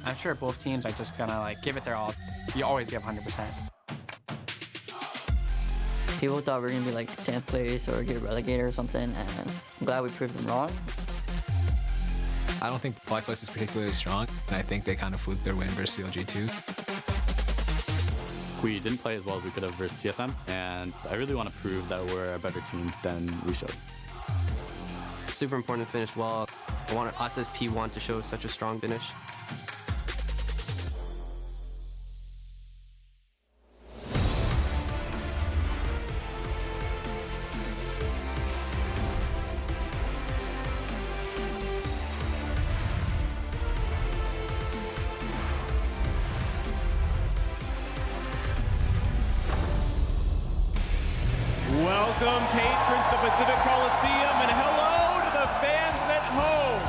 I'm sure both teams are just gonna like give it their all. You always give 100%. People thought we were gonna be like 10th place or get relegated or something, and I'm glad we proved them wrong. I don't think FlyQuest is particularly strong, and I think they kind of fluked their win versus CLG too. We didn't play as well as we could have versus TSM, and I really want to prove that we're a better team than we showed. It's super important to finish well. I want us as P1 to show such a strong finish. Welcome, patrons, to Pacific Coliseum, and hello to the fans at home.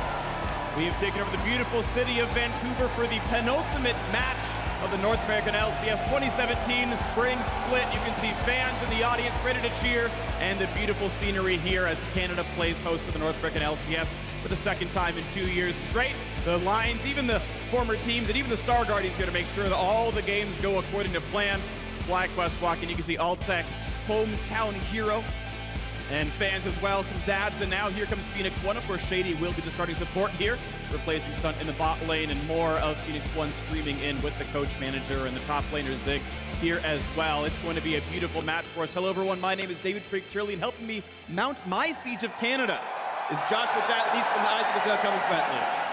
We have taken over the beautiful city of Vancouver for the penultimate match of the North American LCS 2017 Spring Split. You can see fans in the audience ready to cheer, and the beautiful scenery here as Canada plays host to the North American LCS for the second time in 2 years straight. The Lions, even the former teams, and even the Star Guardians here to make sure that all the games go according to plan. FlyQuest walking, you can see Altec, hometown hero, and fans as well, some dads, and now here comes Phoenix One. Of course, Shady will be the starting support here, replacing Stunt in the bot lane, and more of Phoenix One streaming in with the coach manager and the top laner Zig here as well. It's going to be a beautiful match for us. Hello everyone, my name is David Freak Turley, and helping me mount my siege of Canada is Joshua Jatlees from the Isaac Gazelle coming Bentley.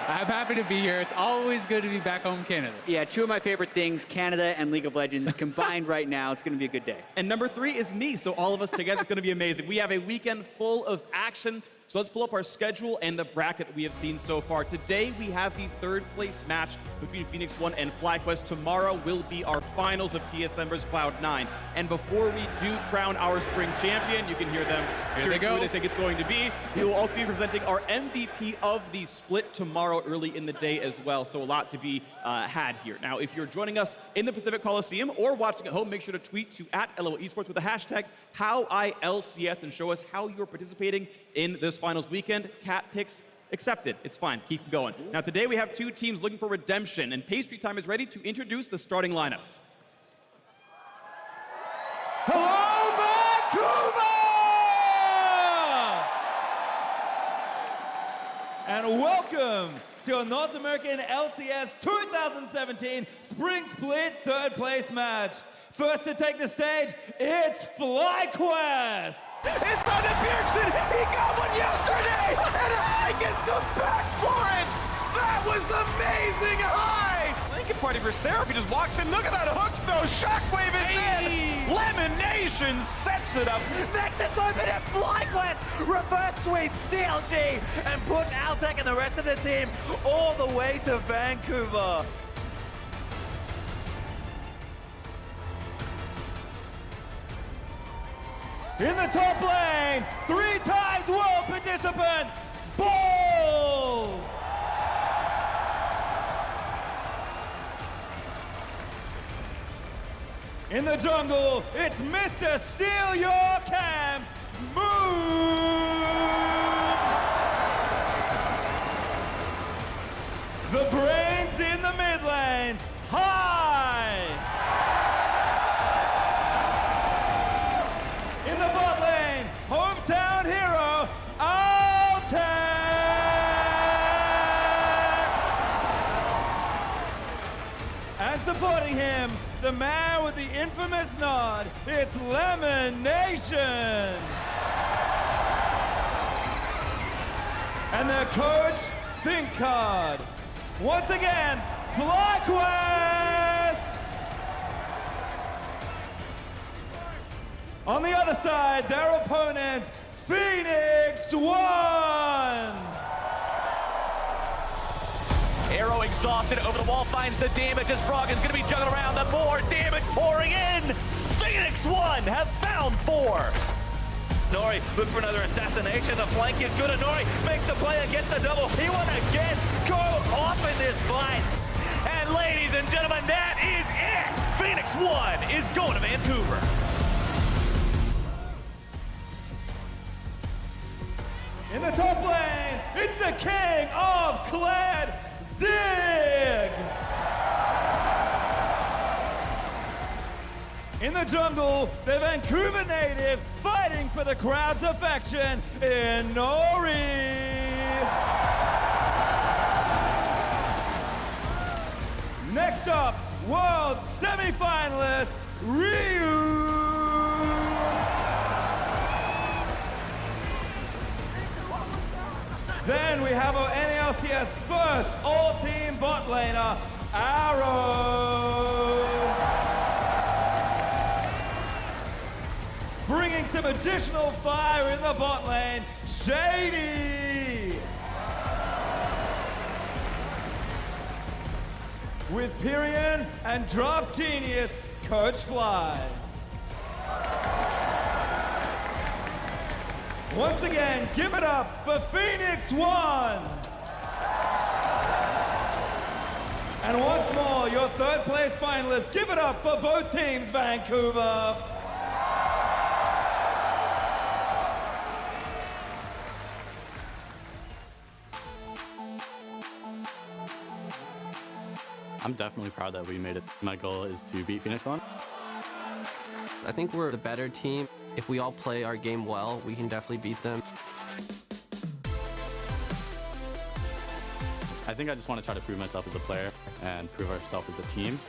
I'm happy to be here. It's always good to be back home in Canada. Yeah, two of my favorite things, Canada and League of Legends combined right now. It's going to be a good day. And number 3 is me, so all of us together is going to be amazing. We have a weekend full of action, so let's pull up our schedule and the bracket that we have seen so far. Today, we have the third place match between Phoenix One and FlyQuest. Tomorrow will be our finals of TSM vs. Cloud9. And before we do crown our spring champion, you can hear them Here cheering they go. who they think it's going to be. We will also be presenting our MVP of the split tomorrow early in the day as well. So a lot to be had here. Now, if you're joining us in the Pacific Coliseum or watching at home, make sure to tweet to @LOL Esports with the hashtag HowILCS and show us how you're participating in this finals weekend. Cat picks accepted. It's fine. Keep going. Now, today we have two teams looking for redemption, and Pastry Time is ready to introduce the starting lineups. Hello, Vancouver! And welcome to a North American LCS 2017 Spring Splits third place match. First to take the stage, it's FlyQuest! It's on the Pearson! He got one yesterday! And High gets him back for it! That was amazing, High! I think it's party for Seraph. He just walks in. Look at that hook, though. Shockwave is in! Lemonation sets it up. Nexus open at FlyQuest! Reverse sweep CLG and put Altec and the rest of the team all the way to Vancouver. In the top lane, 3 times world participant, Balls! In the jungle, it's Mr. Steal Your Camps, Moon! The brains in the mid lane, High! In the bot lane, hometown hero, Altec! And supporting him, the man with the infamous nod, it's Lemonation! And their coach, Think Card. Once again, FlyQuest! On the other side, their opponent, Phoenix One! Arrow exhausted over the wall, finds the damage as Frog is going to be juggling around. The more damage pouring in. Phoenix One have found 4. Nori look for another assassination. The flank is good. Nori makes the play and gets the double. He want to get go off in this fight. And ladies and gentlemen, that is it. Phoenix One is going to Vancouver. In the top lane, it's the king of Kled, Zig! In the jungle, the Vancouver native fighting for the crowd's affection in Nori! Next up, world semi-finalist, Ryu! Then we have our NALCS first all-team bot laner, Arrow. Bringing some additional fire in the bot lane, Shady. With Pyrion and Drop Genius, Coach Fly. Once again, give it up for Phoenix One! And once more, your third place finalists, give it up for both teams, Vancouver! I'm definitely proud that we made it. My goal is to beat Phoenix One. I think we're the better team. If we all play our game well, we can definitely beat them. I think I just want to try to prove myself as a player and prove ourselves as a team.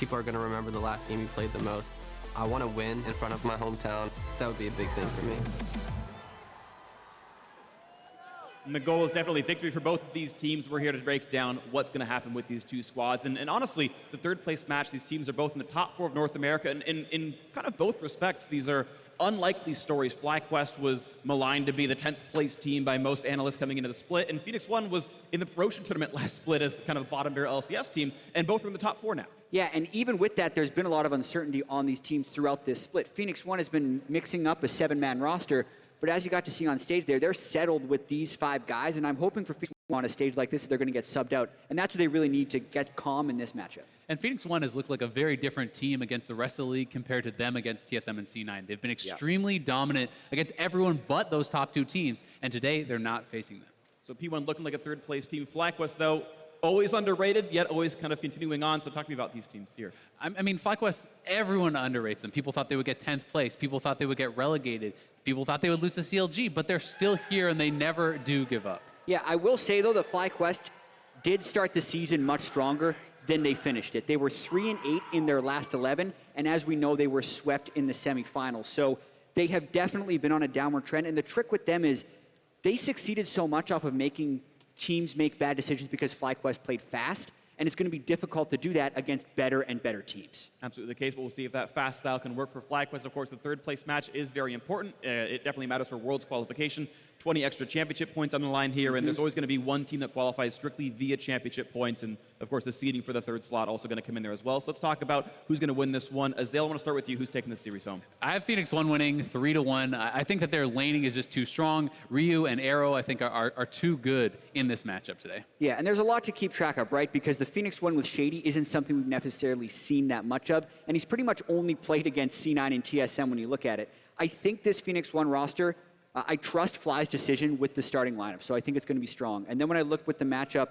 People are going to remember the last game we played the most. I want to win in front of my hometown. That would be a big thing for me. And the goal is definitely victory for both of these teams. We're here to break down what's going to happen with these two squads. And honestly, it's a third-place match. These teams are both in the top 4 of North America. And in kind of both respects, these are unlikely stories. FlyQuest was maligned to be the 10th place team by most analysts coming into the split. And Phoenix One was in the promotion tournament last split as kind of bottom tier LCS teams. And both are in the top 4 now. Yeah, and even with that, there's been a lot of uncertainty on these teams throughout this split. Phoenix One has been mixing up a 7-man roster. But as you got to see on stage there, they're settled with these 5 guys, and I'm hoping for Phoenix One on a stage like this that they're going to get subbed out. And that's what they really need to get calm in this matchup. And Phoenix One has looked like a very different team against the rest of the league compared to them against TSM and C9. They've been extremely dominant against everyone but those top 2 teams, and today they're not facing them. So P1 looking like a third-place team. FlyQuest, though, always underrated, yet always kind of continuing on. So talk to me about these teams here. I mean, FlyQuest, everyone underrates them. People thought they would get 10th place. People thought they would get relegated. People thought they would lose to CLG, but they're still here, and they never do give up. Yeah, I will say, though, that FlyQuest did start the season much stronger than they finished it. They were 3-8 in their last 11, and as we know, they were swept in the semifinals. So they have definitely been on a downward trend, and the trick with them is they succeeded so much off of making teams make bad decisions because FlyQuest played fast, and it's going to be difficult to do that against better and better teams. Absolutely the case, but we'll see if that fast style can work for FlyQuest. Of course, the third-place match is very important. It definitely matters for Worlds qualification. 20 extra championship points on the line here, and there's always going to be one team that qualifies strictly via championship points, and of course, the seeding for the 3rd slot also going to come in there as well. So let's talk about who's going to win this one. Azael, I want to start with you. Who's taking this series home? I have Phoenix One winning 3-1. I think that their laning is just too strong. Ryu and Arrow, I think, are too good in this matchup today. Yeah, and there's a lot to keep track of, right? Because the Phoenix One with Shady isn't something we've necessarily seen that much of, and he's pretty much only played against C9 and TSM when you look at it. I think this Phoenix One roster, I trust Fly's decision with the starting lineup, so I think it's going to be strong. And then when I look with the matchup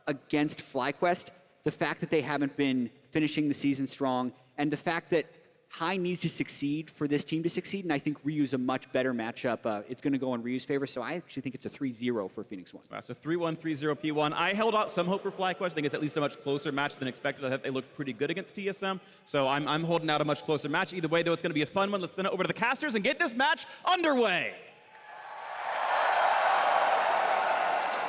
against FlyQuest, the fact that they haven't been finishing the season strong, and the fact that High needs to succeed for this team to succeed, and I think Ryu's a much better matchup. It's going to go in Ryu's favor, so I actually think it's a 3-0 for Phoenix One. Wow, so 3-1, 3-0 P1. I held out some hope for FlyQuest. I think it's at least a much closer match than expected. I thought they looked pretty good against TSM, so I'm holding out a much closer match. Either way, though, it's going to be a fun one. Let's send it over to the casters and get this match underway.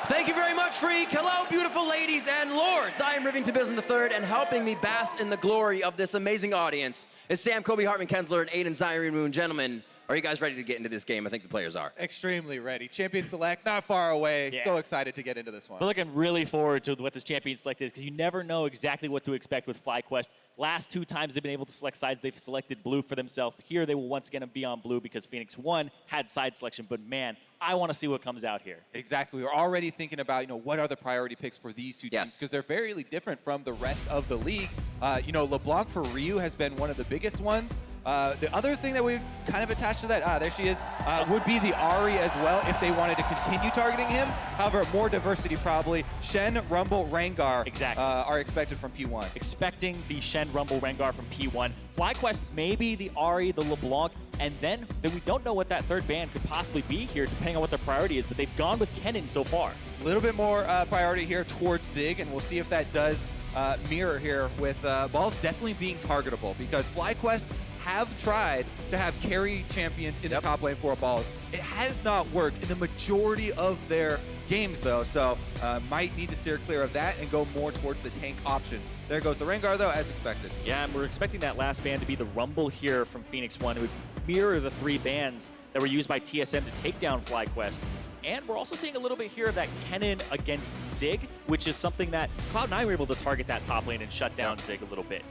Thank you very much, Freak. Hello, beautiful ladies and lords. I am Rivington Bisson III, and helping me bask in the glory of this amazing audience is Sam Kobe Hartman Kensler and Aiden Zyrian Moon. Gentlemen, are you guys ready to get into this game? I think the players are. Extremely ready. Champion Select, not far away. Yeah. So excited to get into this one. We're looking really forward to what this Champion Select is because you never know exactly what to expect with FlyQuest. Last 2 times they've been able to select sides, they've selected blue for themselves. Here they will once again be on blue because Phoenix One had side selection, but man, I want to see what comes out here. Exactly. We're already thinking about, what are the priority picks for these 2 teams because they're very different from the rest of the league. LeBlanc for Ryu has been one of the biggest ones. The other thing that we kind of attached to that, there she is, would be the Ahri as well if they wanted to continue targeting him. However, more diversity probably. Shen, Rumble, Rengar are expected from P1. Expecting the Shen, Rumble, Rengar from P1. FlyQuest, maybe the Ahri, the LeBlanc, and then we don't know what that 3rd ban could possibly be here depending on what their priority is, but they've gone with Kennen so far. A little bit more priority here towards Zig, and we'll see if that does mirror here with Balls definitely being targetable because FlyQuest have tried to have carry champions in the top lane for Balls. It has not worked in the majority of their games, though, so might need to steer clear of that and go more towards the tank options. There goes the Rengar, though, as expected. Yeah, and we're expecting that last ban to be the Rumble here from Phoenix One. It would mirror the 3 bans that were used by TSM to take down FlyQuest. And we're also seeing a little bit here of that Kennen against Zig, which is something that Cloud9 were able to target that top lane and shut down Zig a little bit.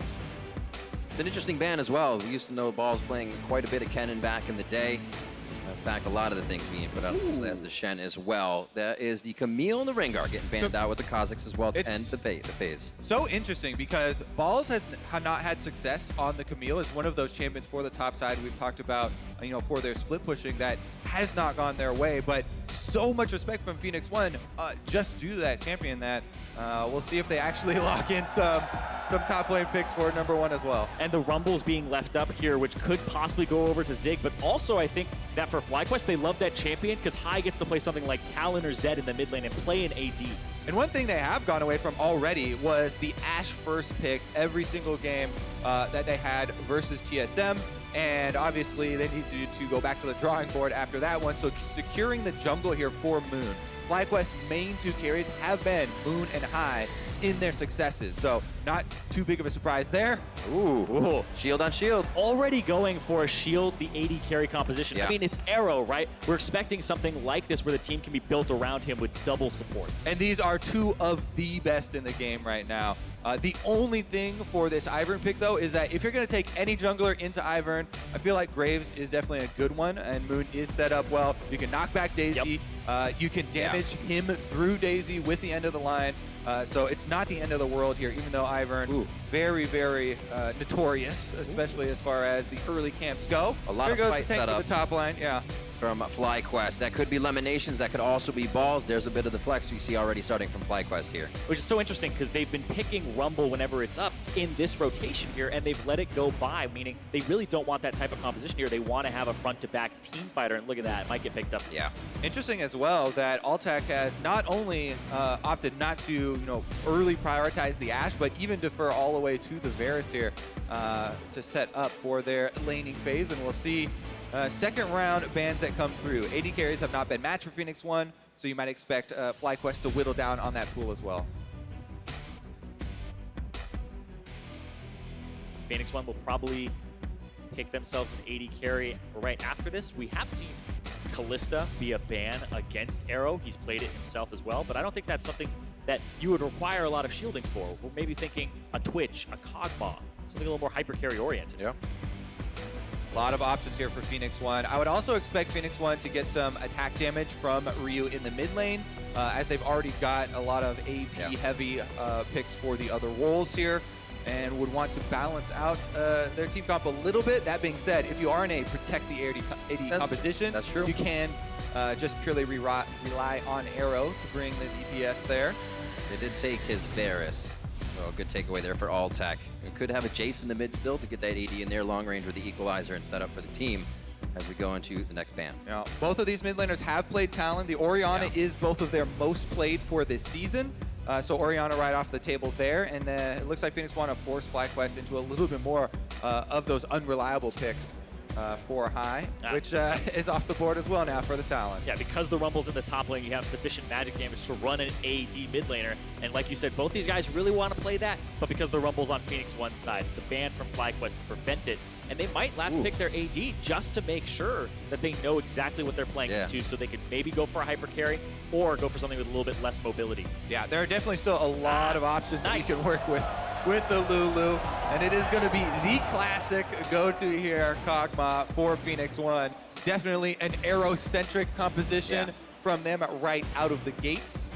It's an interesting ban as well. We used to know Balls playing quite a bit of Kennen back in the day. In fact, a lot of the things being put out as the Shen as well. There is the Camille and the Rengar getting banned out with the Kazakhs as well to end the phase. So interesting because Balls has not had success on the Camille as one of those champions for the top side we've talked about, for their split pushing that has not gone their way. But so much respect from Phoenix One just due to that champion that we'll see if they actually lock in some top lane picks for number 1 as well. And the Rumbles being left up here, which could possibly go over to Zig, but also I think that for FlyQuest, they love that champion because High gets to play something like Talon or Zed in the mid lane and play an AD. And one thing they have gone away from already was the Ashe first pick every single game that they had versus TSM. And obviously they need to go back to the drawing board after that one. So securing the jungle here for Moon FlyQuest's main 2 carries have been Moon and Hai in their successes. So not too big of a surprise there. Ooh. Shield on shield. Already going for a shield, the AD carry composition. Yeah. I mean, it's Arrow, right? We're expecting something like this where the team can be built around him with double supports. And these are 2 of the best in the game right now. The only thing for this Ivern pick, though, is that if you're going to take any jungler into Ivern, I feel like Graves is definitely a good one, and Moon is set up well. You can knock back Daisy. You can damage him through Daisy with the end of the line. So it's not the end of the world here, even though Ivern, very, very notorious, especially as far as the early camps go. A lot Here of goes fight the tank set to up. the top line, From FlyQuest. That could be Lemonations, that could also be Balls. There's a bit of the flex we see already starting from FlyQuest here. Which is so interesting because they've been picking Rumble whenever it's up in this rotation here, and they've let it go by, meaning they really don't want that type of composition here. They want to have a front-to-back team fighter, and look at that, it might get picked up. Yeah. Interesting as well that Altec has not only opted not to early prioritize the Ashe, but even defer all the way to the Varus here to set up for their laning phase, and we'll see second round bans that come through. AD carries have not been matched for Phoenix One, so you might expect FlyQuest to whittle down on that pool as well. Phoenix One will probably pick themselves an AD carry right after this. We have seen Kalista be a ban against Arrow. He's played it himself as well, but I don't think that's something that you would require a lot of shielding for. We're maybe thinking a Twitch, a Kog'Maw, something a little more hyper carry oriented. Yeah. A lot of options here for Phoenix One. I would also expect Phoenix One to get some attack damage from Ryu in the mid lane, as they've already got a lot of AP-heavy picks for the other roles here, and would want to balance out their team comp a little bit. That being said, if you are in a protect the AD composition, that's true. You can just purely rely on Arrow to bring the DPS there. They did take his Varus. So a good takeaway there for Altec. We could have a Jace in the mid still to get that AD in there long range with the equalizer and set up for the team as we go into the next ban. Now, both of these mid laners have played Talon. The Orianna is both of their most played for this season. So Orianna right off the table there, and it looks like Phoenix want to force FlyQuest into a little bit more of those unreliable picks for Hai, which is off the board as well now for the Talon. Yeah, because the Rumble's in the top lane, you have sufficient magic damage to run an AD mid laner. And like you said, both these guys really want to play that, but because the Rumble's on Phoenix One's side, it's a ban from FlyQuest to prevent it. And they might last pick their AD just to make sure that they know exactly what they're playing into, so they could maybe go for a hyper carry or go for something with a little bit less mobility. Yeah, there are definitely still a lot of options that you can work with the Lulu, and it is going to be the classic go-to here, Kog'Maw for Phoenix One. Definitely an Arrow-centric composition from them right out of the gates.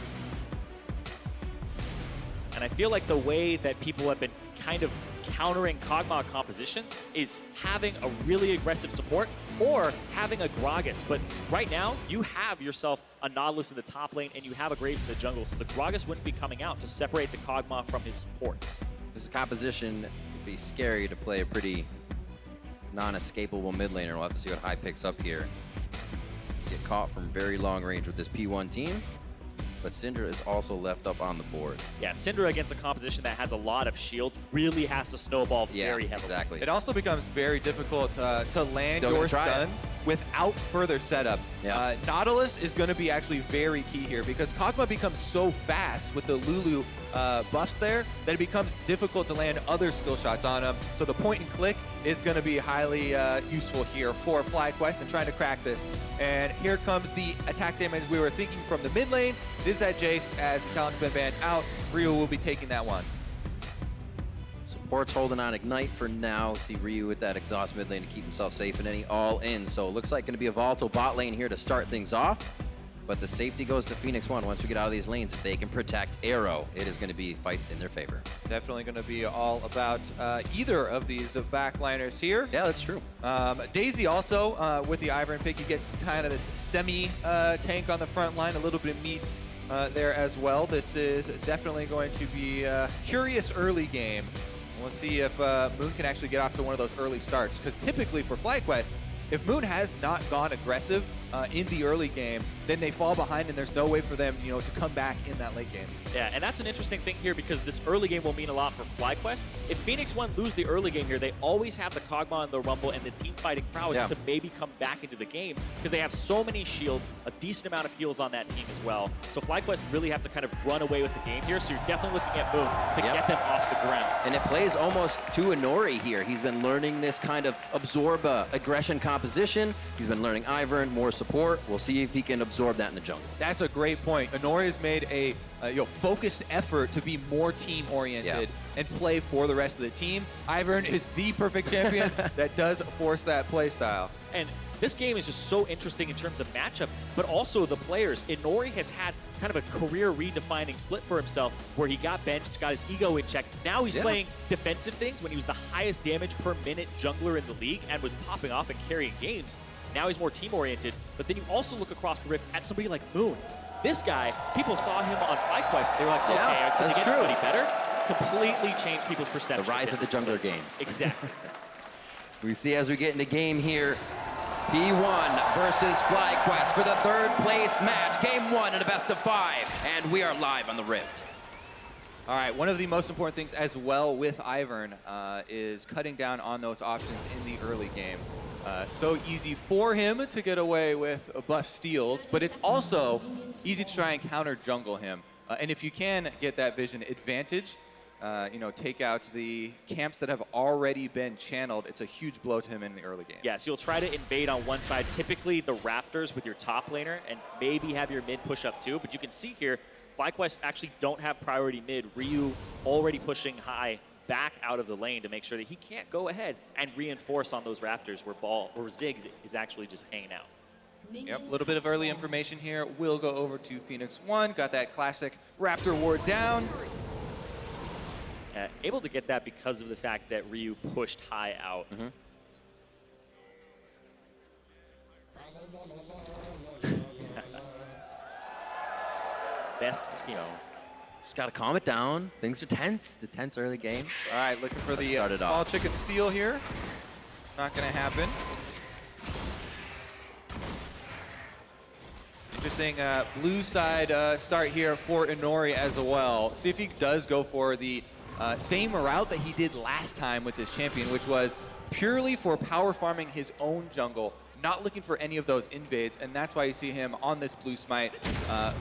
And I feel like the way that people have been kind of countering Kog'Maw compositions is having a really aggressive support or having a Gragas. But right now, you have yourself a Nautilus in the top lane and you have a Graves in the jungle, so the Gragas wouldn't be coming out to separate the Kog'Maw from his supports. This composition would be scary to play a pretty non-escapable mid laner. We'll have to see what Hai picks up here. Get caught from very long range with this P1 team. But Syndra is also left up on the board. Yeah, Syndra against a composition that has a lot of shields really has to snowball very heavily. Exactly. It also becomes very difficult to land your stuns without further setup. Nautilus is going to be actually very key here because Kog'Maw becomes so fast with the Lulu buffs there that it becomes difficult to land other skill shots on him. So the point and click is going to be highly useful here for FlyQuest and trying to crack this. And here comes the attack damage we were thinking from the mid lane. It is that Jace as the Talon's been banned out. Ryu will be taking that one. Support's holding on Ignite for now. See Ryu with that exhaust mid lane to keep himself safe and any all in. So it looks like going to be a volatile bot lane here to start things off. But the safety goes to Phoenix One. Once we get out of these lanes, if they can protect Arrow, it is going to be fights in their favor. Definitely going to be all about either of these backliners here. Yeah, that's true. Daisy also, with the Ivern pick, he gets kind of this semi-tank on the front line, a little bit of meat there as well. This is definitely going to be a curious early game. We'll see if Moon can actually get off to one of those early starts, because typically for FlyQuest, if Moon has not gone aggressive in the early game, then they fall behind and there's no way for them, to come back in that late game. Yeah, and that's an interesting thing here because this early game will mean a lot for FlyQuest. If Phoenix One lose the early game here, they always have the Kog'Maw and the Rumble and the team fighting prowess to maybe come back into the game because they have so many shields, a decent amount of heals on that team as well. So FlyQuest really have to kind of run away with the game here. So you're definitely looking at Moon to get them off the ground. And it plays almost to Inori here. He's been learning this kind of absorb aggression composition. He's been learning Ivern, more support. We'll see if he can absorb that in the jungle. That's a great point. Inori has made a focused effort to be more team-oriented and play for the rest of the team. Ivern is the perfect champion that does force that play style. And this game is just so interesting in terms of matchup, but also the players. Inori has had kind of a career redefining split for himself where he got benched, got his ego in check. Now he's playing defensive things when he was the highest damage per minute jungler in the league and was popping off and carrying games. Now he's more team-oriented, but then you also look across the Rift at somebody like Moon. This guy, people saw him on FlyQuest. They were like, okay, can they get anybody better? Completely changed people's perception. The rise of the jungler games. Exactly. We see as we get into game here, P1 versus FlyQuest for the third place match. Game 1 in a best of 5, and we are live on the Rift. All right, one of the most important things as well with Ivern is cutting down on those options in the early game. So easy for him to get away with buff steals, but it's also easy to try and counter jungle him. And if you can get that vision advantage, take out the camps that have already been channeled, it's a huge blow to him in the early game. Yeah, so you'll try to invade on one side, typically the Raptors with your top laner, and maybe have your mid push up too. But you can see here, FlyQuest actually don't have priority mid. Ryu already pushing high back out of the lane to make sure that he can't go ahead and reinforce on those Raptors where Ziggs is actually just hanging out. Yep, a little bit of early information here. We'll go over to Phoenix One. Got that classic Raptor ward down. Able to get that because of the fact that Ryu pushed high out. Best skill. Just got to calm it down. Things are tense. The tense early game. All right, looking for the small chicken steal here. Not going to happen. Interesting blue side start here for Inori as well. See if he does go for the same route that he did last time with this champion, which was purely for power farming his own jungle, not looking for any of those invades, and that's why you see him on this blue smite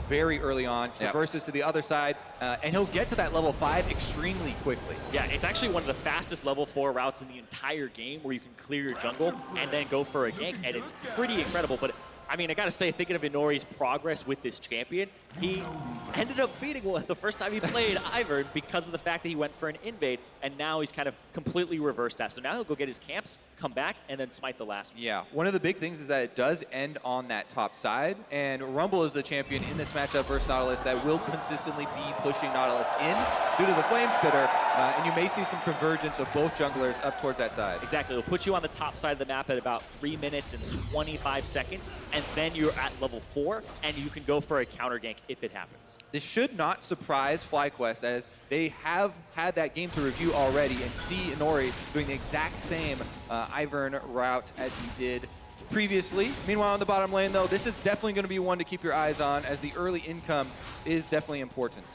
very early on, traverses to the other side, and he'll get to that level 5 extremely quickly. Yeah, it's actually one of the fastest level 4 routes in the entire game where you can clear your jungle and then go for a gank, and it's pretty incredible. But I mean, I gotta say, thinking of Inori's progress with this champion, he ended up feeding one the first time he played Ivern because of the fact that he went for an invade, and now he's kind of completely reversed that. So now he'll go get his camps, come back, and then smite the last one. Yeah, one of the big things is that it does end on that top side, and Rumble is the champion in this matchup versus Nautilus that will consistently be pushing Nautilus in due to the Flame Spitter, and you may see some convergence of both junglers up towards that side. Exactly, it'll put you on the top side of the map at about 3 minutes and 25 seconds, and then you're at level 4, and you can go for a counter gank if it happens. This should not surprise FlyQuest, as they have had that game to review already and see Inori doing the exact same Ivern route as he did previously. Meanwhile, on the bottom lane, though, this is definitely going to be one to keep your eyes on, as the early income is definitely important.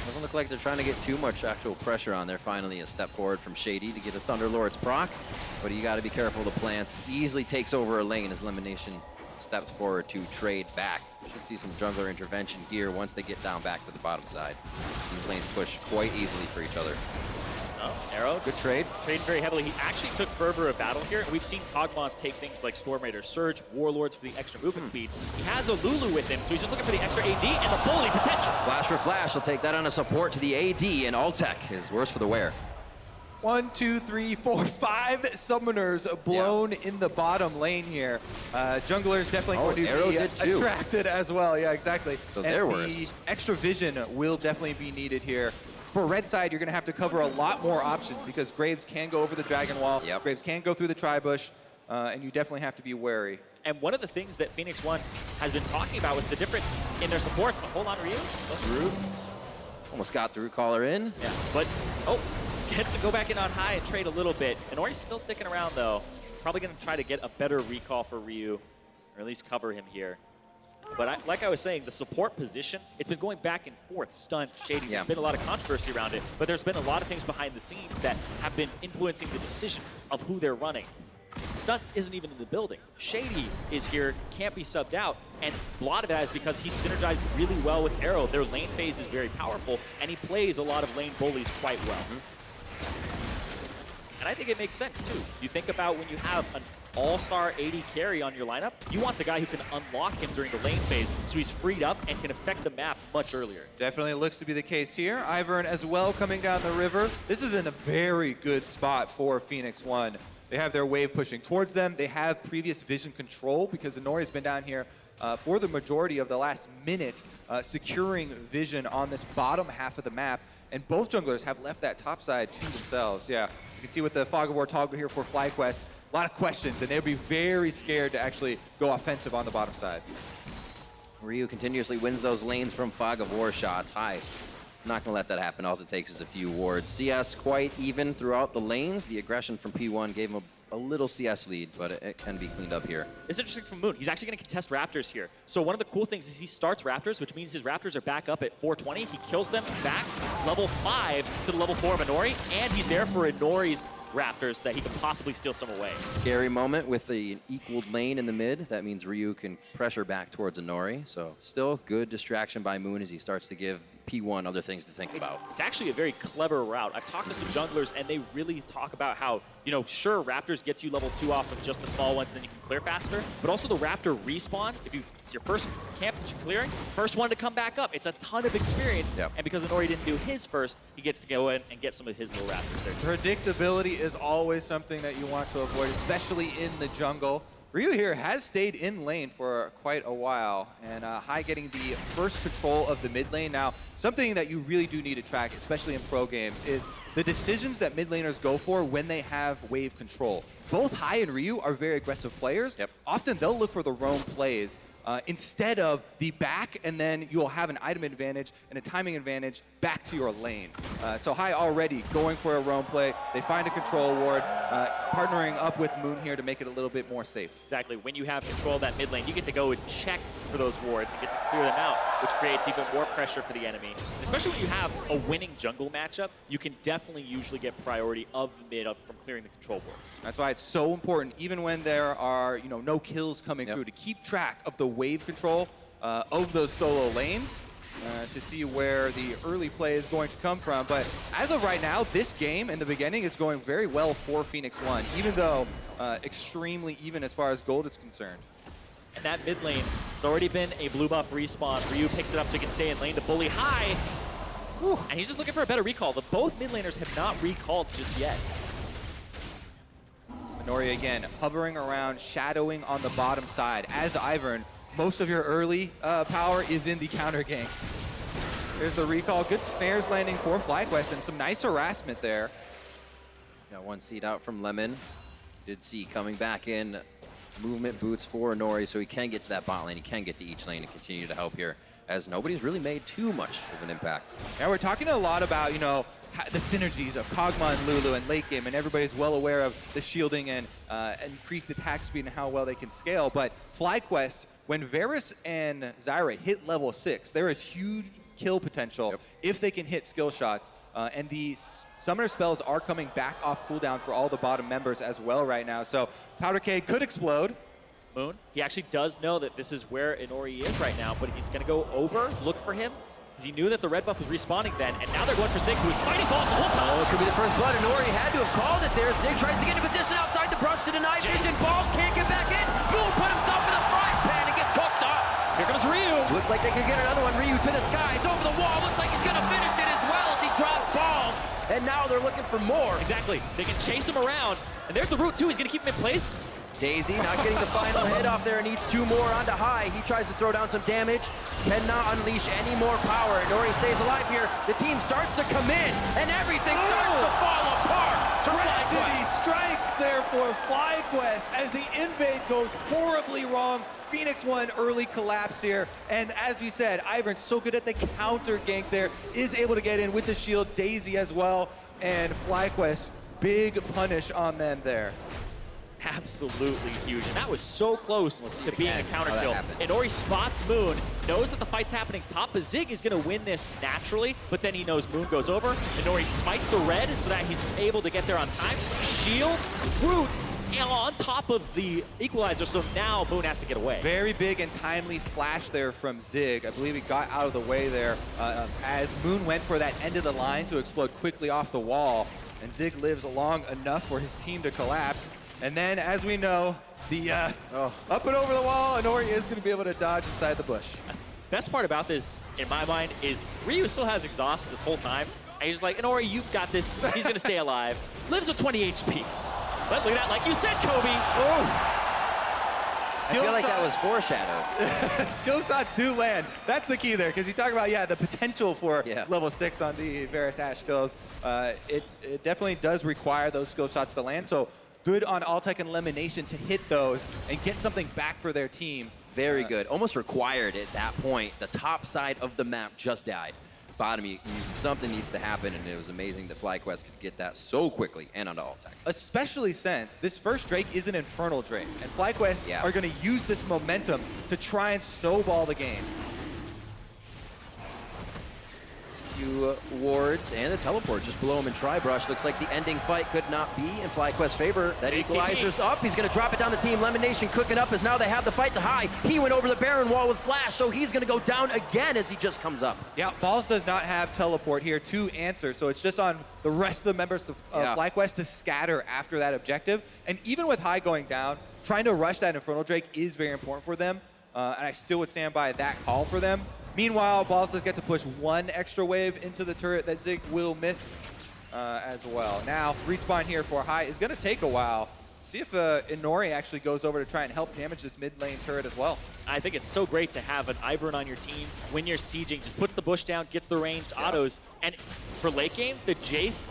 Doesn't look like they're trying to get too much actual pressure on there. Finally, a step forward from Shady to get a Thunderlord's proc, but you got to be careful. The plants easily takes over a lane as Elimination steps forward to trade back. Should see some jungler intervention here once they get down back to the bottom side. These lanes push quite easily for each other. Oh, Arrow. Good trade. Trade very heavily. He actually took Fervor of Battle here. We've seen Kog'Maws take things like Storm Raider Surge, Warlords for the extra movement speed. He has a Lulu with him, so he's just looking for the extra AD and the bully potential. Flash for Flash. He'll take that on a support to the AD, and Altec is worse for the wear. 1, 2, 3, 4, 5 summoners blown in the bottom lane here. Junglers definitely going to be attracted as well. Yeah, exactly. So they're worse. The extra vision will definitely be needed here. For red side, you're going to have to cover a lot more options because Graves can go over the Dragon Wall. Graves can go through the Tri-Bush, and you definitely have to be wary. And one of the things that Phoenix One has been talking about was the difference in their support. But hold on, Ryu. Almost got the root caller in. Yeah, but gets to go back in on high and trade a little bit. And Ori's still sticking around though. probably going to try to get a better recall for Ryu, or at least cover him here. But like I was saying, the support position, it's been going back and forth, stunt, shady. There's been a lot of controversy around it, but there's been a lot of things behind the scenes that have been influencing the decision of who they're running. Stunt isn't even in the building. Shady is here, can't be subbed out, and a lot of that is because he's synergized really well with Arrow. Their lane phase is very powerful, and he plays a lot of lane bullies quite well. And I think it makes sense, too. You think about when you have an all-star AD carry on your lineup, you want the guy who can unlock him during the lane phase so he's freed up and can affect the map much earlier. Definitely looks to be the case here. Ivern as well coming down the river. This is in a very good spot for Phoenix One. They have their wave pushing towards them. They have previous vision control because Inori has been down here for the majority of the last minute, securing vision on this bottom half of the map. And both junglers have left that top side to themselves. Yeah, you can see with the Fog of War toggle here for FlyQuest, a lot of questions, and they'll be very scared to actually go offensive on the bottom side. Ryu continuously wins those lanes from Fog of War shots. High. Not going to let that happen. All it takes is a few wards. CS quite even throughout the lanes. The aggression from P1 gave him a little CS lead, but it can be cleaned up here. It's interesting from Moon. He's actually going to contest Raptors here. So one of the cool things is he starts Raptors, which means his Raptors are back up at 420. He kills them, backs level 5 to the level 4 of Inori, and he's there for Inori's Raptors that he could possibly steal some away. Scary moment with the equaled lane in the mid. That means Ryu can pressure back towards Inori. So still good distraction by Moon as he starts to give P1 other things to think about. It's actually a very clever route. I've talked to some junglers and they really talk about how, you know, sure, Raptors gets you level 2 off of just the small ones, then you can clear faster, but also the Raptor respawn, if you your first camp that you're clearing, first one to come back up. It's a ton of experience. And because Inori didn't do his first, he gets to go in and get some of his little Raptors there. Predictability is always something that you want to avoid, especially in the jungle. Ryu here has stayed in lane for quite a while, and High getting the first control of the mid lane. Now, something that you really do need to track, especially in pro games, is the decisions that mid laners go for when they have wave control. Both High and Ryu are very aggressive players. Often they'll look for the roam plays instead of the back, and then you'll have an item advantage and a timing advantage back to your lane. So High already going for a roam play. They find a control ward, partnering up with Moon here to make it a little bit more safe. Exactly. When you have control of that mid lane, you get to go and check for those wards. You get to clear them out, which creates even more pressure for the enemy. Especially when you have a winning jungle matchup, you can definitely usually get priority of the mid up from clearing the control wards. That's why it's so important, even when there are no kills coming through, to keep track of the wave control of those solo lanes to see where the early play is going to come from. But as of right now, this game in the beginning is going very well for Phoenix One, even though extremely even as far as gold is concerned. And that mid lane, it's already been a blue buff respawn. Ryu picks it up so he can stay in lane to bully High. Whew. And he's just looking for a better recall. The both mid laners have not recalled just yet. Inori again, hovering around, shadowing on the bottom side. As Ivern, most of your early power is in the counter ganks. There's the recall. Good snares landing for FlyQuest and some nice harassment there. Got one seed out from Lemon. Did see coming back in. Movement boots for Inori, so he can get to that bot lane. He can get to each lane and continue to help here, as nobody's really made too much of an impact. Yeah, we're talking a lot about, the synergies of Kog'Maw and Lulu and late game, and everybody's well aware of the shielding and increased attack speed and how well they can scale. But FlyQuest, when Varus and Zyra hit level 6, there is huge kill potential if they can hit skill shots. And the summoner spells are coming back off cooldown for all the bottom members as well right now. So Powder Keg could explode. Moon, he actually does know that this is where Inori is right now, but he's going to go over, look for him, because he knew that the red buff was respawning then, and now they're going for Zig, who was fighting balls the whole time. Oh, it could be the first blood. Inori had to have called it there. Zig tries to get in position outside the brush to deny vision. Balls can't get back in. Moon put himself in the frying pan and gets cooked up. Here comes Ryu. Looks like they could get another one. Ryu to the sky. It's over the wall. Looks like he's going to finish it as well as he drops balls. And now they're looking for more. Exactly. They can chase him around. And there's the root, too. He's going to keep him in place. Daisy not getting the final hit off there. Needs 2 more onto High. He tries to throw down some damage. Cannot unleash any more power. Inori stays alive here. The team starts to come in. And everything starts to fall apart. Tragedy strikes there for FlyQuest as the invade goes horribly wrong. Phoenix One early collapse here, and as we said, Ivern's so good at the counter gank there, is able to get in with the shield, Daisy as well, and FlyQuest, big punish on them there. absolutely huge. And that was so close to being a counter how that kill. happened. Inori spots Moon, knows that the fight's happening top, but Zig is going to win this naturally, but then he knows Moon goes over. Inori smites the red so that he's able to get there on time. Shield, root, and on top of the equalizer, so now Moon has to get away. Very big and timely flash there from Zig. I believe he got out of the way there as Moon went for that end of the line to explode quickly off the wall. And Zig lives long enough for his team to collapse. And then, as we know, the up and over the wall, Inori is going to be able to dodge inside the bush. Best part about this, in my mind, is Ryu still has exhaust this whole time. And he's just like, Inori, you've got this. He's going to stay alive. Lives with 20 HP. But look at that, like you said, Kobe. I feel like that was foreshadowed. Skill shots do land. That's the key there, because you talk about, the potential for level 6 on the Varus Ash skills. It definitely does require those skill shots to land. So good on Alltech and Elimination to hit those and get something back for their team. Very good. Almost required at that point. The top side of the map just died. Bottom, something needs to happen, and it was amazing that FlyQuest could get that so quickly and onto Alltech. Especially since this first Drake is an Infernal Drake, and FlyQuest are going to use this momentum to try and snowball the game. Few wards and the teleport just below him in Tri-Brush. Looks like the ending fight could not be in FlyQuest's favor. That equalizer's up. He's going to drop it down the team. Elimination cooking up as now they have the fight to high. He went over the Baron wall with Flash, so he's going to go down again as he just comes up. Yeah, Balls does not have teleport here to answer, so it's just on the rest of the members of FlyQuest to scatter after that objective. And even with high going down, trying to rush that Infernal Drake is very important for them, and I still would stand by that call for them. Meanwhile, Balls does get to push one extra wave into the turret that Zig will miss as well. Now, respawn here for high is going to take a while. See if Inori actually goes over to try and help damage this mid lane turret as well. I think it's so great to have an Ivern on your team when you're sieging. Just puts the bush down, gets the ranged autos. And for late game, the Jace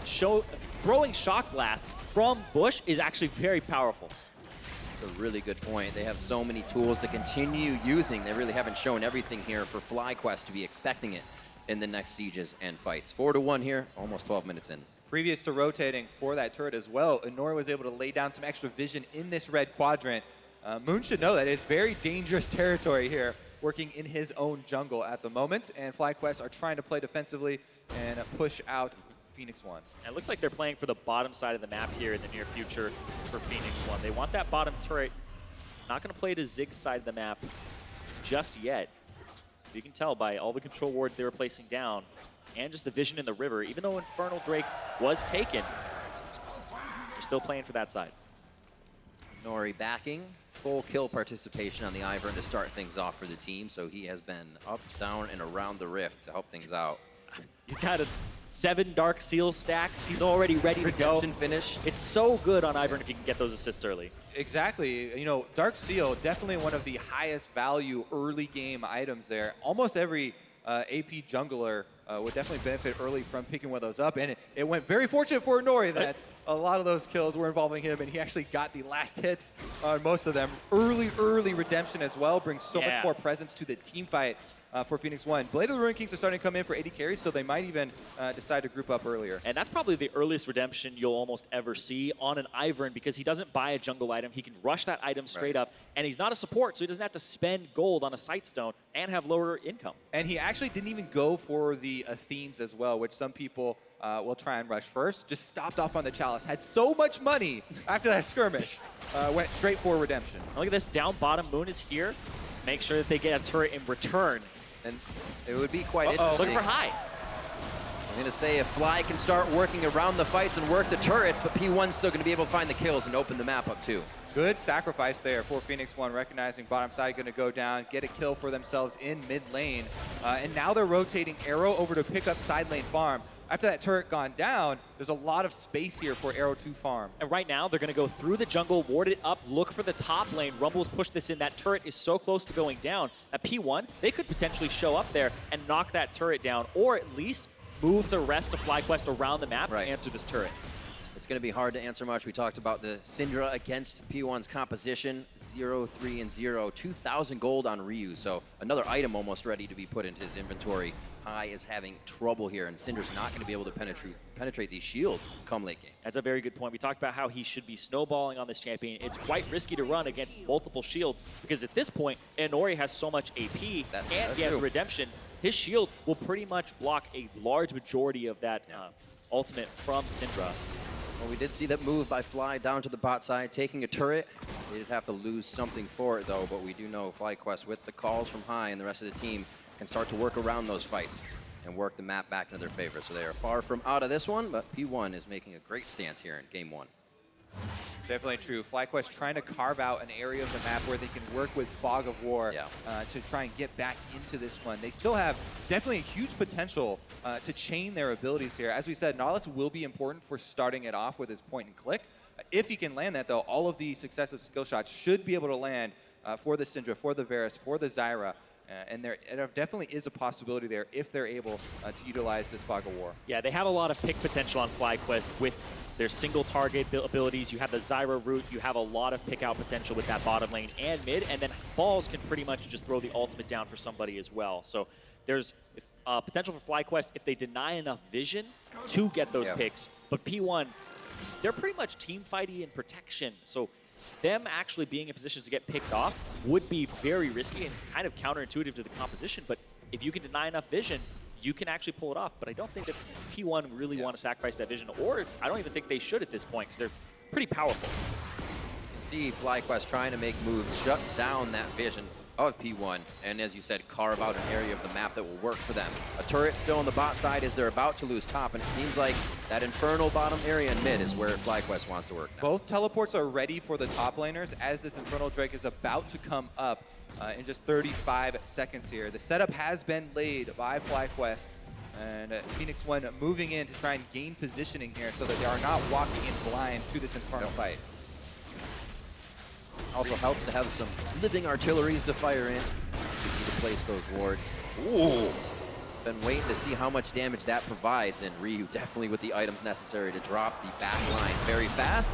throwing shock blasts from bush is actually very powerful. That's a really good point. They have so many tools to continue using. They really haven't shown everything here for FlyQuest to be expecting it in the next sieges and fights. 4-1 here, almost 12 minutes in. Previous to rotating for that turret as well, Inori was able to lay down some extra vision in this red quadrant. Moon should know that it's very dangerous territory here, working in his own jungle at the moment, and FlyQuest are trying to play defensively and push out Phoenix One. And it looks like they're playing for the bottom side of the map here in the near future for Phoenix One. They want that bottom turret. Not going to play to Zig's side of the map just yet. You can tell by all the control wards they were placing down and just the vision in the river. Even though Infernal Drake was taken, they're still playing for that side. Nori backing. Full kill participation on the Ivern to start things off for the team. So he has been up, down, and around the rift to help things out. He's got 7 Dark Seal stacks. He's already ready to go. Redemption finished. It's so good on Ivern if you can get those assists early. Exactly. You know, Dark Seal, definitely one of the highest value early game items there. Almost every AP jungler would definitely benefit early from picking one of those up. And it went very fortunate for Nori that a lot of those kills were involving him, and he actually got the last hits on most of them. Early redemption as well brings so much more presence to the team fight. For Phoenix One. Blade of the Ruined Kings are starting to come in for AD carries, so they might even decide to group up earlier. And that's probably the earliest redemption you'll almost ever see on an Ivern because he doesn't buy a jungle item. He can rush that item straight up, and he's not a support, so he doesn't have to spend gold on a Sightstone and have lower income. And he actually didn't even go for the Athenes as well, which some people will try and rush first. Just stopped off on the Chalice. Had so much money after that skirmish. Went straight for redemption. Look at this, down bottom, Moon is here. Make sure that they get a turret in return. And it would be quite interesting. Looking for high. I was going to say, if Fly can start working around the fights and work the turrets, but P1's still going to be able to find the kills and open the map up too. Good sacrifice there for Phoenix One, recognizing bottom side going to go down, get a kill for themselves in mid lane. And now they're rotating Arrow over to pick up side lane farm. After that turret gone down, there's a lot of space here for Arrow to farm. And right now, they're going to go through the jungle, ward it up, look for the top lane. Rumble's pushed this in. That turret is so close to going down. At P1, they could potentially show up there and knock that turret down, or at least move the rest of FlyQuest around the map and answer this turret. It's going to be hard to answer much. We talked about the Syndra against P1's composition, 0-3-0, 2,000 gold on Ryu. So another item almost ready to be put into his inventory. High is having trouble here, and Syndra's not going to be able to penetrate these shields come late game. That's a very good point. We talked about how he should be snowballing on this champion. It's quite risky to run against multiple shields because at this point, Inori has so much AP and he has Redemption. His shield will pretty much block a large majority of that ultimate from Syndra. Well, we did see that move by Fly down to the bot side, taking a turret. They did have to lose something for it, though, but we do know FlyQuest, with the calls from High and the rest of the team, can start to work around those fights and work the map back into their favor. So they are far from out of this one, but P1 is making a great stance here in Game 1. Definitely true. FlyQuest trying to carve out an area of the map where they can work with Fog of War to try and get back into this one. They still have definitely a huge potential to chain their abilities here. As we said, Nautilus will be important for starting it off with his point and click. If he can land that, though, all of the successive skill shots should be able to land for the Syndra, for the Varus, for the Zyra. And there definitely is a possibility there if they're able to utilize this Fog of War. Yeah, they have a lot of pick potential on FlyQuest with their single target abilities. You have the Zyra route. You have a lot of pick out potential with that bottom lane and mid. And then Balls can pretty much just throw the ultimate down for somebody as well. So there's potential for FlyQuest if they deny enough vision to get those picks. But P1, they're pretty much team fighty and protection. So them actually being in positions to get picked off would be very risky and kind of counterintuitive to the composition. But if you can deny enough vision, you can actually pull it off. But I don't think that P1 really want to sacrifice that vision, or I don't even think they should at this point because they're pretty powerful. You can see FlyQuest trying to make moves, shut down that vision of P1, and as you said, carve out an area of the map that will work for them. A turret still on the bot side as they're about to lose top, and it seems like that Infernal bottom area in mid is where FlyQuest wants to work now. Both teleports are ready for the top laners as this Infernal Drake is about to come up in just 35 seconds here. The setup has been laid by FlyQuest, and Phoenix One moving in to try and gain positioning here so that they are not walking in blind to this Infernal fight. Also helps to have some living artilleries to fire in. You need to place those wards. Ooh! Been waiting to see how much damage that provides, and Ryu definitely with the items necessary to drop the back line very fast.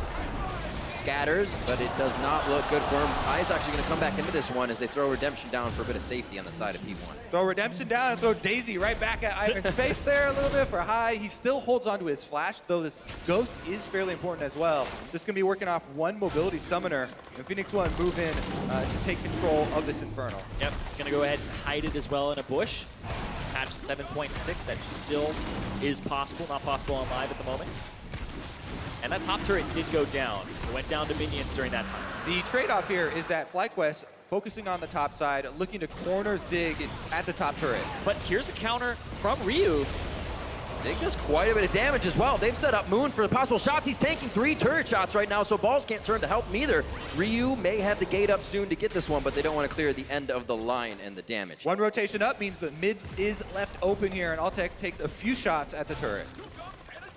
Scatters, but it does not look good for him. I's actually going to come back into this one as they throw Redemption down for a bit of safety on the side of P1. Throw Redemption down and throw Daisy right back at Ivan's face there a little bit for High. He still holds onto his flash, though this Ghost is fairly important as well. Just going to be working off one mobility summoner, and Phoenix One move in to take control of this Infernal. Yep, gonna go ahead and hide it as well in a bush. Patch 7.6, that still is possible, not possible on live at the moment. And that top turret did go down. It went down to minions during that time. The trade-off here is that FlyQuest focusing on the top side, looking to corner Zig at the top turret. But here's a counter from Ryu. Zig does quite a bit of damage as well. They've set up Moon for the possible shots. He's taking 3 turret shots right now, so Balls can't turn to help him either. Ryu may have the gate up soon to get this one, but they don't want to clear the end of the line and the damage. One rotation up means that mid is left open here, and Altec takes a few shots at the turret.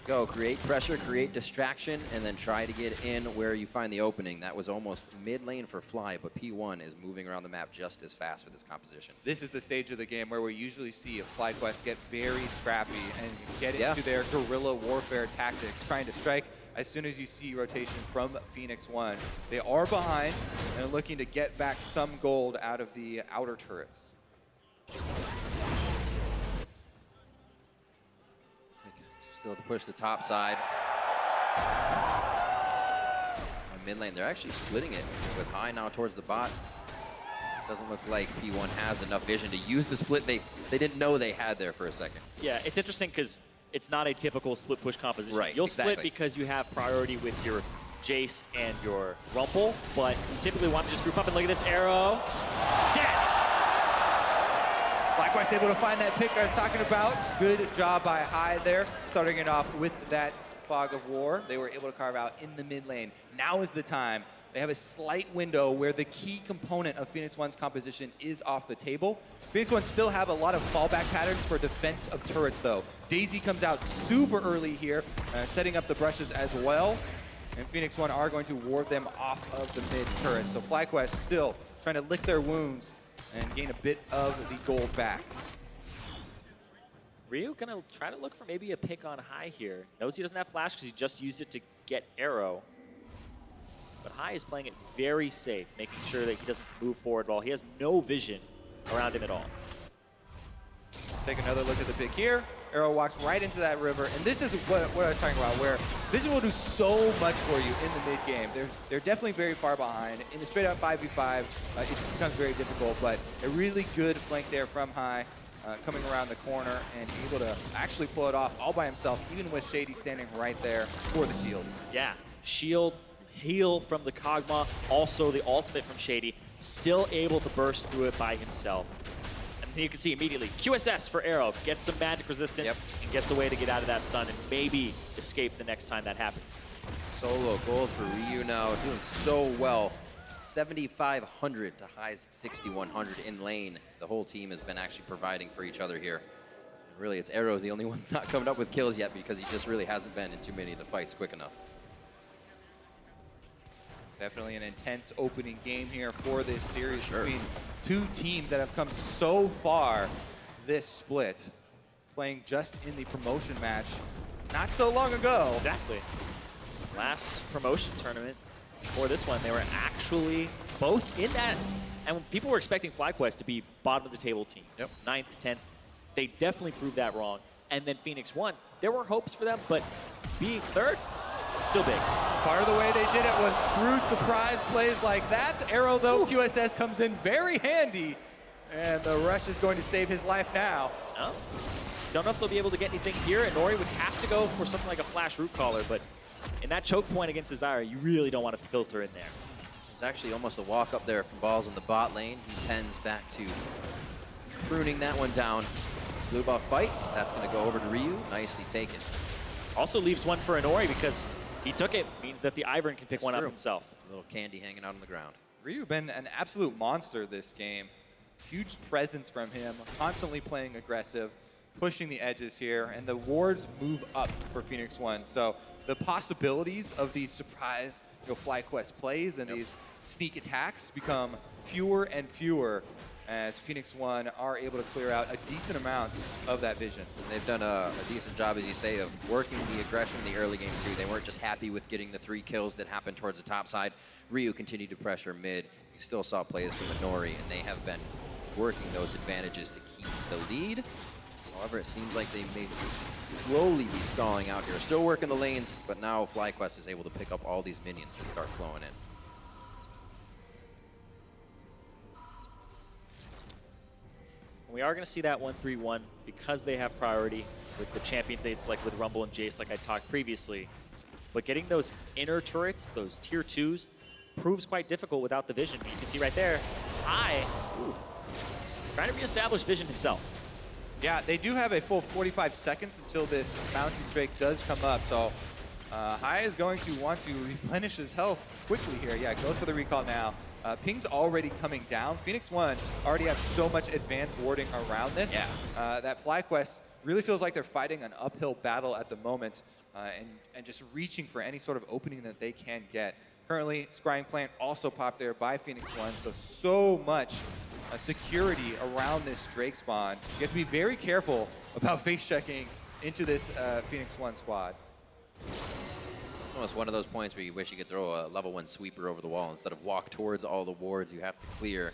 Go, create pressure, create distraction, and then try to get in where you find the opening. That was almost mid lane for Fly, but P1 is moving around the map just as fast with his composition. This is the stage of the game where we usually see FlyQuest get very scrappy and get into their guerrilla warfare tactics, trying to strike as soon as you see rotation from Phoenix One. They are behind and looking to get back some gold out of the outer turrets. Still to push the top side. On mid lane, they're actually splitting it with High now towards the bot. Doesn't look like P1 has enough vision to use the split they didn't know they had there for a second. Yeah, it's interesting because it's not a typical split push composition. Right, You'll split because you have priority with your Jace and your Rumble, but you typically want to just group up and look at this arrow. Dead! FlyQuest able to find that pick I was talking about. Good job by High there, starting it off with that Fog of War. They were able to carve out in the mid lane. Now is the time. They have a slight window where the key component of Phoenix One's composition is off the table. Phoenix One still have a lot of fallback patterns for defense of turrets, though. Daisy comes out super early here, setting up the brushes as well. And Phoenix One are going to ward them off of the mid turret. So FlyQuest still trying to lick their wounds and gain a bit of the gold back. Ryu gonna try to look for maybe a pick on High here. Knows he doesn't have flash because he just used it to get arrow. But High is playing it very safe, making sure that he doesn't move forward while he has no vision around him at all. Take another look at the pick here. Arrow walks right into that river, and this is what I was talking about, where Vision will do so much for you in the mid game. They're definitely very far behind. In the straight up 5v5, it becomes very difficult, but a really good flank there from High, coming around the corner and able to actually pull it off all by himself, even with Shady standing right there for the shields. Yeah, shield, heal from the Kog'Maw, also the ultimate from Shady, still able to burst through it by himself. And you can see immediately, QSS for Arrow, gets some magic resistance, and gets a way to get out of that stun and maybe escape the next time that happens. Solo gold for Ryu now, doing so well. 7,500 to High's 6,100 in lane. The whole team has been actually providing for each other here. And really, it's Arrow the only one that's not coming up with kills yet because he just really hasn't been in too many of the fights quick enough. Definitely an intense opening game here for this series between two teams that have come so far this split, playing just in the promotion match not so long ago. Exactly. Last promotion tournament before this one, they were actually both in that, and when people were expecting FlyQuest to be bottom of the table team, 9th, 10th, they definitely proved that wrong. And then Phoenix won. There were hopes for them, but being third, still big. Part of the way they did it was through surprise plays like that. Arrow, though, QSS comes in very handy, and the rush is going to save his life now. Oh. Don't know if they'll be able to get anything here, and Nori would have to go for something like a flash root caller, but in that choke point against Desire, you really don't want to filter in there. There's actually almost a walk up there from Balls in the bot lane. He tends back to pruning that one down. Blue buff fight, that's going to go over to Ryu. Nicely taken. Also leaves one for Inori because he took it, means that the Ivern can pick one up himself. A little candy hanging out on the ground. Ryu been an absolute monster this game. Huge presence from him, constantly playing aggressive, pushing the edges here, and the wards move up for Phoenix One. So the possibilities of these surprise FlyQuest plays and these sneak attacks become fewer and fewer as Phoenix One are able to clear out a decent amount of that vision. They've done a decent job, as you say, of working the aggression in the early game too. They weren't just happy with getting the 3 kills that happened towards the top side. Ryu continued to pressure mid. You still saw plays from Inori, and they have been working those advantages to keep the lead. However, it seems like they may slowly be stalling out here. Still working the lanes, but now FlyQuest is able to pick up all these minions that start flowing in. We are going to see that 1-3-1 because they have priority with the champions they'd select with Rumble and Jace like I talked previously. But getting those inner turrets, those tier 2s, proves quite difficult without the vision. You can see right there, High, trying to reestablish vision himself. Yeah, they do have a full 45 seconds until this Mountain Drake does come up, so High is going to want to replenish his health quickly here. Yeah, goes for the recall now. Ping's already coming down. Phoenix One already have so much advanced warding around this. Yeah. That FlyQuest really feels like they're fighting an uphill battle at the moment and just reaching for any sort of opening that they can get. Currently, Scrying Plant also popped there by Phoenix One, so much security around this Drake spawn. You have to be very careful about face checking into this Phoenix One squad. Almost one of those points where you wish you could throw a level 1 sweeper over the wall instead of walk towards all the wards you have to clear.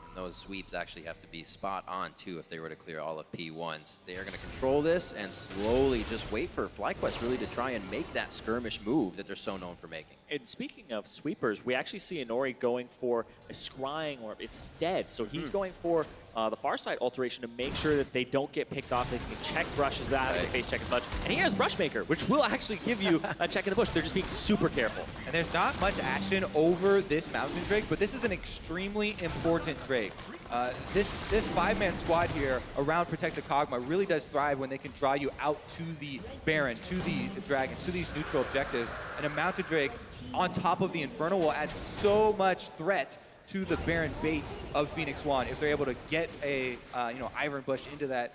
And those sweeps actually have to be spot on too if they were to clear all of P1s. They are going to control this and slowly just wait for FlyQuest really to try and make that skirmish move that they're so known for making. And speaking of sweepers, we actually see Inori going for a scrying orb instead. So he's going for the far side alteration to make sure that they don't get picked off. They can check brushes without having to face check as much. And he has Brushmaker, which will actually give you a check in the bush. They're just being super careful. And there's not much action over this Mountain Drake, but this is an extremely important Drake. This 5-man squad here around Protect the Kog'Maw really does thrive when they can draw you out to the Baron, to the Dragon, to these neutral objectives. And a Mountain Drake on top of the Infernal will add so much threat to the Baron bait of Phoenix One if they're able to get a Iron Bush into that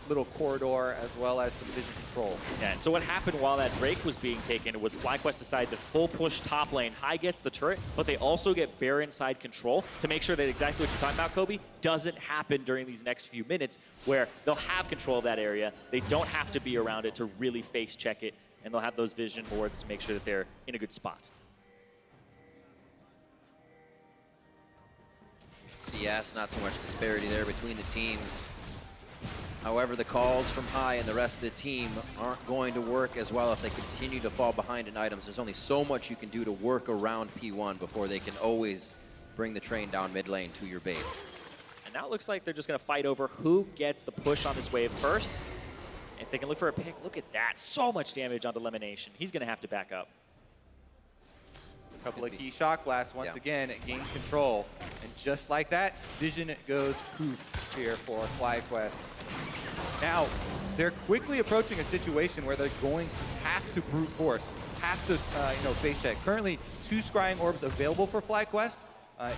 little corridor as well as some vision control. Yeah, and so what happened while that break was being taken was FlyQuest decided to full push top lane. High gets the turret, but they also get Baron side control to make sure that exactly what you're talking about, Kobe, doesn't happen during these next few minutes where they'll have control of that area. They don't have to be around it to really face check it, and they'll have those vision boards to make sure that they're in a good spot. CS, not too much disparity there between the teams. However, the calls from High and the rest of the team aren't going to work as well if they continue to fall behind in items. There's only so much you can do to work around P1 before they can always bring the train down mid lane to your base. And now it looks like they're just going to fight over who gets the push on this wave first. If they can look for a pick, look at that. So much damage onto Elimination. He's going to have to back up. A couple of key shock blasts once again, gain control. And just like that, vision goes poof here for FlyQuest. Now, they're quickly approaching a situation where they're going to have to brute force, have to face check. Currently, 2 scrying orbs available for FlyQuest.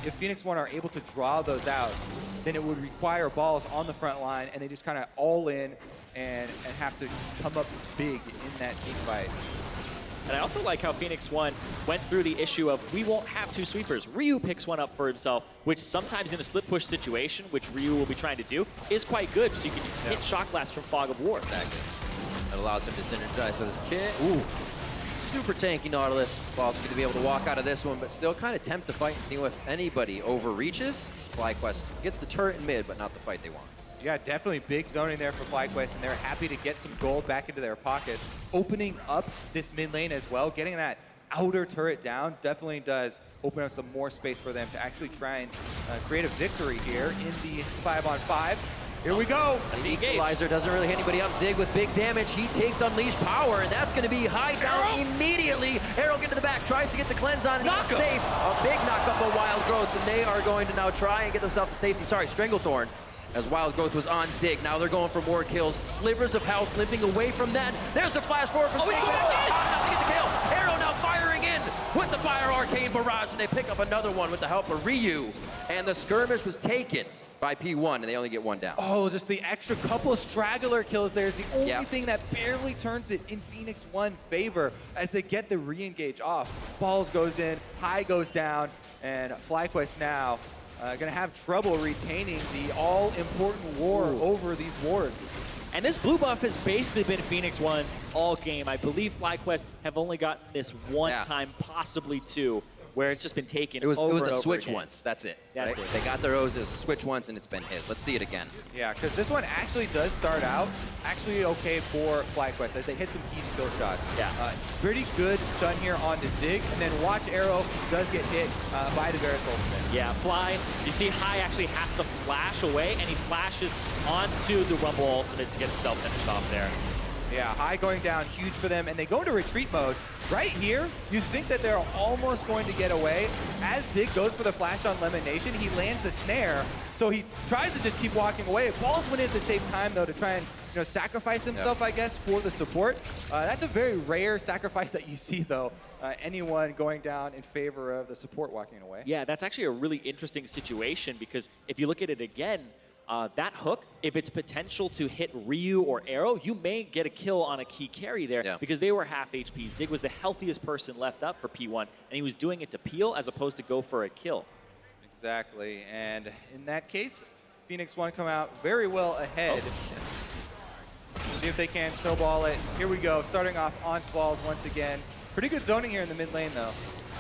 If Phoenix One are able to draw those out, then it would require balls on the front line, and they just kind of all in and have to come up big in that team fight. And I also like how Phoenix One went through the issue of we won't have 2 sweepers. Ryu picks one up for himself, which sometimes in a split push situation, which Ryu will be trying to do, is quite good. So you can hit Shock Blast from Fog of War. Exactly. That allows him to synergize with his kit. Ooh, super tanky Nautilus. Ball's going to be able to walk out of this one, but still kind of tempt to fight and see if anybody overreaches. FlyQuest gets the turret in mid, but not the fight they want. Yeah, definitely big zoning there for FlyQuest, and they're happy to get some gold back into their pockets. Opening up this mid lane as well, getting that outer turret down definitely does open up some more space for them to actually try and create a victory here in the 5-on-5. Here we go. The equalizer doesn't really hit anybody up. Zig with big damage. He takes Unleashed Power, and that's going to be High down immediately. Arrow get to the back, tries to get the cleanse on, and he's safe. A big knockup of Wild Growth, and they are going to now try and get themselves to safety. Sorry, Stranglethorn. As Wild Growth was on Zig. Now they're going for more kills. Slivers of health limping away from that. There's the flash forward from Zig. Not to get the kill. Arrow now firing in with the Fire Arcane Barrage, and they pick up another one with the help of Ryu. And the skirmish was taken by P1, and they only get 1 down. Oh, just the extra couple of straggler kills there is the only thing that barely turns it in Phoenix One favor as they get the re-engage off. Balls goes in, High goes down, and FlyQuest now going to have trouble retaining the all-important war over these wards. And this blue buff has basically been Phoenix One's all game. I believe FlyQuest have only gotten this one time, possibly 2, where it's just been taken. It was over a and switch over again. once. That's it. That's right? it. They got their O's. It was a switch once, and it's been his. Let's see it again. Yeah, because this one actually does start out actually okay for FlyQuest as they hit some key skill shots. Yeah. Pretty good stun here on the Zig, and then watch Arrow does get hit by the Varus ultimate. Yeah, Fly, you see High actually has to flash away, and he flashes onto the Rumble ultimate to get himself finished off there. Yeah, High going down, huge for them, and they go into retreat mode. Right here, you think that they're almost going to get away. As Zig goes for the flash on Elimination, he lands the snare, so he tries to just keep walking away. Balls went in at the same time, though, to try and sacrifice himself, I guess, for the support. That's a very rare sacrifice that you see, though. Anyone going down in favor of the support walking away. Yeah, that's actually a really interesting situation because if you look at it again, that hook, if it's potential to hit Ryu or Arrow, you may get a kill on a key carry there because they were half HP. Zig was the healthiest person left up for P1, and he was doing it to peel as opposed to go for a kill. Exactly, and in that case, Phoenix One come out very well ahead. See if they can snowball it. Here we go, starting off on balls once again. Pretty good zoning here in the mid lane, though.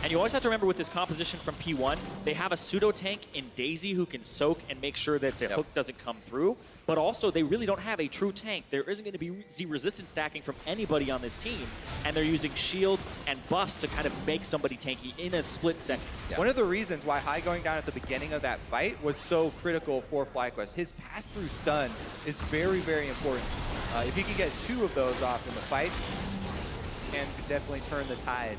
And you always have to remember with this composition from P1, they have a pseudo tank in Daisy who can soak and make sure that the hook doesn't come through. But also, they really don't have a true tank. There isn't going to be Z-resistance stacking from anybody on this team. And they're using shields and buffs to kind of make somebody tanky in a split second. One of the reasons why High going down at the beginning of that fight was so critical for FlyQuest. His pass-through stun is very, very important. If he can get 2 of those off in the fight, he can definitely turn the tides.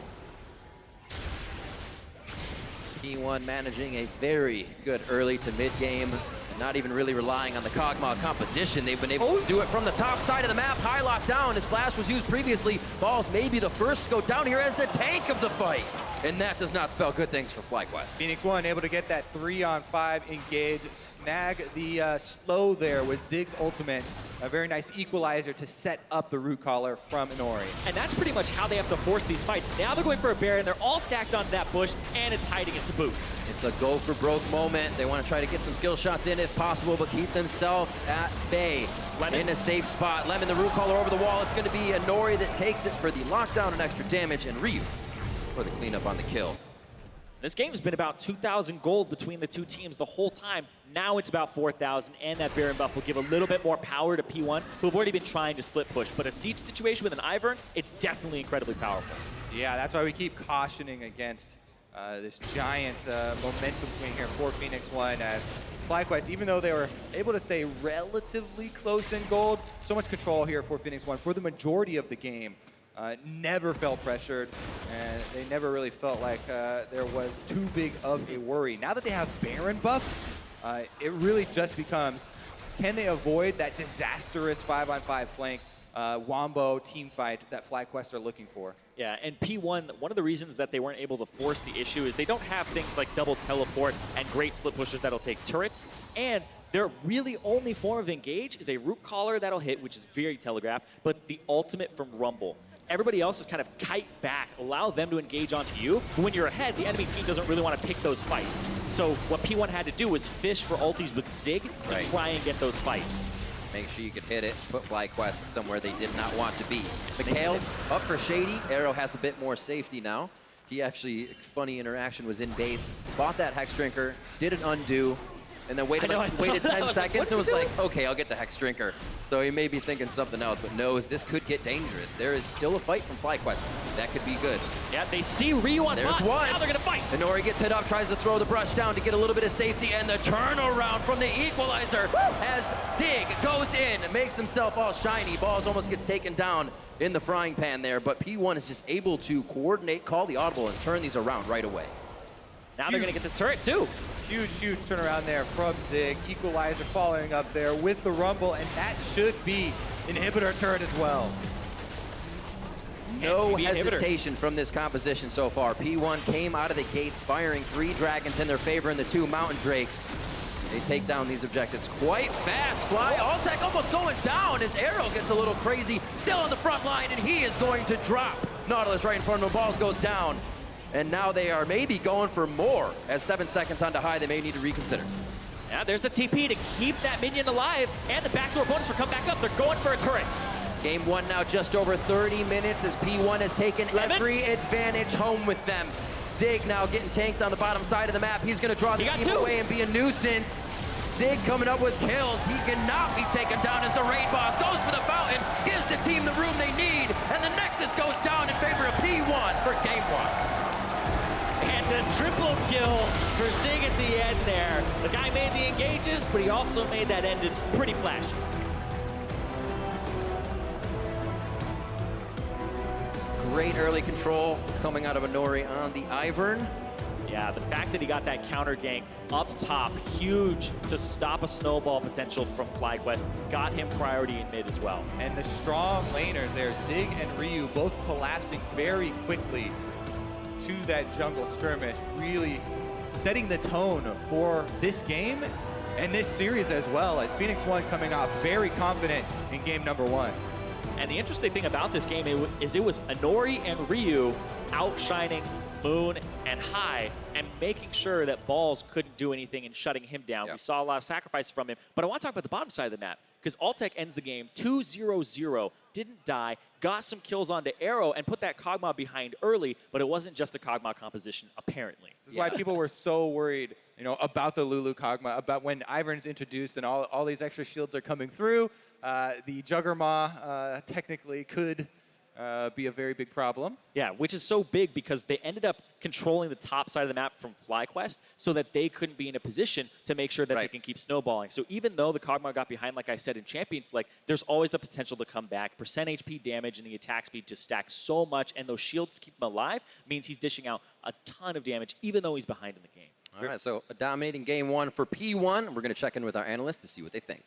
P1 managing a very good early to mid game And not even really relying on the Kog'Maw composition. They've been able to do it from the top side of the map. High lockdown, as Flash was used previously. Balls may be the first to go down here as the tank of the fight. And that does not spell good things for FlyQuest. Phoenix One able to get that 3-on-5 engage, snag the slow there with Zig's ultimate. A very nice equalizer to set up the root collar from Inori. And that's pretty much how they have to force these fights. Now they're going for a Baron. They're all stacked onto that bush, and it's hiding it to boot. It's a go for broke moment. They want to try to get some skill shots in if possible, but keep themselves at bay. Lemon. In a safe spot. Lemon, the root collar over the wall. It's going to be Inori that takes it for the lockdown and extra damage, and Ryu for the cleanup on the kill. This game's been about 2,000 gold between the two teams the whole time. Now it's about 4,000, and that Baron buff will give a little bit more power to P1, who have already been trying to split push. But a siege situation with an Ivern, it's definitely incredibly powerful. Yeah, that's why we keep cautioning against this giant momentum swing here for Phoenix One, as FlyQuest, even though they were able to stay relatively close in gold, so much control here for Phoenix One for the majority of the game. Never felt pressured, and they never really felt like there was too big of a worry. Now that they have Baron buff, it really just becomes, can they avoid that disastrous 5-on-5 flank Wombo team fight that FlyQuest are looking for? Yeah, and P1, one of the reasons that they weren't able to force the issue is they don't have things like double teleport and great split pushers that'll take turrets, and their really only form of engage is a root collar that'll hit, which is very telegraphed, but the ultimate from Rumble. Everybody else is kind of kite back, allow them to engage onto you. But when you're ahead, the enemy team doesn't really want to pick those fights. So what P1 had to do was fish for ultis with Zig to try and get those fights. Make sure you could hit it, put FlyQuest somewhere they did not want to be. Mikhail's up for Shady. Arrow has a bit more safety now. He actually, funny interaction, was in base, bought that Hex Drinker, did an undo, and then waited 10 seconds and was like, okay, I'll get the Hex Drinker. So he may be thinking something else, but knows this could get dangerous. There is still a fight from FlyQuest. That could be good. Yeah, they see Ryu on There's bot. one. Now they're going to fight. Inori gets hit up, tries to throw the brush down to get a little bit of safety, and the turnaround from the equalizer as Zig goes in, makes himself all shiny. Balls almost gets taken down in the frying pan there, but P1 is just able to coordinate, call the audible, and turn these around right away. Now they're going to get this turret too. Huge turnaround there from Zig. Equalizer following up there with the Rumble, and that should be inhibitor turret as well. No hesitation from this composition so far. P1 came out of the gates firing 3 dragons in their favor and the 2 mountain drakes. They take down these objectives quite fast. Fly, Altec almost going down as Arrow gets a little crazy. Still on the front line, and he is going to drop. Nautilus right in front of him, Balls goes down. And now they are maybe going for more. As 7 seconds onto high, they may need to reconsider. Yeah, there's the TP to keep that minion alive, and the backdoor bonus for come back up. They're going for a turret. Game 1 now just over 30 minutes as P1 has taken every advantage home with them. Zig now getting tanked on the bottom side of the map. He's going to draw the team away and be a nuisance. Zig coming up with kills. He cannot be taken down as the raid boss goes for the fountain, gives the team the room they need, and the Nexus goes down in favor of P1 for game 1. And a triple kill for Zig at the end there. The guy made the engages, but he also made that end pretty flashy. Great early control coming out of Inori on the Ivern. Yeah, the fact that he got that counter gank up top, huge to stop a snowball potential from FlyQuest, got him priority in mid as well. And the strong laners there, Zig and Ryu, both collapsing very quickly to that jungle skirmish, really setting the tone for this game and this series as well, as Phoenix One coming off very confident in game number 1. And the interesting thing about this game is it was Inori and Ryu outshining Moon and High and making sure that Balls couldn't do anything and shutting him down. We saw a lot of sacrifice from him, but I want to talk about the bottom side of the map because Altec ends the game 2-0-0, didn't die, got some kills onto Arrow and put that Kog'Maw behind early, but it wasn't just a Kog'Maw composition, apparently. This is why people were so worried, about the Lulu Kog'Maw, about when Ivern's introduced and all these extra shields are coming through. The Juggermaw technically could be a very big problem. Yeah, which is so big because they ended up controlling the top side of the map from FlyQuest so that they couldn't be in a position to make sure that they can keep snowballing. So even though the Kog'Maw got behind, like I said, in Champions Select, there's always the potential to come back. Percent HP damage and the attack speed just stacks so much, and those shields to keep him alive means he's dishing out a ton of damage, even though he's behind in the game. All right, so a dominating game one for P1. We're going to check in with our analysts to see what they think.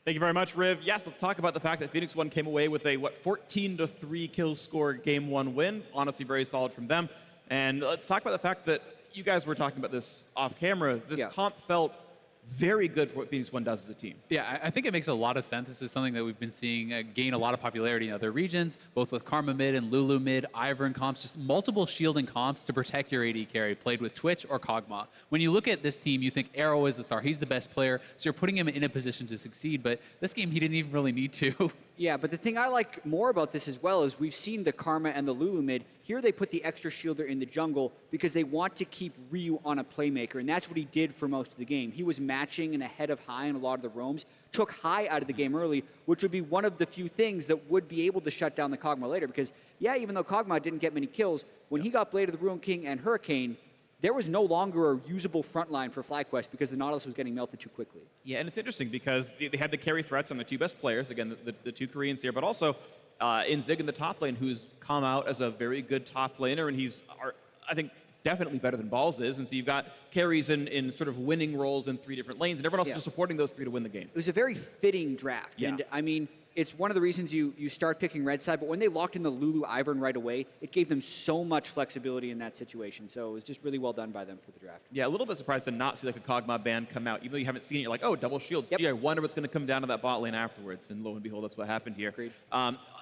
Thank you very much, Riv. Yes, let's talk about the fact that Phoenix One came away with a, 14-3 kill score game one win. Honestly, very solid from them. And let's talk about the fact that you guys were talking about this off camera. This comp felt very good for what Phoenix One does as a team. Yeah, I think it makes a lot of sense. This is something that we've been seeing gain a lot of popularity in other regions, both with Karma mid and Lulu mid, Ivern comps, just multiple shielding comps to protect your AD carry, played with Twitch or Kog'Maw. When you look at this team, you think Arrow is the star. He's the best player, so you're putting him in a position to succeed, but this game he didn't even really need to. Yeah, but the thing I like more about this as well is we've seen the Karma and the Lulu mid. Here they put the extra shielder in the jungle because they want to keep Ryu on a playmaker, and that's what he did for most of the game. He was matching and ahead of High in a lot of the roams, took High out of the game early, which would be one of the few things that would be able to shut down the Kog'Maw later because, yeah, even though Kog'Maw didn't get many kills, when he got Blade of the Ruin King and Hurricane, there was no longer a usable front line for FlyQuest because the Nautilus was getting melted too quickly. Yeah, and it's interesting because they had the carry threats on the two best players, again, the two Koreans here, but also in Zig in the top lane, who's come out as a very good top laner, and he's, I think, definitely better than Balls is. And so you've got carries in sort of winning roles in 3 different lanes, and everyone else is just supporting those 3 to win the game. It was a very fitting draft. Yeah. And I mean, it's one of the reasons you start picking red side, but when they locked in the Lulu Ivern right away, it gave them so much flexibility in that situation. So it was just really well done by them for the draft. Yeah, a little bit surprised to not see like a Kog'Maw ban come out. Even though you haven't seen it, you're like, oh, double shields. Gee, I wonder what's going to come down to that bot lane afterwards. And lo and behold, that's what happened here. Agreed.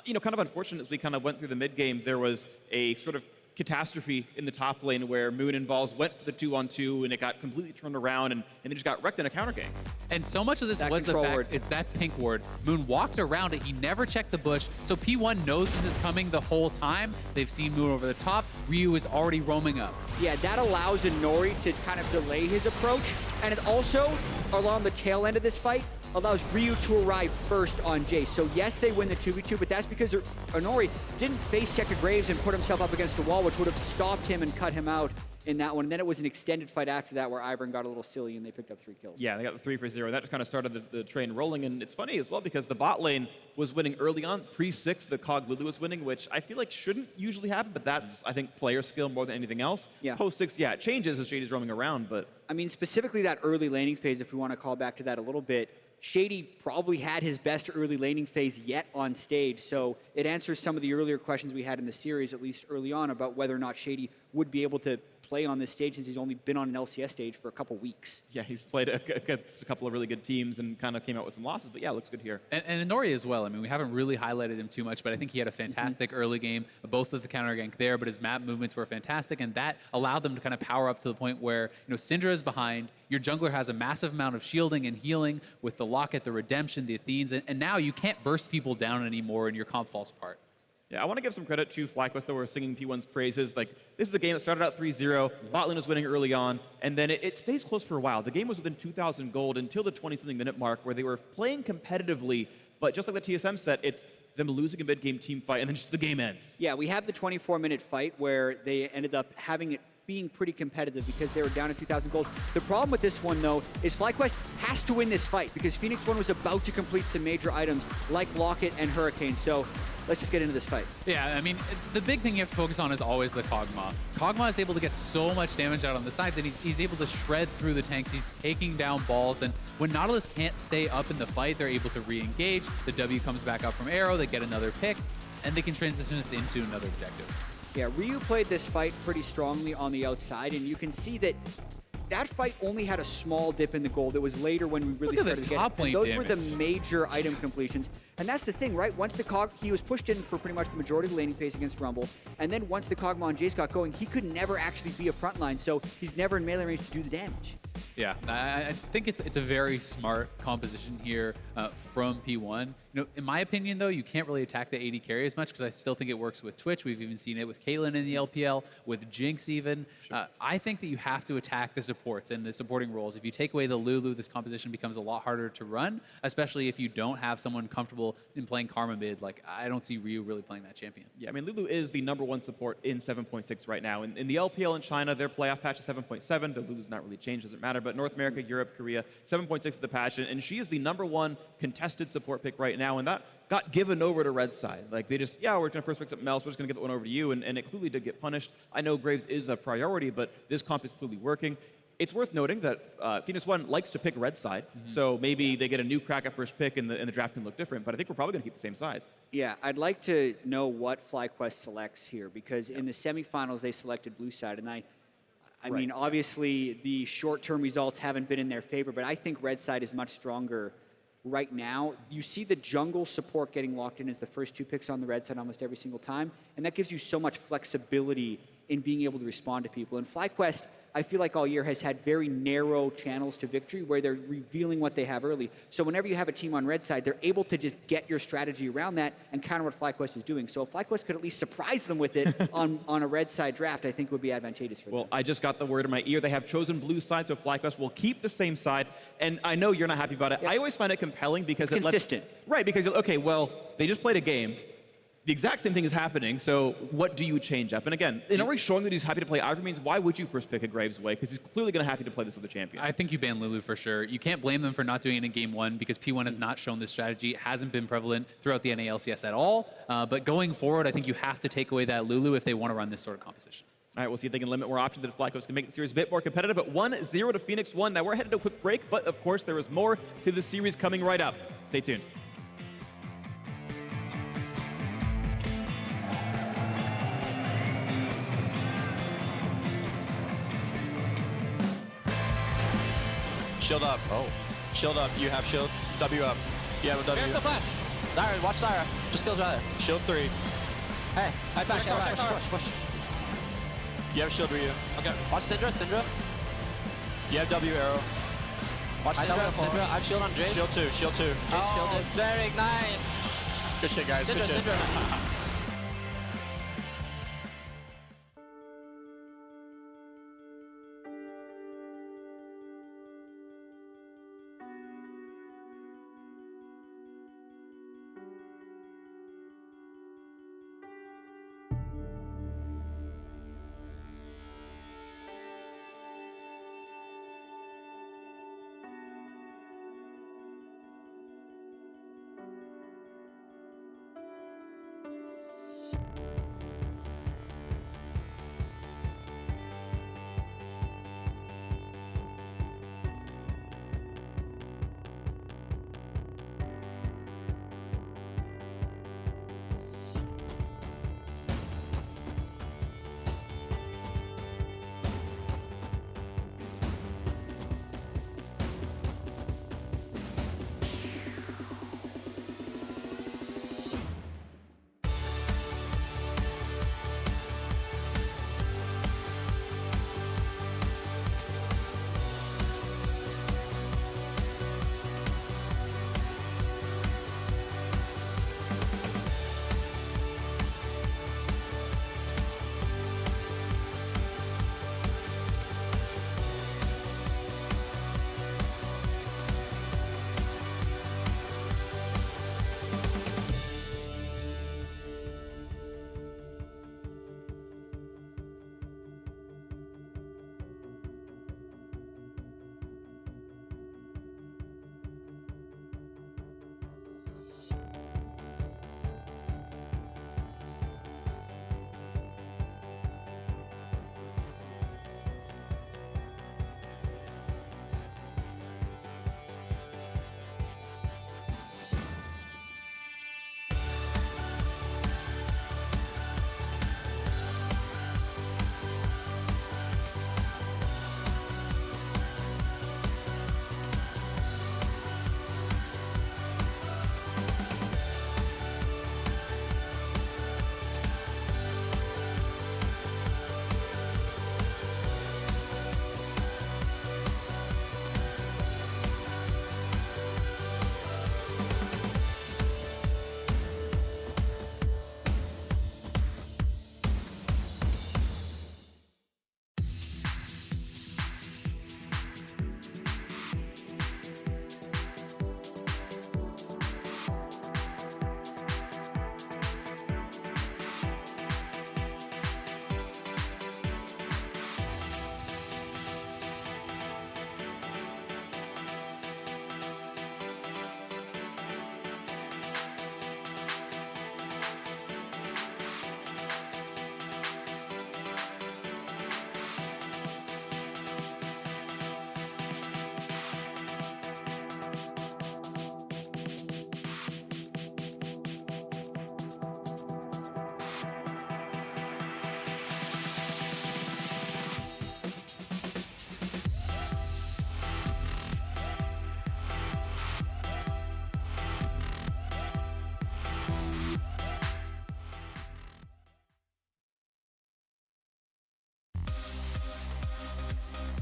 You know, kind of unfortunate as we kind of went through the mid game, there was a sort of catastrophe in the top lane where Moon and Balls went for the 2-on-2 and it got completely turned around and they just got wrecked in a counter gank. And so much of this was the fact it's that pink ward. Moon walked around it. He never checked the bush. So P1 knows this is coming the whole time. They've seen Moon over the top. Ryu is already roaming up. Yeah, that allows Inori to kind of delay his approach. And it also, along the tail end of this fight, allows Ryu to arrive first on Jace. So yes, they win the 2v2, but that's because Inori didn't face check the Graves and put himself up against the wall, which would have stopped him and cut him out in that one. And then it was an extended fight after that where Ivern got a little silly and they picked up 3 kills. Yeah, they got the 3 for 0. That just kind of started the train rolling. And it's funny as well because the bot lane was winning early on. Pre-6, the Kog Lulu was winning, which I feel like shouldn't usually happen, but that's, I think, player skill more than anything else. Yeah. Post-6, yeah, it changes as Shady's roaming around, but... I mean, specifically that early laning phase, if we want to call back to that a little bit, Shady probably had his best early laning phase yet on stage, so it answers some of the earlier questions we had in the series, at least early on, about whether or not Shady would be able to play on this stage since he's only been on an LCS stage for a couple weeks. Yeah, he's played against a couple of really good teams and kind of came out with some losses, but yeah, looks good here. And Inori as well. I mean, we haven't really highlighted him too much, but I think he had a fantastic early game, both with the counter gank there, but his map movements were fantastic, and that allowed them to kind of power up to the point where, you know, Syndra is behind, your jungler has a massive amount of shielding and healing with the Locket, the Redemption, the Athenes, and now you can't burst people down anymore and your comp falls apart. Yeah, I want to give some credit to FlyQuest that were singing P1's praises. Like, this is a game that started out 3-0, bot lane was winning early on, and then it stays close for a while. The game was within 2,000 gold until the 20-something minute mark where they were playing competitively, but just like the TSM set, it's them losing a mid-game team fight, and then just the game ends. Yeah, we have the 24-minute fight where they ended up having it being pretty competitive because they were down to 2,000 gold. The problem with this one, though, is FlyQuest has to win this fight because Phoenix One was about to complete some major items like Locket and Hurricane, so let's just get into this fight. Yeah, I mean, the big thing you have to focus on is always the Kog'Maw. Kog'Maw is able to get so much damage out on the sides, and he's able to shred through the tanks. He's taking down balls, and when Nautilus can't stay up in the fight, they're able to re-engage. The W comes back up from Arrow, they get another pick, and they can transition this into another objective. Yeah, Ryu played this fight pretty strongly on the outside, and you can see that that fight only had a small dip in the gold. It was later when we really started to get it. And those were the major item completions. And that's the thing, right? Once he was pushed in for pretty much the majority of the laning phase against Rumble, and then once the Kog'Maw and Jace got going, he could never actually be a frontline, so he's never in melee range to do the damage. Yeah, I think it's a very smart composition here from P1. You know, in my opinion, though, you can't really attack the AD carry as much because I still think it works with Twitch. We've even seen it with Caitlyn in the LPL, with Jinx even. Sure. I think that you have to attack the supports and the supporting roles. If you take away the Lulu, this composition becomes a lot harder to run, especially if you don't have someone comfortable in playing Karma mid. Like, I don't see Ryu really playing that champion. Yeah, I mean, Lulu is the #1 support in 7.6 right now. In the LPL in China, their playoff patch is 7.7. The Lulu's not really changed, doesn't matter. But North America, Europe, Korea, 7.6 is the patch. And she is the #1 contested support pick right now. And that got given over to Red Side. Like, they just, yeah, we're going to first pick up Mel, so we're just going to get that one over to you. And it clearly did get punished. I know Graves is a priority, but this comp is clearly working. It's worth noting that Phoenix One likes to pick Red Side, so maybe they get a new crack at first pick and the draft can look different, but I think we're probably going to keep the same sides. Yeah, I'd like to know what FlyQuest selects here, because in the semifinals they selected Blue Side, and I mean, obviously the short-term results haven't been in their favor, but I think Red Side is much stronger right now. You see the jungle support getting locked in as the first 2 picks on the Red Side almost every single time, and that gives you so much flexibility in being able to respond to people. And FlyQuest, I feel like all year has had very narrow channels to victory where they're revealing what they have early. So whenever you have a team on Red Side, they're able to just get your strategy around that and counter what FlyQuest is doing. So if FlyQuest could at least surprise them with it on a Red Side draft, I think it would be advantageous for them. Well, I just got the word in my ear. They have chosen Blue Side, so FlyQuest will keep the same side. And I know you're not happy about it. Yeah. I always find it compelling because it consistent. Right, because, okay, well, they just played a game. The exact same thing is happening, so what do you change up? And again, in already showing that he's happy to play Ivor means why would you first pick a Graves away? Because he's clearly going to happy to play this other champion. I think you ban Lulu for sure. You can't blame them for not doing it in game 1 because P1 has not shown this strategy. It hasn't been prevalent throughout the NALCS at all. But going forward, I think you have to take away that Lulu if they want to run this sort of composition. All right, we'll see if they can limit more options and if FlyQuest can make the series a bit more competitive. At 1-0 to Phoenix One. Now we're headed to a quick break, but of course there is more to the series coming right up. Stay tuned. Shield up. Oh. Shield up. You have shield. W up. You have a W. Here's the flash. Zyra, watch Zyra. Just kill Zyra. Shield 3. Hey, I back. Push. You have shield Ryu. Okay. Watch Syndra. You have W arrow. Watch Syndra. I have shield on Drake. Shield 2. Oh, very nice. Good shit, guys. Good shit.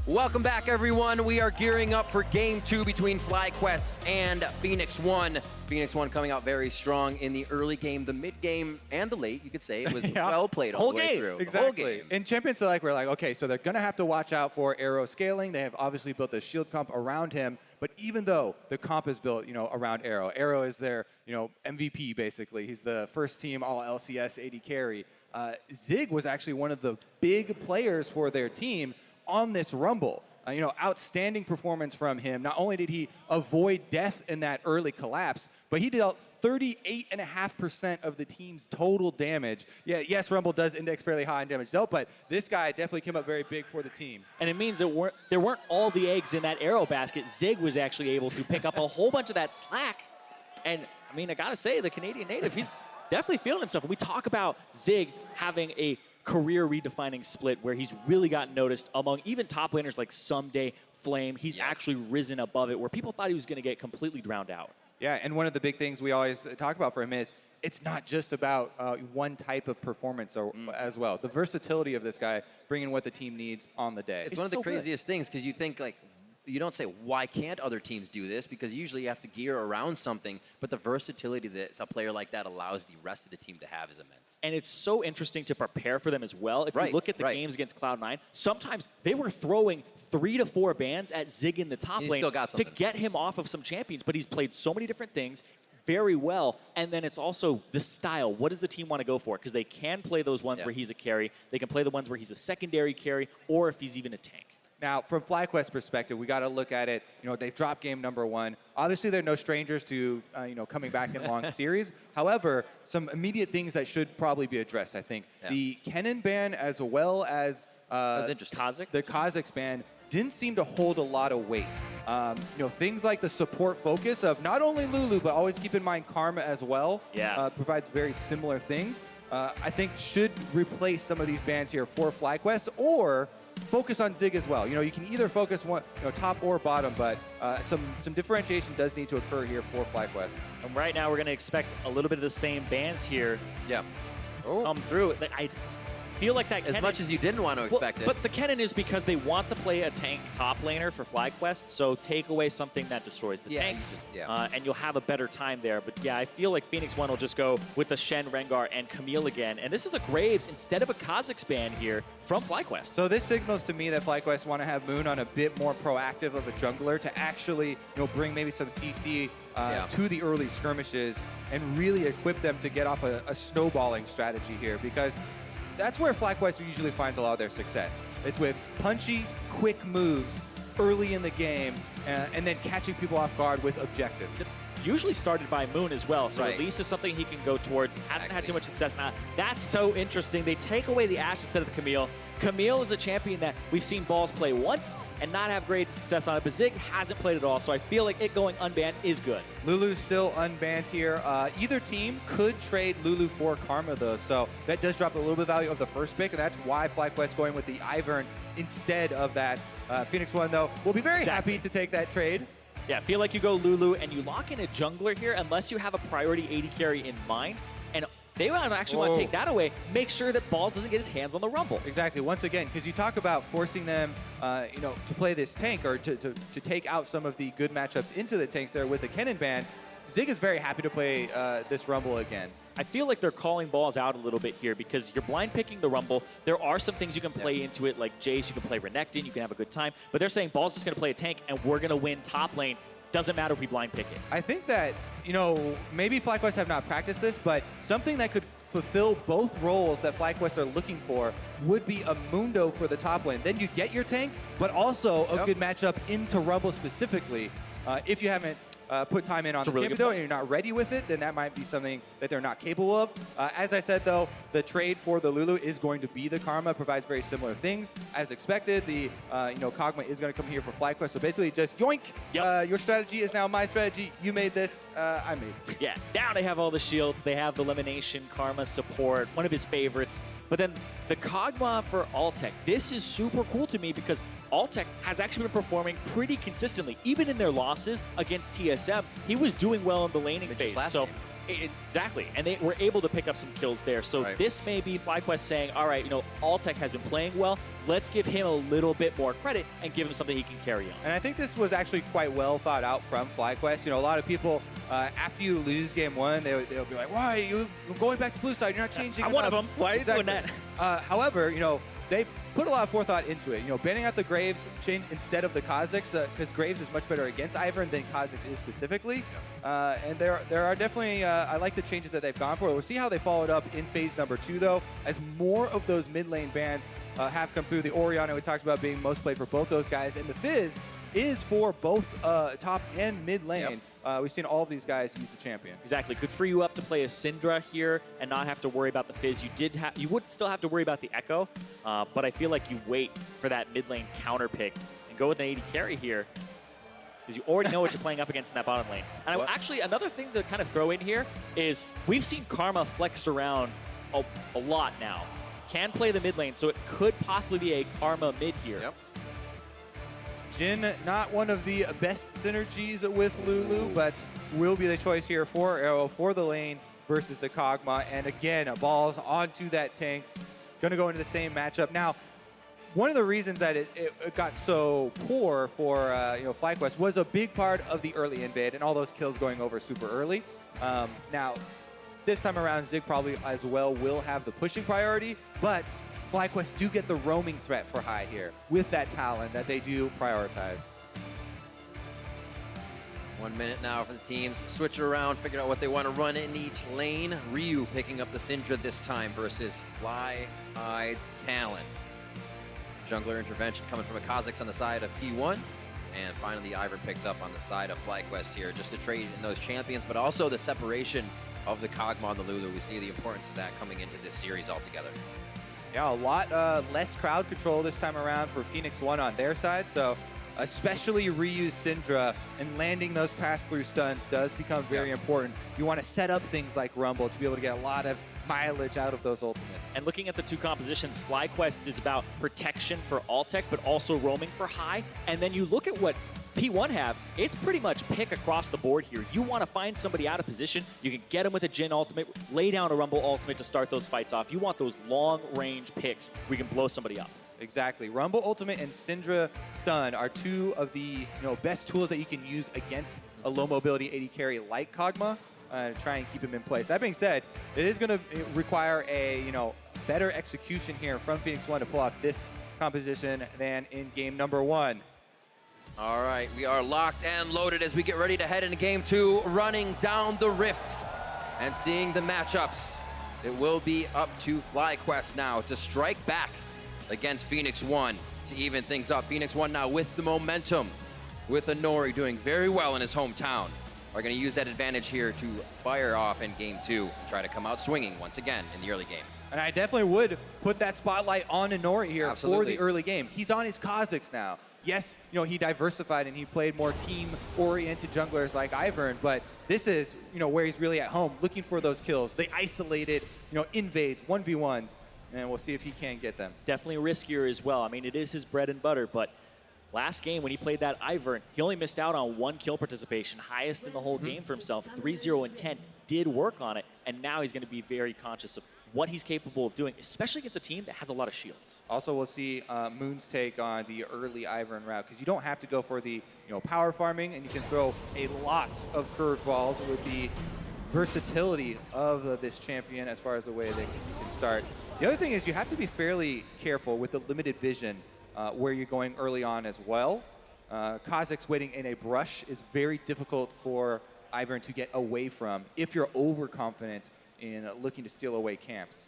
Welcome back, everyone. We are gearing up for Game 2 between FlyQuest and Phoenix One. Phoenix One coming out very strong in the early game, the mid game, and the late. You could say it was well played all the way through. Exactly. The whole game. In Champions Select, we're like, okay, so they're going to have to watch out for Arrow scaling. They have obviously built the shield comp around him. But even though the comp is built, around Arrow, Arrow is their, MVP basically. He's the first team all LCS AD carry. Zig was actually one of the big players for their team on this Rumble. Outstanding performance from him. Not only did he avoid death in that early collapse, but he dealt 38.5% of the team's total damage. Yeah, yes, Rumble does index fairly high in damage dealt, but this guy definitely came up very big for the team. And it means that there weren't all the eggs in that Arrow basket. Zig was actually able to pick up a whole bunch of that slack. And, I gotta say, the Canadian native, he's definitely feeling himself. When we talk about Zig having a career redefining split where he's really gotten noticed among even top laners like Someday, Flame. He's actually risen above it where people thought he was going to get completely drowned out. Yeah, and one of the big things we always talk about for him is it's not just about one type of performance as well. The versatility of this guy, bringing what the team needs on the day. It's one of the craziest things because you think you don't say, why can't other teams do this? Because usually you have to gear around something, but the versatility that a player like that allows the rest of the team to have is immense. And it's so interesting to prepare for them as well. If you look at the games against Cloud9, sometimes they were throwing 3 to 4 bans at Zig in the top lane to get him off of some champions, but he's played so many different things very well. And then it's also the style. What does the team want to go for? Because they can play those ones where he's a carry. They can play the ones where he's a secondary carry, or if he's even a tank. Now, from FlyQuest's perspective, we got to look at it. They've dropped game number 1. Obviously, they're no strangers to coming back in long series. However, some immediate things that should probably be addressed, I think. The Kennen ban, as well as the Kha'Zix ban, didn't seem to hold a lot of weight. Things like the support focus of not only Lulu, but always keep in mind Karma as well. Provides very similar things. I think should replace some of these bans here for FlyQuest, or focus on Zig as well. You can either focus one, top or bottom, but some differentiation does need to occur here for FlyQuest. And right now, we're going to expect a little bit of the same bans here. Come through. I feel like that as much as you didn't want to expect it. But the Kennen is because they want to play a tank top laner for FlyQuest, so take away something that destroys the tanks, and you'll have a better time there. But yeah, I feel like Phoenix One will just go with the Shen, Rengar, and Camille again. And this is a Graves instead of a Kha'Zix ban here from FlyQuest. So this signals to me that FlyQuest want to have Moon on a bit more proactive of a jungler to actually bring maybe some CC to the early skirmishes and really equip them to get off a snowballing strategy here, because that's where FlyQuest usually finds a lot of their success. It's with punchy, quick moves early in the game, and then catching people off guard with objectives. Usually started by Moon as well, so at least is something he can go towards. Hasn't had too much success now. That's so interesting. They take away the Ashe instead of the Camille. Camille is a champion that we've seen Balls play once and not have great success on it, but Zig hasn't played at all, so I feel like it going unbanned is good. Lulu's still unbanned here. Either team could trade Lulu for Karma, though, so that does drop a little bit of value of the first pick, and that's why FlyQuest going with the Ivern instead of that. Phoenix One, though, will be very happy to take that trade. Yeah, I feel like you go Lulu and you lock in a jungler here unless you have a priority AD carry in mind. And they actually want to take that away, make sure that Balls doesn't get his hands on the Rumble. Exactly. Once again, because you talk about forcing them, to play this tank or to take out some of the good matchups into the tanks there with the Kennen ban, Zig is very happy to play this Rumble again. I feel like they're calling Balls out a little bit here because you're blind picking the Rumble. There are some things you can play into it, like Jace, you can play Renekton, you can have a good time. But they're saying Balls just going to play a tank and we're going to win top lane. Doesn't matter if we blind pick it. I think that, maybe FlyQuest have not practiced this, but something that could fulfill both roles that FlyQuest are looking for would be a Mundo for the top lane. Then you get your tank, but also a good matchup into Rumble specifically. If you haven't put time in on the game, though, and you're not ready with it, then that might be something that they're not capable of. As I said, though, the trade for the Lulu is going to be the Karma. Provides very similar things. As expected, the Kog'Maw is going to come here for FlyQuest. So basically just yoink, your strategy is now my strategy. You made this, I made this. Yeah, now they have all the shields. They have the Elimination, Karma support, one of his favorites. But then the Kog'Maw for Altec. This is super cool to me because Altec has actually been performing pretty consistently. Even in their losses against TSM, he was doing well in the laning phase. So Exactly, and they were able to pick up some kills there. So this may be FlyQuest saying, all right, Altec has been playing well. Let's give him a little bit more credit and give him something he can carry on. And I think this was actually quite well thought out from FlyQuest. A lot of people, after you lose game one, they'll be like, why are you going back to blue side? You're not changing I'm one of them. Why are you doing that? However, they put a lot of forethought into it. Banning out the Graves instead of the Kha'Zix, because Graves is much better against Ivern than Kha'Zix is specifically. And there are definitely, I like the changes that they've gone for. We'll see how they followed up in phase number 2, though, as more of those mid lane bans have come through. The Orianna we talked about being most played for both those guys, and the Fizz is for both top and mid lane. We've seen all of these guys use the champion. Exactly. Could free you up to play a Syndra here and not have to worry about the Fizz. You would still have to worry about the Echo, but I feel like you wait for that mid lane counter pick and go with an AD carry here, because you already know what you're playing up against in that bottom lane. And actually, another thing to kind of throw in here is we've seen Karma flexed around a lot now. Can play the mid lane, so it could possibly be a Karma mid here. Jhin, not one of the best synergies with Lulu, but will be the choice here for Arrow for the lane versus the Kog'Maw. And again, balls onto that tank. Going to go into the same matchup. Now, one of the reasons that it got so poor for FlyQuest was a big part of the early invade and all those kills going over super early. Now, this time around, Zig probably as well will have the pushing priority, but FlyQuest do get the roaming threat for high here with that Talon that they do prioritize. 1 minute now for the teams. Switch it around, figure out what they want to run in each lane. Ryu picking up the Syndra this time versus FlyEye's Talon. Jungler intervention coming from a Kha'Zix on the side of P1. And finally, Ivern picked up on the side of FlyQuest here, just to trade in those champions, but also the separation of the Kog'Maw and the Lulu. We see the importance of that coming into this series altogether. Yeah, a lot less crowd control this time around for Phoenix One on their side, so especially Ryu's Syndra and landing those pass-through stuns does become very important. You want to set up things like Rumble to be able to get a lot of mileage out of those ultimates. And looking at the two compositions, FlyQuest is about protection for Altec, but also roaming for high. And then you look at what P1 have, it's pretty much pick across the board here. You want to find somebody out of position, you can get them with a Jhin ultimate, lay down a Rumble ultimate to start those fights off. You want those long-range picks where you can blow somebody up. Exactly. Rumble ultimate and Syndra stun are two of the best tools that you can use against a low mobility AD carry like Kog'Maw. Try and keep him in place. That being said, it is going to require a better execution here from Phoenix One to pull off this composition than in game number 1. All right, we are locked and loaded as we get ready to head into game 2, running down the rift and seeing the matchups. It will be up to FlyQuest now to strike back against Phoenix One to even things up. Phoenix One now with the momentum, with Inori doing very well in his hometown. Are going to use that advantage here to fire off in game 2 and try to come out swinging once again in the early game. And I definitely would put that spotlight on Inori here Absolutely. for the early game. He's on his Kha'Zix now. Yes, he diversified and he played more team-oriented junglers like Ivern, but this is, where he's really at home, looking for those kills. They isolated, invades, 1v1s, and we'll see if he can get them. Definitely riskier as well. I mean, it is his bread and butter, but last game when he played that Ivern, he only missed out on 1 kill participation, highest in the whole game for himself. 3-0 and 10, did work on it, and now he's going to be very conscious of what he's capable of doing, especially against a team that has a lot of shields. Also, we'll see Moon's take on the early Ivern route, because you don't have to go for the power farming, and you can throw a lot of curved balls with the versatility of this champion as far as the way they can start. The other thing is you have to be fairly careful with the limited vision where you're going early on as well. Kha'Zix waiting in a brush is very difficult for Ivern to get away from if you're overconfident in looking to steal away camps.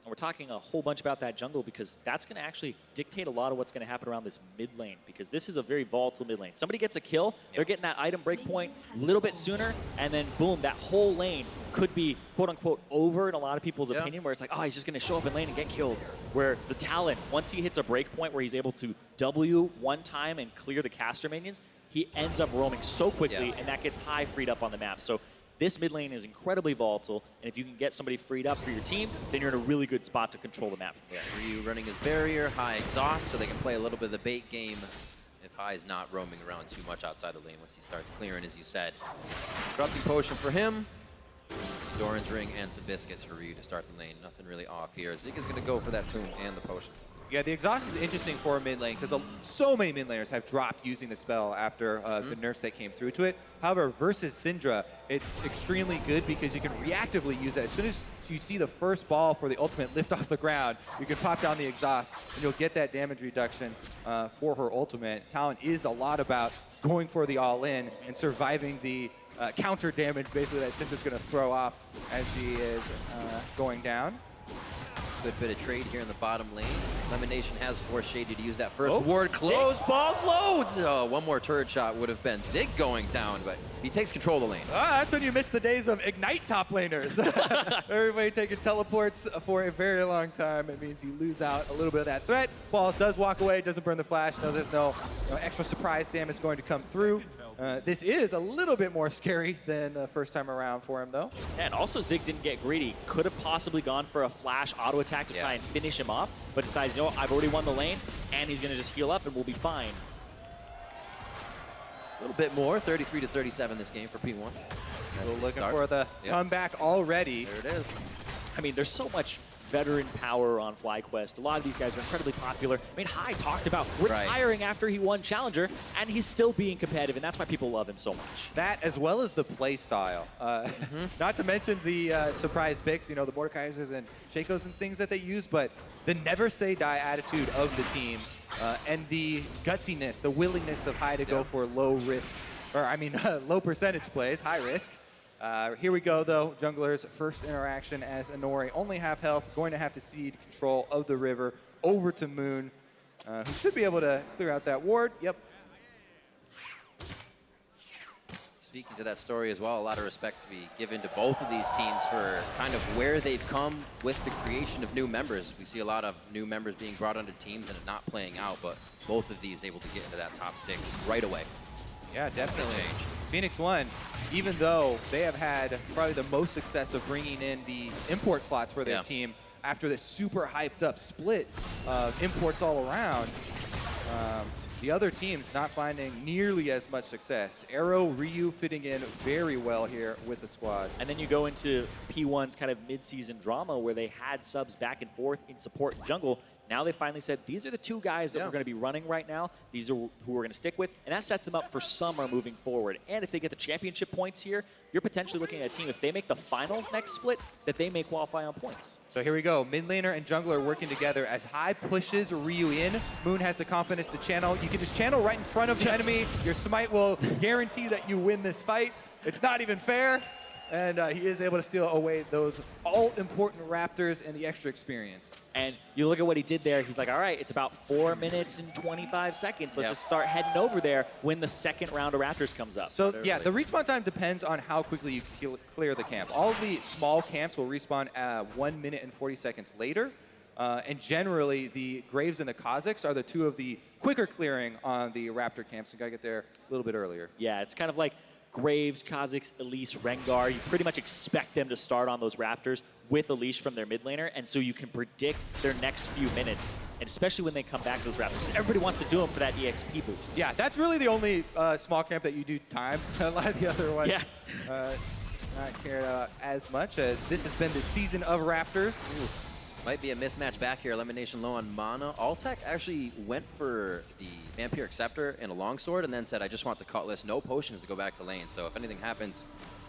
And we're talking a whole bunch about that jungle because that's going to actually dictate a lot of what's going to happen around this mid lane, because this is a very volatile mid lane. Somebody gets a kill, they're getting that item breakpoint a little bit sooner, and then boom, that whole lane could be quote unquote over in a lot of people's opinion, where it's like, oh, he's just going to show up in lane and get killed. Where the Talon, once he hits a breakpoint where he's able to W one time and clear the caster minions, he ends up roaming so quickly, and that gets high freed up on the map. So this mid lane is incredibly volatile, and if you can get somebody freed up for your team, then you're in a really good spot to control the map. Yeah, Ryu running his barrier, high exhaust, so they can play a little bit of the bait game if High is not roaming around too much outside the lane once he starts clearing, as you said. Corrupting Potion for him. Some Doran's Ring and some Biscuits for Ryu to start the lane. Nothing really off here. Zig is going to go for that Tomb and the Potion. Yeah, the exhaust is interesting for mid lane because so many mid laners have dropped using the spell after the nerfs that came through to it. However, versus Syndra, it's extremely good because you can reactively use it. As soon as you see the first ball for the ultimate lift off the ground, you can pop down the exhaust and you'll get that damage reduction for her ultimate. Talon is a lot about going for the all-in and surviving the counter damage basically that Syndra's going to throw off as she is going down. Good bit of trade here in the bottom lane. Lemon Nation has forced Shady to use that first ward. Close, balls low. Oh, one more turret shot would have been Zig going down, but he takes control of the lane. That's when you miss the days of Ignite top laners. Everybody taking teleports for a very long time. It means you lose out a little bit of that threat. Balls does walk away, doesn't burn the flash, doesn't no extra surprise damage going to come through. This is a little bit more scary than the first time around for him, though. And also, Zig didn't get greedy. Could have possibly gone for a flash auto attack to try and finish him off, but decides, you know, I've already won the lane, and he's going to just heal up, and we'll be fine. A little bit more, 33-37 this game for P1. Still looking for the comeback already. There it is. I mean, there's so much veteran power on FlyQuest. A lot of these guys are incredibly popular. I mean, High talked about retiring after he won Challenger, and he's still being competitive, and that's why people love him so much. That, as well as the play style. Not to mention the surprise picks, you know, the Mordekaisers and Shakos and things that they use, but the never say die attitude of the team and the gutsiness, the willingness of High to go for low risk, or I mean, low percentage plays, high risk. Here we go, though. Jungler's first interaction as Inori, only half health, going to have to cede control of the river over to Moon, who should be able to clear out that ward. Yep. Speaking to that story as well, a lot of respect to be given to both of these teams for kind of where they've come with the creation of new members. We see a lot of new members being brought onto teams and it not playing out, but both of these able to get into that top 6 right away. Yeah, definitely. Phoenix One, even though they have had probably the most success of bringing in the import slots for their team after this super hyped up split of imports all around, the other teams not finding nearly as much success. Arrow, Ryu fitting in very well here with the squad. And then you go into P1's kind of mid-season drama where they had subs back and forth in support and jungle. Now they finally said, these are the 2 guys that we're going to be running right now. These are who we're going to stick with. And that sets them up for summer moving forward. And if they get the championship points here, you're potentially looking at a team, if they make the finals next split, that they may qualify on points. So here we go. Mid laner and jungler working together as High pushes Ryu in. Moon has the confidence to channel. You can just channel right in front of the enemy. Your smite will guarantee that you win this fight. It's not even fair. And he is able to steal away those all-important Raptors and the extra experience. And you look at what he did there. He's like, all right, it's about 4 minutes and 25 seconds. Let's just start heading over there when the second round of Raptors comes up. So, yeah, the respawn time depends on how quickly you clear the camp. All of the small camps will respawn 1 minute and 40 seconds later. And generally, the Graves and the Kazakhs are the 2 of the quicker clearing on the Raptor camps. You got to get there a little bit earlier. Yeah, it's kind of like Graves, Kazakhs, Elise, Rengar. You pretty much expect them to start on those Raptors with Elise from their mid laner, and so you can predict their next few minutes, and especially when they come back to those Raptors. Everybody wants to do them for that EXP boost. Yeah, that's really the only small camp that you do time. A lot of the other ones not cared as much, as this has been the season of Raptors. Ooh. Might be a mismatch back here. Elimination low on mana. Altec actually went for the Vampiric Scepter and a Longsword and then said, I just want the Cutlass, no potions to go back to lane. So if anything happens,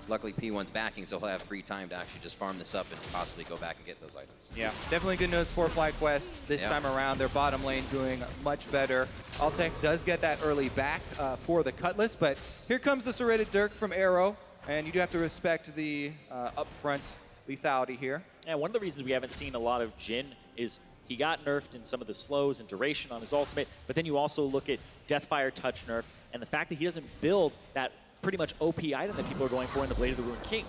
luckily P1's backing, so he'll have free time to actually just farm this up and possibly go back and get those items. Yeah, definitely good news for FlyQuest this time around. Their bottom lane doing much better. Altec does get that early back for the Cutlass, but here comes the Serrated Dirk from Arrow, and you do have to respect the upfront lethality here. And one of the reasons we haven't seen a lot of Jhin is he got nerfed in some of the slows and duration on his ultimate, but then you also look at Deathfire Touch nerf, and the fact that he doesn't build that pretty much OP item that people are going for in the Blade of the Ruined King.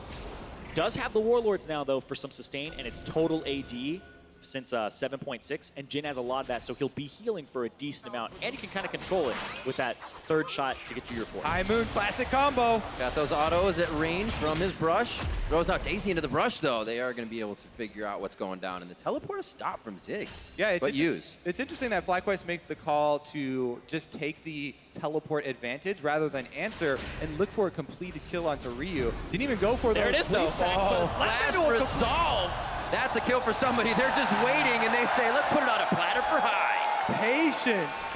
Does have the Warlords now, though, for some sustain, and it's total AD, since 7.6, and Jin has a lot of that, so he'll be healing for a decent amount, and you can kind of control it with that third shot to get you your 4. High Moon classic combo. Got those autos at range from his brush. Throws out Daisy into the brush, though. They are going to be able to figure out what's going down, and the teleport is stopped from Zig. Yeah, but use. It's interesting that FlyQuest makes the call to just take the teleport advantage rather than answer and look for a completed kill onto Ryu. Didn't even go for there it is, though. Flash resolve. That's a kill for somebody. They're just waiting, and they say, let's put it on a platter for High.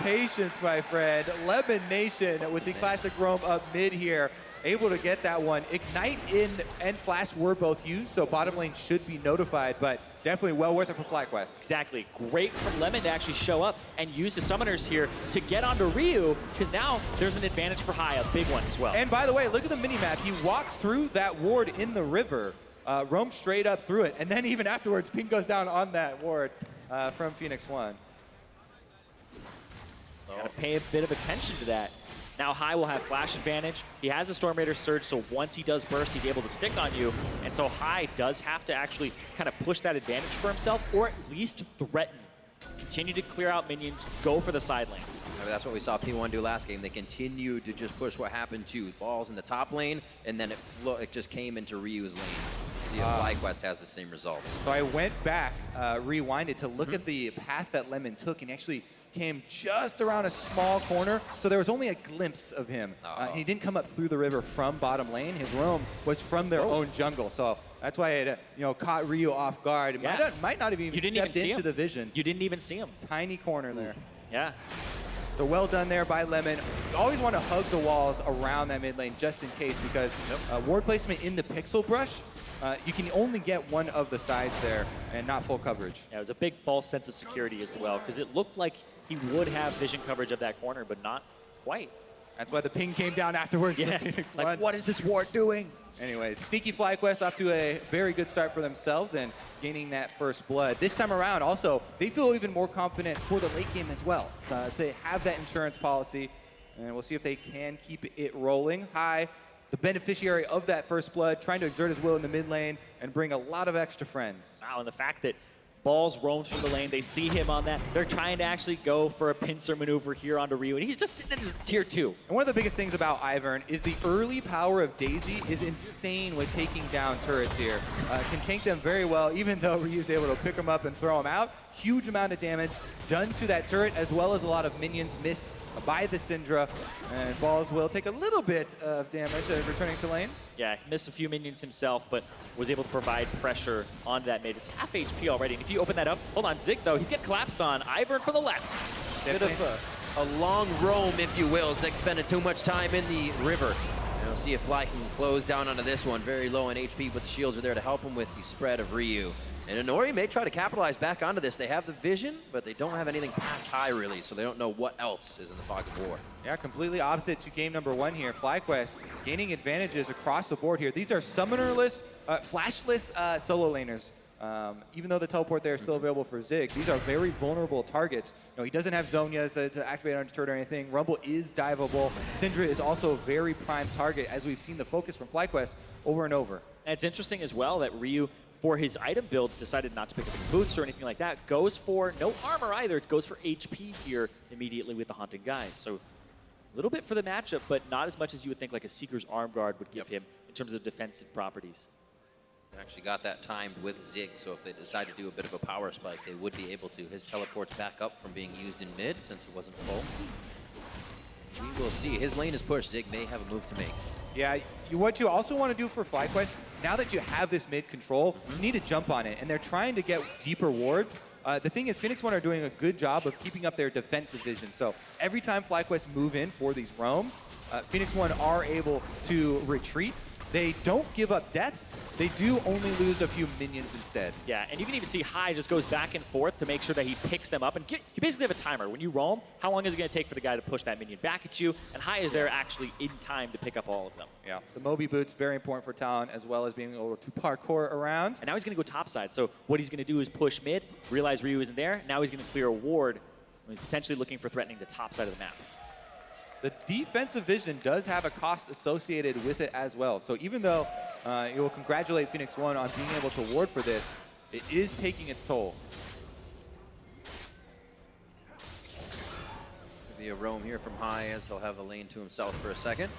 Patience, my friend. Lemon Nation with the classic roam up mid here, able to get that one. Ignite and Flash were both used, so bottom lane should be notified, but definitely well worth it for FlyQuest. Exactly. Great for Lemon to actually show up and use the summoners here to get onto Ryu, because now there's an advantage for High, a big one as well. And by the way, look at the mini-map. He walked through that ward in the river, roamed straight up through it, and then even afterwards, ping goes down on that ward from Phoenix One. So gotta pay a bit of attention to that. Now High will have flash advantage. He has a Storm Raider Surge, so once he does burst, he's able to stick on you. And so High does have to actually kind of push that advantage for himself, or at least threaten. Continue to clear out minions, go for the side lanes. I mean, that's what we saw P1 do last game. They continued to just push what happened to Balls in the top lane, and then it just came into Ryu's lane. See if FlyQuest has the same results. So I went back, rewinded to look at the path that Lemon took, and actually came just around a small corner, so there was only a glimpse of him. He didn't come up through the river from bottom lane. His roam was from their own jungle, so that's why it caught Ryu off guard. It might not have even stepped into the vision. You didn't even see him. Tiny corner there. Yeah. So well done there by Lemon. You always want to hug the walls around that mid lane just in case, because ward placement in the pixel brush, you can only get one of the sides there and not full coverage. Yeah, it was a big false sense of security as well, because it looked like he would have vision coverage of that corner, but not quite. That's why the ping came down afterwards. Yeah, like what is this ward doing? Anyways, sneaky FlyQuest off to a very good start for themselves and gaining that first blood. This time around, also, they feel even more confident for the late game as well. So they have that insurance policy, and we'll see if they can keep it rolling. High, the beneficiary of that first blood, trying to exert his will in the mid lane and bring a lot of extra friends. Wow, and the fact that Balls roams from the lane, they see him on that. They're trying to actually go for a pincer maneuver here onto Ryu, and he's just sitting in his tier 2. And one of the biggest things about Ivern is the early power of Daisy is insane with taking down turrets here. Can tank them very well, even though Ryu's able to pick them up and throw them out. Huge amount of damage done to that turret, as well as a lot of minions missed by the Syndra. And Balls will take a little bit of damage returning to lane. Yeah, he missed a few minions himself, but was able to provide pressure onto that mid. It's half HP already, and if you open that up, hold on, Zig though, he's getting collapsed on. Ivern from the left. Bit of a long roam, if you will. Zig spending too much time in the river. And we'll see if Fly can close down onto this one. Very low in HP, but the shields are there to help him with the spread of Ryu. And Inori may try to capitalize back onto this. They have the vision, but they don't have anything past High, really, so they don't know what else is in the fog of war. Yeah, completely opposite to game number 1 here. FlyQuest gaining advantages across the board here. These are summonerless, flashless solo laners. Even though the teleport there is still available for Zig, these are very vulnerable targets. He doesn't have Zhonya's to activate on turret or anything. Rumble is diveable. Syndra is also a very prime target, as we've seen the focus from FlyQuest over and over. And it's interesting as well that Ryu, for his item build, decided not to pick up any boots or anything like that. Goes for no armor either. It goes for HP here immediately with the Haunted Guise. So a little bit for the matchup, but not as much as you would think like a Seeker's Arm Guard would give him in terms of defensive properties. Actually got that timed with Zig, so if they decide to do a bit of a power spike, they would be able to. His teleport's back up from being used in mid since it wasn't full. We will see. His lane is pushed. Zig may have a move to make. Yeah, what you also want to do for FlyQuest, now that you have this mid control, you need to jump on it, and they're trying to get deeper wards. The thing is, Phoenix One are doing a good job of keeping up their defensive vision. So every time FlyQuest move in for these roams, Phoenix One are able to retreat. They don't give up deaths. They do only lose a few minions instead. Yeah, and you can even see High just goes back and forth to make sure that he picks them up. And you basically have a timer. When you roam, how long is it going to take for the guy to push that minion back at you? And High is there actually in time to pick up all of them. Yeah, the Moby boots, very important for talent, as well as being able to parkour around. And now he's going to go topside. So what he's going to do is push mid, realize Ryu isn't there. Now he's going to clear a ward. He's potentially looking for threatening the top side of the map. The defensive vision does have a cost associated with it as well. So even though you will congratulate Phoenix One on being able to ward for this, it is taking its toll. be a roam here from High as he'll have the lane to himself for a second.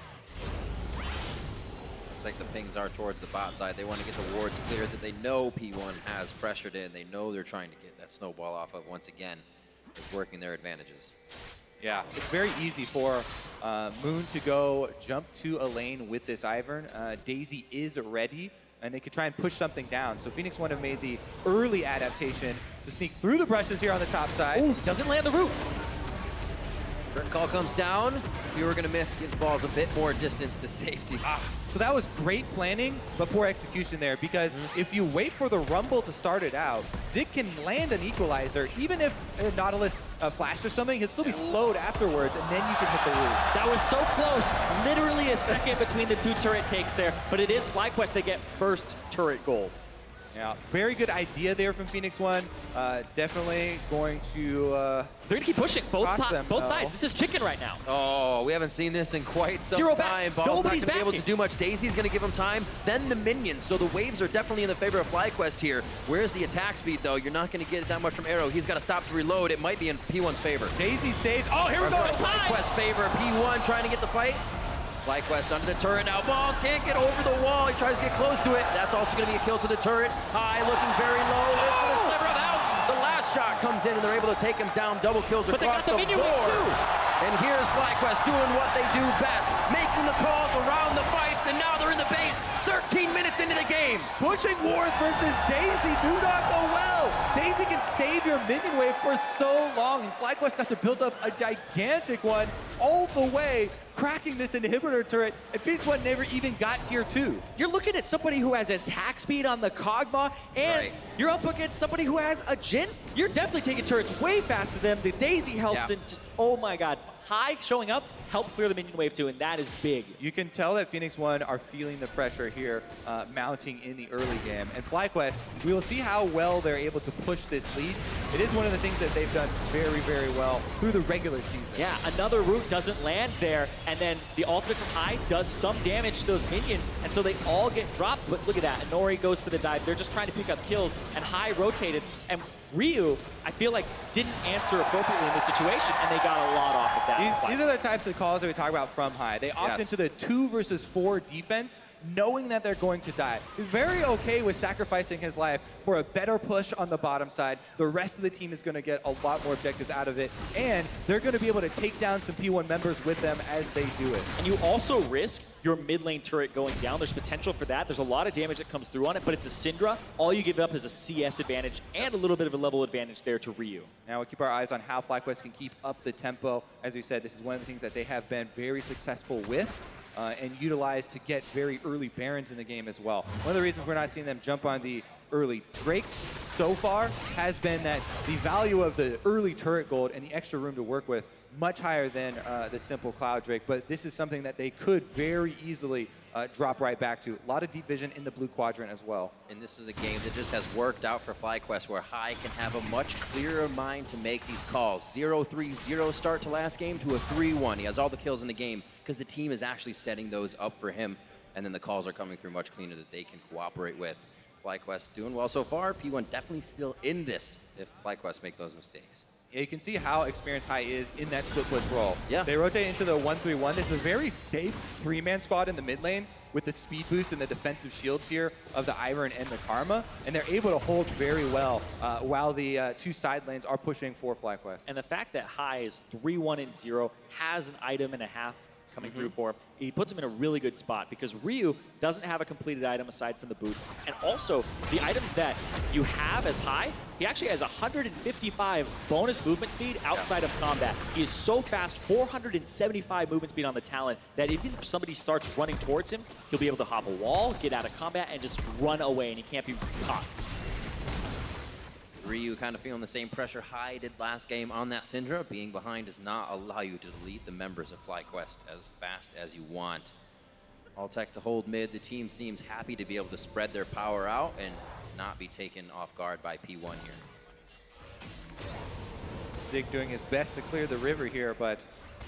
Looks like the pings are towards the bot side. They want to get the wards cleared that they know P1 has pressured in. They know they're trying to get that snowball off of once again. It's working their advantages. Yeah, it's very easy for Moon to go jump to a lane with this Ivern. Daisy is ready, and they could try and push something down. So Phoenix One have made the early adaptation to sneak through the brushes here on the top side. Ooh, doesn't land the root. Curtain call comes down. We were going to miss, gives balls a bit more distance to safety. So that was great planning, but poor execution there, because if you wait for the Rumble to start it out, Zig can land an equalizer. Even if Nautilus flashed or something, he'll still be slowed afterwards, and then you can hit the roof. That was so close. Literally a second between the two turret takes there, but it is FlyQuest that get first turret gold. Yeah, very good idea there from Phoenix One. Definitely going to... They're going to keep pushing both them, sides. This is chicken right now. Oh, we haven't seen this in quite some Zero time. backs. Ball's not Nobody's going to be able to backing. do much. Daisy's going to give him time, then the minions. So the waves are definitely in the favor of FlyQuest here. Where's the attack speed, though? You're not going to get it that much from Arrow. He's got to stop to reload. It might be in P1's favor. Daisy saves. Oh, here we go. FlyQuest's favor. P1 trying to get the fight. FlyQuest under the turret now. Balls can't get over the wall. He tries to get close to it. That's also going to be a kill to the turret. High looking very low. There's the sliver of the house. The last shot comes in, and they're able to take him down. Double kills But they got across the the minion wave board. too. And here's FlyQuest doing what they do best, making the calls around the fights, and now they're in the base. 13 minutes into the game. Pushing wars versus Daisy do not go well. Daisy can save your minion wave for so long, and FlyQuest got to build up a gigantic one all the way, cracking this inhibitor turret, and Phoenix One never even got tier 2. You're looking at somebody who has attack speed on the Kog'Maw, and Right. you're up against somebody who has a Jhin. You're definitely taking turrets way faster than them. The Daisy helps, Yeah. and just, oh my god. High showing up helped clear the minion wave too, and that is big. You can tell that Phoenix One are feeling the pressure here, mounting in the early game. And FlyQuest, we will see how well they're able to push this lead. It is one of the things that they've done very, very well through the regular season. Yeah, another root doesn't land there, and then the ultimate from High does some damage to those minions, and so they all get dropped. But look at that, Inori goes for the dive. They're just trying to pick up kills, and High rotated, and Ryu, I feel like, didn't answer appropriately in this situation, and they got a lot off of that. These are the types of calls that we talk about from High. They opt into the 2 versus 4 defense, knowing that they're going to die. He's very okay with sacrificing his life for a better push on the bottom side. The rest of the team is going to get a lot more objectives out of it, and they're going to be able to take down some P1 members with them as they do it. And you also risk your mid lane turret going down. There's potential for that. There's a lot of damage that comes through on it, but it's a Syndra. All you give up is a CS advantage and a little bit of a level advantage there to Ryu. Now we'll keep our eyes on how FlyQuest can keep up the tempo. As we said, this is one of the things that they have been very successful with. And utilize to get very early Barons in the game as well. One of the reasons we're not seeing them jump on the early Drakes so far has been that the value of the early turret gold and the extra room to work with much higher than the simple Cloud Drake, but this is something that they could very easily drop right back to. A lot of deep vision in the blue quadrant as well. And this is a game that just has worked out for FlyQuest, where High can have a much clearer mind to make these calls. 0-3-0 start to last game to a 3-1. He has all the kills in the game because the team is actually setting those up for him, and then the calls are coming through much cleaner that they can cooperate with. FlyQuest doing well so far. P1 definitely still in this if FlyQuest make those mistakes. Yeah, you can see how experienced High is in that split push role. Yeah. They rotate into the 1-3-1. This is a very safe 3-man squad in the mid lane with the speed boost and the defensive shields here of the Ivern and the Karma, and they're able to hold very well while the 2 side lanes are pushing for FlyQuest. And the fact that High is 3-1-0, has an item and a half coming through for him, he puts him in a really good spot because Ryu doesn't have a completed item aside from the boots. And also, the items that you have as High, he actually has 155 bonus movement speed outside of combat. He is so fast, 475 movement speed on the Talon, that even if somebody starts running towards him, he'll be able to hop a wall, get out of combat, and just run away, and he can't be caught. Ryu kind of feeling the same pressure High did last game on that Syndra. Being behind does not allow you to delete the members of FlyQuest as fast as you want. Alltech to hold mid. The team seems happy to be able to spread their power out and not be taken off guard by P1 here. Zig doing his best to clear the river here, but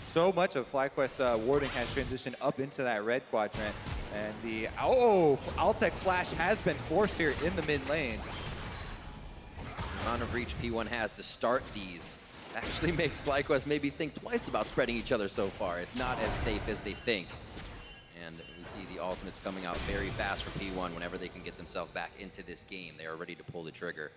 so much of FlyQuest's warding has transitioned up into that red quadrant. And the, Alltech flash has been forced here in the mid lane. The amount of reach P1 has to start these actually makes FlyQuest maybe think twice about spreading each other so far. It's not as safe as they think. And we see the ultimates coming out very fast for P1 whenever they can get themselves back into this game. They are ready to pull the trigger.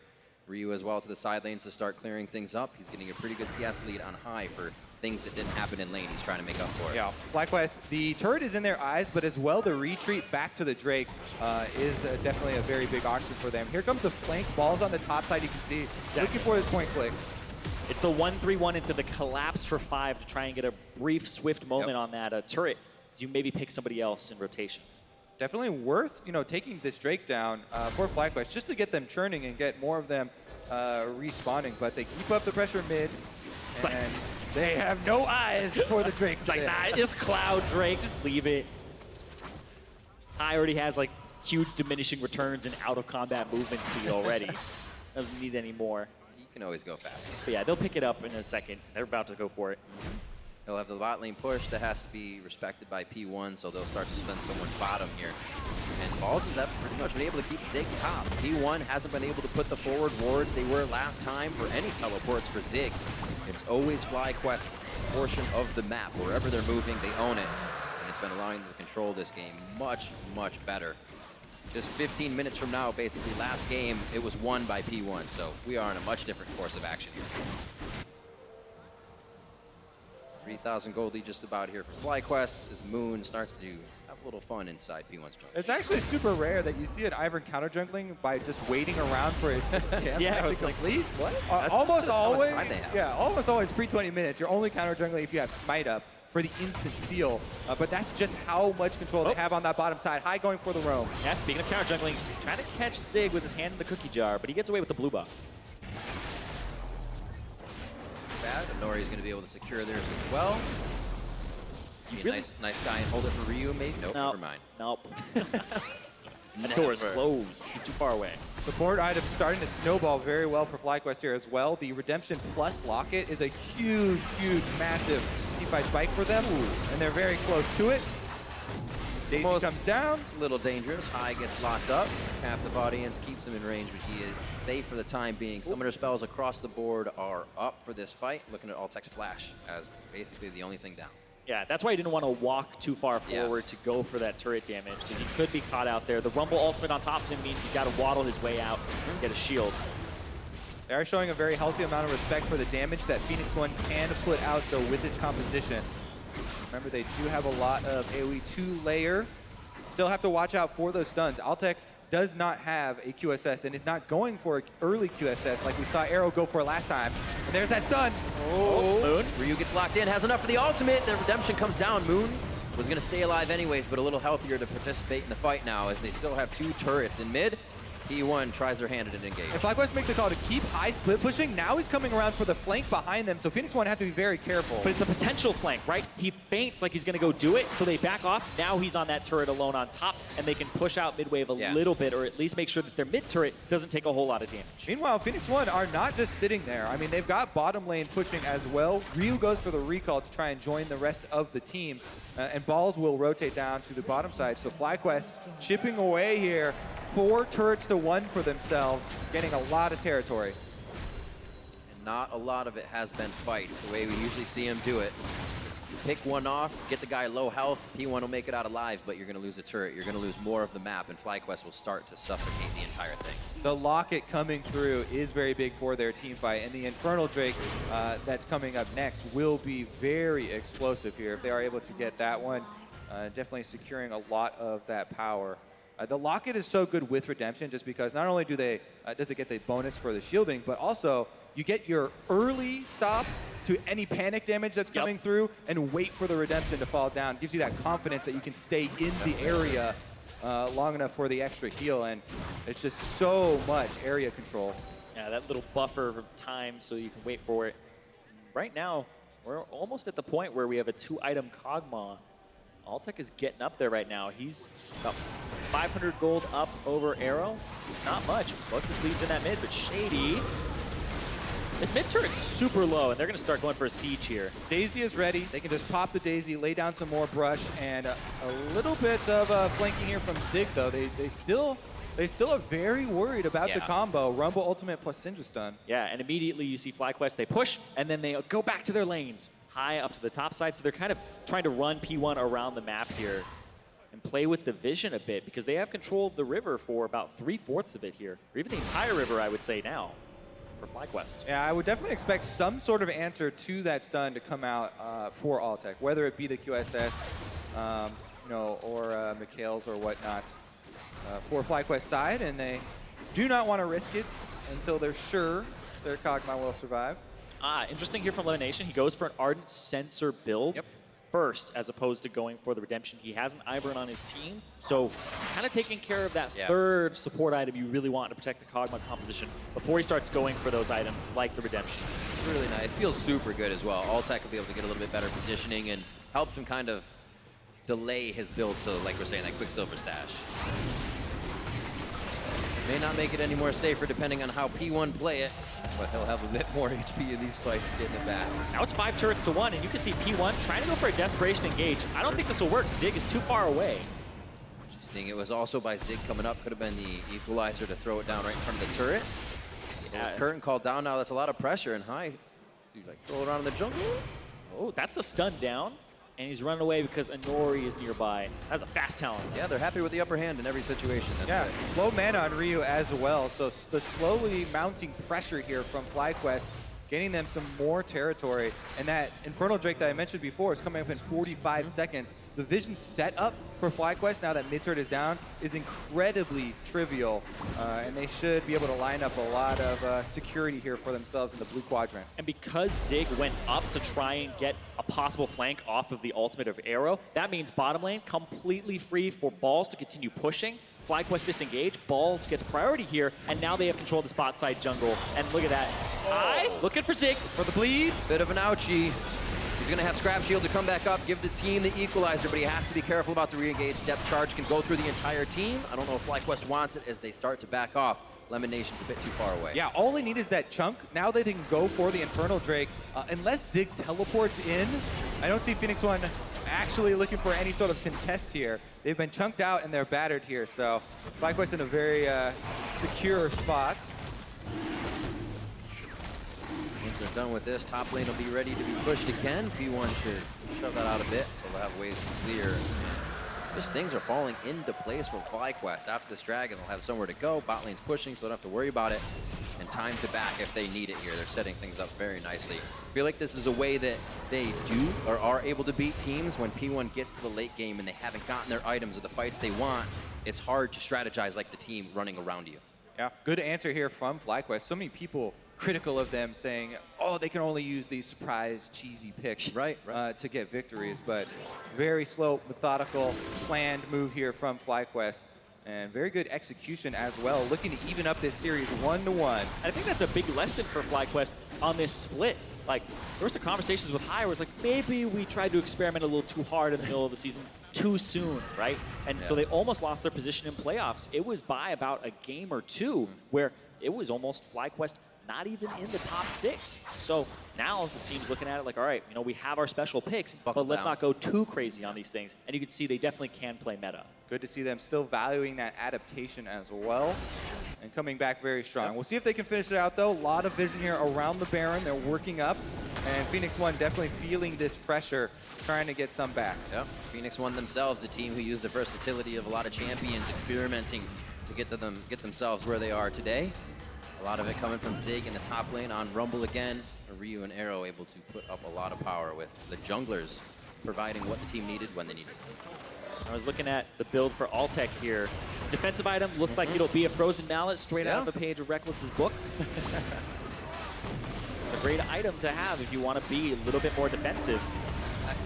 Ryu as well to the side lanes to start clearing things up. He's getting a pretty good CS lead on high for things that didn't happen in lane. He's trying to make up for it. Yeah, FlyQuest, the turret is in their eyes, but as well the retreat back to the Drake is definitely a very big option for them. Here comes the flank. Balls on the top side, you can see. Looking for this point click. It's the 1-3-1 into the collapse for 5 to try and get a brief, swift moment on that turret. You maybe pick somebody else in rotation. Definitely worth, taking this Drake down for FlyQuest just to get them churning and get more of them respawning. But they keep up the pressure mid, and they have no eyes for the Drake. It's like, nah, it's Cloud Drake. Just leave it. I already has like huge diminishing returns and out of combat movement speed already. Doesn't need any more. He can always go faster. But yeah, they'll pick it up in a second. They're about to go for it. He'll have the bot lane push that has to be respected by P1, so they'll start to spend someone bottom here. And Balls has pretty much been able to keep Zig top. P1 hasn't been able to put the forward wards they were last time for any teleports for Zig. It's always FlyQuest's portion of the map. Wherever they're moving, they own it. And it's been allowing them to control this game much, much better. Just 15 minutes from now, basically last game, it was won by P1, so we are in a much different course of action here. 3,000 gold lead just about here for FlyQuest as Moon starts to have a little fun inside P1's jungle. It's actually super rare that you see an Ivern counter jungling by just waiting around for it to complete. What? Almost always, almost always pre-20 minutes. You're only counter jungling if you have Smite up for the instant steal. But that's just how much control they have on that bottom side. High going for the roam. Yeah, speaking of counter jungling, trying to catch Zig with his hand in the cookie jar, but he gets away with the blue buff. Bad, and Nori's going to be able to secure theirs as well. Be a nice guy and hold it for Ryu, maybe? Nope, never mind. Nope. The door is closed. He's too far away. Support item starting to snowball very well for FlyQuest here as well. The Redemption plus Locket is a huge, huge, massive teamfight spike for them, and they're very close to it. Daisy comes down. A little dangerous. High gets locked up. Captive audience keeps him in range, but he is safe for the time being. Summoner spells across the board are up for this fight. Looking at Altec's flash as basically the only thing down. Yeah, that's why he didn't want to walk too far forward to go for that turret damage, because he could be caught out there. The Rumble ultimate on top of him means he's got to waddle his way out and get a shield. They are showing a very healthy amount of respect for the damage that Phoenix One can put out, so with his composition. Remember, they do have a lot of AoE 2-layer. Still have to watch out for those stuns. Altec does not have a QSS and is not going for early QSS like we saw Arrow go for last time. And there's that stun. Oh, Moon. Ryu gets locked in, has enough for the ultimate. The Redemption comes down. Moon was going to stay alive anyways, but a little healthier to participate in the fight now as they still have 2 turrets in mid. P1 tries their hand at an engage. If FlyQuest make the call to keep high split pushing, now he's coming around for the flank behind them, so Phoenix One have to be very careful. But it's a potential flank, right? He feints like he's going to go do it, so they back off. Now he's on that turret alone on top, and they can push out mid-wave a little bit, or at least make sure that their mid-turret doesn't take a whole lot of damage. Meanwhile, Phoenix One are not just sitting there. I mean, they've got bottom lane pushing as well. Ryu goes for the recall to try and join the rest of the team, and Balls will rotate down to the bottom side. So FlyQuest chipping away here. 4 turrets to 1 for themselves, getting a lot of territory. And not a lot of it has been fights, the way we usually see him do it. Pick one off, get the guy low health, P1 will make it out alive, but you're going to lose a turret. You're going to lose more of the map, and FlyQuest will start to suffocate the entire thing. The Locket coming through is very big for their team fight, and the Infernal Drake that's coming up next will be very explosive here. If they are able to get that one, definitely securing a lot of that power. The Locket is so good with Redemption just because not only do they does it get the bonus for the shielding, but also you get your early stop to any panic damage that's coming through and wait for the Redemption to fall down. Gives you that confidence that you can stay in the area long enough for the extra heal, and it's just so much area control. Yeah, that little buffer of time so you can wait for it. Right now, we're almost at the point where we have a 2-item Kog'Maw. Altec is getting up there right now. He's about 500 gold up over Arrow. It's not much. Most of the speed's in that mid, but Shady. This mid turret's super low, and they're going to start going for a siege here. Daisy is ready. They can just pop the Daisy, lay down some more brush, and a little bit of flanking here from Zig, though. They still they still are very worried about the Yeah. combo, Rumble Ultimate plus Syndra Stun. Yeah, and immediately you see FlyQuest, they push, and then they go back to their lanes, high up to the top side, so they're kind of trying to run P1 around the map here and play with the vision a bit, because they have control of the river for about 3/4 of it here, or even the entire river, I would say now, for FlyQuest. Yeah, I would definitely expect some sort of answer to that stun to come out for Altec, whether it be the QSS, you know, or Mikhail's or whatnot for FlyQuest side, and they do not want to risk it until they're sure their Kog'Maw will survive. Interesting here from Elimination. He goes for an Ardent Sensor build first, as opposed to going for the Redemption. He has an Ivern on his team, so kind of taking care of that third support item you really want to protect the Kog'Maw composition before he starts going for those items like the Redemption. It's really nice. It feels super good as well. Altec will be able to get a little bit better positioning and helps him kind of delay his build to, like we're saying, that Quicksilver Sash. May not make it any more safer depending on how P1 play it, but he'll have a bit more HP in these fights getting it back. Now it's 5 turrets to 1, and you can see P1 trying to go for a Desperation Engage. I don't think this will work. Zig is too far away. Interesting. It was also by Zig coming up. Could have been the equalizer to throw it down right in front of the turret. Yeah. Curtain called down now. That's a lot of pressure and high. Dude, like throw it around in the jungle. Oh, that's the stun down. And he's running away because Anori is nearby. That's a fast talent. Yeah, they're happy with the upper hand in every situation. That's Low mana on Ryu as well, so the slowly mounting pressure here from FlyQuest, getting them some more territory. And that Infernal Drake that I mentioned before is coming up in 45 seconds. The vision setup for FlyQuest, now that mid turret is down, is incredibly trivial. And they should be able to line up a lot of security here for themselves in the blue quadrant. And because Zig went up to try and get a possible flank off of the ultimate of Arrow, that means bottom lane completely free for Balls to continue pushing. FlyQuest disengage, Balls gets priority here, and now they have control of the spot side jungle. And look at that. Looking for Zig. For the bleed. Bit of an ouchie. He's going to have Scrap Shield to come back up, give the team the equalizer, but he has to be careful about the re-engage. Depth charge can go through the entire team. I don't know if FlyQuest wants it as they start to back off. Lemon Nation's a bit too far away. Yeah, all they need is that chunk. Now they can go for the Infernal Drake. Unless Zig teleports in, I don't see Phoenix One actually looking for any sort of contest here. They've been chunked out and they're battered here, so FlyQuest in a very secure spot. Once they're done with this, top lane will be ready to be pushed again. P1 should shove that out a bit, so they'll have ways to clear. Just things are falling into place for FlyQuest. After this Dragon, they'll have somewhere to go. Bot lane's pushing, so they don't have to worry about it. And time to back if they need it here. They're setting things up very nicely. I feel like this is a way that they do or are able to beat teams when P1 gets to the late game and they haven't gotten their items or the fights they want. It's hard to strategize like the team running around you. Yeah, good answer here from FlyQuest. So many people critical of them saying, oh, they can only use these surprise cheesy picks to get victories. But very slow, methodical, planned move here from FlyQuest. And very good execution as well, looking to even up this series 1-1. I think that's a big lesson for FlyQuest on this split. Like, there were some conversations with High where it's like, maybe we tried to experiment a little too hard in the middle of the season too soon, right? And so they almost lost their position in playoffs. It was by about a game or two where it was almost FlyQuest not even in the top 6. So now the team's looking at it like, all right, you know, we have our special picks, but let's not go too crazy on these things. And you can see they definitely can play meta. Good to see them still valuing that adaptation as well and coming back very strong. We'll see if they can finish it out, though. A lot of vision here around the Baron. They're working up, and Phoenix One definitely feeling this pressure, trying to get some back. Yep. Phoenix One themselves, the team who used the versatility of a lot of champions experimenting to get themselves where they are today. A lot of it coming from Zig in the top lane on Rumble again. Ryu and Arrow able to put up a lot of power with the junglers providing what the team needed when they needed it. I was looking at the build for Altec here. Defensive item looks like it'll be a Frozen Mallet straight out of a page of Reckless's book. It's a great item to have if you want to be a little bit more defensive.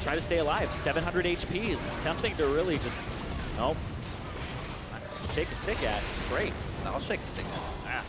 Try to stay alive. 700 HP is nothing to really just, shake a stick at. It's great. I'll shake a stick at.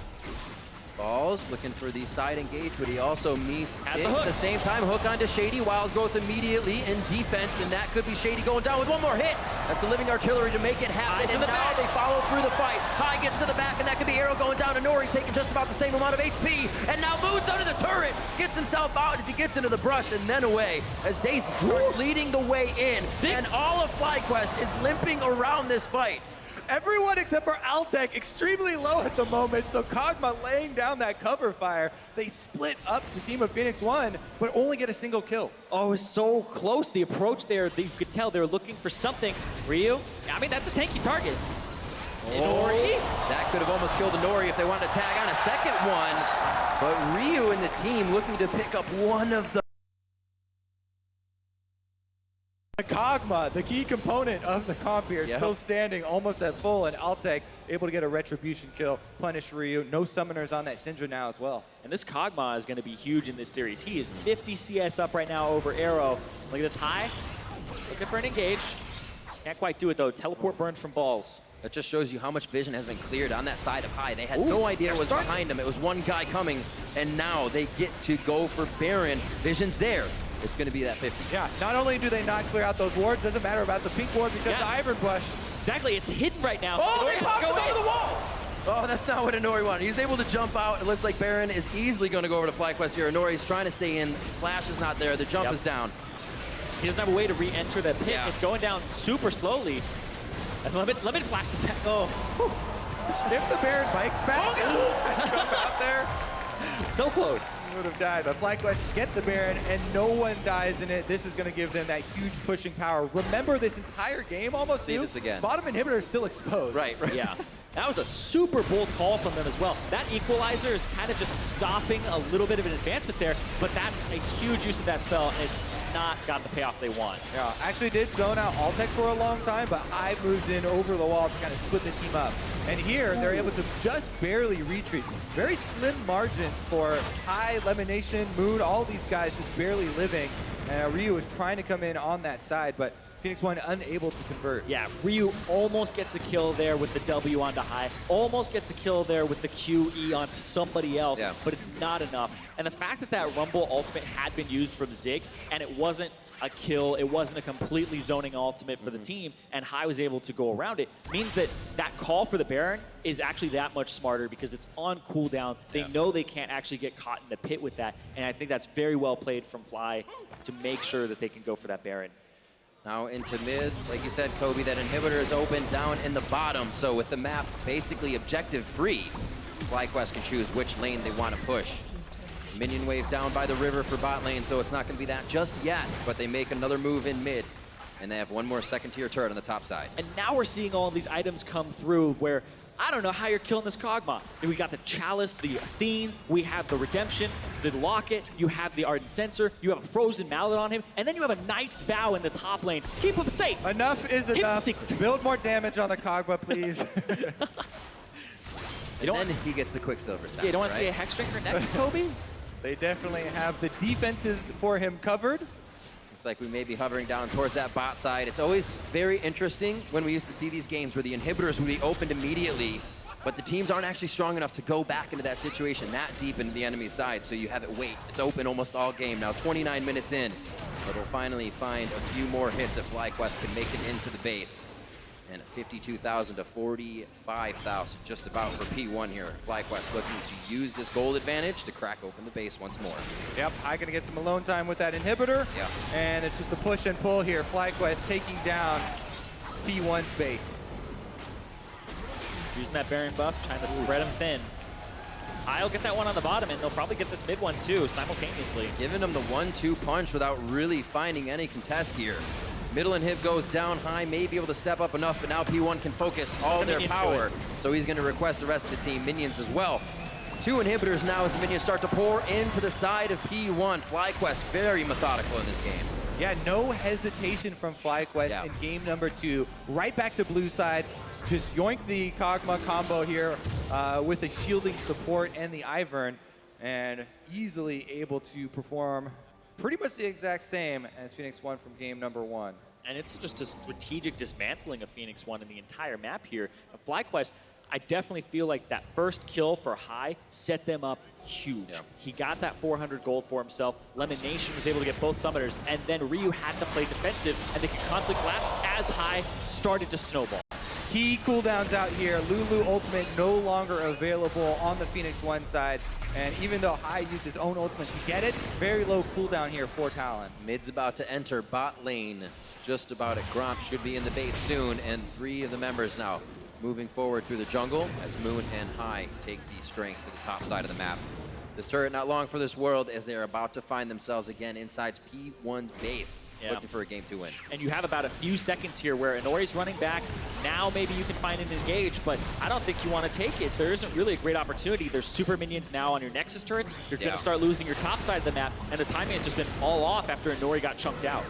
Balls looking for the side engage, but he also meets Zig at the same time. Hook onto Shady. Wild Growth immediately in defense, and that could be Shady going down with one more hit. That's the Living Artillery to make it happen, and now they follow through the fight. High gets to the back, and that could be Arrow going down to Nori, taking just about the same amount of HP, and now moves under the turret, gets himself out as he gets into the brush, and then away as Daisy leading the way in, and all of FlyQuest is limping around this fight. Everyone except for Altec extremely low at the moment, so Kog'Maw laying down that cover fire. They split up the team of Phoenix One, but only get a single kill. Oh, it was so close. The approach there, you could tell they were looking for something. Ryu, I mean, that's a tanky target. Nori? That could have almost killed Nori if they wanted to tag on a second one. But Ryu and the team looking to pick up one of the... The Kog'Maw, the key component of the comp here, Yep. still standing almost at full, and Altec able to get a retribution kill, punish Ryu. No summoners on that Syndra now as well. And this Kog'Maw is going to be huge in this series. He is 50 CS up right now over Arrow. Look at this high. Looking for an engage. Can't quite do it though. Teleport burned from balls. That just shows you how much vision has been cleared on that side of high. They had no idea it was behind them. It was one guy coming, and now they get to go for Baron. Vision's there. It's going to be that 50. Yeah, not only do they not clear out those wards, doesn't matter about the pink ward because the Ivern Bush. Exactly, it's hidden right now. Oh, they popped him Go over in. the wall! Oh, that's not what Inori wanted. He's able to jump out. It looks like Baron is easily going to go over to FlyQuest here. Inori's trying to stay in. Flash is not there. The jump is down. He doesn't have a way to re-enter that pit. It's going down super slowly. And Lemon flashes back. Oh. If the Baron bikes back, come out there. So close. He would have died, but FlyQuest get the Baron, and no one dies in it. This is going to give them that huge pushing power. Remember this entire game almost. See this again. Bottom inhibitor is still exposed. Right. Yeah. That was a super bold call from them as well. That equalizer is kind of just stopping a little bit of an advancement there, but that's a huge use of that spell, and it's not got the payoff they want. Yeah, actually did zone out Altec for a long time, but Hive moves in over the wall to kind of split the team up. And here, they're able to just barely retreat. Very slim margins for High, Lemonation, Moon, all these guys just barely living. And Ryu is trying to come in on that side, but Phoenix One unable to convert. Yeah, Ryu almost gets a kill there with the W onto High, almost gets a kill there with the QE onto somebody else, but it's not enough. And the fact that that Rumble ultimate had been used from Zig, and it wasn't a kill, it wasn't a completely zoning ultimate for the team, and High was able to go around it, means that that call for the Baron is actually that much smarter because it's on cooldown. They know they can't actually get caught in the pit with that, and I think that's very well played from Fly to make sure that they can go for that Baron. Now into mid, like you said, Kobe, that inhibitor is open down in the bottom. So with the map basically objective free, FlyQuest can choose which lane they want to push. Minion wave down by the river for bot lane, so it's not going to be that just yet, but they make another move in mid, and they have one more second tier turret on the top side. And now we're seeing all of these items come through where I don't know how you're killing this Kog'Maw. We got the Chalice, the Athenes, we have the Redemption, the Locket, you have the Ardent Sensor, you have a Frozen Mallet on him, and then you have a Knight's Vow in the top lane. Keep him safe. Enough is enough. Build more damage on the Kog'Maw, please. And then he gets the Quicksilver sound, Yeah, you don't want to right? see a Hexdrinker next, Kobe? They definitely have the defenses for him covered. Looks like we may be hovering down towards that bot side. It's always very interesting when we used to see these games where the inhibitors would be opened immediately, but the teams aren't actually strong enough to go back into that situation that deep into the enemy side, so you have it wait. It's open almost all game now, 29 minutes in, but we'll finally find a few more hits if FlyQuest can make it into the base. And 52,000 to 45,000 just about for P1 here. FlyQuest looking to use this gold advantage to crack open the base once more. Yep, High gonna get some alone time with that inhibitor. Yeah. And it's just a push and pull here. FlyQuest taking down P1's base. Using that Baron buff, trying to spread him thin. I'll get that one on the bottom, and they'll probably get this mid one too, simultaneously. Giving them the 1-2 punch without really finding any contest here. Middle inhib goes down. High may be able to step up enough, but now P1 can focus all their power. So he's going to request the rest of the team minions as well. 2 inhibitors now as the minions start to pour into the side of P1. FlyQuest very methodical in this game. Yeah, no hesitation from FlyQuest in game number 2. Right back to blue side. Just yoink the Kog'Maw combo here with the shielding support and the Ivern, and easily able to perform pretty much the exact same as Phoenix One from game number 1. And it's just a strategic dismantling of Phoenix One in the entire map here. FlyQuest, I definitely feel like that first kill for High set them up huge. He got that 400 gold for himself. Lemonation was able to get both summoners, and then Ryu had to play defensive, and they could constantly collapse as High started to snowball. Key cooldowns out here. Lulu ultimate no longer available on the Phoenix One side. And even though High used his own ultimate to get it, very low cooldown here for Talon. Mid's about to enter bot lane. Just about it. Gromp should be in the base soon, and 3 of the members now moving forward through the jungle as Moon and Hai take the strength to the top side of the map. This turret not long for this world as they're about to find themselves again inside P1's base, looking for a Game 2 win. And you have about a few seconds here where Inori's running back. Now maybe you can find an engage, but I don't think you want to take it. There isn't really a great opportunity. There's super minions now on your Nexus turrets. You're going to start losing your top side of the map, and the timing has just been all off after Inori got chunked out.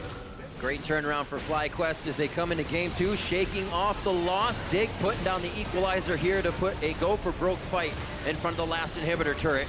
Great turnaround for FlyQuest as they come into Game 2, shaking off the loss. Zig putting down the equalizer here to put a go for broke fight in front of the last inhibitor turret.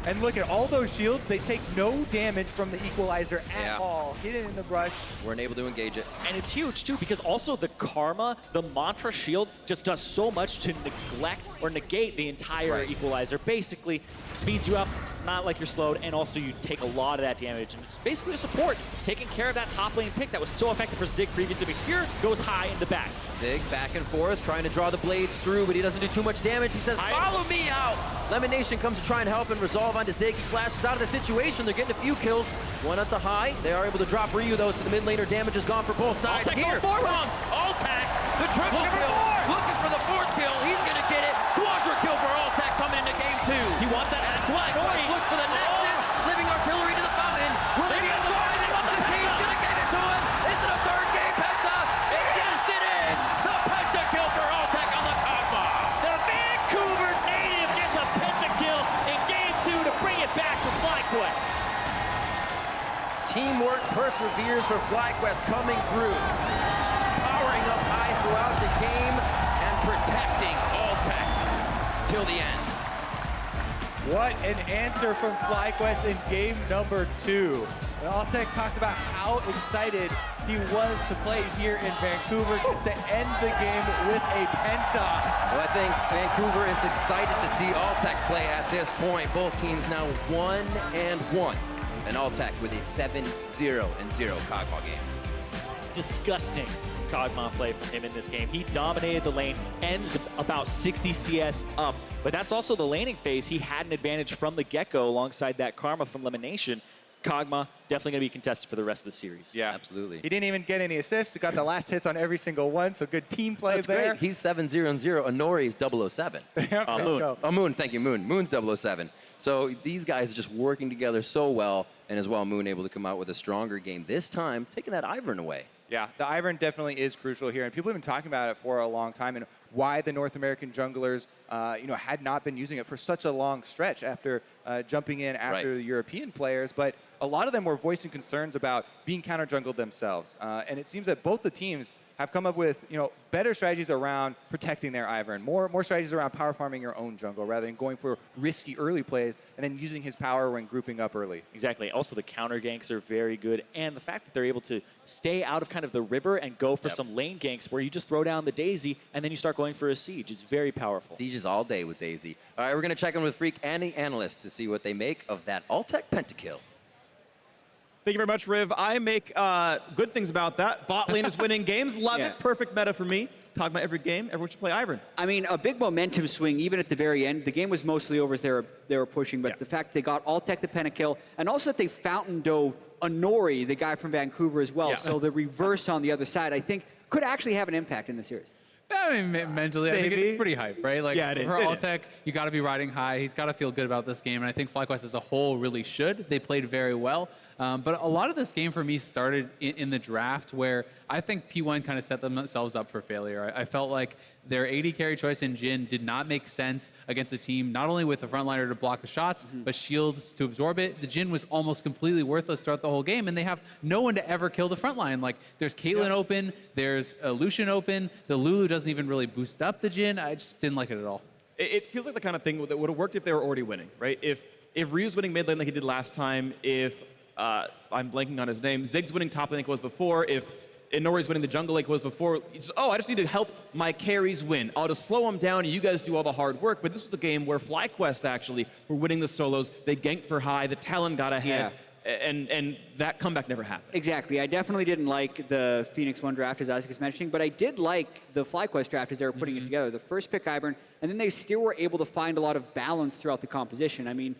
And look at all those shields. They take no damage from the equalizer at all. Hit it in the brush. Weren't able to engage it. And it's huge, too, because also the Karma, the Mantra shield, just does so much to neglect or negate the entire equalizer. Basically, speeds you up. It's not like you're slowed, and also you take a lot of that damage. And it's basically a support, taking care of that top lane pick that was so effective for Zig previously, but here goes Hai in the back. Zig back and forth, trying to draw the blades through, but he doesn't do too much damage. He says, follow me out. Lemon Nation comes to try and help and resolve onto Zig. He flashes out of the situation. They're getting a few kills. One onto Hai. They are able to drop Ryu, though, so the mid laner damage is gone for both sides. Here comes Altec, the triple kill, looking for the fourth kill. He's going to get it. Quadra kill for Altec coming into Game 2. He wants that last one. Looks for the Nexus, living artillery to the fountain. Will they be able to find him? The King's going to give it to him. Is it a third game Penta? Yes, it is. The Penta kill for Altec on the Kog'Maw. The Vancouver native gets a pentakill in Game 2 to bring it back for FlyQuest. Teamwork perseveres for FlyQuest coming through. Powering up high throughout the game and protecting Altec till the end. What an answer from FlyQuest in game number 2. And Altec talked about how excited he was to play here in Vancouver. Gets to end the game with a penta. Well, I think Vancouver is excited to see Altec play at this point. Both teams now 1-1. And Altec with a 7-0-0 Kog'Maw game. Disgusting Kog'Maw play from him in this game. He dominated the lane, ends about 60 CS up. But that's also the laning phase. He had an advantage from the get-go alongside that Karma from Lemon Nation. Kog'Maw definitely going to be contested for the rest of the series. Yeah, absolutely. He didn't even get any assists. He got the last hits on every single one, so good team play That's there. great. He's 7-0-0. Inori's 007. Moon. Oh, Moon. Thank you, Moon. Moon's 007. So these guys are just working together so well, and as well, Moon able to come out with a stronger game this time, taking that Ivern away. Yeah, the Ivern definitely is crucial here, and people have been talking about it for a long time, and why the North American junglers, had not been using it for such a long stretch after jumping in after the European players. But a lot of them were voicing concerns about being counter jungled themselves, and it seems that both the teams have come up with better strategies around protecting their Ivern, more strategies around power farming your own jungle rather than going for risky early plays and then using his power when grouping up early. Exactly. Also, the counter ganks are very good, and the fact that they're able to stay out of kind of the river and go for some lane ganks where you just throw down the Daisy and then you start going for a siege is very powerful. Sieges all day with Daisy. All right, we're going to check in with Freak and the analyst to see what they make of that Altec pentakill. Thank you very much, Riv. I make good things about that. Bot lane is winning games. Love it. Perfect meta for me. Talk about every game. Everyone should play Ivern. I mean, a big momentum swing, even at the very end. The game was mostly over as they were pushing, but the fact they got Altec the pentakill, and also that they fountain dove Inori, the guy from Vancouver as well. Yeah. So the reverse on the other side, I think, could actually have an impact in the series. I mean, mentally, I think it's pretty hype, right? Like, Yeah, it is. for It Altec, you got to be riding high. He's got to feel good about this game, and I think FlyQuest as a whole really should. They played very well. But a lot of this game for me started in the draft where I think P1 kind of set themselves up for failure. I felt like their AD carry choice in Jhin did not make sense against a team, not only with the frontliner to block the shots, but shields to absorb it. The Jhin was almost completely worthless throughout the whole game, and they have no one to ever kill the frontline. Like, there's Caitlyn open, there's Lucian open, the Lulu doesn't even really boost up the Jhin. I just didn't like it at all. It feels like the kind of thing that would have worked if they were already winning, right? If Ryu's winning mid lane like he did last time, if I'm blanking on his name, Zig's winning top lane like it was before, if Inori's winning the jungle like it was before, I just need to help my carries win. I'll just slow them down and you guys do all the hard work. But this was a game where FlyQuest actually were winning the solos. They ganked for high, the Talon got ahead. And that comeback never happened. Exactly. I definitely didn't like the Phoenix 1 draft, as Isaac is mentioning, but I did like the FlyQuest draft as they were putting it together. The first pick, Ivern, and then they still were able to find a lot of balance throughout the composition. I mean,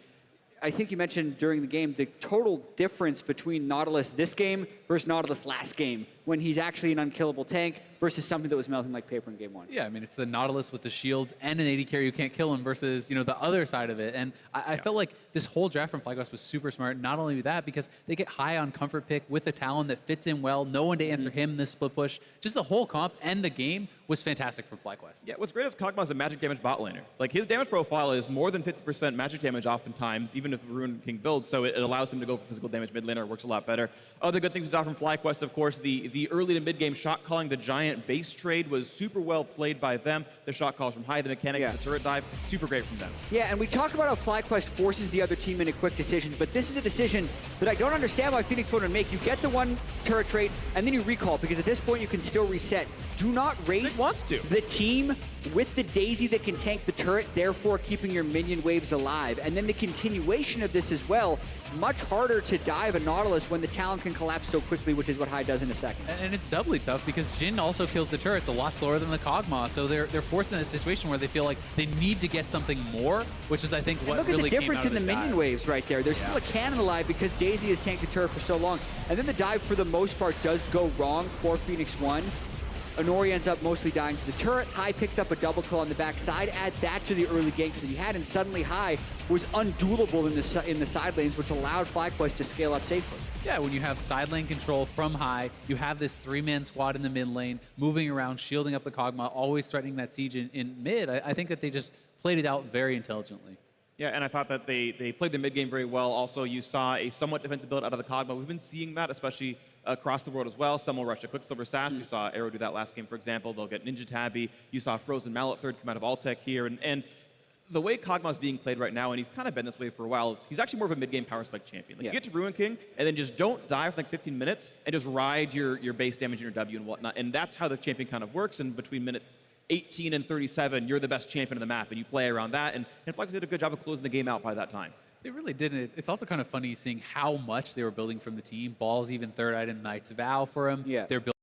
I think you mentioned during the game the total difference between Nautilus this game versus Nautilus last game when he's actually an unkillable tank versus something that was melting like paper in game 1. Yeah, I mean, it's the Nautilus with the shields and an AD carry who can't kill him versus, the other side of it. And I felt like this whole draft from FlyQuest was super smart. Not only that, because they get high on comfort pick with a Talon that fits in well, no one to answer him this split push. Just the whole comp and the game was fantastic from FlyQuest. Yeah, what's great is Kog'Maw's a magic damage bot laner. Like, his damage profile is more than 50% magic damage oftentimes, even if Ruin King builds, so it allows him to go for physical damage mid laner. It works a lot better. Other good things we saw from FlyQuest, of course, the early to mid game shot calling, the giant base trade was super well played by them. The shot calls from high, the mechanics, the turret dive, super great from them. Yeah, and we talked about how FlyQuest forces the other team into quick decisions, but this is a decision that I don't understand why Phoenix would make. You get the one turret trait, and then you recall, because at this point you can still reset. Do not race the team with the Daisy that can tank the turret, therefore keeping your minion waves alive. And then the continuation of this as well, much harder to dive a Nautilus when the Talon can collapse so quickly, which is what High does in a second. And it's doubly tough because Jhin also kills the turrets a lot slower than the Kog'Maw, so they're forced in a situation where they feel like they need to get something more, which is, I think, what really came out of Look at the difference in the minion waves right there. There's still a cannon alive because Daisy has tanked the turret for so long. And then the dive, for the most part, does go wrong for Phoenix 1. Inori ends up mostly dying to the turret. High picks up a double kill on the backside. Add that to the early ganks that he had, and suddenly High was unduelable in the side lanes, which allowed FlyQuest to scale up safely. Yeah, when you have side lane control from High, you have this 3-man squad in the mid lane, moving around, shielding up the Kog'Maw, always threatening that siege in mid. I think that they just played it out very intelligently. Yeah, and I thought that they played the mid game very well. Also, you saw a somewhat defensive build out of the Kog'Maw. We've been seeing that, especially across the world as well. Some will rush a Quicksilver Sash. We saw Arrow do that last game, for example. They'll get Ninja Tabby. You saw Frozen Mallet third come out of Altec here. And the way Kog'Maw's being played right now, and he's kind of been this way for a while, he's actually more of a mid-game power spike champion. Like, you get to Ruin King, and then just don't die for like 15 minutes, and just ride your base damage and your W and whatnot. And that's how the champion kind of works. And between minutes 18 and 37, you're the best champion of the map, and you play around that. And FlyQuest did a good job of closing the game out by that time. They really didn't. It's also kind of funny seeing how much they were building from the team. Ball's even third item, Knight's Vow for him. Yeah. They're building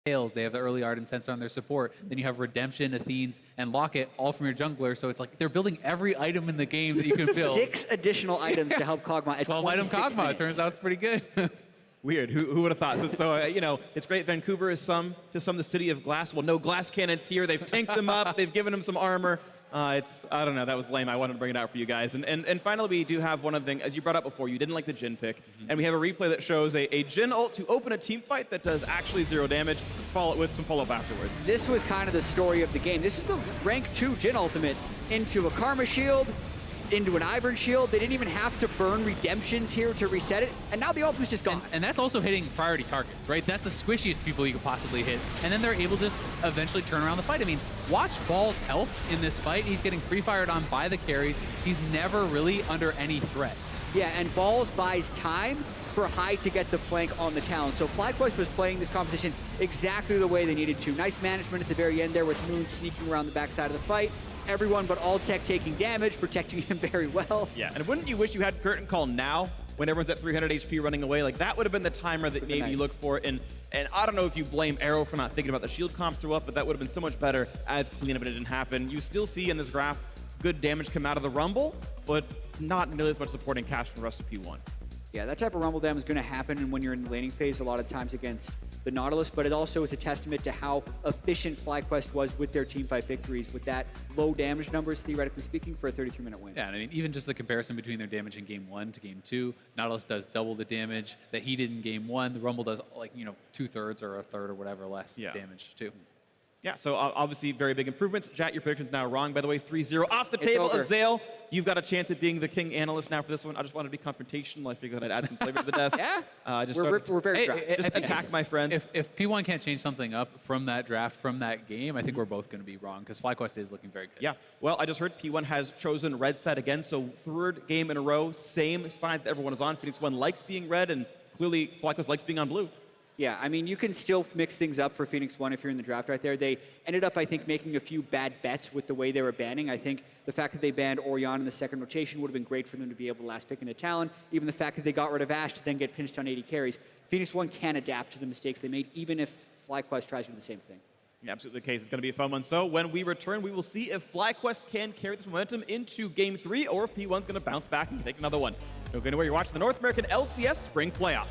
tails. They have the early Ardent Sensor on their support. Then you have Redemption, Athenes, and Locket, all from your jungler. So it's like they're building every item in the game that you can build. 6 additional items to help Kog'Maw at 12-item Kog'Maw. minutes. It turns out it's pretty good. Weird. Who would have thought? So, it's great. Vancouver is to some the city of glass. Well, no glass cannons here. They've tanked them up. They've given them some armor. I don't know. That was lame. I wanted to bring it out for you guys. And finally, we do have one other thing. As you brought up before, you didn't like the Jhin pick. And we have a replay that shows a Jhin ult to open a team fight that does actually 0 damage, follow it with some follow-up afterwards. This was kind of the story of the game. This is the rank 2 Jhin ultimate into a Karma Shield, into an Ivern Shield. They didn't even have to burn Redemptions here to reset it, and now the ultimate's just gone. And that's also hitting priority targets, right? That's the squishiest people you could possibly hit. And then they're able to just eventually turn around the fight. I mean, watch Ball's health in this fight. He's getting free fired on by the carries. He's never really under any threat. Yeah, and Balls buys time for High to get the flank on the Talon. So FlyQuest was playing this composition exactly the way they needed to. Nice management at the very end there with Moon sneaking around the backside of the fight. Everyone but Altec taking damage, protecting him very well. Yeah, and wouldn't you wish you had Curtain Call now when everyone's at 300 HP running away? Like, that would have been the timer that maybe you look for. And I don't know if you blame Arrow for not thinking about the shield comps or what, but that would have been so much better as cleanup, but it didn't happen. You still see in this graph good damage come out of the Rumble, but not nearly as much supporting cash from the rest of P1. Yeah, that type of Rumble damage is going to happen when you're in the laning phase a lot of times against the Nautilus, but it also is a testament to how efficient FlyQuest was with their teamfight victories with that low damage numbers, theoretically speaking, for a 33-minute win. Yeah, and I mean, even just the comparison between their damage in Game 1 to Game 2, Nautilus does double the damage that he did in Game 1. The Rumble does, like, 2/3 or a third or whatever less damage, too. Yeah, so obviously very big improvements. Jat, your prediction's now wrong, by the way. 3-0 off the table. Azael, you've got a chance at being the king analyst now for this one. I just wanted to be confrontational. I figured I'd add some flavor to the desk. Yeah? We're very proud. Just attack my friend. If P1 can't change something up from that draft, from that game, I think we're both going to be wrong because FlyQuest is looking very good. Yeah, well, I just heard P1 has chosen red side again, so third game in a row, same sides that everyone is on. Phoenix 1 likes being red, and clearly FlyQuest likes being on blue. Yeah, I mean, you can still mix things up for Phoenix 1 if you're in the draft right there. They ended up, I think, making a few bad bets with the way they were banning. I think the fact that they banned Orion in the second rotation would have been great for them to be able to last pick into Talon. Even the fact that they got rid of Ashe to then get pinched on 80 carries. Phoenix 1 can adapt to the mistakes they made, even if FlyQuest tries to do the same thing. Yeah, absolutely the case. It's going to be a fun one. So when we return, we will see if FlyQuest can carry this momentum into Game 3 or if P1's going to bounce back and take another one. Don't go anywhere. You're watching the North American LCS Spring Playoffs.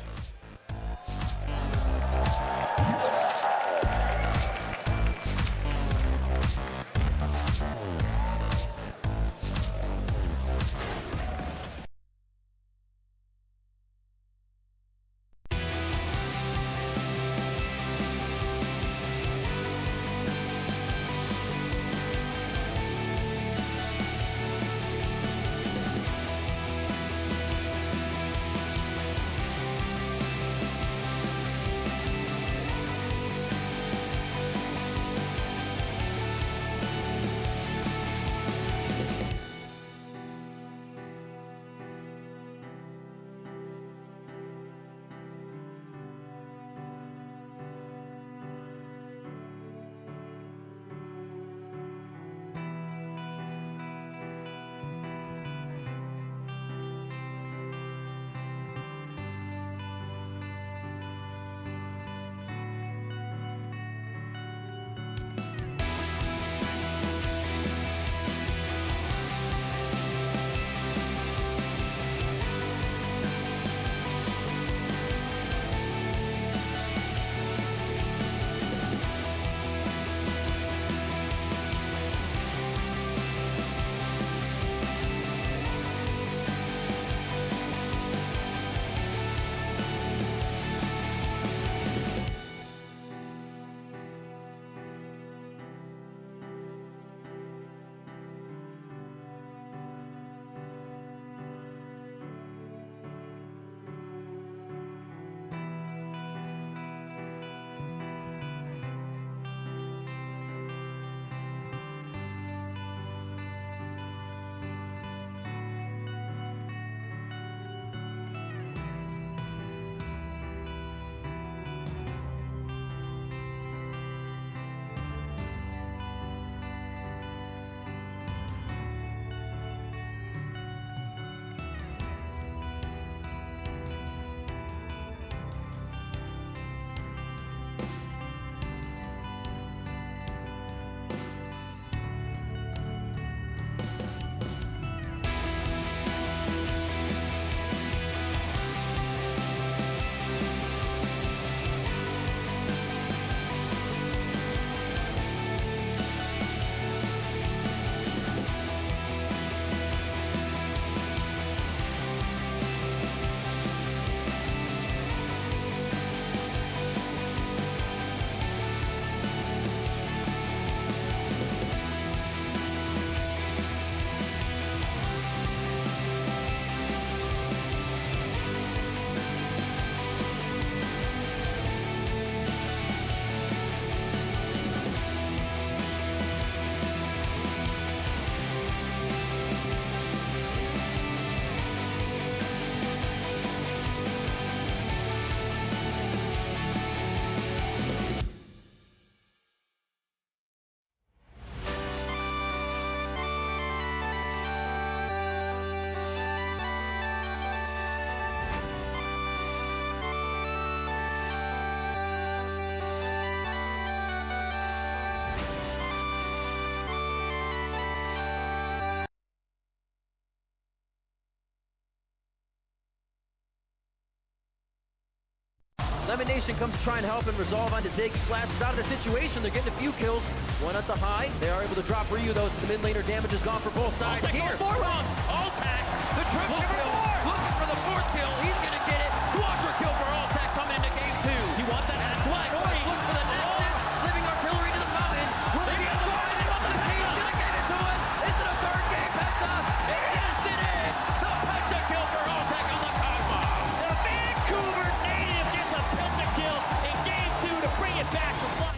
Lemon Nation comes to try and help and resolve onto Zig. He flashes out of the situation. They're getting a few kills. One onto high. They are able to drop Ryu, though, so the mid laner damage is gone for both sides. Here, Alltech, the triple kill, looking for the 4th kill. He's going to get it. Quadra kill for Alltech coming into game 2. He wants that as well. Looks for the Nexus, living artillery to the fountain. Will they be able to find it? He's going to give it to him. Is it a 3rd game Penta? Yes, it is. The Penta kill for Alltech on the Kog'Maw. The Vancouver native gets a pentakill in game 2 to bring it back to Fly.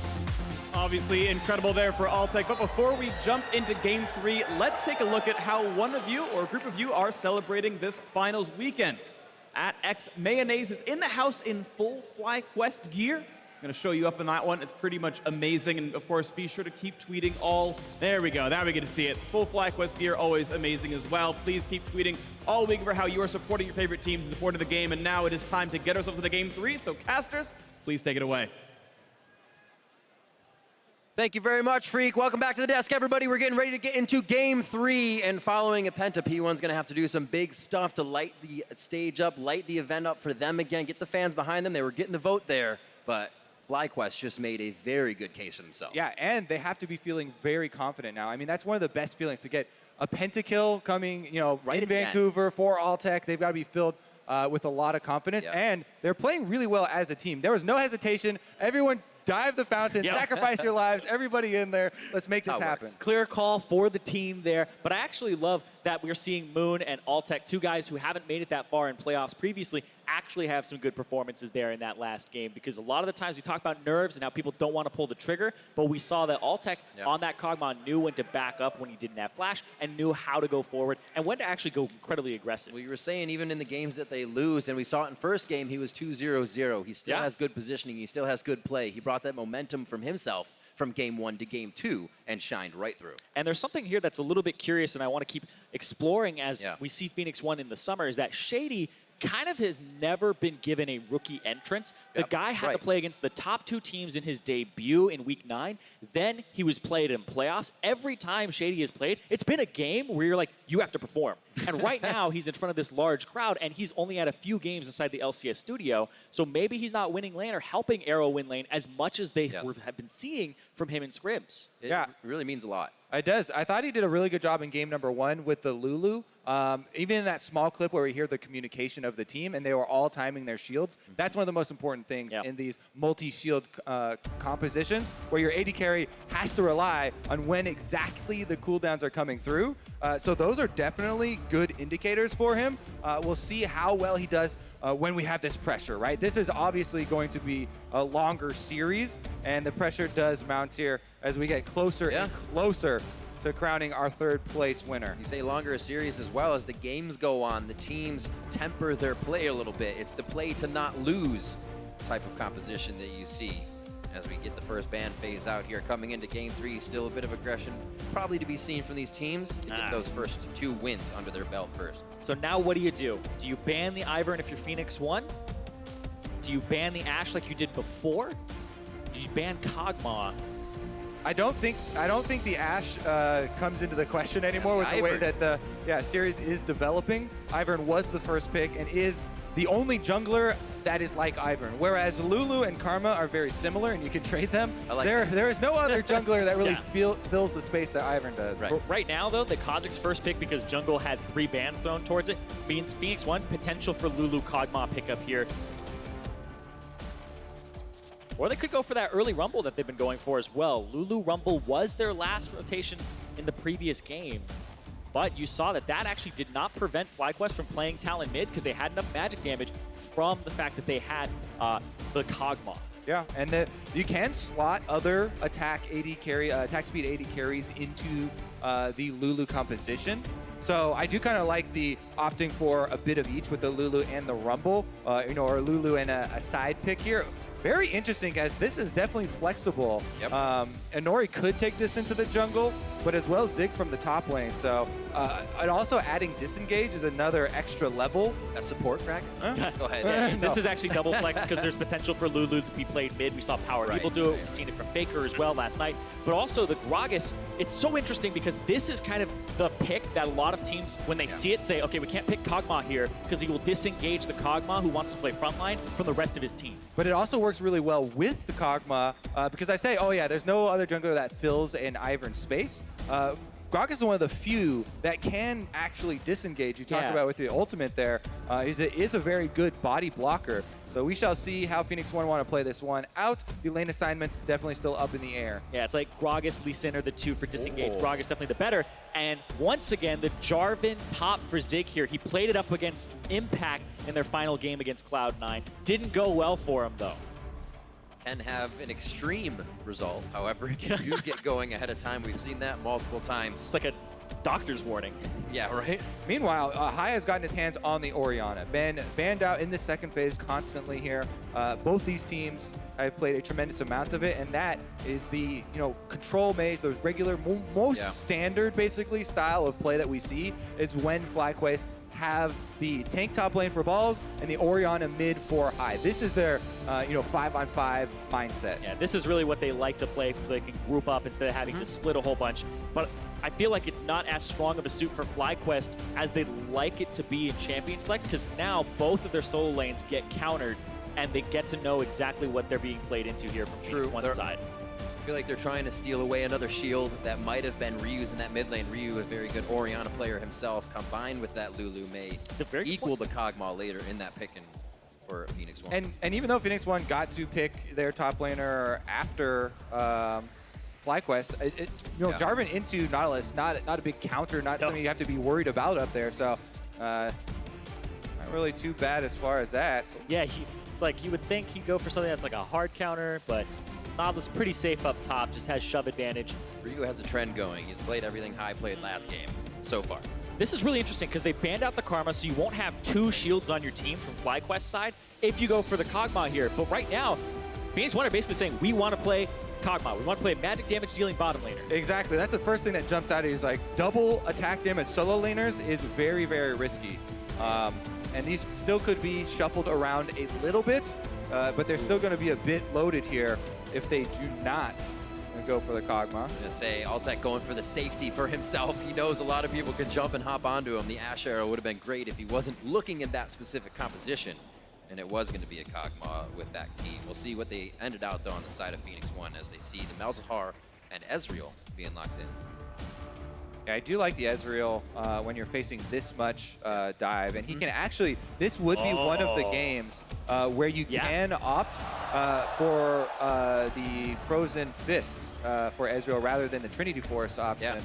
Obviously incredible there for Alltech, but before we jump into game 3, let's take a look at how one of you or a group of you are celebrating this finals weekend. At X Mayonnaise is in the house in full FlyQuest gear. I'm gonna show you up in that one. It's pretty much amazing, and of course, be sure to keep tweeting all. There we go, now we get to see it. Full FlyQuest gear, always amazing as well. Please keep tweeting all week for how you are supporting your favorite teams and supporting the game, and now it is time to get ourselves into game 3, so casters, please take it away. Thank you very much, Freak. Welcome back to the desk, everybody. We're getting ready to get into game 3, and following a Penta, P1's going to have to do some big stuff to light the stage up, light the event up for them again, get the fans behind them. They were getting the vote there, but FlyQuest just made a very good case for themselves. Yeah, and they have to be feeling very confident now. I mean, that's one of the best feelings to get a pentakill coming, you know, Right in at the end. Vancouver for Alltech. They've got to be filled with a lot of confidence, and they're playing really well as a team. There was no hesitation. Everyone dive the fountain, sacrifice your lives, everybody in there. Let's make this happen. Clear call for the team there, but I actually love that we're seeing Moon and Alltech, 2 guys who haven't made it that far in playoffs previously, actually have some good performances there in that last game, because a lot of the times we talk about nerves and how people don't want to pull the trigger, but we saw that Alltech on that Kog'Maw knew when to back up when he didn't have flash and knew how to go forward and when to actually go incredibly aggressive. Well, you were saying even in the games that they lose, and we saw it in first game, he was 2-0-0. He still has good positioning. He still has good play. He brought that momentum from himself from game 1 to game 2 and shined right through. And there's something here that's a little bit curious, and I want to keep exploring as we see Phoenix 1 in the summer, is that Shady kind of has never been given a rookie entrance. The guy had to play against the top 2 teams in his debut in week 9. Then he was played in playoffs. Every time Shady has played, it's been a game where you're like, you have to perform. And right now, he's in front of this large crowd, and he's only had a few games inside the LCS studio. So maybe he's not winning lane or helping Arrow win lane as much as they have been seeing from him in scrims. It really means a lot. It does. I thought he did a really good job in game number 1 with the Lulu. Even in that small clip where we hear the communication of the team and they were all timing their shields, that's one of the most important things in these multi-shield compositions where your AD carry has to rely on when exactly the cooldowns are coming through. So those are definitely good indicators for him. We'll see how well he does when we have this pressure, right? This is obviously going to be a longer series, and the pressure does mount here as we get closer and closer to crowning our 3rd place winner. You say longer a series as well. As the games go on, the teams temper their play a little bit. It's the play to not lose type of composition that you see as we get the first ban phase out here. Coming into game 3, still a bit of aggression probably to be seen from these teams to get those first 2 wins under their belt first. So now what do? Do you ban the Ivern if you're Phoenix 1? Do you ban the Ashe like you did before? Do you ban Kog'Maw? I don't think the Ashe comes into the question anymore with the way that the series is developing. Ivern was the first pick and is the only jungler that is like Ivern. Whereas Lulu and Karma are very similar and you can trade them. There is no other jungler that really fills the space that Ivern does. Right now, though, the Kha'Zix first pick, because Jungle had 3 bans thrown towards it, means Phoenix 1, potential for Lulu Kog'Maw pickup here. Or they could go for that early Rumble that they've been going for as well. Lulu Rumble was their last rotation in the previous game. But you saw that actually did not prevent FlyQuest from playing Talon mid because they had enough magic damage from the fact that they had the Kog'Maw. Yeah, and you can slot other attack speed 80 carries into the Lulu composition. So I do kind of like the opting for a bit of each with the Lulu and the Rumble, or Lulu and a side pick here. Very interesting, guys. This is definitely flexible. Inori could take this into the jungle. but as well Zig from the top lane. So, and also adding disengage is another extra level. A support frag? Go ahead. Yeah, No. This is actually double flex because there's potential for Lulu to be played mid. We saw Power Right. Evil do it. We've seen it from Faker as well last night. But also the Gragas, it's so interesting because this is kind of the pick that a lot of teams, when they see it, say, okay, we can't pick Kog'Maw here because he will disengage the Kog'Maw who wants to play frontline from the rest of his team. But it also works really well with the Kog'Maw because I say, oh yeah, there's no other jungler that fills an Ivern space. Gragas is one of the few that can actually disengage. You talked about with the ultimate there. Is a very good body blocker. So we shall see how Phoenix One want to play this one out. The lane assignment's definitely still up in the air. Yeah, it's like Gragas, Lee Sin are the two for disengage. Gragas definitely the better. And once again, the Jarvan top for Zig here. He played it up against Impact in their final game against Cloud9. Didn't go well for him, though. Can have an extreme result. However, if you do get going ahead of time, we've seen that multiple times. It's like a doctor's warning. Yeah, right? Meanwhile, Hai has gotten his hands on the Orianna. Been banned out in the second phase constantly here. Both these teams have played a tremendous amount of it, and that is the control mage, those regular, most standard basically style of play that we see is when FlyQuest have the tank top lane for balls and the Orianna mid for Hai. This is their 5-on-5 mindset. Yeah, this is really what they like to play, so they can group up instead of having to split a whole bunch. But I feel like it's not as strong of a suit for FlyQuest as they'd like it to be in Champion Select, because now both of their solo lanes get countered and they get to know exactly what they're being played into here from Phoenix One's side. I feel like they're trying to steal away another shield that might have been Ryu's in that mid lane. Ryu, a very good Orianna player himself, combined with that Lulu, may equal the Kog'Maw later in that pick for Phoenix One. And even though Phoenix One got to pick their top laner after FlyQuest, Jarvan into Nautilus, not a big counter, not something you have to be worried about up there. So not really too bad as far as that. Yeah, it's like you would think he'd go for something that's like a hard counter, but Nautilus pretty safe up top, just has shove advantage. Ryu has a trend going. He's played everything Hai played last game so far. This is really interesting because they banned out the Karma, so you won't have two shields on your team from FlyQuest side if you go for the Kog'Maw here. But right now, Phoenix One are basically saying, we want to play Kog'Maw. We want to play magic damage dealing bottom laner. Exactly. That's the first thing that jumps out at you is like double attack damage solo laners is very, very risky. And these still could be shuffled around a little bit, but they're still going to be a bit loaded here if they do not go for the Kog'Maw. I'm going to say Altec going for the safety for himself. He knows a lot of people can jump and hop onto him. The Ash Arrow would have been great if he wasn't looking at that specific composition. And it was going to be a Kog'Maw with that team. We'll see what they ended out, though, on the side of Phoenix One as they see the Malzahar and Ezreal being locked in. Yeah, I do like the Ezreal when you're facing this much dive. And he can actually, this would be one of the games where you can opt for the Frozen Fist for Ezreal rather than the Trinity Force option.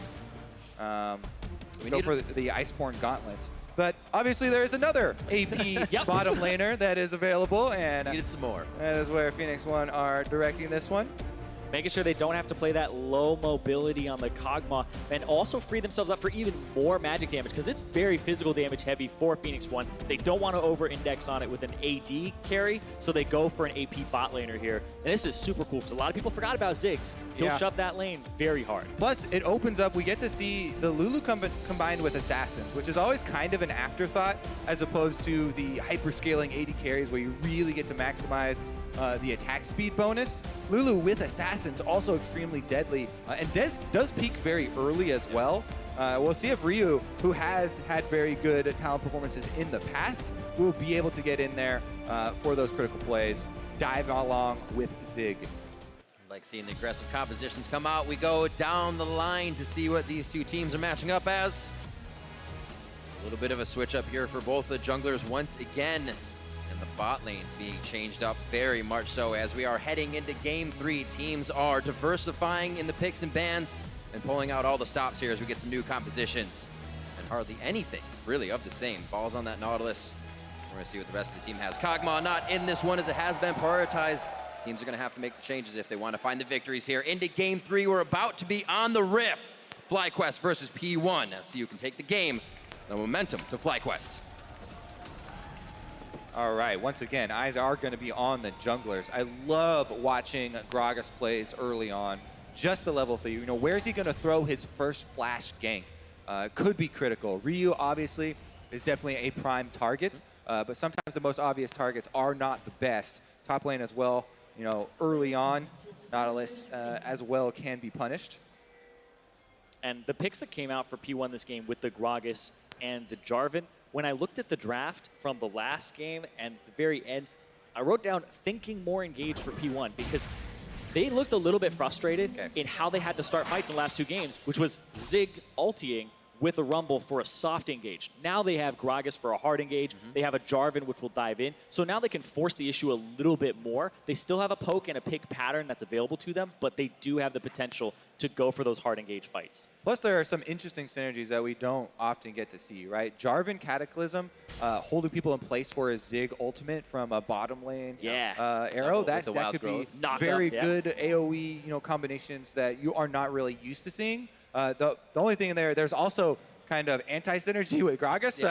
Go for the Iceborne Gauntlets. But obviously there is another AP bottom laner that is available, and needed some more. That is where Phoenix One are directing this one. Making sure they don't have to play that low mobility on the Kog'Maw, and also free themselves up for even more magic damage, because it's very physical damage heavy for Phoenix One. They don't want to over-index on it with an AD carry, so they go for an AP bot laner here. And this is super cool, because a lot of people forgot about Ziggs. He'll shove that lane very hard. Plus, it opens up, we get to see the Lulu combined with Assassins, which is always kind of an afterthought, as opposed to the hyper-scaling AD carries where you really get to maximize the attack speed bonus. Lulu with Assassins also extremely deadly, and does peak very early as well. We'll see if Ryu, who has had very good talent performances in the past, will be able to get in there for those critical plays, dive along with Zig. Like seeing the aggressive compositions come out. We go down the line to see what these two teams are matching up as. A little bit of a switch up here for both the junglers once again. And the bot lanes being changed up very much so as we are heading into game 3. Teams are diversifying in the picks and bans and pulling out all the stops here as we get some new compositions. And hardly anything really of the same. Balls on that Nautilus. We're going to see what the rest of the team has. Kog'Maw not in this one as it has been prioritized. Teams are going to have to make the changes if they want to find the victories here. Into game 3, we're about to be on the Rift. FlyQuest versus P1. Let's see who can take the game. The momentum to FlyQuest. All right, once again, eyes are going to be on the junglers. I love watching Gragas plays early on. just the level 3. You know, where's he going to throw his first flash gank? Could be critical. Ryu, obviously, is definitely a prime target, but sometimes the most obvious targets are not the best. Top lane as well, you know, early on, Nautilus as well can be punished. And the picks that came out for P1 this game with the Gragas and the Jarvan, when I looked at the draft from the last game and the very end, I wrote down thinking more engaged for P1 because they looked a little bit frustrated in how they had to start fights in the last 2 games, which was Zig ultiing with a Rumble for a soft engage. Now they have Gragas for a hard engage. They have a Jarvan, which will dive in. So now they can force the issue a little bit more. They still have a poke and a pick pattern that's available to them, but they do have the potential to go for those hard engage fights. Plus, there are some interesting synergies that we don't often get to see, right? Jarvan Cataclysm holding people in place for his Zig ultimate from a bottom lane arrow. That could be very good AoE, you know, combinations that you are not really used to seeing. The only thing in there's also kind of anti-synergy with Gragas.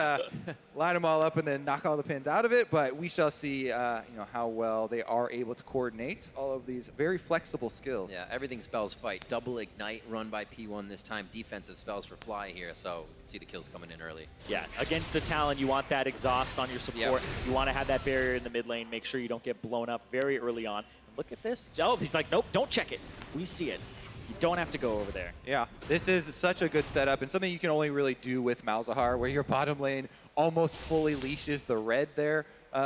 Line them all up and then knock all the pins out of it. But we shall see, you know, how well they are able to coordinate all of these very flexible skills. Yeah, everything spells fight. Double ignite run by P1 this time. Defensive spells for Fly here, so you can see the kills coming in early. Yeah, against a Talon, you want that exhaust on your support. You want to have that barrier in the mid lane. Make sure you don't get blown up very early on. And look at this. Oh, he's like, nope, don't check it. We see it. You don't have to go over there. Yeah, this is such a good setup and something you can only really do with Malzahar, where your bottom lane almost fully leashes the red there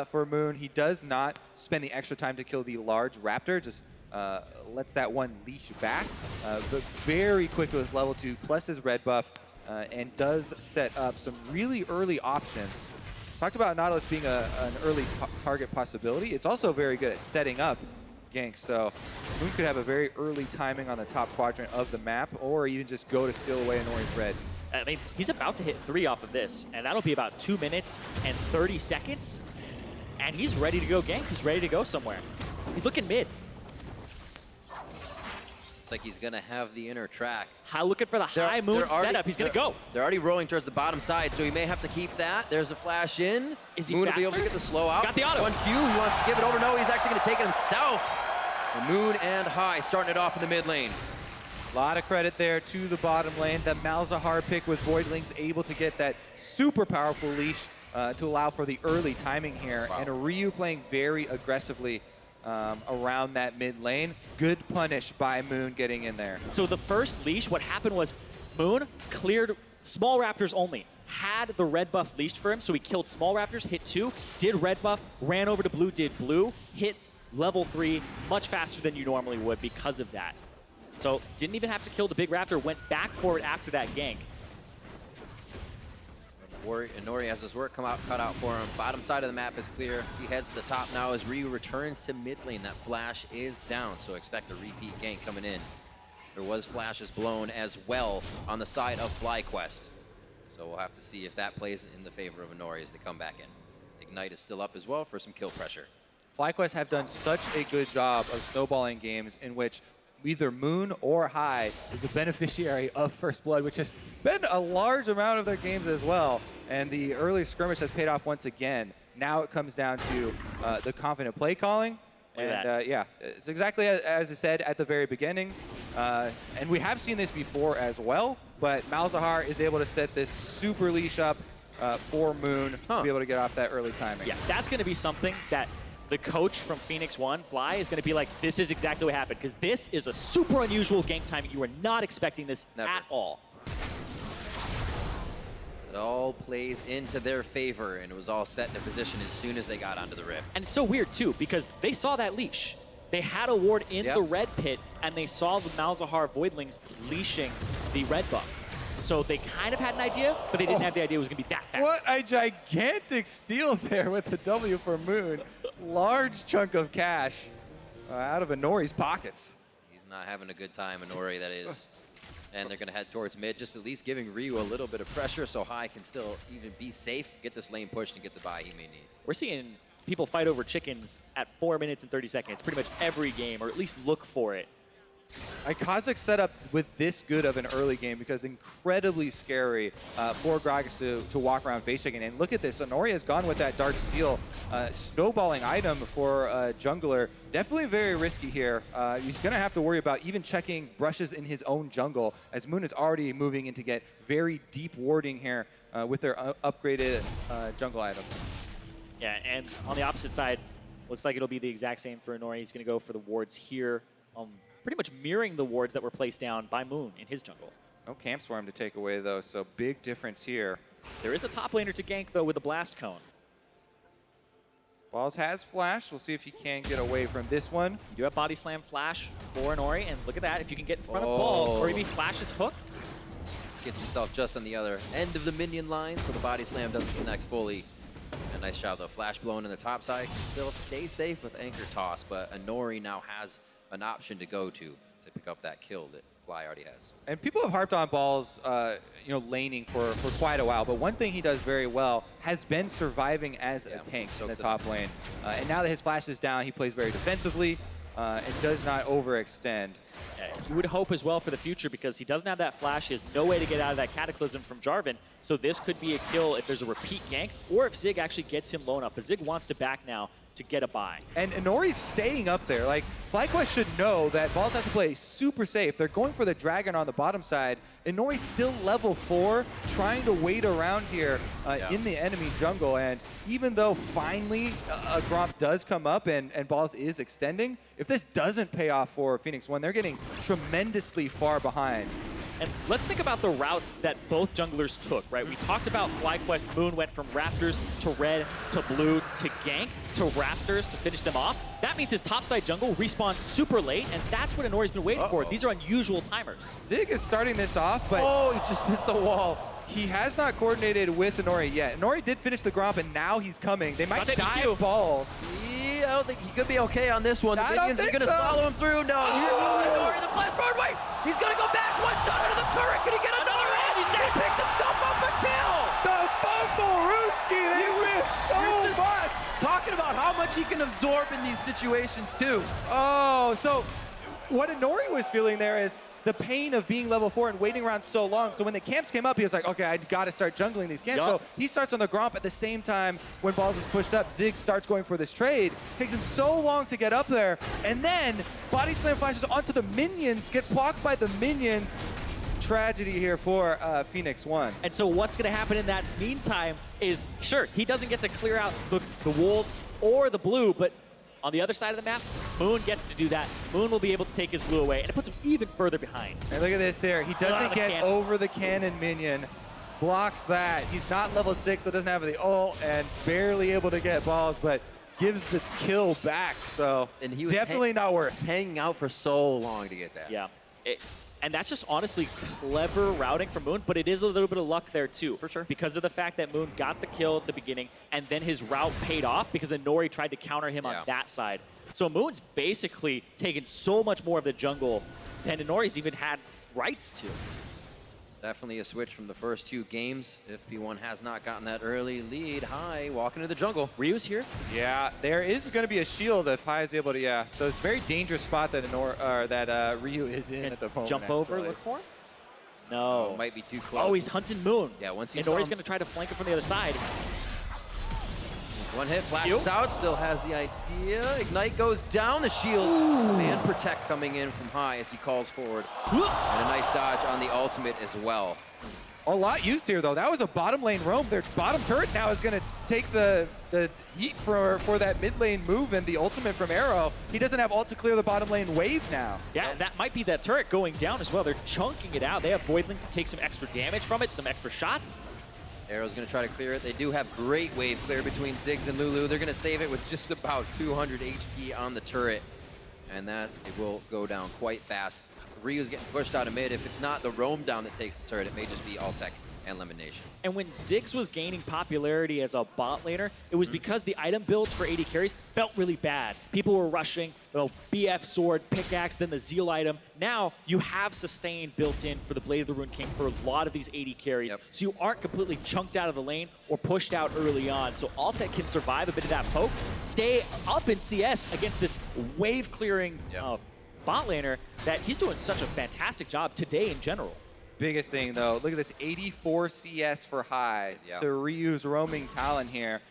for Moon. He does not spend the extra time to kill the large Raptor, just lets that one leash back, but very quick to his level 2, plus his red buff, and does set up some really early options. Talked about Nautilus being an early target possibility. It's also very good at setting up ganks, so Moon could have a very early timing on the top quadrant of the map, or even just go to steal away Inori's red. I mean, he's about to hit 3 off of this, and that'll be about 2 minutes and 30 seconds, and he's ready to go gank. He's ready to go somewhere. He's looking mid. It's like he's going to have the inner track. Looking for the high Moon setup. He's going to go. They're already rolling towards the bottom side, so he may have to keep that. There's a flash in. Is he Moon faster? will be able to get the slow out. Got the auto. 1Q, he wants to give it over. No, he's actually going to take it himself. And Moon and High starting it off in the mid lane. A lot of credit there to the bottom lane. The Malzahar pick with Voidlings able to get that super powerful leash to allow for the early timing here. Wow. And Ryu playing very aggressively around that mid lane. Good punish by Moon getting in there. So the first leash, what happened was Moon cleared small Raptors only. Had the red buff leashed for him, so he killed small Raptors, hit 2, did red buff, ran over to blue, did blue, hit level 3 much faster than you normally would because of that. So didn't even have to kill the big Raptor, went back for it after that gank. Inori has his work cut out for him. Bottom side of the map is clear. He heads to the top now as Ryu returns to mid lane. That flash is down, so expect a repeat gank coming in. There was flashes blown as well on the side of FlyQuest. So we'll have to see if that plays in the favor of Inori as they come back in. Ignite is still up as well for some kill pressure. FlyQuest have done such a good job of snowballing games in which either Moon or High is the beneficiary of First Blood, which has been a large amount of their games as well. And the early skirmish has paid off once again. Now it comes down to the confident play calling. And yeah, it's exactly as I said at the very beginning. And we have seen this before as well, but Malzahar is able to set this super leash up for Moon to be able to get off that early timing. Yeah, that's going to be something that the coach from Phoenix One, Fly, is going to be like, this is exactly what happened, because this is a super unusual gank timing. You were not expecting this at all. It all plays into their favor, and it was all set into position as soon as they got onto the rift. And it's so weird, too, because they saw that leash. They had a ward in the red pit, and they saw the Malzahar Voidlings leashing the red buff. So they kind of had an idea, but they didn't have the idea it was going to be that fast. What a gigantic steal there with the W for Moon. Large chunk of cash out of Inori's pockets. He's not having a good time, Inori, that is. And they're going to head towards mid, just at least giving Ryu a little bit of pressure so High can still even be safe, get this lane pushed, and get the buy he may need. We're seeing people fight over chickens at 4 minutes and 30 seconds pretty much every game, or at least look for it. Kha'Zix set up with this good of an early game because incredibly scary for Gragas to walk around face checking. And look at this, Honori has gone with that Dark Seal snowballing item for jungler. Definitely very risky here. He's going to have to worry about even checking brushes in his own jungle, as Moon is already moving in to get very deep warding here with their upgraded jungle items. Yeah, and on the opposite side, looks like it'll be the exact same for Honori. He's going to go for the wards here, pretty much mirroring the wards that were placed down by Moon in his jungle. No camps for him to take away, though, so big difference here. There is a top laner to gank, though, with a Blast Cone. Balls has flash. We'll see if he can get away from this one. You do have Body Slam Flash for Honori, and look at that. If you can get in front of Balls, or maybe flash his hook. Gets himself just on the other end of the minion line, so the Body Slam doesn't connect fully. A nice job, though. Flash blown in the top side. Can still stay safe with Anchor Toss, but Honori now has an option to go to pick up that kill that Fly already has. And people have harped on Balls, laning for quite a while. But one thing he does very well has been surviving as a tank in the top lane. And now that his flash is down, he plays very defensively and does not overextend. You would hope as well for the future because he doesn't have that flash. He has no way to get out of that Cataclysm from Jarvan. So this could be a kill if there's a repeat gank or if Zig actually gets him low enough. But Zig wants to back now to get a buy. And Honori's staying up there. Like, FlyQuest should know that Balls has to play super safe. They're going for the Dragon on the bottom side. Honori's still level 4, trying to wait around here in the enemy jungle. And even though finally a Gromp does come up and Balls is extending, if this doesn't pay off for Phoenix One, they're getting tremendously far behind. And let's think about the routes that both junglers took, right? We talked about FlyQuest. Moon went from Raptors to red to blue to gank to Raptors to finish them off. That means his topside jungle respawns super late, and that's what Honori's been waiting for. These are unusual timers. Zig is starting this off, but he just missed the wall. He has not coordinated with Honori yet. Honori did finish the Gromp, and now he's coming. They might dive Balls. Yeah, I don't think he could be okay on this one. The minions are going to follow him through. No, Honori, the flash forward, wait! He's going to go back, one shot under the turret. Can he get another hit? He picked himself up a kill! The Bumble-Rooski, they missed so much! Talking about how much he can absorb in these situations, too. Oh, so what Honori was feeling there is the pain of being level 4 and waiting around so long. So when the camps came up, he was like, okay, I got to start jungling these camps. So he starts on the Gromp at the same time when Balls is pushed up. Zig starts going for this trade. Takes him so long to get up there. And then Body Slam flashes onto the minions, get blocked by the minions. Tragedy here for Phoenix One. And so what's going to happen in that meantime is, sure, he doesn't get to clear out the wolves or the blue, but on the other side of the map, Moon gets to do that. Moon will be able to take his blue away, and it puts him even further behind. And look at this here. He doesn't get over the cannon minion. Blocks that. He's not level 6, so doesn't have the ult, and barely able to get Balls, but gives the kill back. So and he was definitely not worth hanging out for so long to get that. Yeah. And that's just honestly clever routing from Moon, but it is a little bit of luck there too. For sure. Because of the fact that Moon got the kill at the beginning, and then his route paid off because Honori tried to counter him on that side. So Moon's basically taken so much more of the jungle than Honori's even had rights to. Definitely a switch from the first 2 games. If P1 has not gotten that early lead, Hai walking to the jungle. Ryu's here. Yeah, there is going to be a shield if Hai is able to, So it's a very dangerous spot that Ryu is in at the moment. Jump over, look for him? No. Oh, might be too close. Oh, he's hunting Moon. Yeah, once he Honori's going to try to flank him from the other side. One hit, flashes out, still has the idea. Ignite goes down, the shield. And Protect coming in from Hai as he calls forward. And a nice dodge on the ultimate as well. A lot used here, though. That was a bottom lane roam. Their bottom turret now is going to take the heat for that mid lane move and the ultimate from Arrow. He doesn't have ult to clear the bottom lane wave now. Yeah, that might be that turret going down as well. They're chunking it out. They have Voidlings to take some extra damage from it, some extra shots. Arrow's going to try to clear it. They do have great wave clear between Ziggs and Lulu. They're going to save it with just about 200 HP on the turret. And that it will go down quite fast. Ryu's getting pushed out of mid. If it's not the roam down that takes the turret, it may just be Altec and Elimination. And when Ziggs was gaining popularity as a bot laner, it was because the item builds for AD carries felt really bad. People were rushing, BF sword, pickaxe, then the Zeal item. Now you have sustain built in for the Blade of the Ruined King for a lot of these AD carries. So you aren't completely chunked out of the lane or pushed out early on. So Altec can survive a bit of that poke, stay up in CS against this wave clearing bot laner that he's doing such a fantastic job today in general. Biggest thing, though, look at this 84 CS for High to reuse roaming Talon here.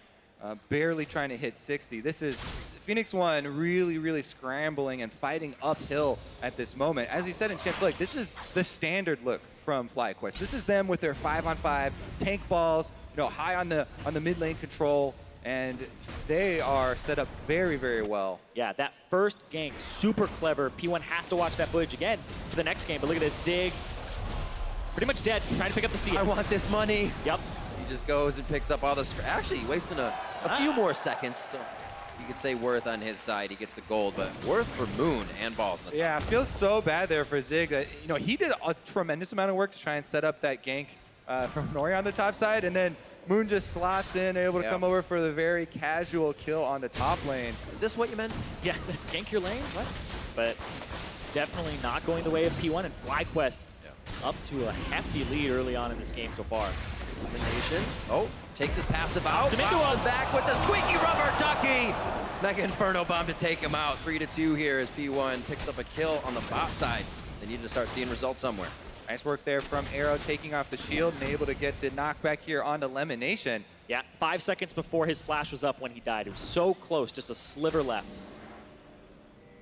Barely trying to hit 60. This is Phoenix One really, really scrambling and fighting uphill at this moment. As he said in Champs League, this is the standard look from FlyQuest. This is them with their 5-on-5 tank balls, high on the mid lane control, and they are set up very, very well. Yeah, that first gank, super clever. P1 has to watch that footage again for the next game, but look at this, Zig, pretty much dead, trying to pick up the CS. I want this money. Yep. He just goes and picks up all the... Actually, wasting a few more seconds, so you could say Worth on his side. He gets the gold, but Worth for Moon and Balls on the top. Yeah, it feels so bad there for Zig that, he did a tremendous amount of work to try and set up that gank from Nori on the top side, and then Moon just slots in, able to come over for the very casual kill on the top lane. Is this what you meant? Yeah, gank your lane, what? But definitely not going the way of P1, and FlyQuest up to a hefty lead early on in this game so far. Elimination. Oh, takes his passive out. Domingo back with the squeaky rubber ducky. Mega Inferno Bomb to take him out. 3-2 here as P1 picks up a kill on the bot side. They need to start seeing results somewhere. Nice work there from Arrow, taking off the shield and able to get the knockback here onto Elimination. Yeah, 5 seconds before his flash was up when he died. It was so close, just a sliver left.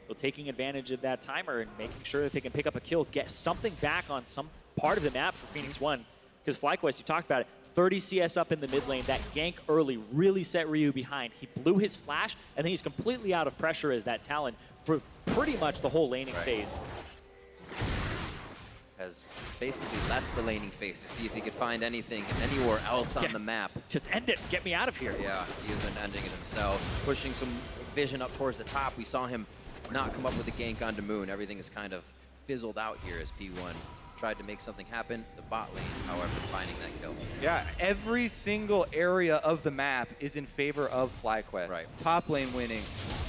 So taking advantage of that timer and making sure that they can pick up a kill, get something back on some part of the map for Phoenix One. Because FlyQuest, you talked about it, 30 CS up in the mid lane. That gank early really set Ryu behind. He blew his flash, and then he's completely out of pressure as that Talon for pretty much the whole laning phase. Has basically left the laning phase to see if he could find anything anywhere else on the map. Just end it. Get me out of here. Yeah, he has been ending it himself. Pushing some vision up towards the top. We saw him not come up with a gank onto Moon. Everything is kind of fizzled out here as P1 tried to make something happen. The bot lane, however, finding that kill. Yeah, every single area of the map is in favor of FlyQuest. Right. Top lane winning,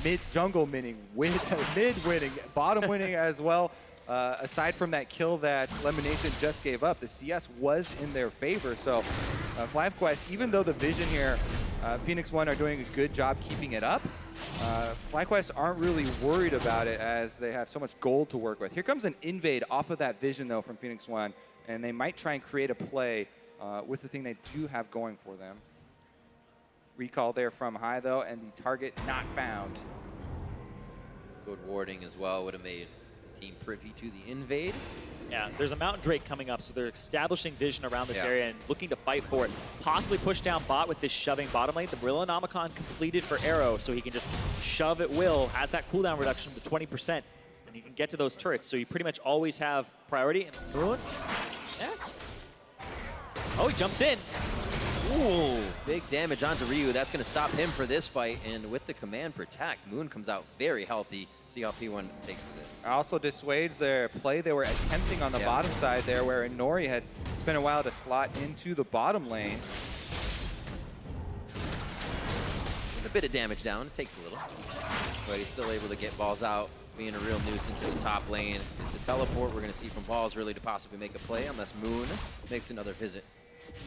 mid jungle winning, mid winning, bottom winning as well. Aside from that kill that Elimination just gave up, the CS was in their favor. So FlyQuest, even though the vision here, Phoenix One are doing a good job keeping it up, FlyQuest aren't really worried about it as they have so much gold to work with. Here comes an invade off of that vision, though, from Phoenix One, and they might try and create a play with the thing they do have going for them. Recall there from High, though, and the target not found. Good warding as well would have made the team privy to the invade. Yeah, there's a Mountain Drake coming up, so they're establishing vision around this area and looking to fight for it. Possibly push down bot with this shoving bottom lane. The Morellonomicon completed for Arrow, so he can just shove at will, has that cooldown reduction to 20%, and he can get to those turrets. So you pretty much always have priority. And Moon, oh, he jumps in. Ooh, big damage onto Ryu. That's going to stop him for this fight. And with the command protect, Moon comes out very healthy. See how P1 takes to this. Also dissuades their play they were attempting on the bottom side there, where Nori had spent a while to slot into the bottom lane. With a bit of damage down, it takes a little. But he's still able to get balls out, being a real nuisance in the top lane. Is the teleport we're going to see from balls really to possibly make a play, unless Moon makes another visit.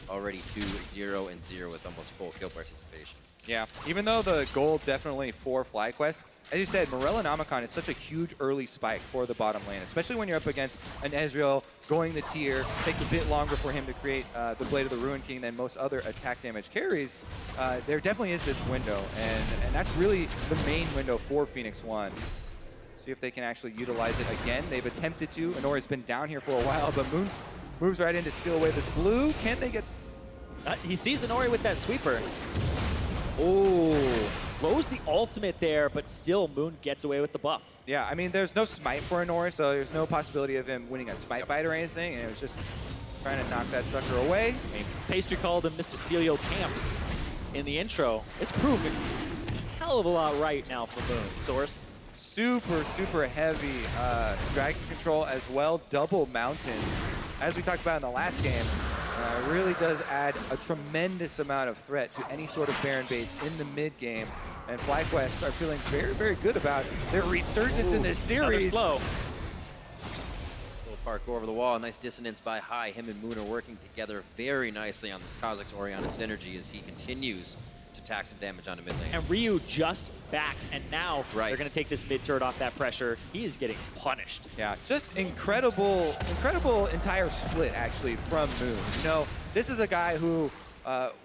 Already 2-0-0 with almost full kill participation. Yeah, even though the goal definitely for FlyQuest, as you said, Morellonomicon is such a huge early spike for the bottom lane, especially when you're up against an Ezreal going the tier. Takes a bit longer for him to create the Blade of the Ruin King than most other attack damage carries. There definitely is this window, and that's really the main window for Phoenix One. See if they can actually utilize it again. They've attempted to. Inori's been down here for a while, but Moon's moves right in to steal away this blue. Can they get... He sees Inori with that sweeper. Oh, blows the ultimate there, but still Moon gets away with the buff. Yeah, I mean, there's no smite for Inori, so there's no possibility of him winning a smite bite or anything, and it was just trying to knock that sucker away. I mean, Pastry called him Mr. Steelio Camps in the intro. It's proven a hell of a lot right now for Moon. Source. Super, super heavy dragon control as well, double mountain. As we talked about in the last game, really does add a tremendous amount of threat to any sort of Baron baits in the mid game. And FlyQuest are feeling very, very good about their resurgence in this series. Slow. Little parkour over the wall, nice dissonance by High. Him and Moon are working together very nicely on this Kha'Zix Orianna synergy as he continues to tack some damage onto mid lane. And Ryu just backed, and now Right. they're going to take this mid turret off that pressure. He is getting punished. Yeah, just incredible entire split actually from Moon. You know, this is a guy who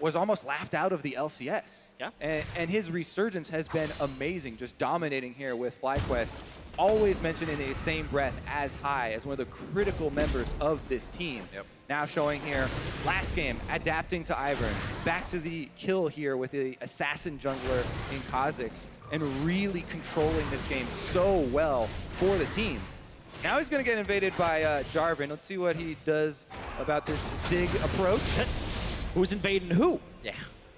was almost laughed out of the LCS. Yeah. And his resurgence has been amazing, just dominating here with FlyQuest. Always mentioned in the same breath as High as one of the critical members of this team. Yep. Now showing here, last game, adapting to Ivern, back to the kill here with the assassin jungler in Kha'Zix, and really controlling this game so well for the team. Now he's going to get invaded by Jarvan. Let's see what he does about this Zig approach. Who's invading who? Yeah.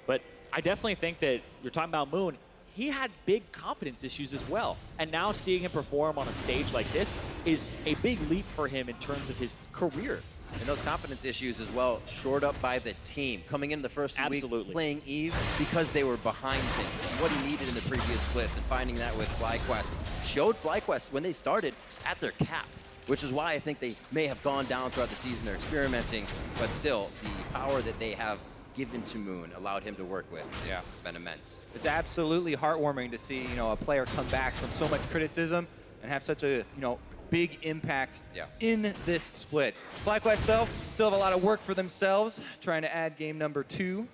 But I definitely think that you're talking about Moon. He had big confidence issues as well. And now seeing him perform on a stage like this is a big leap for him in terms of his career. And those confidence issues as well, shored up by the team. Coming in the first 2 weeks, playing Eve because they were behind him. What he needed in the previous splits, and finding that with FlyQuest. Showed FlyQuest when they started at their cap, which is why I think they may have gone down throughout the season. They're experimenting, but still, the power that they have given to Moon allowed him to work with. Yeah. It's been immense. It's absolutely heartwarming to see, you know, a player come back from so much criticism and have such a, you know, big impact in this split. FlyQuest, though, still have a lot of work for themselves, trying to add game number 2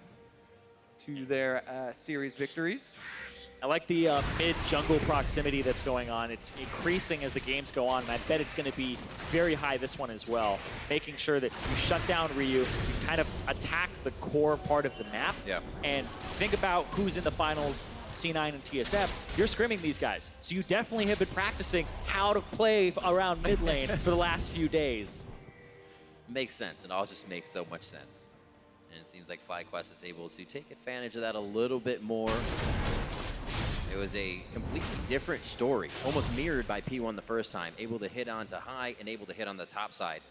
to their series victories. I like the mid-jungle proximity that's going on. It's increasing as the games go on, and I bet it's going to be very high this one as well. Making sure that you shut down Ryu, you kind of attack the core part of the map, and think about who's in the finals, C9 and TSM. You're scrimming these guys, so you definitely have been practicing how to play around mid lane for the last few days. Makes sense. It all just makes so much sense. And it seems like FlyQuest is able to take advantage of that a little bit more. It was a completely different story, almost mirrored by P1 the first time, able to hit onto High and able to hit on the top side.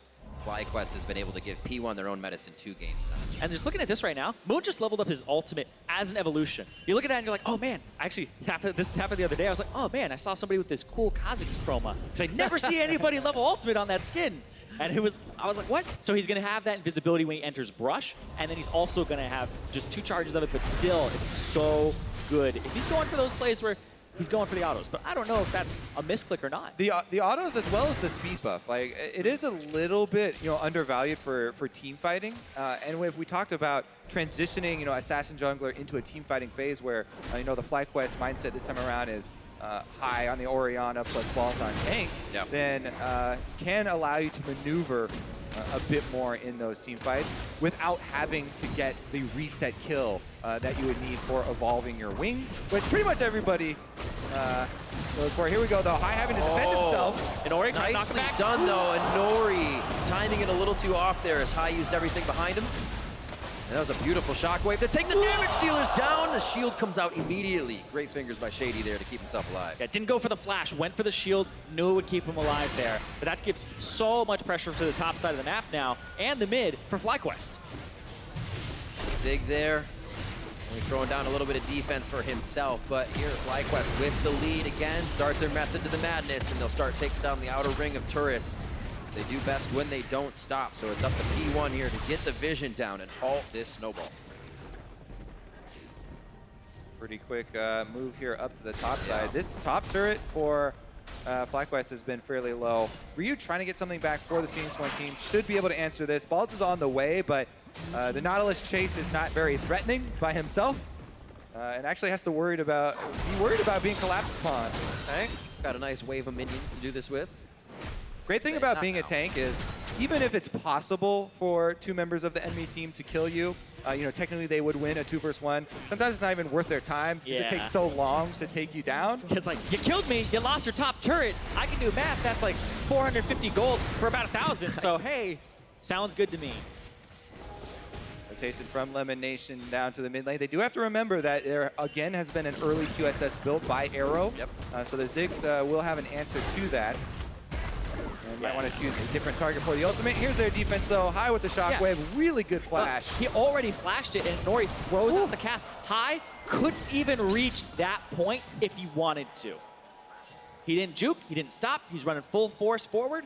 FlyQuest has been able to give P1 their own medicine 2 games now. And just looking at this right now, Moon just leveled up his ultimate as an evolution. You look at that and you're like, oh man, actually, this happened the other day. I was like, oh man, I saw somebody with this cool Kha'Zix chroma. Because I never see anybody level ultimate on that skin. And I was like, what? So he's going to have that invisibility when he enters Brush, and then he's also going to have just 2 charges of it, but still, it's so good. If he's going for those plays where he's going for the autos, but I don't know if that's a misclick or not. The autos as well as the speed buff, like it is a little bit, you know, undervalued for team fighting. And if we talked about transitioning, you know, assassin jungler into a team fighting phase where, you know, the FlyQuest mindset this time around is High on the Orianna plus Balls on tank, then can allow you to maneuver a bit more in those team fights without having to get the reset kill that you would need for evolving your wings, which pretty much everybody goes for. Here we go, though. High having to defend himself. And Ori trying to knock him Nicely back. done, though, and Nori timing it a little too off there as High used everything behind him. And that was a beautiful shockwave to take the damage dealers down. The shield comes out immediately. Great fingers by Shady there to keep himself alive. Yeah, didn't go for the flash, went for the shield, knew it would keep him alive there. But that gives so much pressure to the top side of the map now, and the mid for FlyQuest. Zig there. Only throwing down a little bit of defense for himself, but here FlyQuest with the lead again, starts their method to the madness, and they'll start taking down the outer ring of turrets. They do best when they don't stop, so it's up to P1 here to get the vision down and halt this snowball. Pretty quick move here up to the top side. This top turret for FlyQuest has been fairly low. Ryu trying to get something back for the Phoenix One team. Should be able to answer this. Balls is on the way, but the Nautilus chase is not very threatening by himself. And actually has to be worried about being collapsed upon. Okay. Got a nice wave of minions to do this with. Great thing about being a tank is, even if it's possible for 2 members of the enemy team to kill you, you know, technically they would win a 2 versus 1. Sometimes it's not even worth their time because it takes so long to take you down. It's like, you killed me, you lost your top turret. I can do math, that's like 450 gold for about 1,000. So hey, sounds good to me. Rotation from Lemon Nation down to the mid lane. They do have to remember that there again has been an early QSS built by Arrow. So the Ziggs will have an answer to that. And might want to choose a different target for the ultimate. Here's their defense, though. High with the shockwave. Really good flash. He already flashed it, and Nori throws out the cast. High couldn't even reach that point if he wanted to. He didn't juke. He didn't stop. He's running full force forward.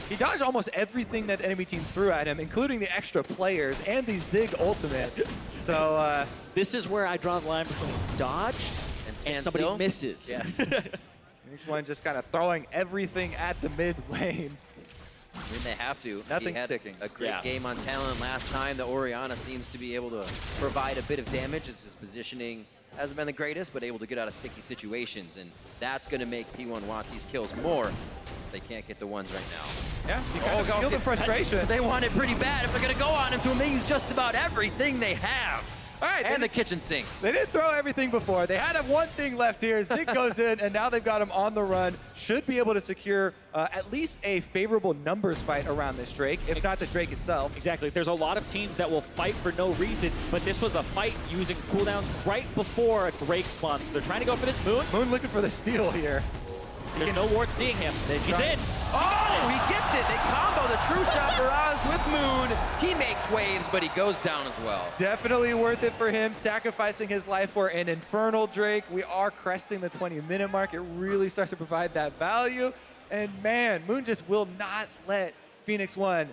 He dodged almost everything that the enemy team threw at him, including the extra players and the Zig ultimate. So this is where I draw the line between dodge and somebody still? misses. Yeah. Phoenix One just kind of throwing everything at the mid lane. I mean, they have to. Nothing He had sticking. A great game on Talon last time. The Orianna seems to be able to provide a bit of damage as his positioning hasn't been the greatest, but able to get out of sticky situations. And that's going to make P1 want these kills more. They can't get the ones right now. Yeah, you kind of feel the frustration. They want it pretty bad. If they're going to go on him to him, they use just about everything they have. All right, and the kitchen sink. They didn't throw everything before. They had one thing left here. Zig goes in, and now they've got him on the run. Should be able to secure at least a favorable numbers fight around this Drake, if not the Drake itself. Exactly. There's a lot of teams that will fight for no reason, but this was a fight using cooldowns right before a Drake spawns. So they're trying to go for this Moon. Moon looking for the steal here. There's no ward seeing him. He's in. Oh, he gets it. They combo the True Shot barrage with Moon. He makes waves, but he goes down as well. Definitely worth it for him, sacrificing his life for an Infernal Drake. We are cresting the 20-minute mark. It really starts to provide that value. And man, Moon just will not let Phoenix One,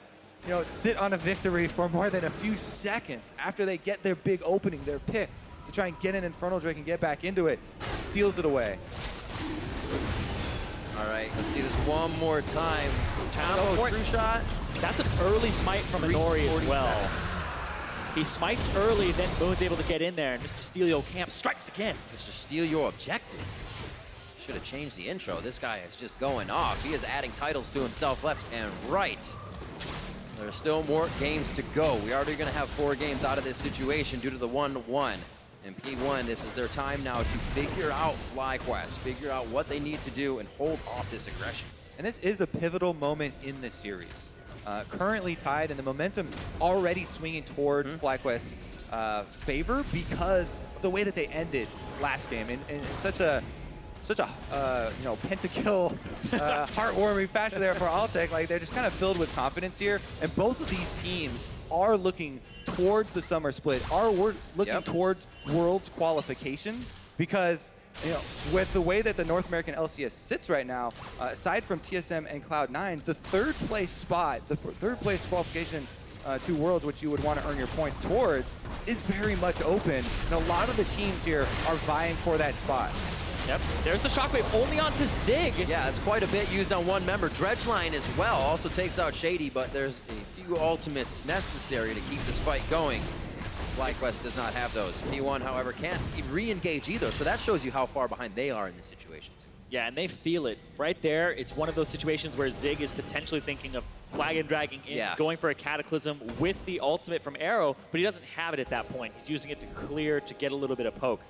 sit on a victory for more than a few seconds after they get their big opening, their pick, to try and get an Infernal Drake and get back into it. Steals it away. All right, let's see this one more time. True Shot. That's an early smite from Inori as well. He smites early, then Moon's able to get in there, and Mr. Steelio Camp strikes again. Mr. Steal your objectives. Should have changed the intro. This guy is just going off. He is adding titles to himself left and right. There are still more games to go. We are already going to have 4 games out of this situation due to the 1-1. And P1, this is their time now to figure out FlyQuest, figure out what they need to do and hold off this aggression. And this is a pivotal moment in the series. Currently tied, and the momentum already swinging towards FlyQuest's favor because of the way that they ended last game in such a pentakill, heartwarming fashion there for Altec. Like, they're just kind of filled with confidence here, and both of these teams are looking towards the summer split, are looking towards Worlds qualification, because with the way that the North American LCS sits right now, aside from TSM and Cloud9, the third place spot, the third place qualification to Worlds, which you would want to earn your points towards, is very much open, and a lot of the teams here are vying for that spot. Yep, there's the Shockwave only onto Zig. Yeah, it's quite a bit used on one member. Dredgeline as well also takes out Shady, but there's a few ultimates necessary to keep this fight going. FlyQuest does not have those. P1, however, can't re-engage either, so that shows you how far behind they are in this situation too. Yeah, and they feel it. Right there, it's one of those situations where Zig is potentially thinking of flag and dragging in, going for a Cataclysm with the ultimate from Arrow, but he doesn't have it at that point. He's using it to clear, to get a little bit of poke.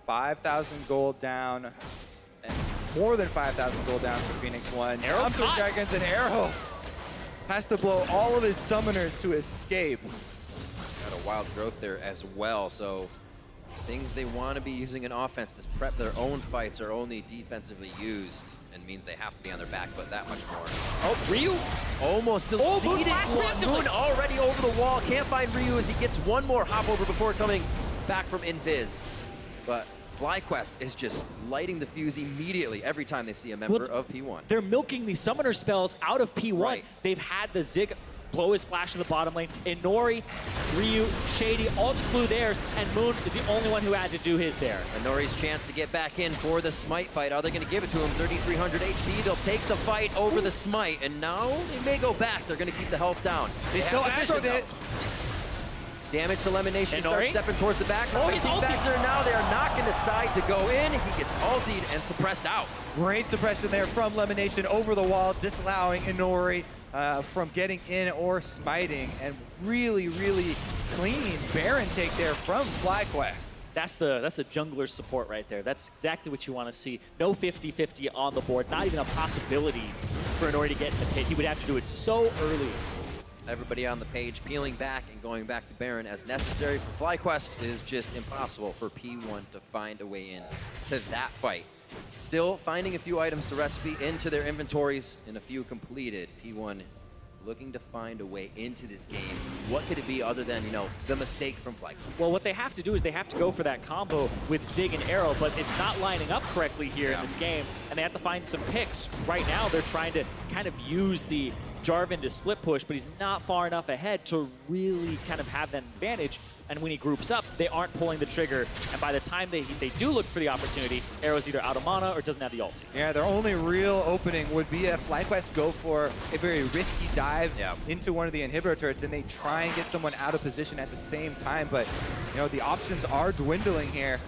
5,000 gold down, and more than 5,000 gold down for Phoenix One. Arrow Dragons and Arrow has to blow all of his summoners to escape. Got a wild growth there as well, so things they want to be using in offense to prep their own fights are only defensively used, and means they have to be on their back foot that much more. Oh, Ryu! Almost deleted one. Moon already over the wall. Can't find Ryu as he gets one more hop over before coming back from Invis. But FlyQuest is just lighting the fuse immediately every time they see a member of P1. They're milking these summoner spells out of P1. Right. They've had the Zig blow his flash in the bottom lane. Inori, Ryu, Shady all just blew theirs, and Moon is the only one who had to do his there. Inori's chance to get back in for the Smite fight. Are they going to give it to him? 3,300 HP. They'll take the fight over the Smite, and now they may go back. They're going to keep the health down. They still aggroed it. Damage to Elimination starts Inori? stepping towards the back. Oh, he's ulted. Back there now. They are not going to decide to go in. He gets ultied and suppressed out. Great suppression there from Lemonation over the wall, disallowing Inori from getting in or smiting, and really, really clean Baron take there from FlyQuest. That's the jungler support right there. That's exactly what you want to see. No 50-50 on the board. Not even a possibility for Inori to get in the pit. He would have to do it so early. Everybody on the page peeling back and going back to Baron as necessary for FlyQuest. It is just impossible for P1 to find a way in to that fight. Still finding a few items to recipe into their inventories and a few completed. P1 looking to find a way into this game. What could it be other than, the mistake from FlyQuest? Well, what they have to do is they have to go for that combo with Zig and Arrow, but it's not lining up correctly here in this game, and they have to find some picks. Right now, they're trying to kind of use the Jarvan to split push, but he's not far enough ahead to really kind of have that advantage. And when he groups up, they aren't pulling the trigger. And by the time they do look for the opportunity, Arrow's either out of mana or doesn't have the ulti. Yeah, their only real opening would be if FlyQuest go for a very risky dive into one of the inhibitor turrets and they try and get someone out of position at the same time. But, you know, the options are dwindling here.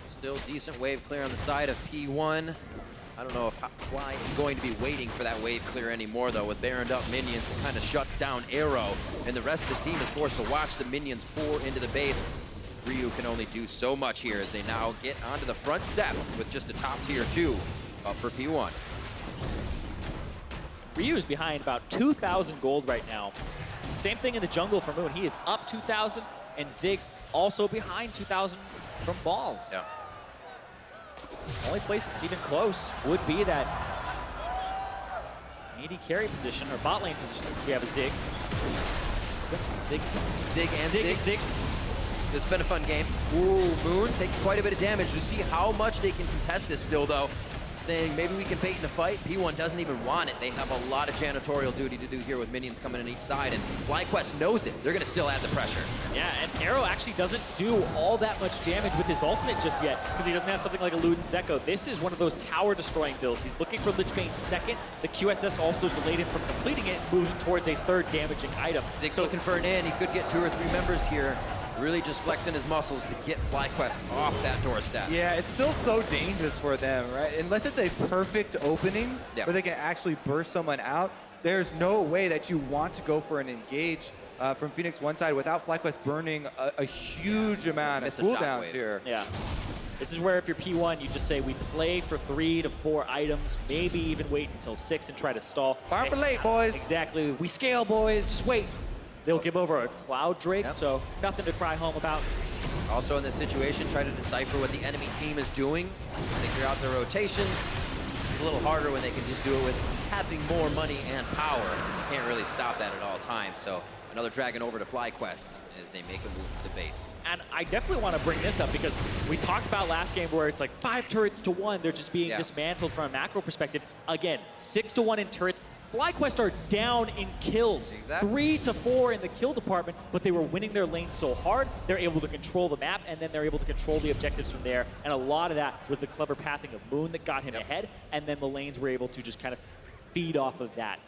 Still decent wave clear on the side of P1. I don't know if Fly is going to be waiting for that wave clear anymore, though. With Baroned up minions, it kind of shuts down Arrow, and the rest of the team is forced to watch the minions pour into the base. Ryu can only do so much here as they now get onto the front step with just a top tier 2 up for P1. Ryu is behind about 2,000 gold right now. Same thing in the jungle for Moon. He is up 2,000, and Zig also behind 2,000 from Balls. Yeah. Only place it's even close would be that AD carry position or bot lane position since we have a Zig. Ziggs. It's been a fun game. Ooh, Moon taking quite a bit of damage. To see how much they can contest this still, though. Saying maybe we can bait in a fight. P1 doesn't even want it. They have a lot of janitorial duty to do here with minions coming in each side, and FlyQuest knows it. They're going to still add the pressure. Yeah, and Arrow actually doesn't do all that much damage with his ultimate just yet because he doesn't have something like a Luden's Echo. This is one of those tower-destroying builds. He's looking for Lich Bane second. The QSS also delayed him from completing it, moving towards a third damaging item. Zig's looking for an in. He could get 2 or 3 members here. Really just flexing his muscles to get FlyQuest off that doorstep. Yeah, it's still so dangerous for them, right? Unless it's a perfect opening where they can actually burst someone out, there's no way that you want to go for an engage from Phoenix one side without FlyQuest burning a huge amount of cooldowns here. Yeah. This is where if you're P1, you just say we play for 3 to 4 items, maybe even wait until 6 and try to stall. Farm for late, boys. Exactly. We scale, boys. Just wait. They'll give over a Cloud Drake, so nothing to cry home about. Also in this situation, try to decipher what the enemy team is doing, figure out their rotations. It's a little harder when they can just do it with having more money and power. You can't really stop that at all times, so another dragon over to FlyQuest as they make a move to the base. And I definitely want to bring this up because we talked about last game where it's like 5 turrets to 1. They're just being dismantled from a macro perspective. Again, 6 to 1 in turrets. FlyQuest are down in kills, 3 to 4 in the kill department, but they were winning their lane so hard, they're able to control the map, and then they're able to control the objectives from there. And a lot of that was the clever pathing of Moon that got him ahead, and then the lanes were able to just kind of feed off of that.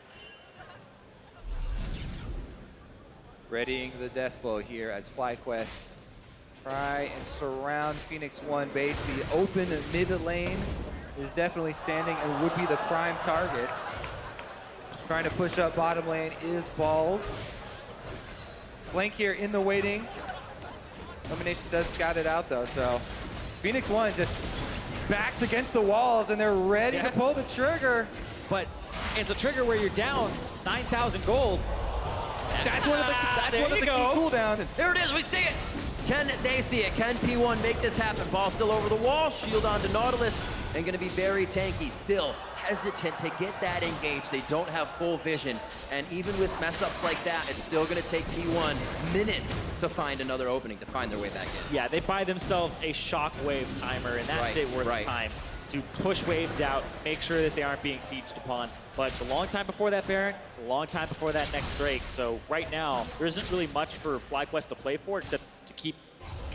Readying the death blow here as FlyQuest try and surround Phoenix 1 base. The open mid lane is definitely standing and would be the prime target. Trying to push up bottom lane is Balls. Flank here in the waiting. Elimination does scout it out though, so Phoenix 1 just backs against the walls and they're ready to pull the trigger. But it's a trigger where you're down 9,000 gold. That's one of the, key cooldowns. There it is, we see it. Can they see it? Can P1 make this happen? Ball still over the wall, shield onto Nautilus, and gonna be very tanky. Still hesitant to get that engage. They don't have full vision, and even with mess ups like that, it's still gonna take P1 minutes to find another opening, to find their way back in. Yeah, they buy themselves a shockwave timer, and that's it worth the time to push waves out, make sure that they aren't being sieged upon. But a long time before that Baron, a long time before that next Drake. So right now, there isn't really much for FlyQuest to play for except to keep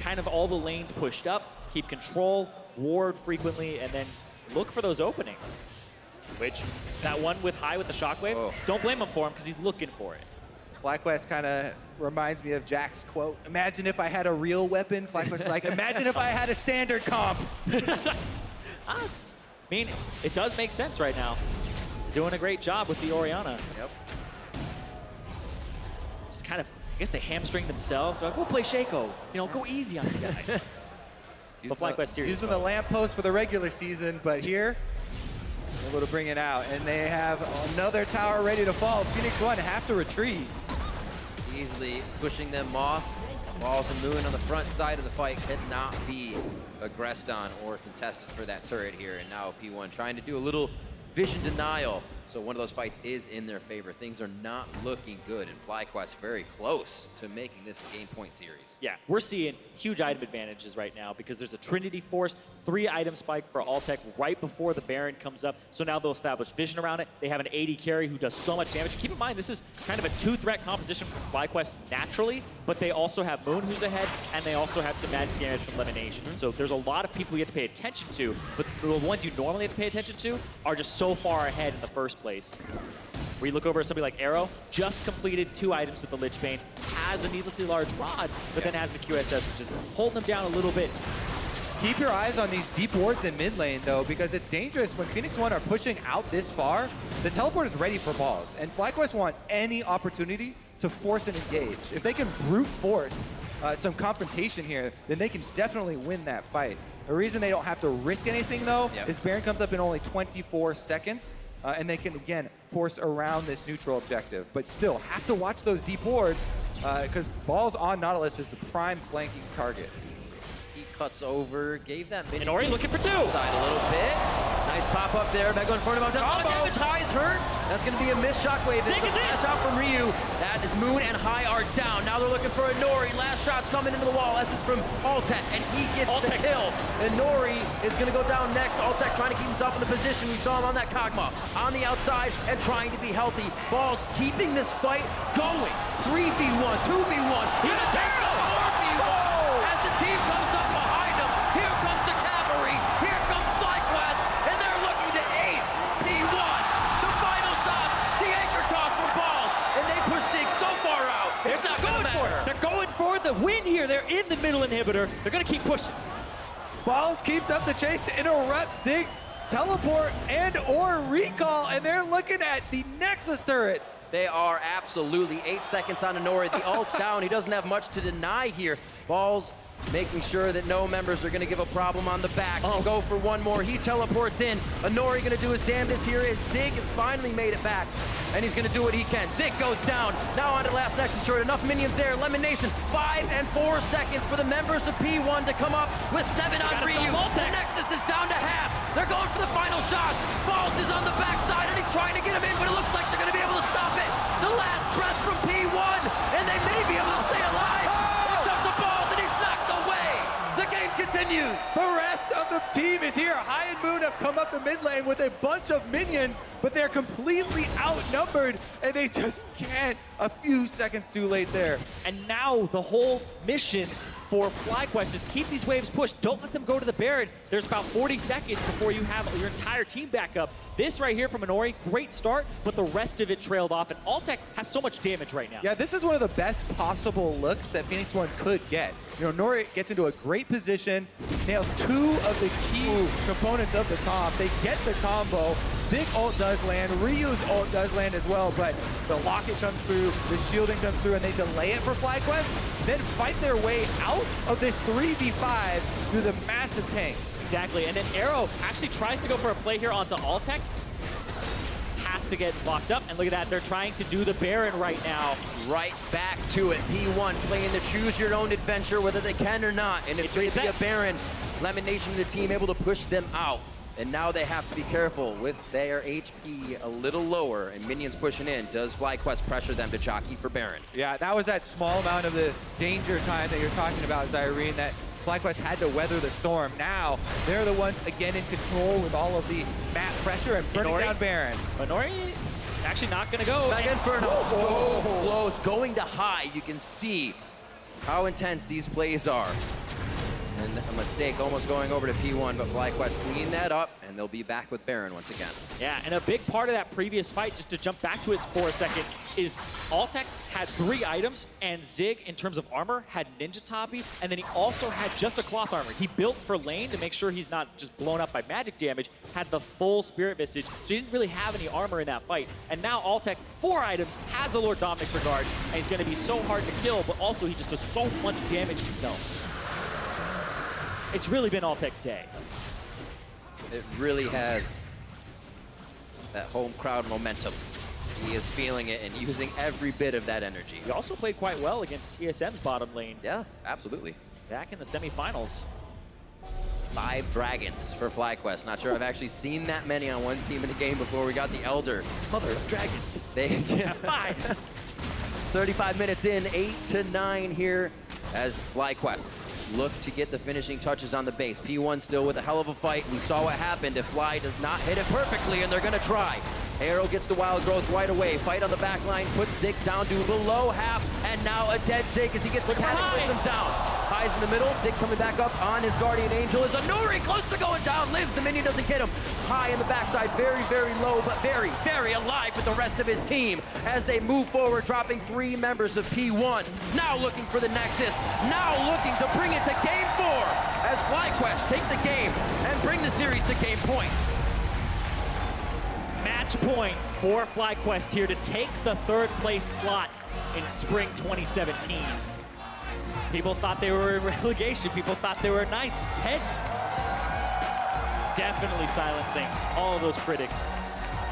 kind of all the lanes pushed up, keep control, ward frequently, and then look for those openings. Which, that one with high with the shockwave, don't blame him for him because he's looking for it. FlyQuest kind of reminds me of Jack's quote, imagine if I had a real weapon. FlyQuest like, imagine if I had a standard comp. I mean, it does make sense right now. Doing a great job with the Orianna. Yep. Just kind of, I guess they hamstring themselves. So like, we'll play Shaco. You know, go easy on the guy. But FlyQuest serious. Using the lamppost for the regular season, but here, able to bring it out. And they have another tower ready to fall. Phoenix 1 have to retreat. Easily pushing them off. Balls and Moon on the front side of the fight cannot be aggressed on or contested for that turret here. And now P1 trying to do a little vision denial So one of those fights is in their favor. Things are not looking good, and FlyQuest very close to making this a game point series. Yeah, we're seeing huge item advantages right now because there's a Trinity Force, 3-item spike for Altec right before the Baron comes up. So now they'll establish vision around it. They have an AD carry who does so much damage. Keep in mind, this is kind of a 2-threat composition for FlyQuest naturally, but they also have Moon who's ahead, and they also have some magic damage from Elimination. So there's a lot of people you have to pay attention to, but the ones you normally have to pay attention to are just so far ahead in the first place. Where you look over at somebody like Arrow, just completed 2 items with the Lich Bane, has a needlessly large rod, but then has the QSS, which is holding them down a little bit. Keep your eyes on these deep wards in mid lane, though, because it's dangerous when Phoenix One are pushing out this far. The teleport is ready for balls, and FlyQuest want any opportunity to force an engage. If they can brute force some confrontation here, then they can definitely win that fight. The reason they don't have to risk anything, though, is Baron comes up in only 24 seconds. And they can, again, force around this neutral objective. But still, have to watch those deep wards, because balls on Nautilus is the prime flanking target. He cuts over, gave that minion. And Ori looking for 2. Side a little bit. Nice pop up there. Mega in front of him. Does a lot of damage. High is hurt. That's going to be a missed shockwave. Zig is in. Last shot from Ryu. That is Moon and High are down. Now they're looking for a Nori. Last shot's coming into the wall. Essence from Altec, and he gets the kill. And Nori is going to go down next. Altec trying to keep himself in the position. We saw him on that Kog'Maw on the outside and trying to be healthy. Balls keeping this fight going. 3v1, 2v1. He's a 4v1 as the team comes up behind him. Here comes the cavalry. Here comes FlyQuest, and they're looking to ace P1. The final shot, the anchor toss from Balls, and they push Zig so far out. It's not going to matter. They're going for the win here. They're in the middle inhibitor. They're going to keep pushing. Balls keeps up the chase to interrupt Zig's teleport and or recall, and they're looking at the Nexus turrets. They are absolutely 8 seconds on Anori. The ult's down. He doesn't have much to deny here. Balls making sure that no members are going to give a problem on the back. Go for one more. He teleports in. Anori going to do his damnedest here as Zig has finally made it back, and he's going to do what he can. Zig goes down. Now on to last Nexus turret. Enough minions there. Elimination. 5 and 4 seconds for the members of P1 to come up with 7 on Ryu. The Nexus is down to half. They're going for the final shots. Balls is on the backside, and he's trying to get him in, but it looks like they're going to be able to stop it. The last breath from P1, and they may be able to stay alive. It's up to Balls, and he's knocked away. The game continues. The rest of the team is here. High and Moon have come up the mid lane with a bunch of minions, but they're completely outnumbered, and they just can't. A few seconds too late there. And now the whole mission for FlyQuest is keep these waves pushed. Don't let them go to the Baron. There's about 40 seconds before you have your entire team back up. This right here from Anori, great start, but the rest of it trailed off, and Altec has so much damage right now. Yeah, this is one of the best possible looks that Phoenix One could get. You know, Nori gets into a great position, nails 2 of the key components of the comp. They get the combo. Zig ult does land, Ryu's ult does land as well, but the locket comes through, the shielding comes through, and they delay it for FlyQuest, then fight their way out of this 3v5 through the massive tank. Exactly, and then Arrow actually tries to go for a play here onto Altec. Has to get locked up, and look at that, they're trying to do the Baron right now. Right back to it. P1 playing the choose your own adventure, whether they can or not, and it's going to be a Baron. Elimination of the team able to push them out. And now they have to be careful with their HP a little lower and minions pushing in. Does FlyQuest pressure them to jockey for Baron? Yeah, that was that small amount of the danger time that you're talking about, Zyrene, that FlyQuest had to weather the storm. Now, they're the ones, again, in control with all of the map pressure and burning down Baron. Anori actually not going to go. Mega Inferno, so close, going to High. You can see how intense these plays are. And a mistake almost going over to P1, but FlyQuest cleaned that up, and they'll be back with Baron once again. Yeah, and a big part of that previous fight, just to jump back to it for a second, is Altec had 3 items, and Zig, in terms of armor, had Ninja Tabi, and then he also had just a cloth armor. He built for lane to make sure he's not just blown up by magic damage, had the full Spirit Visage, so he didn't really have any armor in that fight. And now Altec, 4 items, has the Lord Dominik's Regard, and he's going to be so hard to kill, but also he just does so much damage himself. It's really been Altec's day. It really has that home crowd momentum. He is feeling it and using every bit of that energy. He also played quite well against TSM's bottom lane. Yeah, absolutely. Back in the semifinals. 5 dragons for FlyQuest. Not sure I've actually seen that many on one team in a game before. We got the Elder. Mother of dragons. 35 minutes in, 8-9 here as FlyQuest look to get the finishing touches on the base. P1 still with a hell of a fight. We saw what happened if Fly does not hit it perfectly, and they're gonna try. Arrow gets the wild growth right away. Fight on the back line, puts Zig down to below half, and now a dead Zig as he gets the cannon, puts him down. Highs in the middle, Zig coming back up on his Guardian Angel is Anori, close to going down, lives, the minion doesn't get him. High in the backside, very, very low, but very, very alive with the rest of his team as they move forward, dropping 3 members of P1. Now looking for the Nexus, now looking to bring it to game 4 as FlyQuest take the game and bring the series to game point. Match point for FlyQuest here to take the 3rd place slot in spring 2017. People thought they were in relegation. People thought they were 9th, 10th. Definitely silencing all of those critics,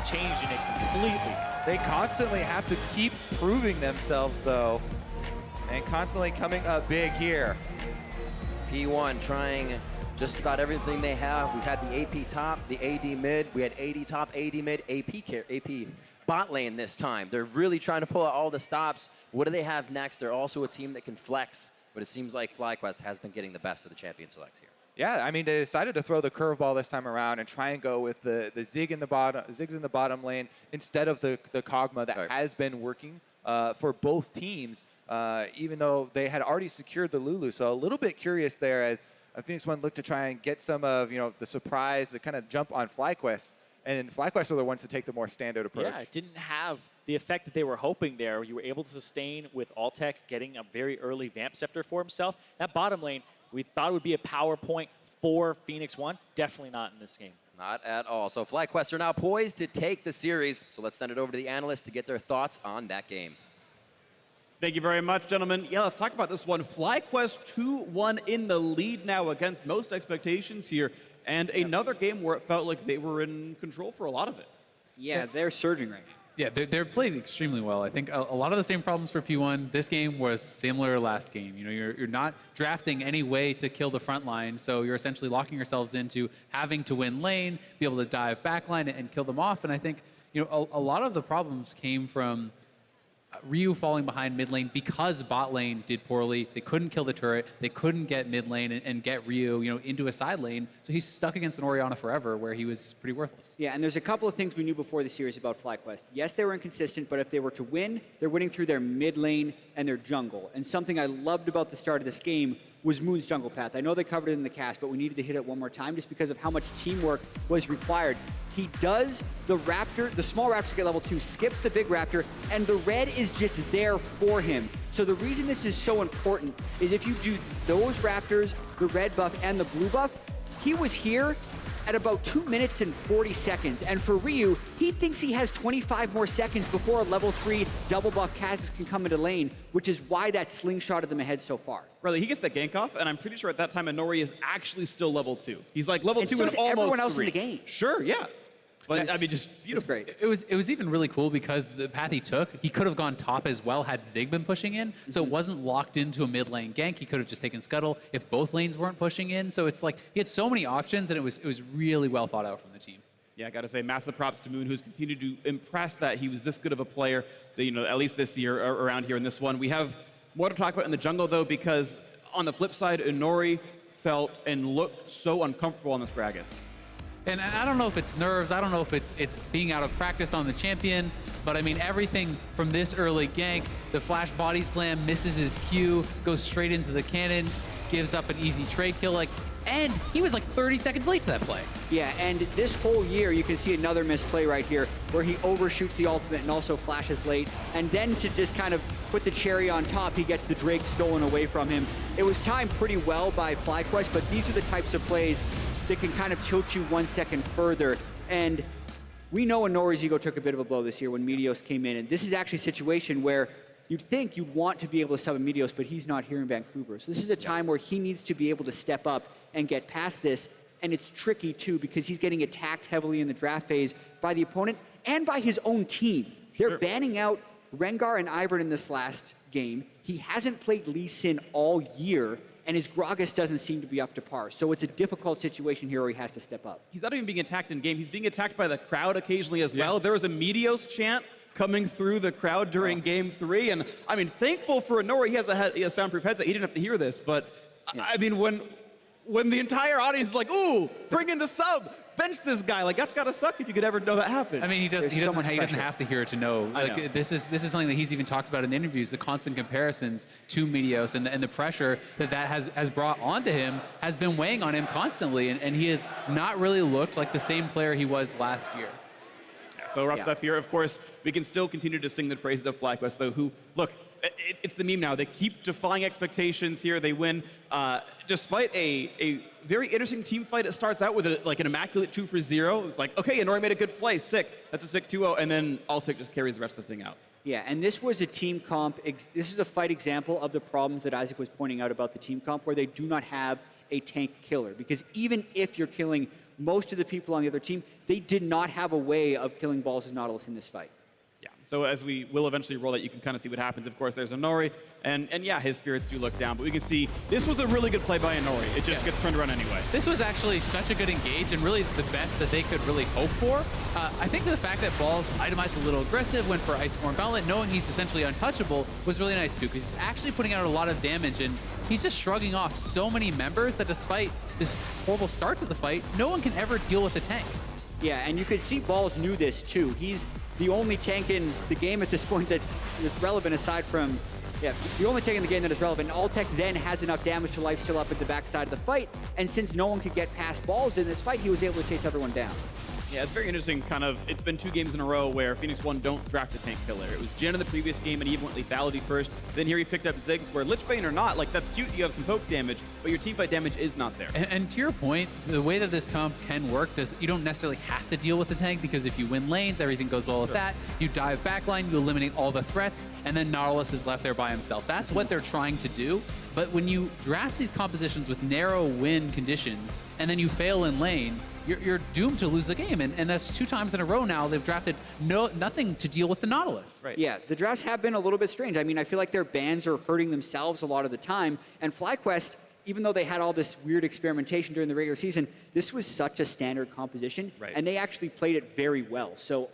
changing it completely. They constantly have to keep proving themselves, though, and constantly coming up big here. P1 trying just about everything they have. We've had the AP top, the AD mid. We had AD top, AD mid, AP bot lane this time. They're really trying to pull out all the stops. What do they have next? They're also a team that can flex, but it seems like FlyQuest has been getting the best of the champion selects here. Yeah, I mean, they decided to throw the curveball this time around and try and go with the Zig in the bottom, Zig's in the bottom lane instead of the Kog'Maw that has been working for both teams, even though they had already secured the Lulu. So a little bit curious there as Phoenix One looked to try and get some of the surprise, the kind of jump on FlyQuest, and FlyQuest were the ones to take the more standard approach. Yeah, it didn't have the effect that they were hoping there. You were able to sustain with Altec getting a very early Vamp Scepter for himself. That bottom lane, we thought it would be a power point for Phoenix One. Definitely not in this game. Not at all. So FlyQuest are now poised to take the series. So let's send it over to the analysts to get their thoughts on that game. Thank you very much, gentlemen. Yeah, let's talk about this one. FlyQuest 2-1 in the lead now against most expectations here. And another game where it felt like they were in control for a lot of it. Yeah, they're surging right now. Yeah, they're played extremely well. I think a lot of the same problems for P1. This game was similar to last game. You're not drafting any way to kill the front line, so you're essentially locking yourselves into having to win lane, be able to dive back line and kill them off. And I think a lot of the problems came from Ryu falling behind mid lane because bot lane did poorly. They couldn't kill the turret. They couldn't get mid lane and get Ryu, into a side lane. So he's stuck against an Orianna forever, where he was pretty worthless. Yeah, and there's a couple of things we knew before the series about FlyQuest. Yes, they were inconsistent, but if they were to win, they're winning through their mid lane and their jungle. And something I loved about the start of this game was Moon's jungle path. I know they covered it in the cast, but we needed to hit it one more time just because of how much teamwork was required. He does the Raptor, the small Raptor get level 2, skips the big Raptor, and the red is just there for him. So the reason this is so important is if you do those Raptors, the red buff and the blue buff, he was here at about 2 minutes and 40 seconds. And for Ryu, he thinks he has 25 more seconds before a level 3 double buff Cassius can come into lane, which is why that slingshotted them ahead so far. Really, he gets the gank off, and I'm pretty sure at that time Anori is actually still level 2. He's like level 2 so and is almost everyone else 3. in the game. Sure, yeah. But I mean, just beautiful. Great. It was even really cool because the path he took, he could have gone top as well had Zig been pushing in. So it wasn't locked into a mid lane gank. He could have just taken Scuttle if both lanes weren't pushing in. So it's like he had so many options, and it was really well thought out from the team. Yeah, I got to say, massive props to Moon, who's continued to impress that he was this good of a player, that, at least this year around here in this one. We have more to talk about in the jungle, though, because on the flip side, Inori felt and looked so uncomfortable on this Gragas. And I don't know if it's nerves, I don't know if it's being out of practice on the champion, but I mean, everything from this early gank, the flash body slam, misses his Q, goes straight into the cannon, gives up an easy trade kill, and he was 30 seconds late to that play. Yeah, and this whole year, you can see another misplay right here, where he overshoots the ultimate and also flashes late, and then to just kind of put the cherry on top, he gets the Drake stolen away from him. It was timed pretty well by FlyQuest, but these are the types of plays that can kind of tilt you 1 second further. And we know Inori's ego took a bit of a blow this year when Meteos came in. And this is actually a situation where you'd think you'd want to be able to sub a Meteos, but he's not here in Vancouver. So this is a time where he needs to be able to step up and get past this. And it's tricky, too, because he's getting attacked heavily in the draft phase by the opponent and by his own team. They're banning out Rengar and Ivern in this last game. He hasn't played Lee Sin all year. and his Gragas doesn't seem to be up to par. So it's a difficult situation here where he has to step up. He's not even being attacked in game. He's being attacked by the crowd occasionally as well. There was a Meteos chant coming through the crowd during Game 3, and I mean, thankful for Inori, he has a soundproof headset. He didn't have to hear this, but I mean, when the entire audience is like, ooh, bring in the sub, bench this guy, like that's gotta suck if you could ever know that happened. I mean, he doesn't have to hear it to know. Like, this is something that he's even talked about in the interviews, the constant comparisons to Meteos and the pressure that has brought onto him has been weighing on him constantly, and he has not really looked like the same player he was last year. So rough stuff here. Of course, we can still continue to sing the praises of FlyQuest, though, who, look, it's the meme now. They keep defying expectations here. They win despite a very interesting team fight. It starts out with like an immaculate 2 for 0. It's like, okay, Inori made a good play, sick. That's a sick 2-0, and then Altic just carries the rest of the thing out. Yeah, and this was a team comp. This is a fight example of the problems that Isaac was pointing out about the team comp, where they do not have a tank killer. Because even if you're killing most of the people on the other team, they did not have a way of killing Balls' Nautilus in this fight. Yeah, so as we will eventually roll it, you can kind of see what happens. Of course, there's Inori, and yeah, his spirits do look down, but we can see this was a really good play by Inori. It just gets turned around anyway. This was actually such a good engage and really the best that they could really hope for. I think the fact that Balls itemized a little aggressive, went for Iceborne Gauntlet, knowing he's essentially untouchable, was really nice too, because he's actually putting out a lot of damage, and he's just shrugging off so many members that despite this horrible start to the fight, no one can ever deal with the tank. Yeah, and you could see Balls knew this too. He's the only tank in the game at this point that's relevant aside from, the only tank in the game that is relevant. Altic then has enough damage to lifesteal up at the backside of the fight, and since no one could get past Balls in this fight, he was able to chase everyone down. Yeah, it's very interesting, it's been 2 games in a row where Phoenix One don't draft a tank killer. It was Jhin in the previous game, and he even went lethality first. Then here he picked up Ziggs, where Lichbane or not, like that's cute, you have some poke damage, but your teamfight damage is not there. And to your point, the way that this comp can work, you don't necessarily have to deal with the tank, because if you win lanes, everything goes well with that. You dive backline, you eliminate all the threats, and then Nautilus is left there by himself. That's what they're trying to do. But when you draft these compositions with narrow win conditions, and then you fail in lane, you're doomed to lose the game, and that's 2 times in a row now they've drafted nothing to deal with the Nautilus. Right. Yeah, the drafts have been a little bit strange. I mean, I feel like their bans are hurting themselves a lot of the time, and FlyQuest, even though they had all this weird experimentation during the regular season, this was such a standard composition, and they actually played it very well. So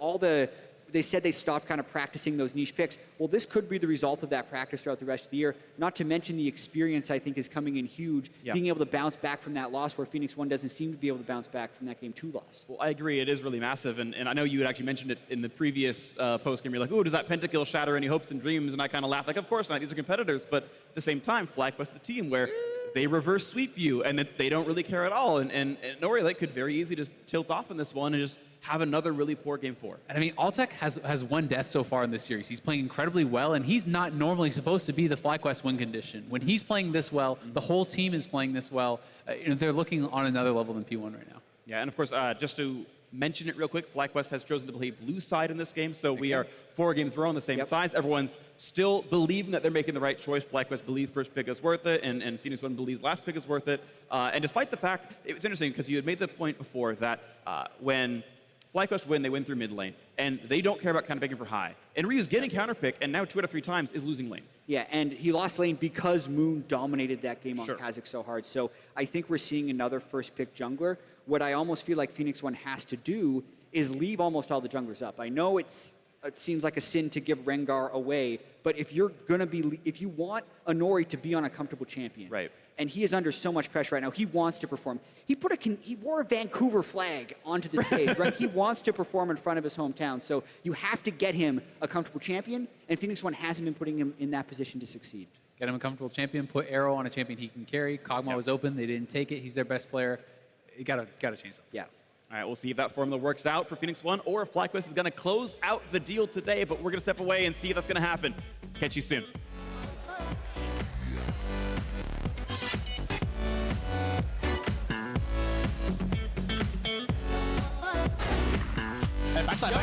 they said they stopped kind of practicing those niche picks. Well, this could be the result of that practice throughout the rest of the year. Not to mention the experience, I think, is coming in huge. Yeah. Being able to bounce back from that loss, where Phoenix One doesn't seem to be able to bounce back from that Game 2 loss. Well, I agree. It is really massive, and I know you had actually mentioned it in the previous post-game. You're like, ooh, does that pentakill shatter any hopes and dreams? And I kind of laughed, like, of course not. These are competitors. But at the same time, FlyQuest, the team where they reverse sweep you, and they don't really care at all. And Inori Lake could very easily just tilt off in this one and just have another really poor Game 4. And I mean, Altic has 1 death so far in this series. He's playing incredibly well, and he's not normally supposed to be the FlyQuest win condition. When he's playing this well, the whole team is playing this well. They're looking on another level than P1 right now. Yeah, and of course, just to mention it real quick, FlyQuest has chosen to play blue side in this game, so we are 4 games in a row on the same size. Everyone's still believing that they're making the right choice. FlyQuest believe first pick is worth it, and Phoenix One believes last pick is worth it. And despite the fact, it was interesting because you had made the point before that when FlyQuest win, they win through mid lane, and they don't care about counterpicking for high. And Ryu's getting counterpick, and now 2 out of 3 times is losing lane. Yeah, and he lost lane because Moon dominated that game on Kha'Zix so hard. So I think we're seeing another first pick jungler. What I almost feel like Phoenix One has to do is leave almost all the junglers up. I know it seems like a sin to give Rengar away, but if you want Inori to be on a comfortable champion, and he is under so much pressure right now, he wants to perform. He wore a Vancouver flag onto the stage, right? He wants to perform in front of his hometown, so you have to get him a comfortable champion, and Phoenix One hasn't been putting him in that position to succeed. Get him a comfortable champion, put Arrow on a champion he can carry. Kog'Maw was open, they didn't take it, he's their best player. You gotta change that. Yeah. All right, we'll see if that formula works out for Phoenix One or if FlyQuest is going to close out the deal today, but we're going to step away and see if that's going to happen. Catch you soon. Hey, backside.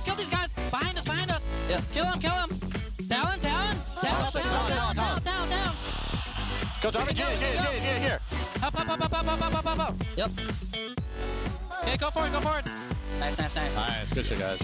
Kill these guys. Behind us. Yeah. Kill him. Down. Go, Jarvan, here. Up. Yep. Okay, go for it. Nice. Nice, good shit, guys.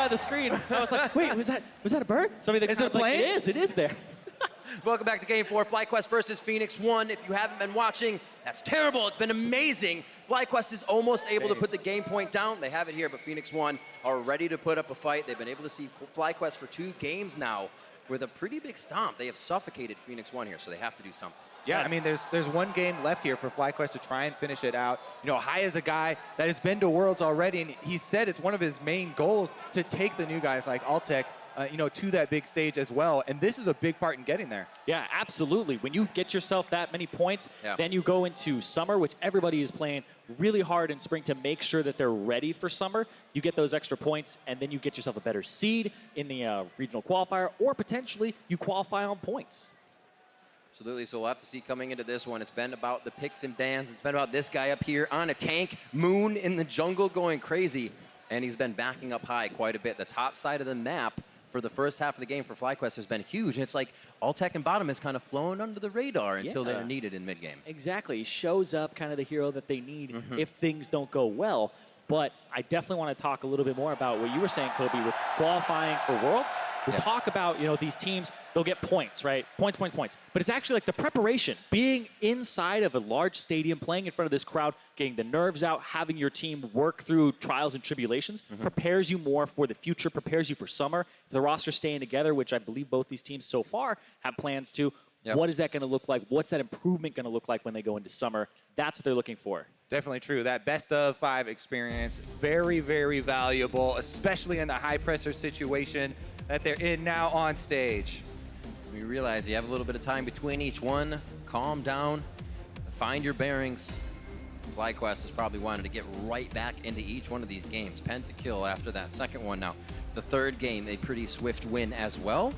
by the screen. I was like, wait, was that a bird? Somebody Is it a plane? Like, it is there. Welcome back to Game 4, FlyQuest versus Phoenix 1. If you haven't been watching, that's terrible. It's been amazing. FlyQuest is almost able to put the game point down. They have it here, but Phoenix 1 are ready to put up a fight. They've been able to see FlyQuest for 2 games now with a pretty big stomp. They have suffocated Phoenix 1 here, so they have to do something. Yeah, I mean, there's one game left here for FlyQuest to try and finish it out. You know, Hai is a guy that has been to Worlds already, and he said it's one of his main goals to take the new guys like Altec, you know, to that big stage as well. And this is a big part in getting there. Yeah, absolutely. When you get yourself that many points, then you go into summer, which everybody is playing really hard in spring to make sure that they're ready for summer. You get those extra points, and then you get yourself a better seed in the regional qualifier, or potentially you qualify on points. Absolutely, so we'll have to see coming into this one. It's been about the picks and bans. It's been about this guy up here on a tank, Moon in the jungle going crazy, and he's been backing up Hai quite a bit. The top side of the map for the first half of the game for FlyQuest has been huge. It's like Altec and bottom has kind of flown under the radar until they're needed in mid-game. Exactly. He shows up kind of the hero that they need if things don't go well. But I definitely want to talk a little bit more about what you were saying, Kobe, with qualifying for Worlds. We talk about, you know, these teams, they'll get points, right? Points. But it's actually like the preparation, being inside of a large stadium, playing in front of this crowd, getting the nerves out, having your team work through trials and tribulations, prepares you more for the future, prepares you for summer. If the roster's staying together, which I believe both these teams so far have plans to, what is that going to look like? What's that improvement going to look like when they go into summer? That's what they're looking for. Definitely true. That best of 5 experience, very, very valuable, especially in the high pressure situation that they're in now on stage. We realize you have a little bit of time between each one. Calm down, find your bearings. FlyQuest is probably wanting to get right back into each one of these games. Pentakill after that second one now. The third game, a pretty swift win as well.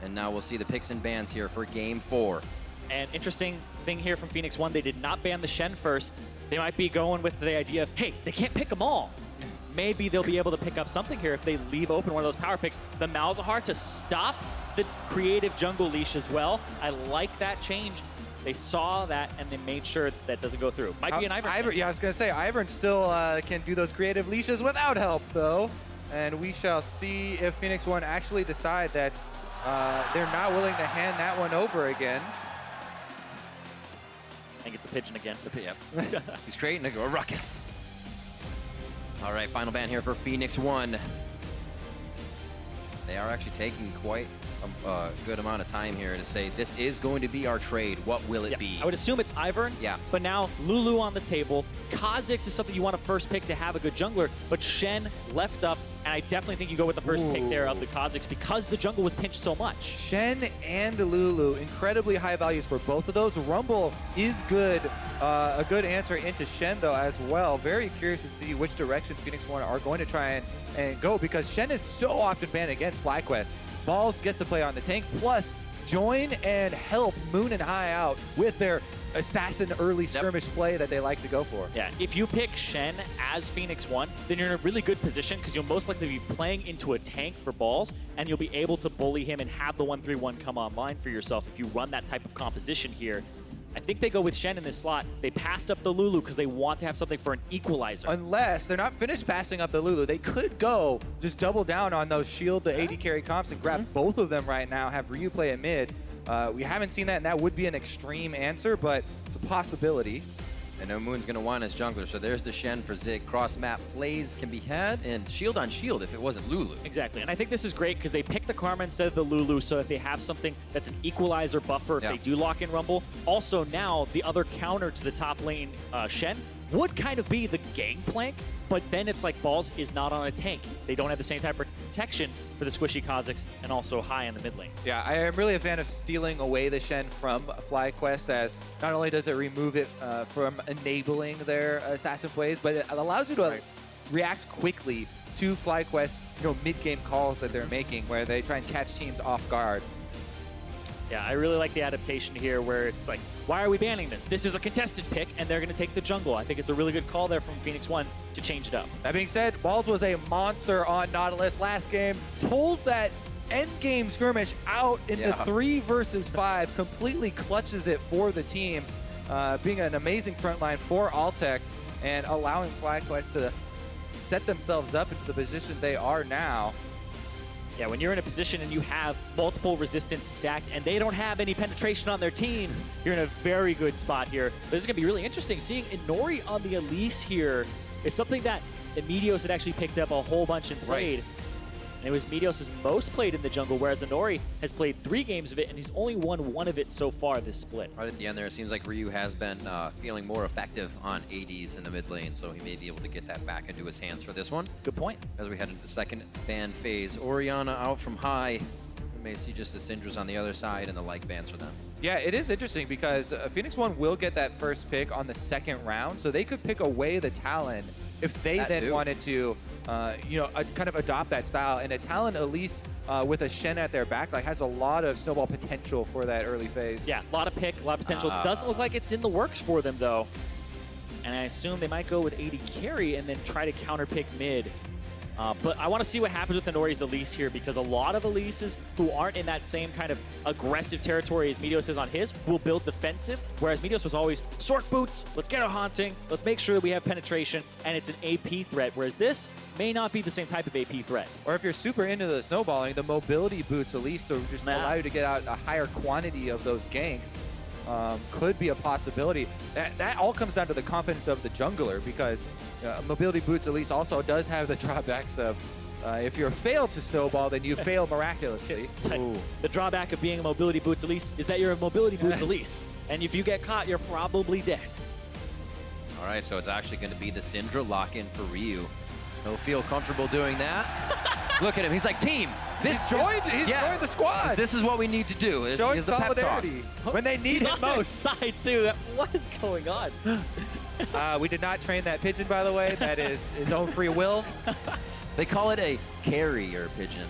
And now we'll see the picks and bans here for Game 4. And interesting thing here from Phoenix 1, they did not ban the Shen first. They might be going with the idea of, hey, they can't pick them all. Maybe they'll be able to pick up something here if they leave open one of those power picks. The Malzahar to stop the creative jungle leash as well. I like that change. They saw that and they made sure that doesn't go through. Might be an Ivern. Yeah, I was going to say, Ivern still can do those creative leashes without help, though. And we shall see if Phoenix 1 actually decide that they're not willing to hand that one over again. I think it's a pigeon again. He's creating a ruckus. All right, final ban here for Phoenix 1. They are actually taking quite a good amount of time here to say, this is going to be our trade. What will it be? I would assume it's Ivern. Yeah. But now Lulu on the table. Kha'Zix is something you want to first pick to have a good jungler, but Shen left up, and I definitely think you go with the first pick there of the Kha'Zix because the jungle was pinched so much. Shen and Lulu, incredibly high values for both of those. Rumble is good, a good answer into Shen though as well. Very curious to see which direction Phoenix 1 are going to try and go, because Shen is so often banned against FlyQuest. Balls gets to play on the tank, plus join and help Moon and Hai out with their assassin early skirmish play that they like to go for. Yeah, if you pick Shen as Phoenix 1, then you're in a really good position because you'll most likely be playing into a tank for balls, and you'll be able to bully him and have the 1-3-1 come online for yourself if you run that type of composition here. I think they go with Shen in this slot. They passed up the Lulu because they want to have something for an equalizer. Unless they're not finished passing up the Lulu, they could go just double down on those shield to AD carry comps and grab both of them right now, have Ryu play at mid. We haven't seen that, and that would be an extreme answer, but it's a possibility. I know Moon's going to want his jungler, so there's the Shen for Zig. Cross-map plays can be had, and shield on shield if it wasn't Lulu. Exactly, and I think this is great because they pick the Karma instead of the Lulu so that they have something that's an equalizer buffer if they do lock in Rumble. Also now, the other counter to the top lane Shen would kind of be the Gangplank, but then it's like Balls is not on a tank. They don't have the same type of protection for the squishy Kha'Zix and also Hai in the mid lane. Yeah, I am really a fan of stealing away the Shen from FlyQuest, as not only does it remove it from enabling their assassin plays, but it allows you to react quickly to FlyQuest, mid-game calls that they're making, where they try and catch teams off guard. Yeah, I really like the adaptation here where it's like, why are we banning this? This is a contested pick, and they're going to take the jungle. I think it's a really good call there from Phoenix 1 to change it up. That being said, Balls was a monster on Nautilus last game. Told that end game skirmish out in the 3 versus 5, completely clutches it for the team, being an amazing front line for Altec and allowing FlyQuest to set themselves up into the position they are now. Yeah, when you're in a position and you have multiple resistance stacked and they don't have any penetration on their team, you're in a very good spot here. This is going to be really interesting. Seeing Inori on the Elise here is something that Meteos had actually picked up a whole bunch and played. And it was Meteos' most played in the jungle, whereas Inori has played 3 games of it, and he's only won 1 of it so far this split. Right at the end there, it seems like Ryu has been feeling more effective on ADs in the mid lane, so he may be able to get that back into his hands for this one. Good point. As we head into the second ban phase, Orianna out from high. We may see just the Syndras on the other side and the like bans for them. Yeah, it is interesting because Phoenix One will get that first pick on the second round, so they could pick away the Talon if they then wanted to, kind of adopt that style. And a Talon Elise with a Shen at their back has a lot of snowball potential for that early phase. Yeah, a lot of pick, a lot of potential. Doesn't look like it's in the works for them though. And I assume they might go with AD carry and then try to counter pick mid. But I want to see what happens with Inori's Elise here, because a lot of Elises who aren't in that same kind of aggressive territory as Meteos is on his will build defensive, whereas Meteos was always Sork boots, let's get a haunting, let's make sure that we have penetration, and it's an AP threat, whereas this may not be the same type of AP threat. Or if you're super into the snowballing, the mobility boots at least to just allow you to get out a higher quantity of those ganks could be a possibility. That all comes down to the confidence of the jungler, because mobility boots at least also does have the drawbacks of if you're failed to snowball, then you fail miraculously. The drawback of being a mobility boots Elise is that you're a mobility boots Elise, and if you get caught, you're probably dead. All right, so it's actually going to be the Syndra lock-in for Ryu. He'll feel comfortable doing that. Look at him. He's like, team. He's joined the squad. This is what we need to do. Showing solidarity when they need it most. Side too. What is going on? We did not train that pigeon, by the way. That is his own free will. They call it a carrier pigeon.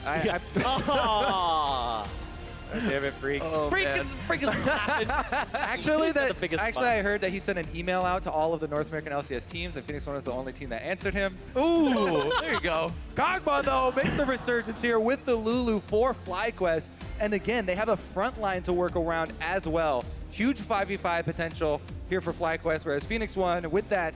Damn it, Freak. Oh, Freak is laughing. Actually, I heard that he sent an email out to all of the North American LCS teams, and Phoenix One was the only team that answered him. Ooh, there you go. Kog'Maw, though, makes the resurgence here with the Lulu for FlyQuest. And again, they have a front line to work around as well. Huge 5v5 potential here for FlyQuest, whereas Phoenix One, with that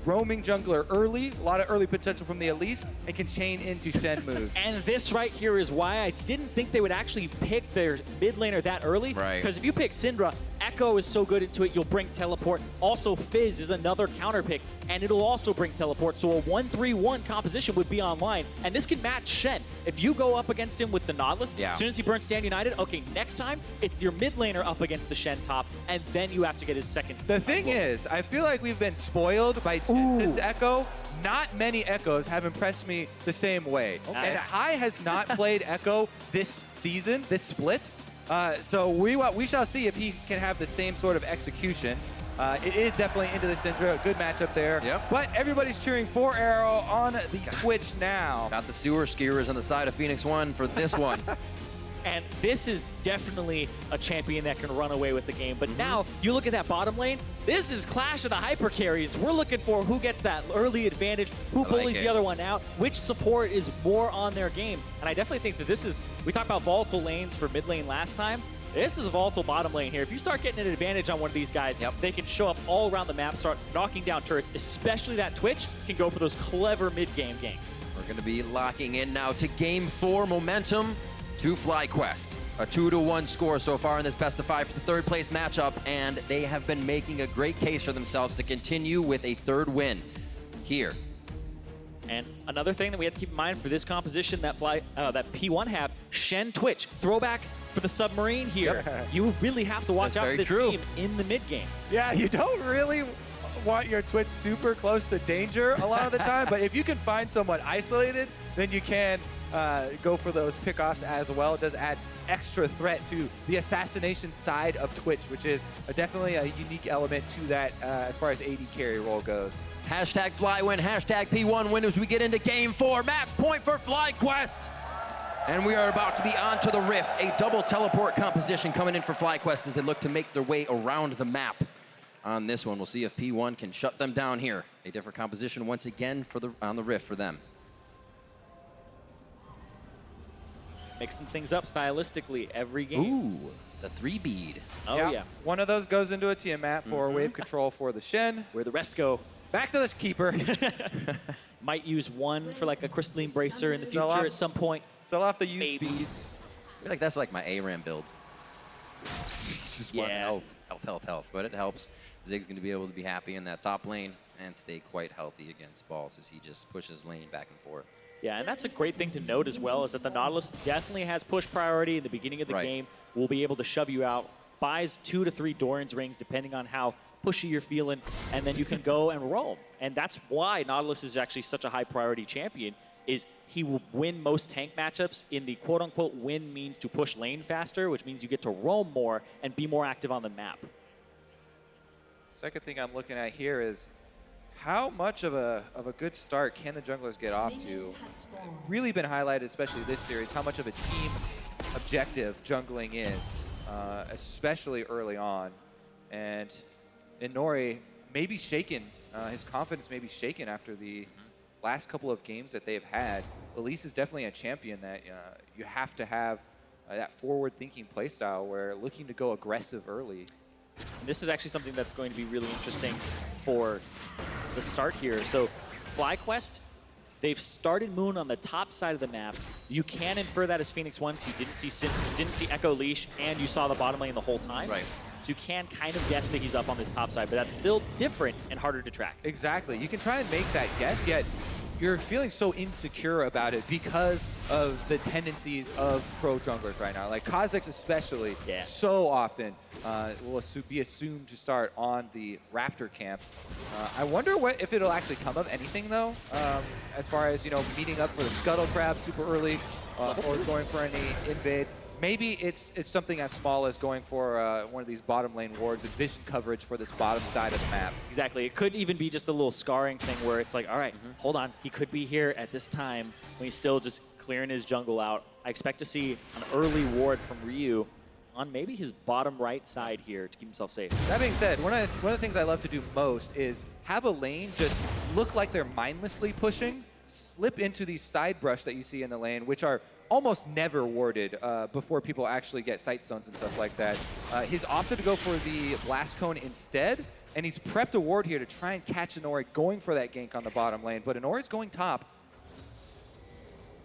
roaming jungler early, a lot of early potential from the Elise, and can chain into Shen moves. And this right here is why I didn't think they would actually pick their mid laner that early. Right. Because if you pick Syndra, Echo is so good into it, you'll bring teleport. Also, Fizz is another counter pick, and it'll also bring teleport. So a 1-3-1 composition would be online. And this can match Shen. If you go up against him with the Nautilus, as soon as he burns Stand United, okay, next time, it's your mid laner up against the Shen top, and then you have to get his second. The thing is, I feel like we've been spoiled by Jensen's Echo. Not many Echoes have impressed me the same way. And Hai has not played Echo this season, this split. So we shall see if he can have the same sort of execution. It is definitely into the Syndra. Good matchup there. Yep. But everybody's cheering for Arrow on the Twitch now. Got the sewer skiers on the side of Phoenix One for this one. And this is definitely a champion that can run away with the game. But now, you look at that bottom lane, this is Clash of the Hyper Carries. We're looking for who gets that early advantage, who bullies the other one out, which support is more on their game. And I definitely think that this is, we talked about volatile lanes for mid lane last time. This is a volatile bottom lane here. If you start getting an advantage on one of these guys, they can show up all around the map, start knocking down turrets, especially that Twitch can go for those clever mid-game ganks. We're going to be locking in now to Game 4 momentum to FlyQuest. A 2-1 score so far in this best of 5 for the third place matchup, and they have been making a great case for themselves to continue with a third win here. And another thing that we have to keep in mind for this composition that that P1 have, Shen Twitch, throwback for the submarine here. You really have to watch out for this team in the mid game. Yeah, you don't really want your Twitch super close to danger a lot of the time, but if you can find someone isolated, then you can go for those pickoffs as well. It does add extra threat to the assassination side of Twitch, which is definitely a unique element to that as far as AD carry role goes. Hashtag FlyWin, hashtag P1 win as we get into Game 4. Match point for FlyQuest. And we are about to be on to the Rift, a double teleport composition coming in for FlyQuest as they look to make their way around the map on this one. We'll see if P1 can shut them down here. A different composition once again on the Rift for them. Mixing things up stylistically every game. Ooh, the 3-bead. Oh, yeah. One of those goes into a Tiamat for wave control for the Shen. Where the rest go. Back to the keeper. Might use one for like a crystalline bracer in the future at some point. Sell off the used beads. I feel like that's like my ARAM build. Just one health. But it helps. Zig's going to be able to be happy in that top lane and stay quite healthy against Balls as he just pushes lane back and forth. Yeah, and that's a great thing to note as well, is that the Nautilus definitely has push priority in the beginning of the game. Will be able to shove you out, buys 2 to 3 Doran's rings depending on how pushy you're feeling, and then you can go and roam. And that's why Nautilus is actually such a high priority champion, is he will win most tank matchups in the quote-unquote win means to push lane faster, which means you get to roam more and be more active on the map. Second thing I'm looking at here is how much of a good start can the junglers get off to? Really been highlighted, especially this series, how much of a team objective jungling is, especially early on. And Inori may be shaken, his confidence may be shaken after the last couple of games that they've had. Elise is definitely a champion that you have to have that forward-thinking playstyle where looking to go aggressive early. And this is actually something that's going to be really interesting for the start here. So FlyQuest, they've started Moon on the top side of the map. You can infer that as Phoenix 1 because you didn't see Echo Leash and you saw the bottom lane the whole time. Right. So you can kind of guess that he's up on this top side, but that's still different and harder to track. Exactly. You can try and make that guess, yet you're feeling so insecure about it because of the tendencies of pro junglers right now. Like Kha'Zix especially, so often will be assumed to start on the Raptor camp. I wonder if it'll actually come of anything though, as far as, you know, meeting up for the Scuttle Crab super early or going for any invade. Maybe it's something as small as going for one of these bottom lane wards and vision coverage for this bottom side of the map. Exactly. It could even be just a little scarring thing where it's like, all right, hold on. He could be here at this time when he's still just clearing his jungle out. I expect to see an early ward from Ryu on maybe his bottom right side here to keep himself safe. That being said, one of the things I love to do most is have a lane just look like they're mindlessly pushing, slip into these side brush that you see in the lane, which are almost never warded before people actually get sight stones and stuff like that. He's opted to go for the Blast Cone instead, and he's prepped a ward here to try and catch Inori going for that gank on the bottom lane, but Inori's going top.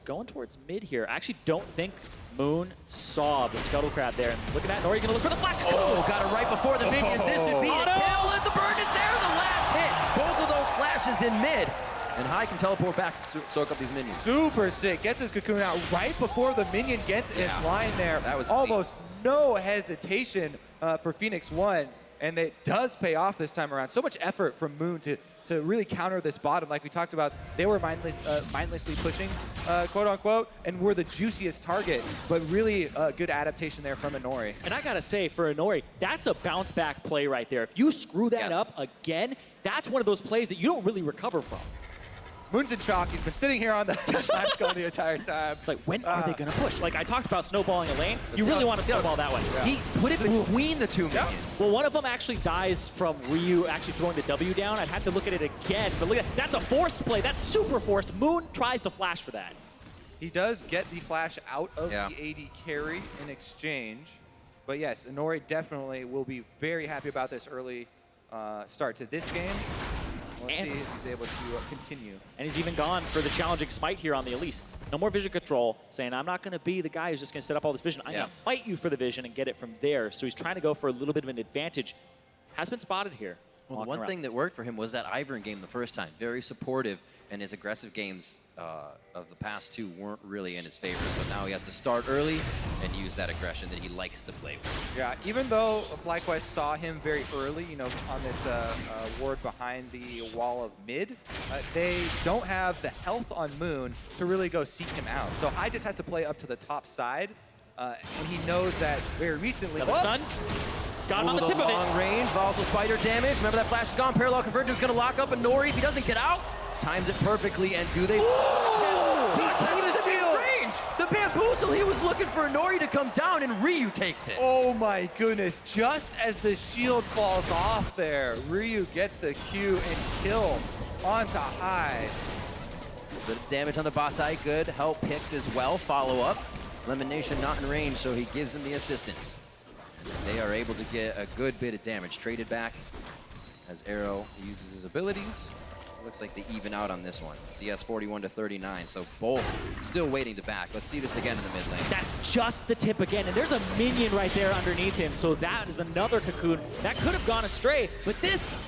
Going towards mid here. I actually don't think Moon saw the Scuttle Crab there. And look at that, Inori gonna look for the flash. Oh, got it right before the minions. This would be a kill, and the burn is there, the last hit. Both of those flashes in mid. And Hai can teleport back to soak up these minions. Super sick. Gets his cocoon out right before the minion gets in line there. That was almost no hesitation for Phoenix 1. And it does pay off this time around. So much effort from Moon to really counter this bottom. Like we talked about, they were mindlessly pushing, quote unquote, and were the juiciest target. But really good adaptation there from Inori. And I gotta say, for Inori, that's a bounce back play right there. If you screw that up again, that's one of those plays that you don't really recover from. Moon's in shock. He's been sitting here on the left gun the entire time. It's like, when are they going to push? Like I talked about snowballing a lane. You really want to snowball that way. He put it between the two minions. Well, one of them actually dies from Ryu actually throwing the W down. I'd have to look at it again. But look at that. That's a forced play. That's super forced. Moon tries to flash for that. He does get the flash out of the AD carry in exchange. But yes, Inori definitely will be very happy about this early start to this game. Let's see if he's able to continue. And he's even gone for the challenging smite here on the Elise. No more vision control, saying, I'm not going to be the guy who's just going to set up all this vision. I'm going to fight you for the vision and get it from there. So he's trying to go for a little bit of an advantage. Has been spotted here. Well, the one thing that worked for him was that Ivern game the first time. Very supportive, and his aggressive games of the past two weren't really in his favor. So now he has to start early and use that aggression that he likes to play with. Yeah, even though FlyQuest saw him very early, you know, on this ward behind the wall of mid, they don't have the health on Moon to really go seek him out. So Hai just has to play up to the top side, and he knows that very recently. Stun. Got him on the tip of it. Long range, volatile spider damage. Remember that flash is gone. Parallel convergence going to lock up Inori. If he doesn't get out, times it perfectly. And do they? He's in range. The bamboozle. He was looking for Inori to come down, and Ryu takes it. Oh my goodness! Just as the shield falls off there, Ryu gets the Q and kill onto Hai. Good damage on the boss side. Good help picks as well. Follow up. Elimination not in range, so he gives him the assistance. They are able to get a good bit of damage traded back as Arrow uses his abilities. Looks like they even out on this one. CS 41 to 39, so both still waiting to back. Let's see this again in the mid lane. That's just the tip again, and there's a minion right there underneath him, so that is another cocoon. That could have gone astray, but this,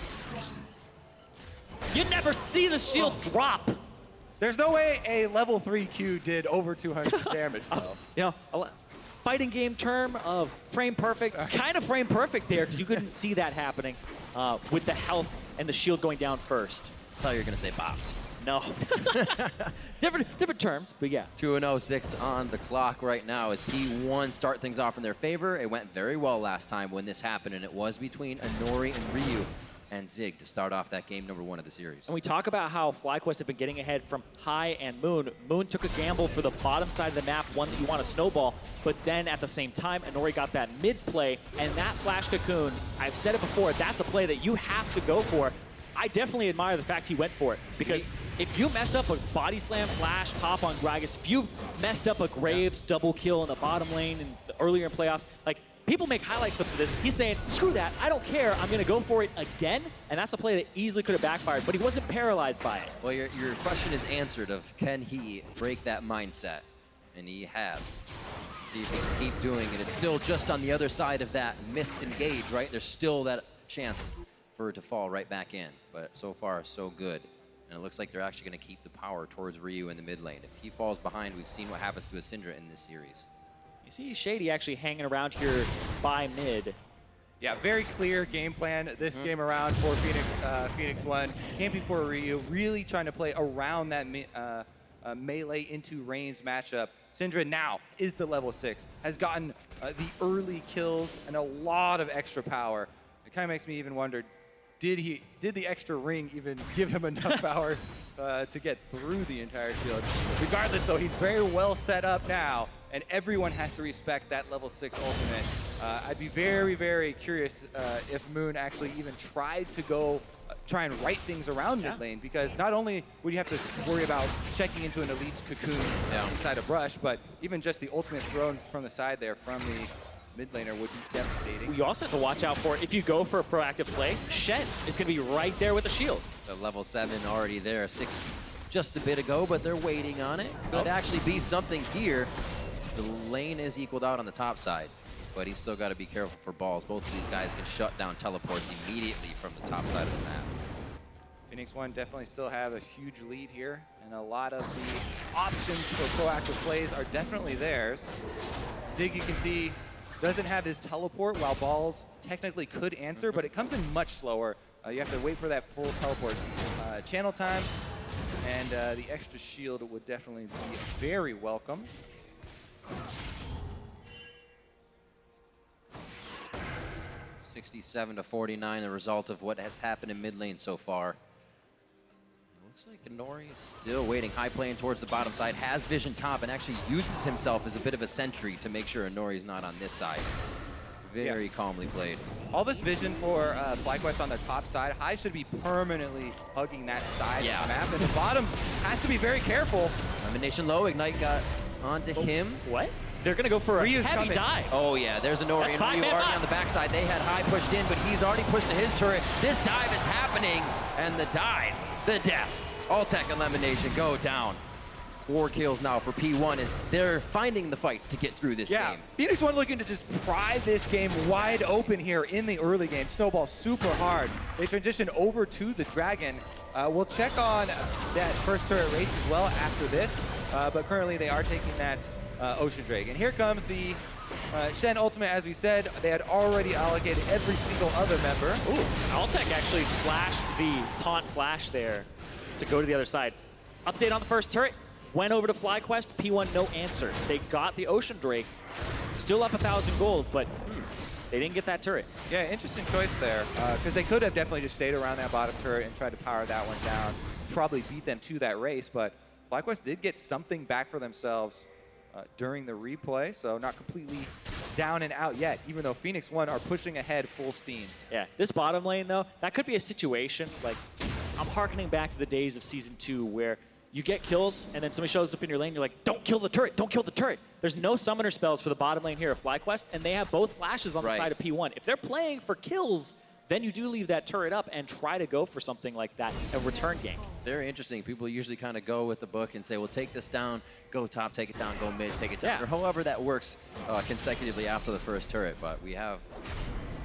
you never see the shield drop. There's no way a level 3 Q did over 200 damage, though. You know, fighting game term of frame perfect, kind of frame perfect there, because you couldn't see that happening with the health and the shield going down first. I thought you were going to say bombs. No. different terms, but yeah. 2:06 on the clock right now as P1 start things off in their favor. It went very well last time when this happened, and it was between Inori and Ryu and Zig to start off that game number 1 of the series. And we talk about how FlyQuest have been getting ahead from High and Moon. Moon took a gamble for the bottom side of the map, one that you want to snowball, but then at the same time, Inori got that mid play, and that flash cocoon, I've said it before, that's a play that you have to go for. I definitely admire the fact he went for it, because if you mess up a body slam flash top on Gragas, if you messed up a Graves double kill in the bottom lane and earlier in playoffs, like, people make highlight clips of this. He's saying, screw that, I don't care, I'm gonna go for it again, and that's a play that easily could have backfired, but he wasn't paralyzed by it. Well, your question is answered of can he break that mindset, and he has. See if he can keep doing it. It's still just on the other side of that missed engage, right? There's still that chance for it to fall right back in, but so far, so good. And it looks like they're actually going to keep the power towards Ryu in the mid lane. If he falls behind, we've seen what happens to a Syndra in this series. You see Shady actually hanging around here by mid. Yeah, very clear game plan this game around for Phoenix One. Camping for Ryu, really trying to play around that melee into range matchup. Syndra now is the level 6, has gotten the early kills and a lot of extra power. It kind of makes me even wonder, did the extra ring even give him enough power to get through the entire shield? Regardless, though, he's very well set up now, and everyone has to respect that level 6 ultimate. I'd be very, very curious if Moon actually even tried to go try and right things around mid lane, because not only would you have to worry about checking into an Elise cocoon inside a brush, but even just the ultimate thrown from the side there from the mid laner would be devastating. You also have to watch out for, if you go for a proactive play, Shen is going to be right there with the shield. The level 7 already there, 6 just a bit ago, but they're waiting on it. Could actually be something here. The lane is equaled out on the top side, but he's still got to be careful for balls. Both of these guys can shut down teleports immediately from the top side of the map. Phoenix One definitely still have a huge lead here, and a lot of the options for proactive plays are definitely theirs. Zig, you can see, doesn't have his teleport, while Balls technically could answer, but it comes in much slower. You have to wait for that full teleport channel time, and the extra shield would definitely be very welcome. $67 to $49, the result of what has happened in mid lane so far. Looks like Inori is still waiting, high playing towards the bottom side, has vision top, and actually uses himself as a bit of a sentry to make sure Inori is not on this side. Very calmly played. All this vision for FlyQuest on their top side. High should be permanently hugging that side of the map, and the bottom has to be very careful. Elimination low, Ignite got onto him. What? They're going to go for a heavy dive. Oh yeah, there's Inori and Ryu already on the backside. They had High pushed in, but he's already pushed to his turret. This dive is happening, and the dives, the death. Altec Elimination go down. 4 kills now for P1 as they're finding the fights to get through this game. Phoenix One looking to just pry this game wide open here in the early game. Snowball super hard. They transition over to the Dragon. We'll check on that first turret race as well after this, but currently they are taking that Ocean Drake. And here comes the Shen ultimate, as we said. They had already allocated every single other member. Ooh, Altec actually flashed the taunt flash there to go to the other side. Update on the first turret. Went over to FlyQuest, P1 no answer. They got the Ocean Drake, still up 1,000 gold, but they didn't get that turret. Yeah, interesting choice there, because they could have definitely just stayed around that bottom turret and tried to power that one down, probably beat them to that race, but FlyQuest did get something back for themselves during the replay, so not completely down and out yet, even though Phoenix One are pushing ahead full steam. Yeah, this bottom lane though, that could be a situation, like, I'm hearkening back to the days of Season 2 where you get kills, and then somebody shows up in your lane, you're like, don't kill the turret, don't kill the turret. There's no summoner spells for the bottom lane here of FlyQuest, and they have both flashes on the side of P1. If they're playing for kills, then you do leave that turret up and try to go for something like that, a return gank. It's very interesting. People usually kind of go with the book and say, well, take this down, go top, take it down, go mid, take it down, or however that works consecutively after the first turret. But we have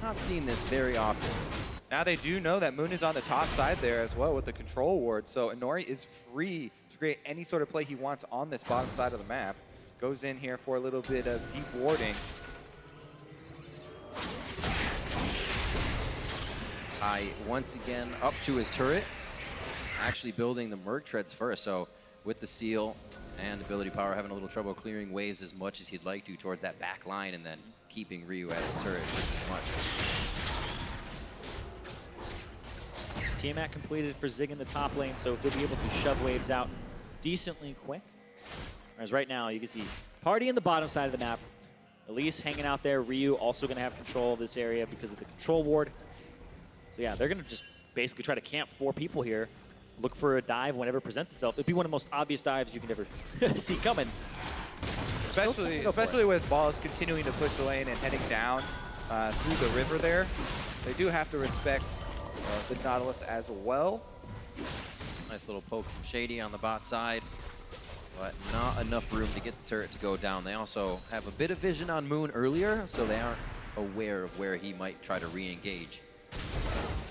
not seen this very often. Now they do know that Moon is on the top side there as well with the control ward, so Inori is free to create any sort of play he wants on this bottom side of the map. Goes in here for a little bit of deep warding. Once again up to his turret, actually building the Merc Treads first, so with the seal and ability power, having a little trouble clearing waves as much as he'd like to towards that back line, and then keeping Ryu at his turret just as much. Tiamat completed for Zig in the top lane, so he'll be able to shove waves out decently quick. Whereas right now, you can see Party in the bottom side of the map. Elise hanging out there. Ryu also going to have control of this area because of the control ward. So yeah, they're going to just basically try to camp 4 people here. Look for a dive whenever it presents itself. It'd be one of the most obvious dives you can ever see coming. Especially with Balls continuing to push the lane and heading down through the river there. They do have to respect the Nautilus as well. Nice little poke from Shady on the bot side, but not enough room to get the turret to go down. They also have a bit of vision on Moon earlier, so they aren't aware of where he might try to re-engage.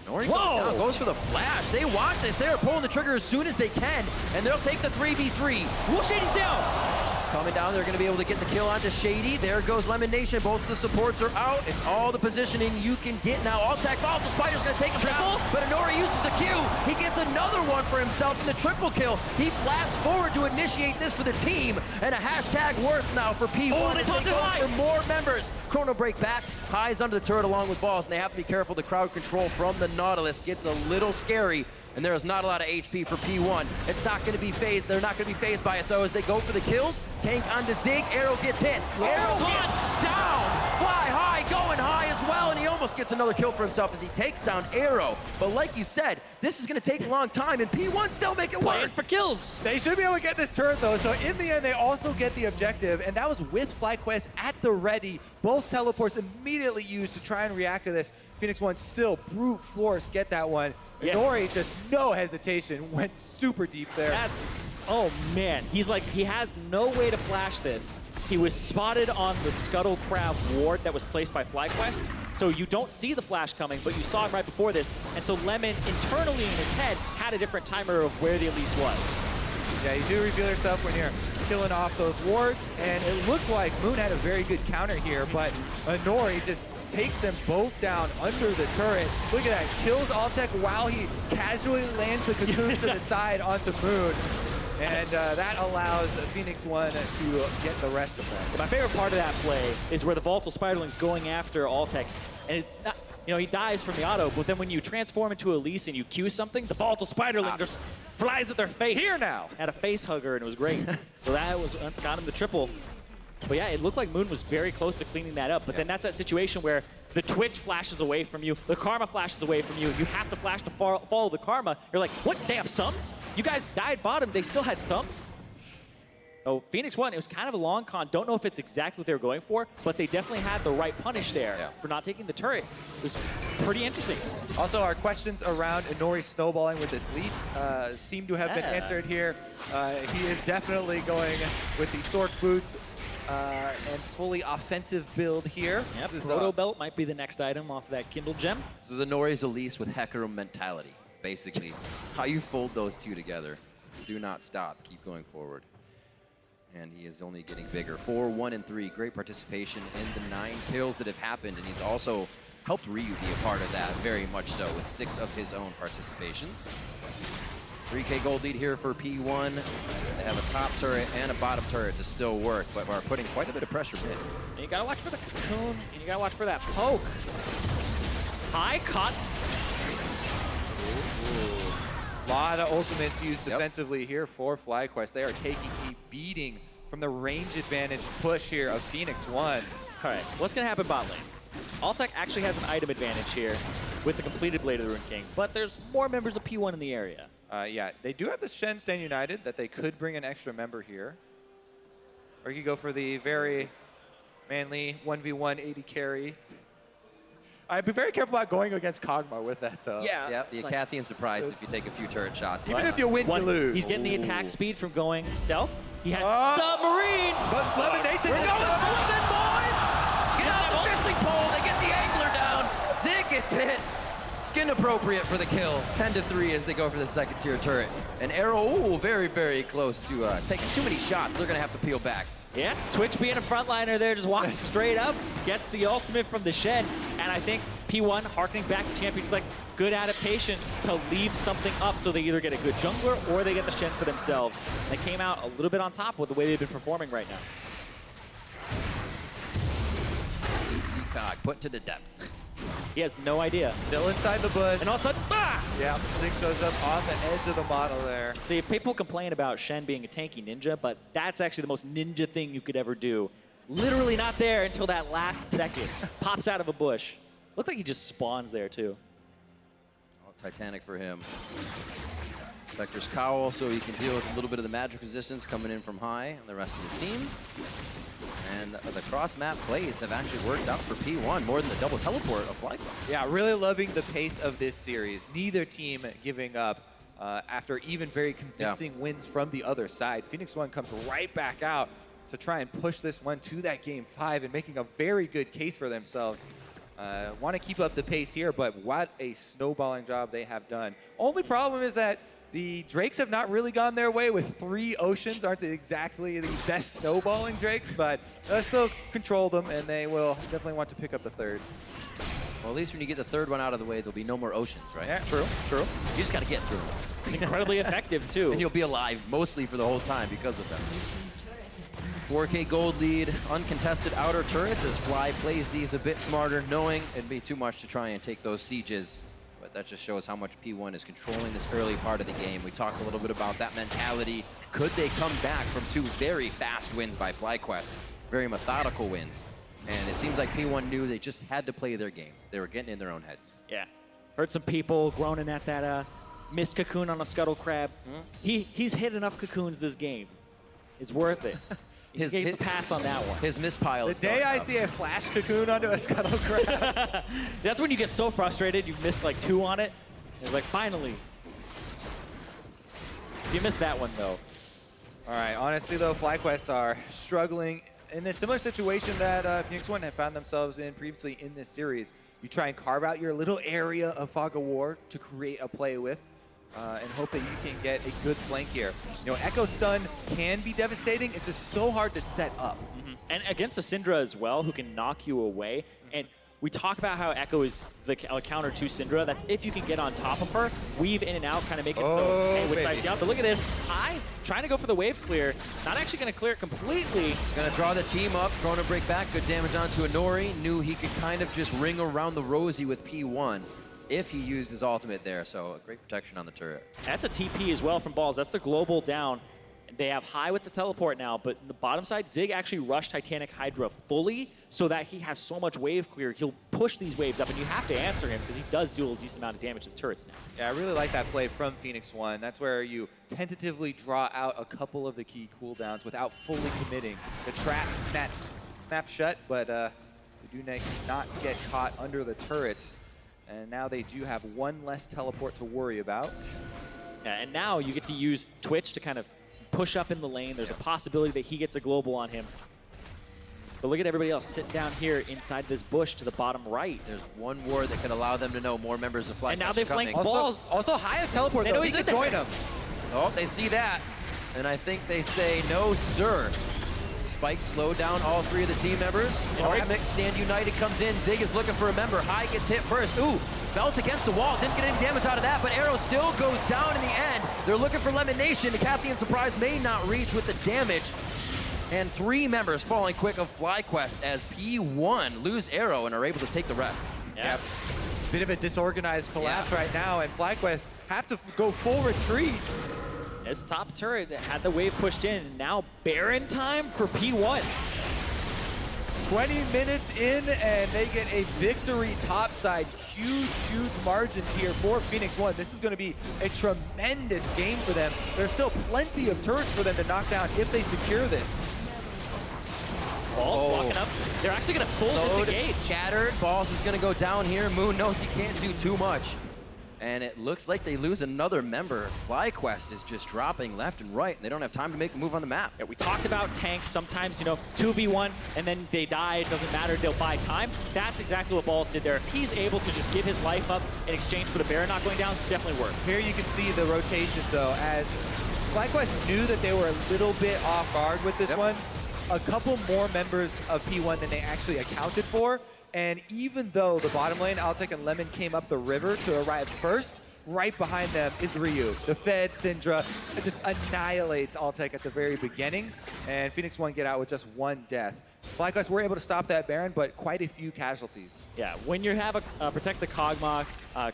Nori goes for the flash. They want this. They are pulling the trigger as soon as they can, and they'll take the 3v3. Whoa, Shady's down! Coming down, they're going to be able to get the kill onto Shady. There goes Lemon Nation. Both of the supports are out. It's all the positioning you can get. Now, Altec falls. The Spider's going to take him down, but Inori uses the Q. He gets another one for himself in the triple kill. He flashes forward to initiate this for the team, and a hashtag worth now for P1. Oh, they as they go for more members. Chrono Break back, highs under the turret along with Balls, and they have to be careful. The crowd control from the Nautilus gets a little scary, and there is not a lot of HP for P1. It's not going to be phased. They're not going to be phased by it, though, as they go for the kills. Tank onto Zig. Arrow gets hit. Arrow gets down. Fly high, going high as well, and he almost gets another kill for himself as he takes down Arrow. But like you said, this is going to take a long time, and P1 still make it work. For kills. They should be able to get this turret, though, so in the end, they also get the objective, and that was with FlyQuest at the ready. Both teleports immediately used to try and react to this. Phoenix One still brute force get that one. Yeah. Inori, just no hesitation, went super deep there. Oh man, he has no way to flash this. He was spotted on the Scuttle Crab ward that was placed by FlyQuest, so you don't see the flash coming, but you saw him right before this, and so Lemon internally in his head had a different timer of where the Elise was. Yeah, you do reveal yourself when you're killing off those wards, and it looked like Moon had a very good counter here, but Inori just takes them both down under the turret. Look at that, kills Altec while he casually lands the cocoon to the side onto Moon. And that allows Phoenix One to get the rest of them. My favorite part of that play is where the Volatile Spiderling's going after Altec, and it's not, you know, he dies from the auto, but then when you transform into Elise and you Q something, the Volatile Spiderling just flies at their face. Here now! Had a face hugger, and it was great. So that got him the triple. But yeah, it looked like Moon was very close to cleaning that up. But then that's that situation where the Twitch flashes away from you, the Karma flashes away from you, you have to flash to follow the Karma. You're like, what, they have sums? You guys died bottom, they still had sums? Oh, Phoenix One, it was kind of a long con. Don't know if it's exactly what they were going for, but they definitely had the right punish there for not taking the turret. It was pretty interesting. Also, our questions around Inori snowballing with this Elise seem to have been answered here. He is definitely going with the Sork boots and fully offensive build here. Yep, Proto Belt might be the next item off that Kindle gem. This is Inori's Elise with Hecarim mentality. Basically, how you fold those two together. Do not stop, keep going forward. And he is only getting bigger. 4, 1, and 3. Great participation in the 9 kills that have happened, and he's also helped Ryu be a part of that, very much so, with 6 of his own participations. 3K gold lead here for P1. They have a top turret and a bottom turret to still work, but are putting quite a bit of pressure mid. And you gotta watch for the cocoon, and you gotta watch for that poke. High cut. A lot of ultimates used defensively here for FlyQuest. They are taking a beating from the range advantage push here of Phoenix One. All right, what's gonna happen bot lane? Altec actually has an item advantage here with the completed Blade of the Ruined King, but there's more members of P1 in the area. Yeah, they do have the Shen Stand United that they could bring an extra member here. Or you could go for the very manly 1v1 80 carry. I'd be very careful about going against Kog'Maw with that, though. Yep, the Acathian surprise if you take a few turret shots. Even if you win, you lose. He's getting the attack speed from going stealth. He had Oh. submarine. But Lemonation. We're going for them, boys! Get out the fishing pole. They get the angler down. Zig gets hit. Skin appropriate for the kill. 10-3 as they go for the second tier turret. And Arrow, ooh, very, very close to taking too many shots. They're going to have to peel back. Yeah, Twitch being a frontliner there, just walks straight up, gets the ultimate from the Shen, and I think P1, harkening back to Champions, like good adaptation to leave something up so they either get a good jungler or they get the Shen for themselves. They came out a little bit on top with the way they've been performing right now. Cog put to the depths. He has no idea. Still inside the bush. And all of a sudden, bah! Yeah, Zig shows up on the edge of the model there. See, people complain about Shen being a tanky ninja, but that's actually the most ninja thing you could ever do. Literally not there until that last second. Pops out of a bush. Looks like he just spawns there, too. Oh, Titanic for him. Spectre's Cowl, so he can deal with a little bit of the magic resistance coming in from high and the rest of the team. And the cross-map plays have actually worked out for P1 more than the double teleport of FlyQuest. Yeah, really loving the pace of this series. Neither team giving up after even very convincing wins from the other side. Phoenix One comes right back out to try and push this one to that game 5 and making a very good case for themselves. Want to keep up the pace here, but what a snowballing job they have done. Only problem is that the Drakes have not really gone their way with 3 Oceans. Aren't exactly the best snowballing Drakes, but they'll still control them, and they will definitely want to pick up the third. Well, at least when you get the third one out of the way, there'll be no more Oceans, right? Yeah, true. You just got to get through them. Incredibly effective, too. And you'll be alive mostly for the whole time because of them. 4K gold lead, uncontested outer turrets as Fly plays these a bit smarter, knowing it'd be too much to try and take those sieges. But that just shows how much P1 is controlling this early part of the game. We talked a little bit about that mentality. Could they come back from 2 very fast wins by FlyQuest? Very methodical wins. And it seems like P1 knew they just had to play their game. They were getting in their own heads. Yeah. Heard some people groaning at that missed cocoon on a scuttle crab. He's hit enough cocoons this game. It's worth it. He gets a pass on that one. His mispile The is day going I up. see a flash cocoon onto a scuttle crab. That's when you get so frustrated. You've missed like 2 on it. It's like, finally. You missed that one, though. All right, honestly, though, FlyQuest are struggling in a similar situation that Phoenix One had found themselves in previously in this series. You try and carve out your little area of Fog of War to create a play with. And hope that you can get a good flank here. You know, Echo Stun can be devastating. It's just so hard to set up. And against the Syndra as well, who can knock you away. And we talk about how Echo is the counter to Syndra. That's if you can get on top of her, weave in and out, kind of make it so hey, with dice down. But look at this. High, trying to go for the wave clear. Not actually going to clear it completely. He's going to draw the team up. Chrono break back. Good damage onto Inori. Knew he could kind of just ring around the rosy with P1. If he used his ultimate there, so a great protection on the turret. That's a TP as well from Balls. That's the global down. They have high with the teleport now, but the bottom side, Zig actually rushed Titanic Hydra fully so that he has so much wave clear. He'll push these waves up, and you have to answer him because he does do a decent amount of damage to the turrets now. Yeah, I really like that play from Phoenix One. That's where you tentatively draw out a couple of the key cooldowns without fully committing. The trap snaps shut, but the Dune cannot get caught under the turret. And now they do have 1 less teleport to worry about. Yeah, and now you get to use Twitch to kind of push up in the lane. There's a possibility that he gets a global on him. But look at everybody else sitting down here inside this bush to the bottom right. There's 1 ward that could allow them to know more members of FlyQuest. And now they flank coming. Balls. Also highest teleport, They though. know He he's can in there. join him. Oh, they see that. And I think they say, no, sir. Spike slowed down all 3 of the team members. Mix stand united comes in. Zig is looking for a member. High gets hit first. Ooh, belt against the wall. Didn't get any damage out of that, but Arrow still goes down in the end. They're looking for Lemonation. The Cathian Surprise may not reach with the damage. And 3 members falling quick of FlyQuest as P1 lose Arrow and are able to take the rest. Yeah. Bit of a disorganized collapse right now, and FlyQuest have to go full retreat. This top turret had the wave pushed in, and now Baron time for P1. 20 minutes in, and they get a victory topside. Huge margins here for Phoenix One. This is going to be a tremendous game for them. There's still plenty of turrets for them to knock down if they secure this. Balls walking up. They're actually going to full disengage. Scattered. Balls is going to go down here. Moon knows he can't do too much. And it looks like they lose another member. FlyQuest is just dropping left and right, and they don't have time to make a move on the map. Yeah, we talked about tanks. Sometimes, 2v1, and then they die. It doesn't matter. They'll buy time. That's exactly what Balls did there. If he's able to just give his life up in exchange for the Baron not going down, definitely work. Here you can see the rotation, though, as FlyQuest knew that they were a little bit off guard with this one. A couple more members of P1 than they actually accounted for. And even though the bottom lane, Altec and Lemon came up the river to arrive first, right behind them is Ryu. The Fed, Syndra, it just annihilates Altec at the very beginning. And Phoenix One get out with just one death. FlyQuest were able to stop that Baron, but quite a few casualties. Yeah, when you have a Protect the Kog'Maw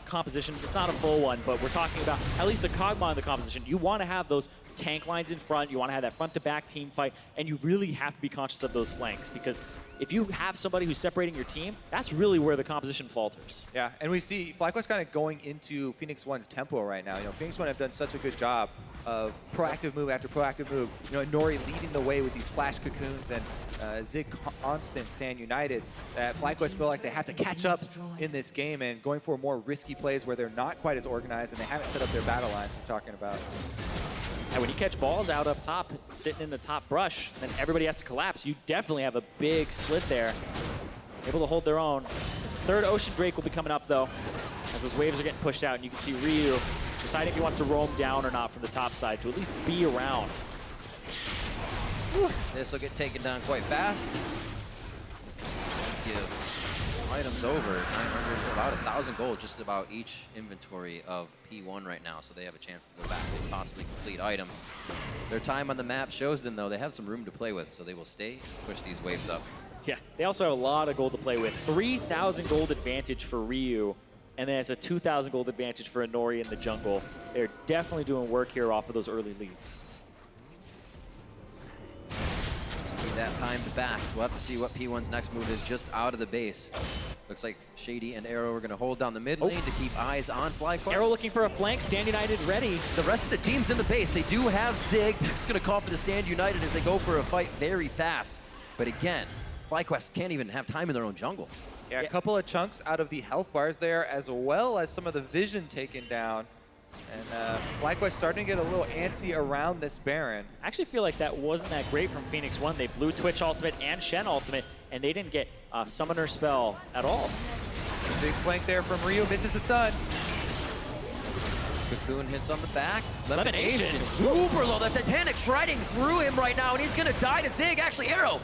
composition, it's not a full one, but we're talking about at least the Kog'Maw in the composition. You want to have those tank lines in front, you want to have that front-to-back team fight, and you really have to be conscious of those flanks, because if you have somebody who's separating your team, that's really where the composition falters. Yeah, and we see FlyQuest kind of going into Phoenix One's tempo right now. Phoenix One have done such a good job of proactive move after proactive move. Nori leading the way with these flash cocoons and Zig constant stand united. That FlyQuest feel like they have to catch up in this game and going for more risky plays where they're not quite as organized and they haven't set up their battle lines we're talking about. And when you catch Balls out up top, sitting in the top brush, then everybody has to collapse. You definitely have a big split there. Able to hold their own. This third Ocean Drake will be coming up, though, as those waves are getting pushed out. And you can see Ryu deciding if he wants to roam down or not from the top side to at least be around. This will get taken down quite fast. Give items over 900, about 1,000 gold, just about each inventory of P1 right now, so they have a chance to go back and possibly complete items. Their time on the map shows them, though, they have some room to play with, so they will stay and push these waves up. Yeah, they also have a lot of gold to play with. 3,000 gold advantage for Ryu, and then it's a 2,000 gold advantage for Inori in the jungle. They're definitely doing work here off of those early leads. Need that time to back. We'll have to see what P1's next move is just out of the base. Looks like Shady and Arrow are going to hold down the mid lane to keep eyes on FlyQuest. Arrow looking for a flank, Stand United ready. The rest of the team's in the base. They do have Zig. They're just going to call for the Stand United as they go for a fight very fast. But again, FlyQuest can't even have time in their own jungle. Yeah, a couple of chunks out of the health bars there, as well as some of the vision taken down. And FlyQuest starting to get a little antsy around this Baron. I actually feel like that wasn't that great from Phoenix One. They blew Twitch ultimate and Shen ultimate, and they didn't get a summoner spell at all. Big flank there from Ryu, misses the stun. Cocoon hits on the back. Lemonation, super low. The Titanic striding through him right now, and he's going to die to Zig. Actually, Arrow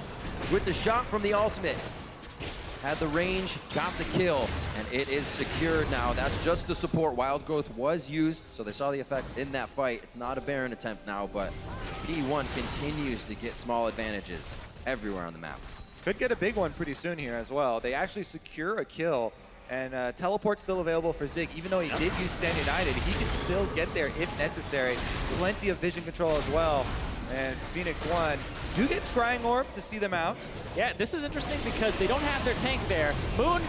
with the shot from the ultimate. Had the range, got the kill, and it is secured now. That's just the support. Wild Growth was used, so they saw the effect in that fight. It's not a Baron attempt now, but P1 continues to get small advantages everywhere on the map. Could get a big one pretty soon here as well. They actually secure a kill, and teleport still available for Zig. Even though he did use Stand United, he can still get there if necessary. Plenty of vision control as well. And Phoenix One do get Scrying Orb to see them out. Yeah, this is interesting because they don't have their tank there. Moon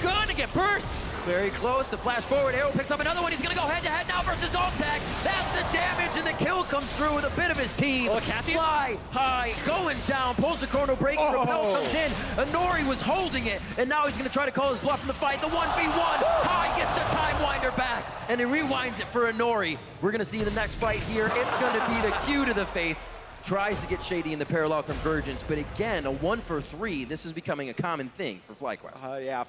gonna get burst. Very close to flash forward. Arrow picks up another one. He's gonna go head-to-head now versus Altec. That's the damage, and the kill comes through with a bit of his team. Fly high, going down, pulls the chrono break, Repel comes in. Inori was holding it, and now he's gonna try to call his bluff in the fight. The 1v1, High gets the Time Winder back, and he rewinds it for Inori. We're gonna see the next fight here. It's gonna be the Q to the face. Tries to get Shady in the parallel convergence, but again, a 1 for 3. This is becoming a common thing for FlyQuest. Yeah,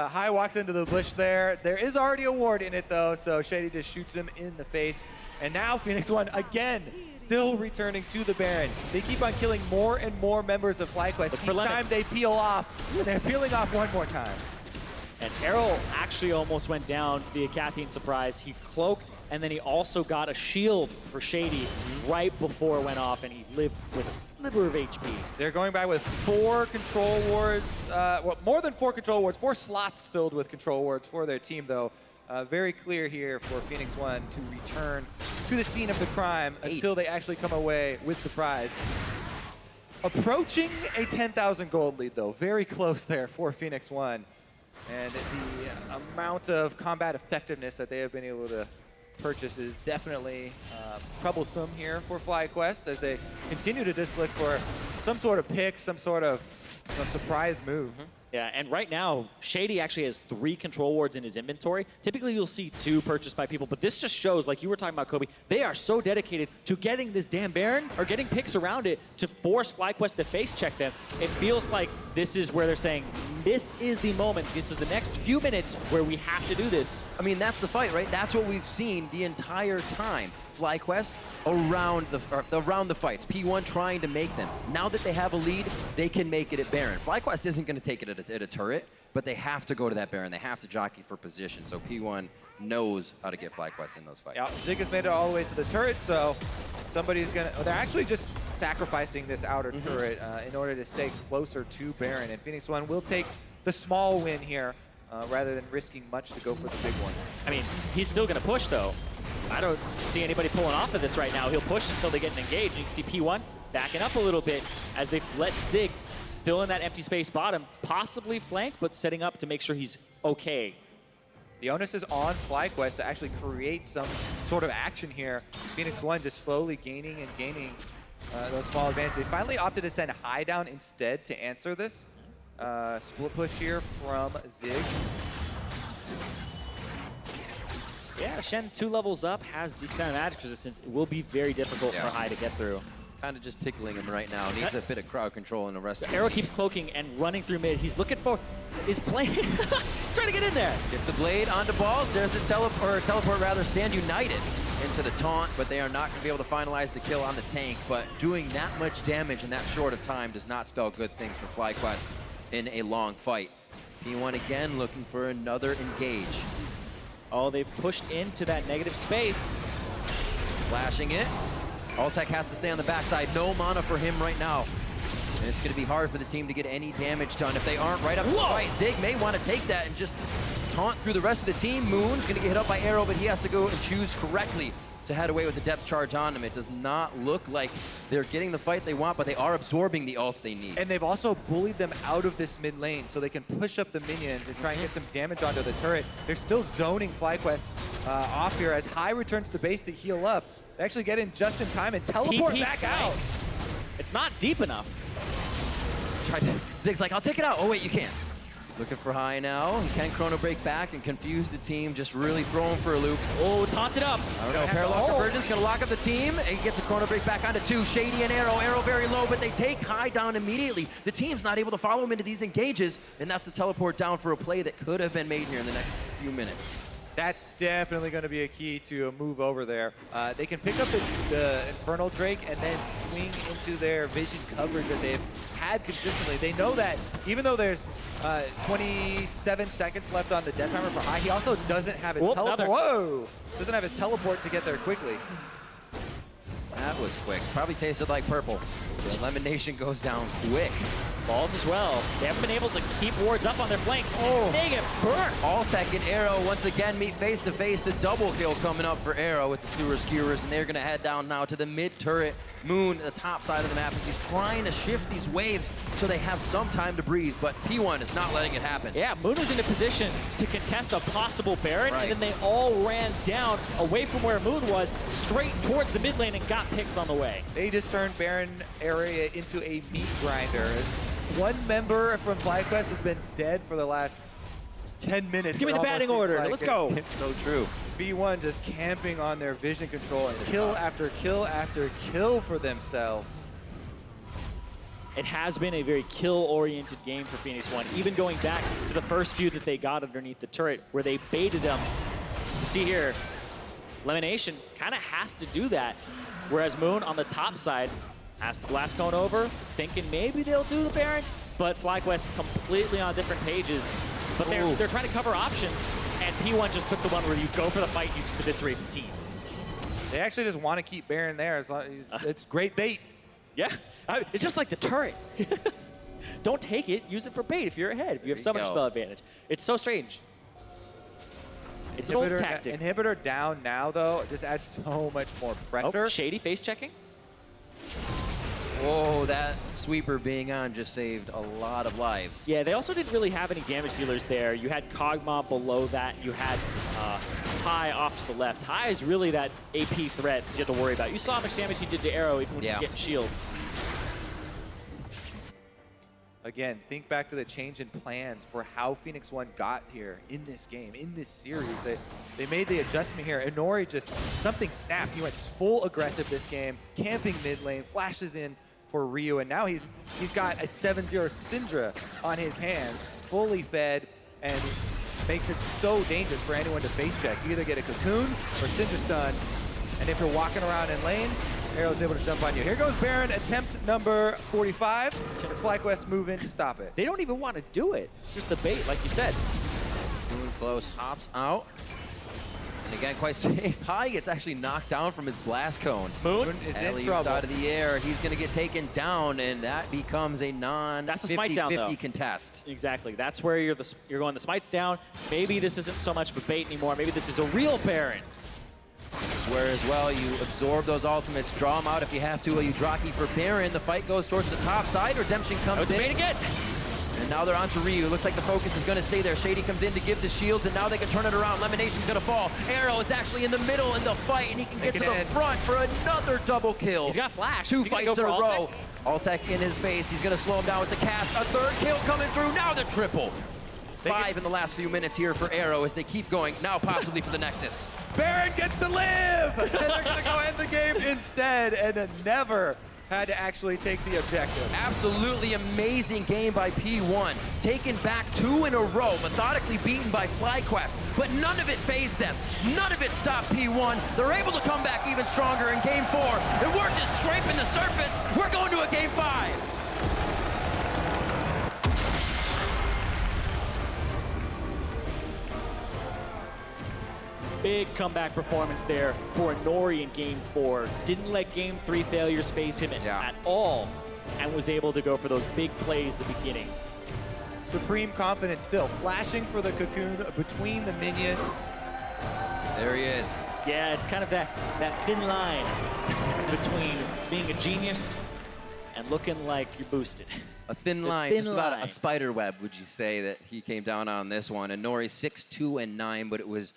High walks into the bush there. There is already a ward in it, though, so Shady just shoots him in the face. And now Phoenix One, again, still returning to the Baron. They keep on killing more and more members of FlyQuest. Each time they peel off, and they're peeling off one more time. And Arrow actually almost went down via Cathine surprise. He cloaked, and then he also got a shield for Shady right before it went off, and he lived with a sliver of HP. They're going back with 4 control wards, well, more than 4 control wards, 4 slots filled with control wards for their team, though. Very clear here for Phoenix One to return to the scene of the crime until they actually come away with the prize. Approaching a 10,000 gold lead, though. Very close there for Phoenix One. And the amount of combat effectiveness that they have been able to purchase is definitely troublesome here for FlyQuest as they continue to just look for some sort of pick, some sort of surprise move. Yeah, and right now, Shady actually has 3 control wards in his inventory. Typically, you'll see 2 purchased by people, but this just shows, like you were talking about, Kobe, they are so dedicated to getting this damn Baron, or getting picks around it, to force FlyQuest to face check them. It feels like this is where they're saying, this is the moment, this is the next few minutes where we have to do this. I mean, that's the fight, right? That's what we've seen the entire time. FlyQuest around the fights. P1 trying to make them. Now that they have a lead, they can make it at Baron. FlyQuest isn't going to take it at a turret, but they have to go to that Baron. They have to jockey for position. So P1 knows how to get FlyQuest in those fights. Yeah, Zig has made it all the way to the turret, so somebody's going to... They're actually just sacrificing this outer turret in order to stay closer to Baron. And Phoenix One will take the small win here rather than risking much to go for the big one. I mean, he's still going to push, though. I don't see anybody pulling off of this right now. He'll push until they get engaged. You can see P1 backing up a little bit as they let Zig fill in that empty space bottom, possibly flank, but setting up to make sure he's okay. The onus is on FlyQuest to actually create some sort of action here. Phoenix One just slowly gaining and gaining those small advantages. They finally opted to send High down instead to answer this. Split push here from Zig. Yeah, Shen 2 levels up, has decent kind of magic resistance. It will be very difficult for High to get through. Kind of just tickling him right now. Needs a bit of crowd control in the rest of the Arrow keeps cloaking and running through mid. He's looking for, is playing, he's trying to get in there. Gets the blade onto balls. There's the teleport rather, Stand United into the taunt, but they are not going to be able to finalize the kill on the tank. But doing that much damage in that short of time does not spell good things for FlyQuest in a long fight. P1 again looking for another engage. Oh, they've pushed into that negative space. Flashing it. Altec has to stay on the backside. No mana for him right now. And it's going to be hard for the team to get any damage done if they aren't right up to the fight. Zig may want to take that and just taunt through the rest of the team. Moon's going to get hit up by Arrow, but he has to go and choose correctly to head away with the depth charge on him. It does not look like they're getting the fight they want, but they are absorbing the ults they need. And they've also bullied them out of this mid lane so they can push up the minions and try and get some damage onto the turret. They're still zoning FlyQuest off here as High returns to base to heal up. They actually get in just in time and teleport back out. It's not deep enough. Zig's like, I'll take it out. Oh, wait, you can't. Looking for High now. He can chrono break back and confuse the team, just really throw him for a loop. Oh, taunted up. I don't know, Paralock Convergence gonna lock up the team and gets a chrono break back onto 2. Shady and Arrow. Arrow very low, but they take High down immediately. The team's not able to follow him into these engages, and that's the teleport down for a play that could have been made here in the next few minutes. That's definitely going to be a key to a move over there. They can pick up the Infernal Drake and then swing into their vision coverage that they've had consistently. They know that even though there's 27 seconds left on the death timer for High, he also doesn't have his teleport. Whoa! Doesn't have his teleport to get there quickly. That was quick. Probably tasted like purple. The Elimination goes down quick. Balls as well. They haven't been able to keep wards up on their flanks. Oh, they get burnt. Altec and Arrow once again meet face to face. The double kill coming up for Arrow with the sewer skewers, and they're going to head down now to the mid turret. Moon, the top side of the map, as he's trying to shift these waves so they have some time to breathe, but P1 is not letting it happen. Yeah, Moon was in a position to contest a possible Baron, and then they all ran down away from where Moon was, straight towards the mid lane and got picks on the way. They just turned Baron area into a meat grinder. One member from FlyQuest has been dead for the last 10 minutes. Give me the batting order. Like Let's go. It's so true. B1 just camping on their vision control and kill after kill after kill for themselves. It has been a very kill-oriented game for Phoenix One, even going back to the first few that they got underneath the turret, where they baited them. You see here, Elimination kind of has to do that, whereas Moon on the top side has the blast cone over, thinking maybe they'll do the Baron, but FlyQuest completely on different pages. But they're trying to cover options, and P1 just took the one where you go for the fight, you just eviscerate the team. They actually just want to keep Baron there. As long as it's great bait. Yeah, it's just like the turret. Don't take it, use it for bait if you're ahead, if you have so much spell advantage. It's so strange. It's an old tactic. Inhibitor down now, though, just adds so much more pressure. Oh, Shady face checking. Whoa, that sweeper being on just saved a lot of lives. Yeah, they also didn't really have any damage dealers there. You had Kog'Maw below that. You had High off to the left. High is really that AP threat you have to worry about. You saw how much damage he did to Arrow even when he was getting shields. Again, think back to the change in plans for how Phoenix One got here in this game, in this series. They made the adjustment here. Inori just, something snapped. He went full aggressive this game, camping mid lane, flashes in for Ryu, and now he's got a 7-0 Syndra on his hands, fully fed, and makes it so dangerous for anyone to face check. You either get a Cocoon or Syndra stun, and if you're walking around in lane, Arrow's able to jump on you. Here goes Baron, attempt number 45. It's FlyQuest move in to stop it. They don't even want to do it. It's just the bait, like you said. Moonflows hops out. And again, quite safe. High gets actually knocked down from his blast cone. Moon is in in trouble. Out of the air. He's going to get taken down, and that becomes a That's a smite down, though. non-50-50 contest. Exactly. That's where you're going the smites down. Maybe this isn't so much of a bait anymore. Maybe this is a real Baron. This is where as well you absorb those ultimates, draw them out if you have to while you jockey for Baron. The fight goes towards the top side. Redemption comes in. Bait again. And now they're on to Ryu. Looks like the focus is going to stay there. Shady comes in to give the shields, and now they can turn it around. Lemination's going to fall. Arrow is actually in the middle in the fight, and he can get to the front for another double kill. He's got flash. Two fights in a row. Altec in his face. He's going to slow him down with the cast. A third kill coming through. Now the triple. 5 in the last few minutes here for Arrow as they keep going. Now possibly for the Nexus. Baron gets to live! And they're going to go end the game instead, and never had to actually take the objective. Absolutely amazing game by P1. Taken back 2 in a row, methodically beaten by FlyQuest, but none of it fazed them. None of it stopped P1. They're able to come back even stronger in game 4, and we're just scraping the surface. We're going to a game 5. Big comeback performance there for Inori in Game 4. Didn't let Game 3 failures phase him at all, and was able to go for those big plays at the beginning. Supreme confidence still, flashing for the Cocoon between the minions. There he is. Yeah, it's kind of that thin line between being a genius and looking like you're boosted. A thin line, just about a spider web, would you say, that he came down on this one. Inori 6-2-9, but it was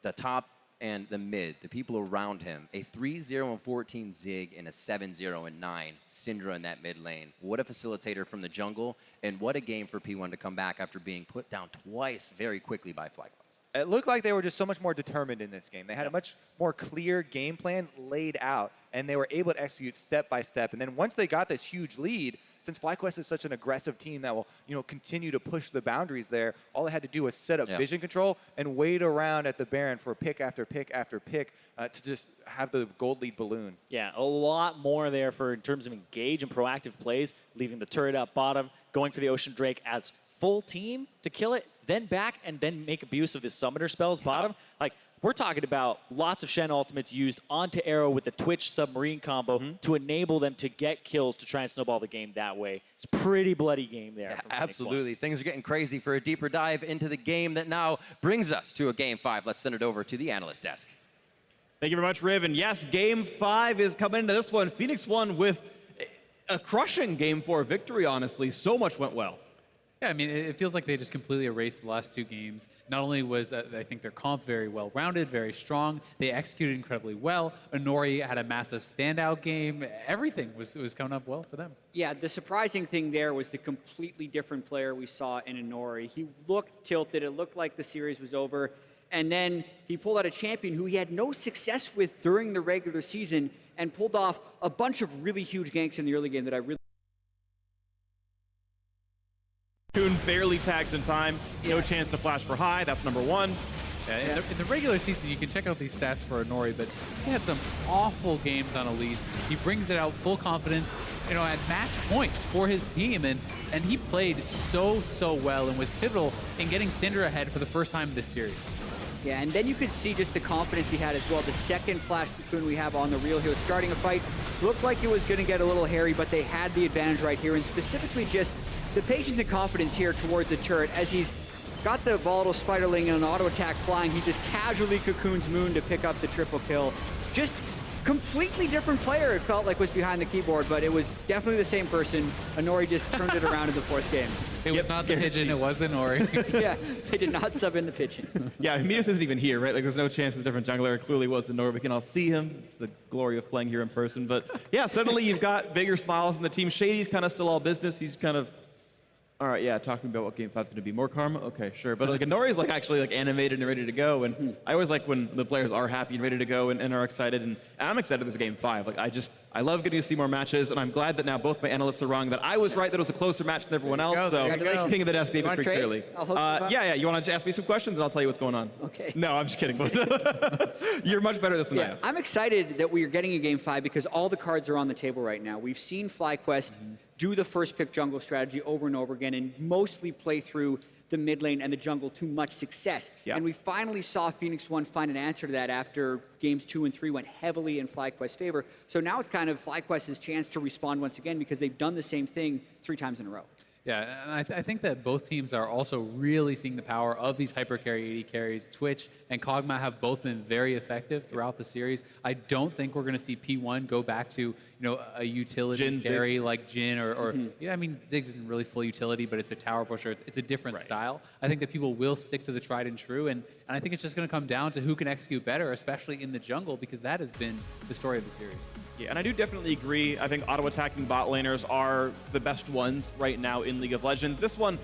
the top and the mid, the people around him. A 3-0-14 Zig and a 7-0-9 Syndra in that mid lane. What a facilitator from the jungle, and what a game for P1 to come back after being put down twice very quickly by FlyQuest. It looked like they were just so much more determined in this game. They had a much more clear game plan laid out, and they were able to execute step by step. And then once they got this huge lead, since FlyQuest is such an aggressive team that will, continue to push the boundaries there, all they had to do was set up vision control and wait around at the Baron for pick after pick after pick to just have the gold lead balloon. Yeah, a lot more there in terms of engage and proactive plays, leaving the turret up bottom, going for the Ocean Drake as full team to kill it, then back and then make abuse of the summoner spells bottom. Like, we're talking about lots of Shen ultimates used onto Arrow with the Twitch submarine combo to enable them to get kills to try and snowball the game that way. It's a pretty bloody game there. Yeah, absolutely. Things are getting crazy for a deeper dive into the game that now brings us to a Game 5. Let's send it over to the analyst desk. Thank you very much, Riv. And yes, Game 5 is coming into this one. Phoenix won with a crushing Game 4 victory, honestly. So much went well. Yeah, I mean, it feels like they just completely erased the last 2 games. Not only was, I think, their comp very well-rounded, very strong, they executed incredibly well. Inori had a massive standout game. Everything was coming up well for them. Yeah, the surprising thing there was the completely different player we saw in Inori. He looked tilted. It looked like the series was over. And then he pulled out a champion who he had no success with during the regular season and pulled off a bunch of really huge ganks in the early game that I really... Cocoon barely tags in time. No chance to flash for high. That's number 1. Yeah, in the regular season, you can check out these stats for Inori, but he had some awful games on Elise. He brings it out full confidence, at match point for his team, and he played so well and was pivotal in getting Syndra ahead for the first time in this series. Yeah, and then you could see just the confidence he had as well. The second flash Cocoon we have on the reel here, starting a fight, looked like it was going to get a little hairy, but they had the advantage right here, and specifically just the patience and confidence here towards the turret. As he's got the volatile spiderling and an auto attack flying, he just casually cocoons Moon to pick up the triple kill. Just completely different player, it felt like, was behind the keyboard, but it was definitely the same person. Inori just turned it around in the 4th game. It was not the pigeon, it was an Ori. Yeah, they did not sub in the pigeon. Yeah, Midas isn't even here, right? Like, there's no chance it's a different jungler. It clearly was the Nor. We can all see him. It's the glory of playing here in person. But yeah, suddenly you've got bigger smiles in the team. Shady's kind of still all business. He's kind of, all right, yeah, talking about what Game 5 is going to be. More karma? Okay, sure. But like, Nori's like actually like animated and ready to go. And I always like when the players are happy and ready to go and are excited. And I'm excited there's a Game 5. Like, I love getting to see more matches. And I'm glad that now both my analysts are wrong, that I was right that it was a closer match than everyone else. So King of the Desk gave it pretty clearly. Yeah, you want to ask me some questions and I'll tell you what's going on? Okay. No, I'm just kidding. You're much better at this than I am. I'm excited that we are getting a Game 5 because all the cards are on the table right now. We've seen FlyQuest do the first pick jungle strategy over and over again and mostly play through the mid lane and the jungle to much success. Yeah. And we finally saw Phoenix One find an answer to that after games 2 and 3 went heavily in FlyQuest's favor. So now it's kind of FlyQuest's chance to respond once again because they've done the same thing 3 times in a row. Yeah, and I think that both teams are also really seeing the power of these hyper carry AD carries. Twitch and Kog'Maw have both been very effective throughout the series. I don't think we're going to see P1 go back to a utility Jhin, carry Ziggs. like Jhin or yeah, I mean Ziggs isn't really full utility, but it's a tower pusher. It's a different style. I think that people will stick to the tried and true, and I think it's just going to come down to who can execute better, especially in the jungle, because that has been the story of the series. Yeah, and I do definitely agree. I think auto-attacking bot laners are the best ones right now in League of Legends. This one,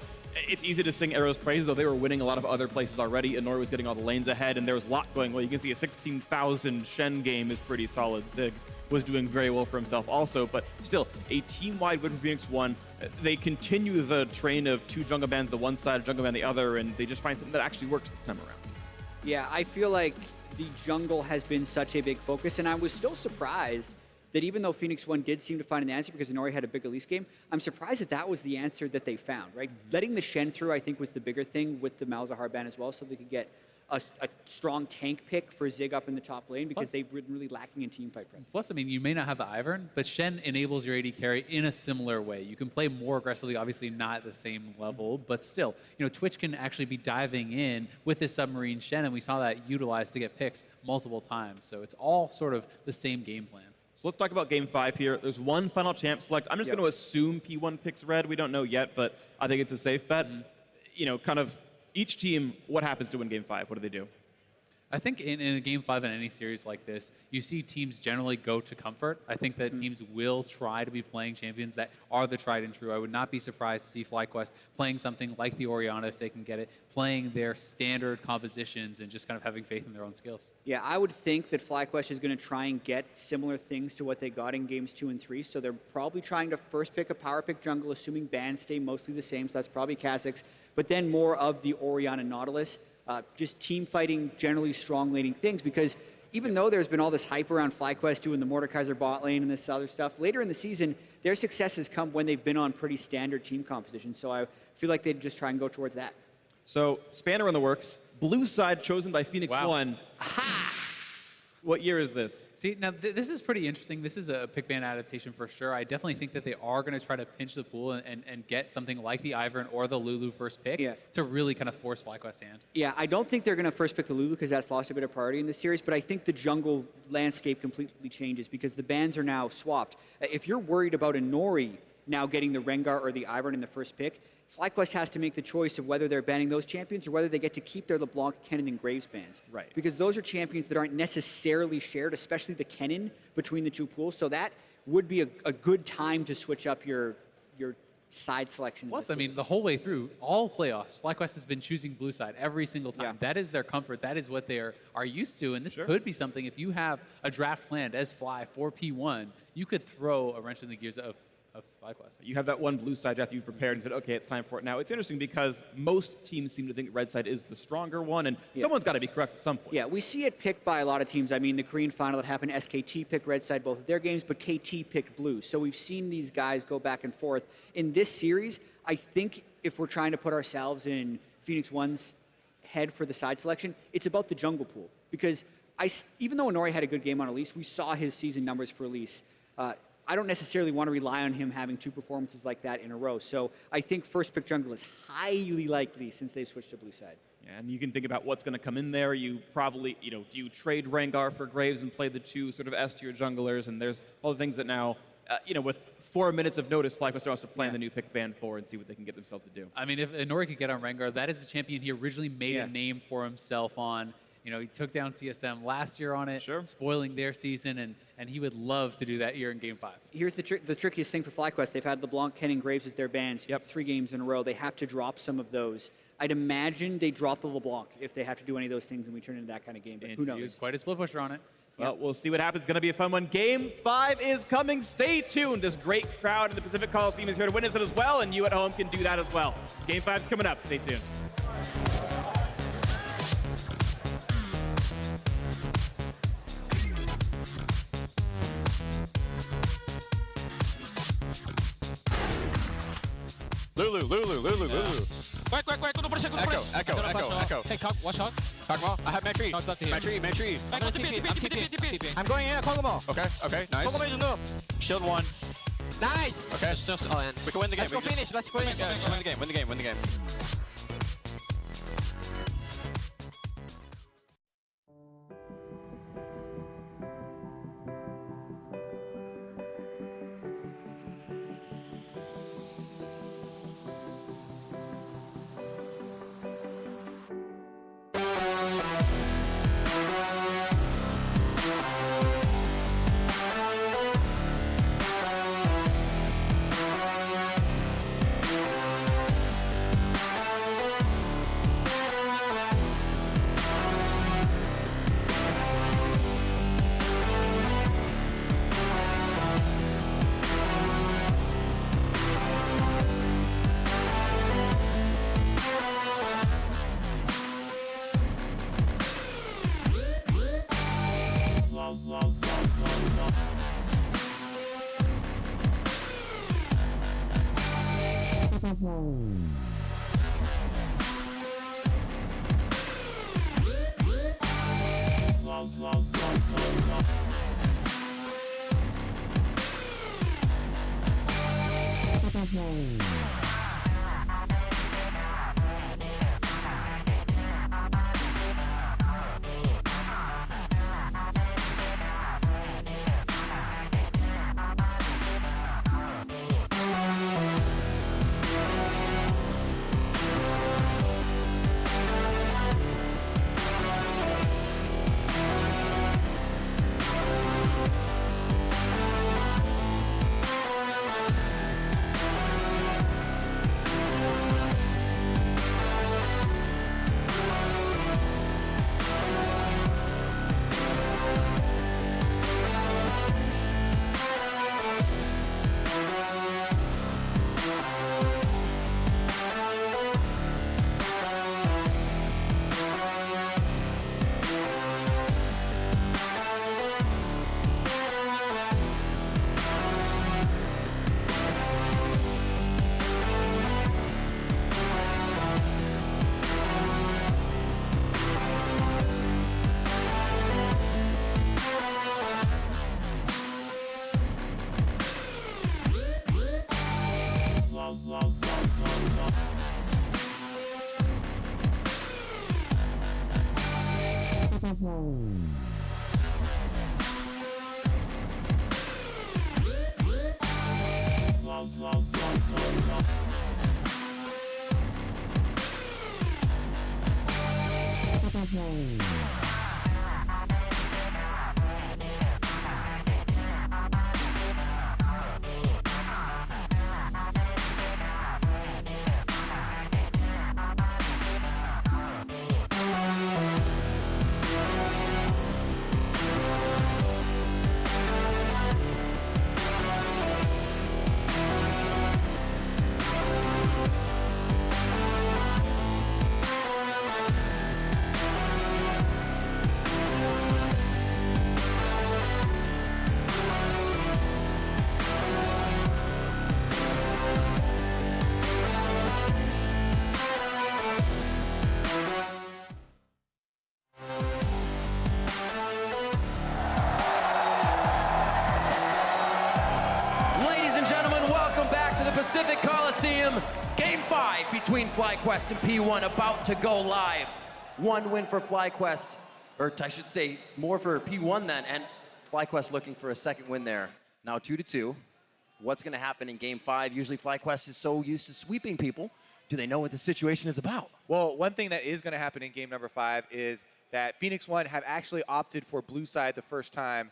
it's easy to sing Arrow's praise, though they were winning a lot of other places already, and Nori was getting all the lanes ahead, and there was a lot going well. You can see a 16,000 Shen game is pretty solid. Zig was doing very well for himself also, but still, a team-wide win for Phoenix One. They continue the train of 2 jungle bans the one side, jungle ban the other, and they just find something that actually works this time around. Yeah, I feel like the jungle has been such a big focus, and I was still surprised that even though Phoenix One did seem to find an answer because Nori had a big release game, I'm surprised that that was the answer that they found, right? Letting the Shen through, I think, was the bigger thing with the Malzahar ban as well, so they could get a strong tank pick for Zig up in the top lane because they've been really lacking in team fight presence. Plus, I mean, you may not have the Ivern, but Shen enables your AD carry in a similar way. You can play more aggressively, obviously not at the same level, but still, Twitch can actually be diving in with this submarine Shen, and we saw that utilized to get picks multiple times. So it's all sort of the same game plan. So let's talk about Game 5 here. There's one final champ select. I'm just going to assume P1 picks red. We don't know yet, but I think it's a safe bet. Kind of each team, what happens to win Game 5? What do they do? I think in a Game 5 in any series like this, you see teams generally go to comfort. I think that teams will try to be playing champions that are the tried and true. I would not be surprised to see FlyQuest playing something like the Orianna if they can get it, playing their standard compositions and just kind of having faith in their own skills. Yeah, I would think that FlyQuest is going to try and get similar things to what they got in games 2 and 3. So they're probably trying to first pick a power pick jungle, assuming bans stay mostly the same. So that's probably Kha'Zix, but then more of the Orianna Nautilus. Just team fighting, generally strong laning things, because even though there's been all this hype around FlyQuest doing the Mordekaiser bot lane and this other stuff, later in the season, their successes come when they've been on pretty standard team compositions. So I feel like they'd just try and go towards that. So, Spanner in the works. Blue side chosen by Phoenix One. What year is this? See, now this is pretty interesting. This is a pick ban adaptation for sure. I definitely think that they are going to try to pinch the pool and get something like the Ivern or the Lulu first pick to really kind of force FlyQuest's hand. Yeah, I don't think they're going to first pick the Lulu because that's lost a bit of priority in this series, but I think the jungle landscape completely changes because the bans are now swapped. If you're worried about a Nori now getting the Rengar or the Ivern in the first pick, FlyQuest has to make the choice of whether they're banning those champions or whether they get to keep their LeBlanc, Kennen, and Graves bans. Right. Because those are champions that aren't necessarily shared, especially the Kennen between the two pools. So that would be a good time to switch up your side selection. Plus, I mean, the whole way through, all playoffs, FlyQuest has been choosing blue side every single time. That is their comfort. That is what they are used to. And this could be something, if you have a draft planned as Fly for P1, you could throw a wrench in the gears of FlyQuest. You have that one blue side after you've prepared and said, okay, it's time for it now. It's interesting because most teams seem to think red side is the stronger one, and someone's got to be correct at some point. Yeah, we see it picked by a lot of teams. I mean, the Korean final that happened, SKT picked red side both of their games, but KT picked blue. So we've seen these guys go back and forth. In this series, I think if we're trying to put ourselves in Phoenix One's head for the side selection, it's about the jungle pool. Because even though Nori had a good game on Elise, we saw his season numbers for Elise. I don't necessarily want to rely on him having 2 performances like that in a row. So I think first pick jungle is highly likely since they've switched to blue side. Yeah, and you can think about what's going to come in there. You probably, do you trade Rengar for Graves and play the 2 sort of S tier junglers? And there's all the things that now, with 4 minutes of notice, FlyQuest are also playing the new pick Band 4 and see what they can get themselves to do. I mean, if Nori could get on Rengar, that is the champion he originally made a name for himself on. You know, he took down TSM last year on it, spoiling their season, and he would love to do that here in Game 5. Here's the trickiest thing for FlyQuest. They've had LeBlanc, Ken, and Graves as their bans 3 games in a row. They have to drop some of those. I'd imagine they drop the LeBlanc if they have to do any of those things and we turn into that kind of game. But who knows? He's quite a split pusher on it. Well, we'll see what happens. It's going to be a fun one. Game 5 is coming. Stay tuned. This great crowd in the Pacific Coliseum is here to witness it as well, and you at home can do that as well. Game 5 is coming up. Stay tuned. Lulu. Quick, no pressure, Echo. Hey, Kog, watch out. Kog'Maw, I have Mantry. Kog's up to here. Mantry. I'm gonna TP. I'm going in at Kog'Maw. Okay, nice. Kog'Maw is no. Shield 1. Nice. Okay. Oh, We can win the game. Let's finish. Yeah, win the game. Pacific Coliseum. Game 5 between FlyQuest and P1 about to go live. 1 win for FlyQuest, or I should say more for P1 then, and FlyQuest looking for a second win there. Now 2-2. What's going to happen in Game 5? Usually FlyQuest is so used to sweeping people. Do they know what the situation is about? Well, one thing that is going to happen in game number 5 is that Phoenix One have actually opted for blue side the first time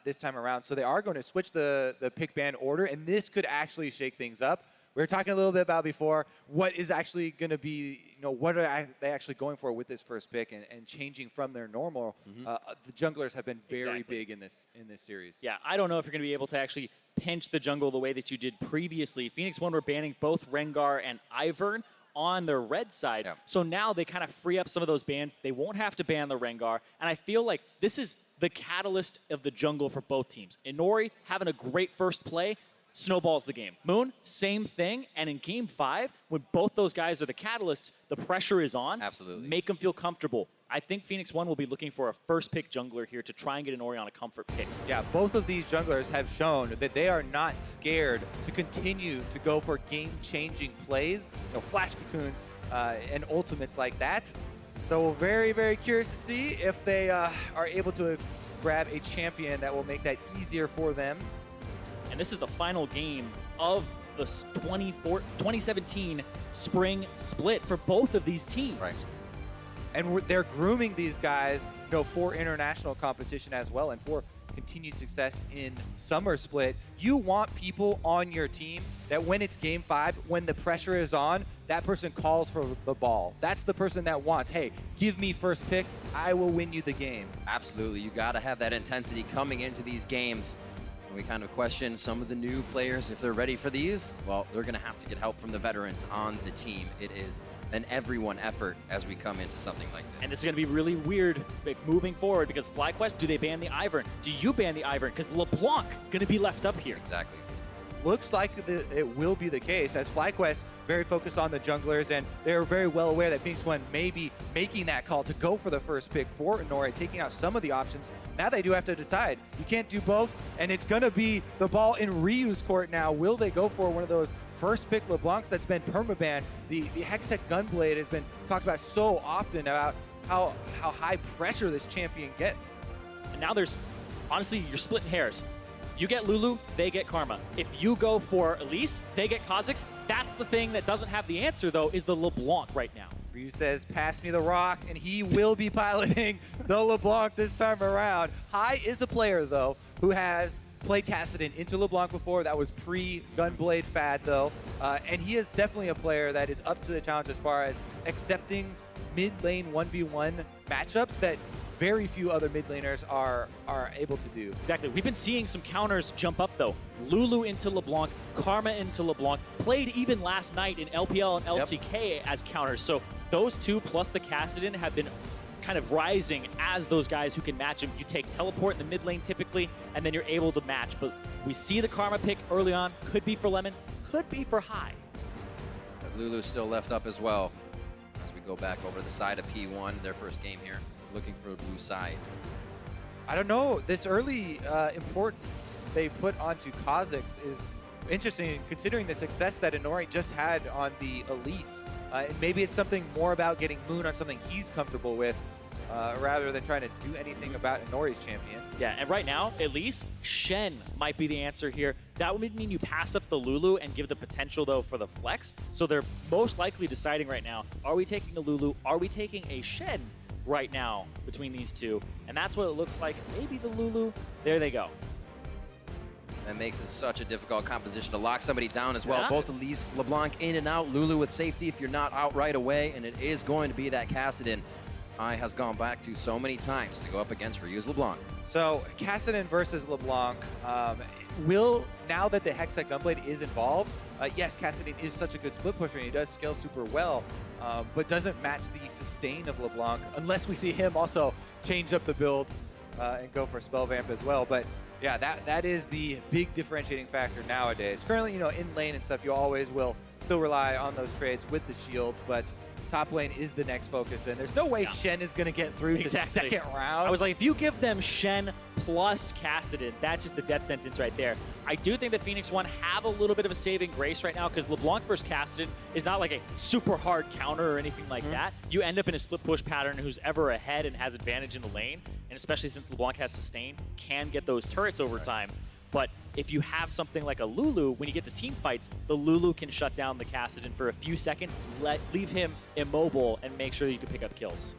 this time around. So they are going to switch the pick ban order, and this could actually shake things up. We were talking a little bit about before what is actually going to be, what are they actually going for with this first pick and changing from their normal. The junglers have been very big in this series. Yeah, I don't know if you're going to be able to actually pinch the jungle the way that you did previously. Phoenix One were banning both Rengar and Ivern on their red side. So now they kind of free up some of those bans. They won't have to ban the Rengar. And I feel like this is the catalyst of the jungle for both teams. Inori having a great first play snowballs the game. Moon, same thing. And in game 5, when both those guys are the catalysts, the pressure is on. Absolutely. Make them feel comfortable. I think Phoenix One will be looking for a first pick jungler here to try and get Inori on a comfort pick. Yeah, both of these junglers have shown that they are not scared to continue to go for game-changing plays, flash cocoons and ultimates like that. So very, very curious to see if they are able to grab a champion that will make that easier for them. And this is the final game of the 2017 spring split for both of these teams. Right. And they're grooming these guys, for international competition as well and for continued success in summer split. You want people on your team that when it's game 5, when the pressure is on, that person calls for the ball. That's the person that wants, hey, give me first pick, I will win you the game. Absolutely. You got to have that intensity coming into these games. We kind of question some of the new players if they're ready for these. Well, they're going to have to get help from the veterans on the team. It is an everyone effort as we come into something like this. And this is going to be really weird moving forward because FlyQuest, do they ban the Ivern? Do you ban the Ivern? Because LeBlanc going to be left up here. Exactly. Looks like it will be the case as FlyQuest very focused on the junglers, and they're very well aware that Phoenix One may be making that call to go for the first pick for Inori, taking out some of the options. Now they do have to decide. You can't do both, and it's going to be the ball in Ryu's court now. Will they go for one of those first pick LeBlancs that's been permabanned? The Hextech Gunblade has been talked about so often about how high pressure this champion gets. And now there's, honestly, you're splitting hairs. You get Lulu, they get Karma. If you go for Elise, they get Kha'Zix. That's the thing that doesn't have the answer, though, is the LeBlanc right now. Ryu says, pass me the rock, and he will be piloting the LeBlanc this time around. Hai is a player, though, who has played Kassadin into LeBlanc before. That was pre-Gunblade fad, though. And he is definitely a player that is up to the challenge as far as accepting mid-lane 1v1 matchups that very few other mid laners are able to do. Exactly. We've been seeing some counters jump up, though. Lulu into LeBlanc, Karma into LeBlanc, played even last night in LPL and LCK as counters. So those two plus the Kassadin have been kind of rising as those guys who can match him. You take teleport in the mid lane typically, and then you're able to match. But we see the Karma pick early on. Could be for Lemon, could be for Hai. Lulu's still left up as well. As we go back over to the side of P1, their first game here, looking for a blue side. I don't know. This early importance they put onto Kha'Zix is interesting, considering the success that Inori just had on the Elise. And maybe it's something more about getting Moon on something he's comfortable with, rather than trying to do anything about Inori's champion. Yeah, and right now, Elise, Shen might be the answer here. That would mean you pass up the Lulu and give the potential, though, for the flex. So they're most likely deciding right now, are we taking a Lulu? Are we taking a Shen right now between these two? And that's what it looks like. Maybe the Lulu. There they go. That makes it such a difficult composition to lock somebody down as well. Yeah. Both Elise, LeBlanc in and out, Lulu with safety if you're not out right away, and it is going to be that Kassadin Hai has gone back to so many times to go up against Ryu's LeBlanc. So Kassadin versus LeBlanc, now that the Hextech Gunblade is involved, yes, Kassadin is such a good split pusher and he does scale super well, but doesn't match the sustain of LeBlanc unless we see him also change up the build and go for Spell Vamp as well. But yeah, that is the big differentiating factor nowadays. Currently, in lane and stuff, you always will still rely on those trades with the shield, but top lane is the next focus, and there's no way Shen is going to get through to the second round. I was like, if you give them Shen plus Kassadin, that's just a death sentence right there. I do think that Phoenix One have a little bit of a saving grace right now because LeBlanc versus Kassadin is not like a super hard counter or anything like that. You end up in a split push pattern. Who's ever ahead and has advantage in the lane, and especially since LeBlanc has sustain, can get those turrets over time. But if you have something like a Lulu, when you get the team fights, the Lulu can shut down the Kassadin for a few seconds, leave him immobile, and make sure that you can pick up kills.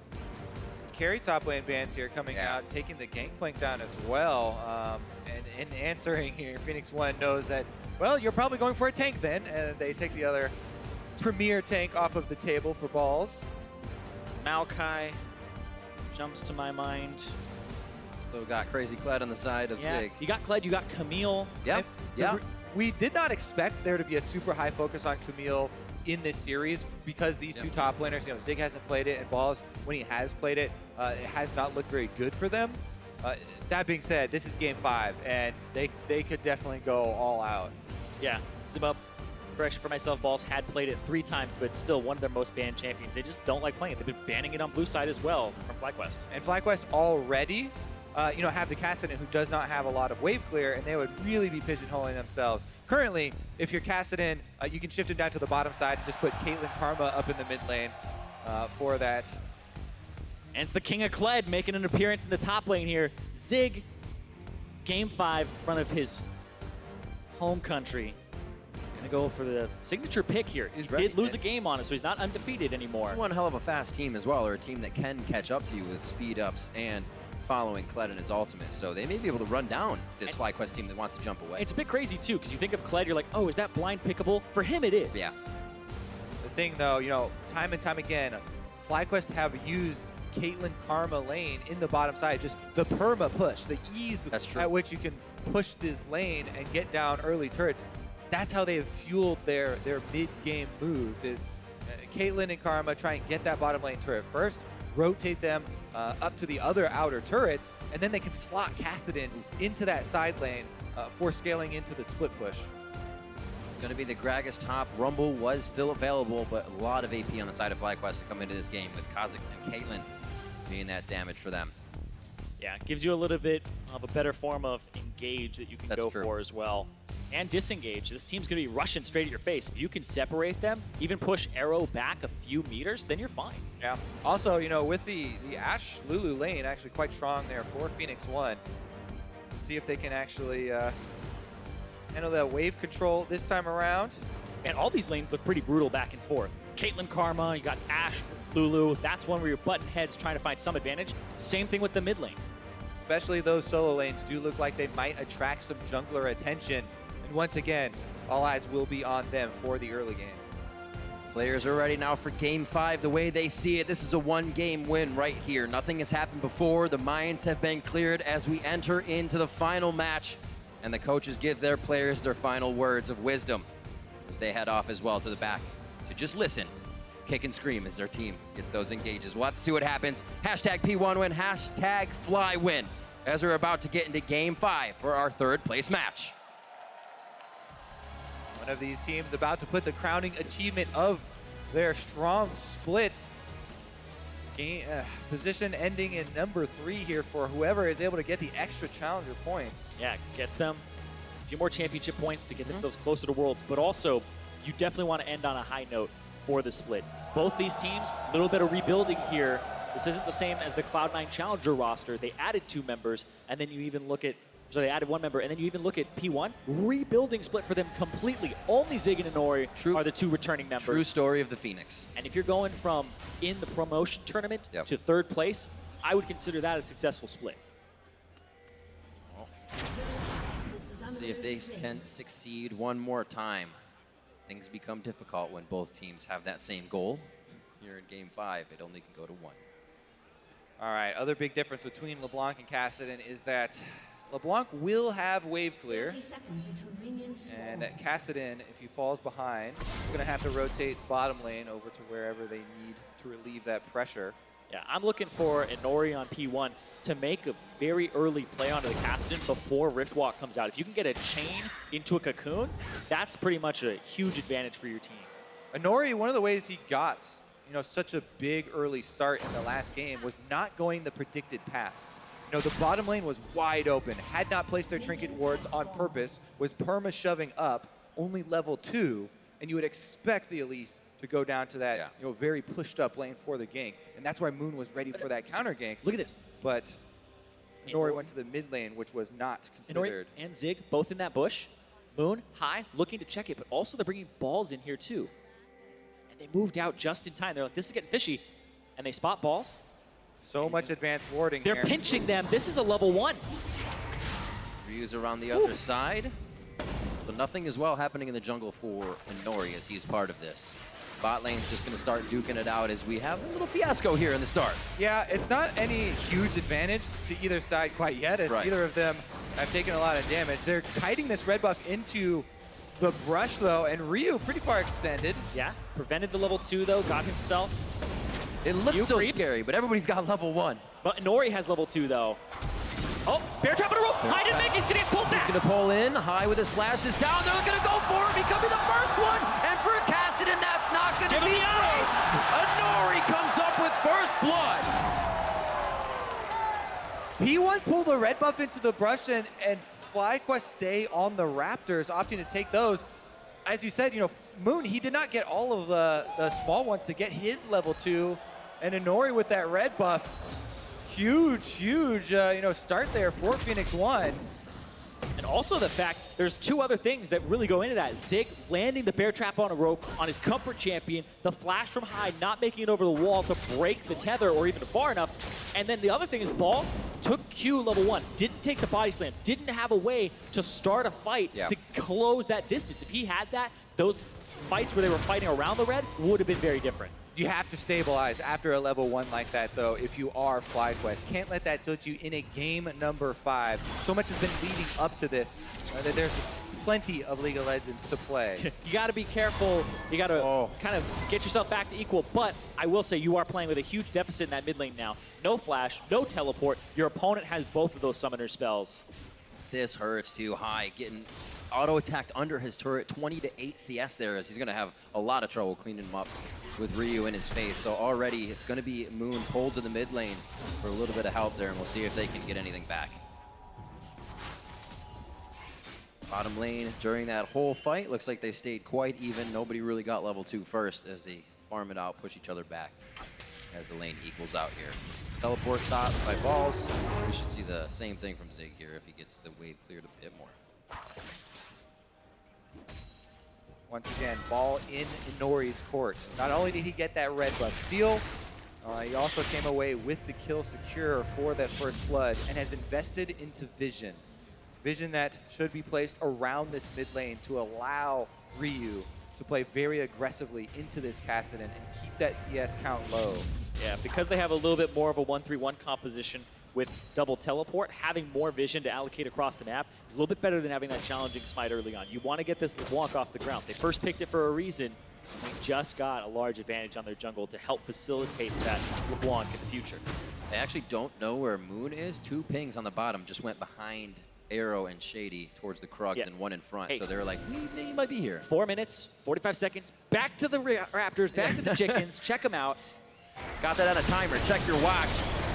Carry top lane bans here coming out, taking the Gangplank down as well. And in answering here, Phoenix One knows that, well, you're probably going for a tank then, and they take the other premier tank off of the table for balls. Maokai jumps to my mind. Still got Crazy Kled on the side of Zig. You got Kled, you got Camille. Yep. Yeah. We did not expect there to be a super high focus on Camille in this series because these two top laners, you know, Zig hasn't played it, and Balls, when he has played it, it has not looked very good for them. That being said, this is game 5, and they could definitely go all out. Yeah. Zibub, correction for myself, Balls had played it 3 times, but it's still one of their most banned champions. They just don't like playing it. They've been banning it on blue side as well from FlyQuest. And FlyQuest already, you know, have the Kassadin who does not have a lot of wave clear, and they would really be pigeonholing themselves. Currently, if you're Kassadin, you can shift it down to the bottom side and just put Caitlyn Karma up in the mid lane for that. And it's the King of Kled making an appearance in the top lane here. Zig, game 5 in front of his home country. Gonna go for the signature pick here. He did lose a game on it, so he's not undefeated anymore. One hell of a fast team as well, or a team that can catch up to you with speed ups and following Kled in his ultimate. So they may be able to run down this FlyQuest team that wants to jump away. It's a bit crazy too, because you think of Kled, you're like, oh, is that blind pickable? For him, it is. Yeah. The thing though, you know, time and time again, FlyQuest have used Caitlyn Karma lane in the bottom side, just the perma push, the ease at which you can push this lane and get down early turrets. That's how they have fueled their mid-game moves, is Caitlyn and Karma try and get that bottom lane turret first, rotate them up to the other outer turrets, and then they can slot Kassadin into that side lane for scaling into the split push. It's going to be the Gragas top. Rumble was still available, but a lot of AP on the side of FlyQuest to come into this game, with Kha'Zix and Caitlyn being that damage for them. Yeah, it gives you a little bit of a better form of engage that you can go for as well. And disengage. This team's going to be rushing straight at your face. If you can separate them, even push Arrow back a few meters, then you're fine. Yeah. Also, you know, with the Ashe Lulu lane actually quite strong there for Phoenix One. Let's see if they can actually handle that wave control this time around. And all these lanes look pretty brutal back and forth. Caitlyn Karma, you got Ashe, Lulu. That's one where you're butting heads trying to find some advantage. Same thing with the mid lane. Especially those solo lanes do look like they might attract some jungler attention. And once again, all eyes will be on them for the early game. Players are ready now for game 5 the way they see it. This is a 1-game win right here. Nothing has happened before. The minds have been cleared as we enter into the final match. And the coaches give their players their final words of wisdom as they head off as well to the back to just listen, kick and scream as their team gets those engages. We'll have to see what happens. Hashtag P1 win, hashtag Fly win, as we're about to get into game 5 for our 3rd place match. One of these teams about to put the crowning achievement of their strong splits. Position ending in number 3 here for whoever is able to get the extra challenger points. Yeah, gets them a few more championship points to get themselves closer to Worlds, but also you definitely want to end on a high note for the split. Both these teams, a little bit of rebuilding here. This isn't the same as the Cloud9 Challenger roster. They added 2 members, and then you even look at, so they added 1 member, and then you even look at P1, rebuilding split for them completely. Only Zig and Inori are the 2 returning members. True story of the Phoenix. And if you're going from in the promotion tournament to 3rd place, I would consider that a successful split. Let's see if they can succeed one more time. Things become difficult when both teams have that same goal. Here in game 5, it only can go to 1. All right, other big difference between LeBlanc and Kassadin is that LeBlanc will have wave clear, and Kassadin, if he falls behind, is going to have to rotate bottom lane over to wherever they need to relieve that pressure. Yeah, I'm looking for Inori on P1 to make a very early play onto the Kassadin before Riftwalk comes out. If you can get a chain into a cocoon, that's pretty much a huge advantage for your team. Inori, one of the ways he got, you know, such a big early start in the last game was not going the predicted path. You know, the bottom lane was wide open, had not placed their trinket wards on purpose, was perma shoving up, only level 2, and you would expect the Elise to go down to that, you know, very pushed up lane for the gank. And that's why Moon was ready for that counter gank. Look at this. But Nori went to the mid lane, which was not considered. And Zig, both in that bush. Moon, high, looking to check it, but also they're bringing balls in here too. And they moved out just in time. They're like, this is getting fishy. And they spot balls. So much advanced warding They're here. pinching them. This is a level 1. Ryu's around the other side. So nothing is well happening in the jungle for Nori as he's part of this. Bot lane's just going to start duking it out as we have a little fiasco here in the start. Yeah, it's not any huge advantage to either side quite yet, as either of them have taken a lot of damage. They're kiting this red buff into the brush, though, and Ryu pretty far extended. Yeah, prevented the level 2, though, got himself. It looks so scary, but everybody's got level 1. But Nori has level 2, though. Oh, bear trap on a rope. High didn't make it. He's going to get pulled back. He's going to pull in. High with his flashes down. They're going to go for him. He could be the first one. And for Cassidy, that's not going to be great. Nori comes up with first blood. P1 pull the red buff into the brush, and FlyQuest stay on the Raptors, opting to take those. As you said, you know, Moon, he did not get all of the small ones to get his level 2. And Nori with that red buff. Huge, you know, start there for Phoenix One. And also the fact, there's 2 other things that really go into that. Zig landing the bear trap on a rope on his comfort champion, the flash from High not making it over the wall to break the tether or even far enough. And then the other thing is Balls took Q level 1, didn't take the body slam, didn't have a way to start a fight to close that distance. If he had that, those fights where they were fighting around the red would have been very different. You have to stabilize after a level 1 like that, though, if you are FlyQuest. Can't let that tilt you in a game number 5. So much has been leading up to this. There's plenty of League of Legends to play. You got to be careful. You got to kind of get yourself back to equal. But I will say you are playing with a huge deficit in that mid lane now. No flash, no teleport. Your opponent has both of those summoner spells. This hurts too. High getting auto-attacked under his turret. 20 to 8 CS there, as he's going to have a lot of trouble cleaning him up with Ryu in his face. So already it's going to be Moon pulled to the mid lane for a little bit of help there, and we'll see if they can get anything back. Bottom lane during that whole fight, looks like they stayed quite even. Nobody really got level 2 first as they farm it out, push each other back as the lane equals out here. Teleport shot by Balls. We should see the same thing from Zig here if he gets the wave cleared a bit more. Once again, ball in Nori's court. Not only did he get that red buff steal, he also came away with the kill secure for that first blood and has invested into Vision. Vision that should be placed around this mid lane to allow Ryu to play very aggressively into this Kassadin and keep that CS count low. Yeah, because they have a little bit more of a 1-3-1 composition with double teleport, having more vision to allocate across the map is a little bit better than having that challenging smite early on. You want to get this LeBlanc off the ground. They first picked it for a reason. They just got a large advantage on their jungle to help facilitate that LeBlanc in the future. They actually don't know where Moon is. 2 pings on the bottom just went behind Arrow and Shady towards the Krug and 1 in front. Hey. So they were like, he might be here. 4 minutes, 45 seconds, back to the Raptors, back to the chickens, check them out. Got that on a timer, check your watch.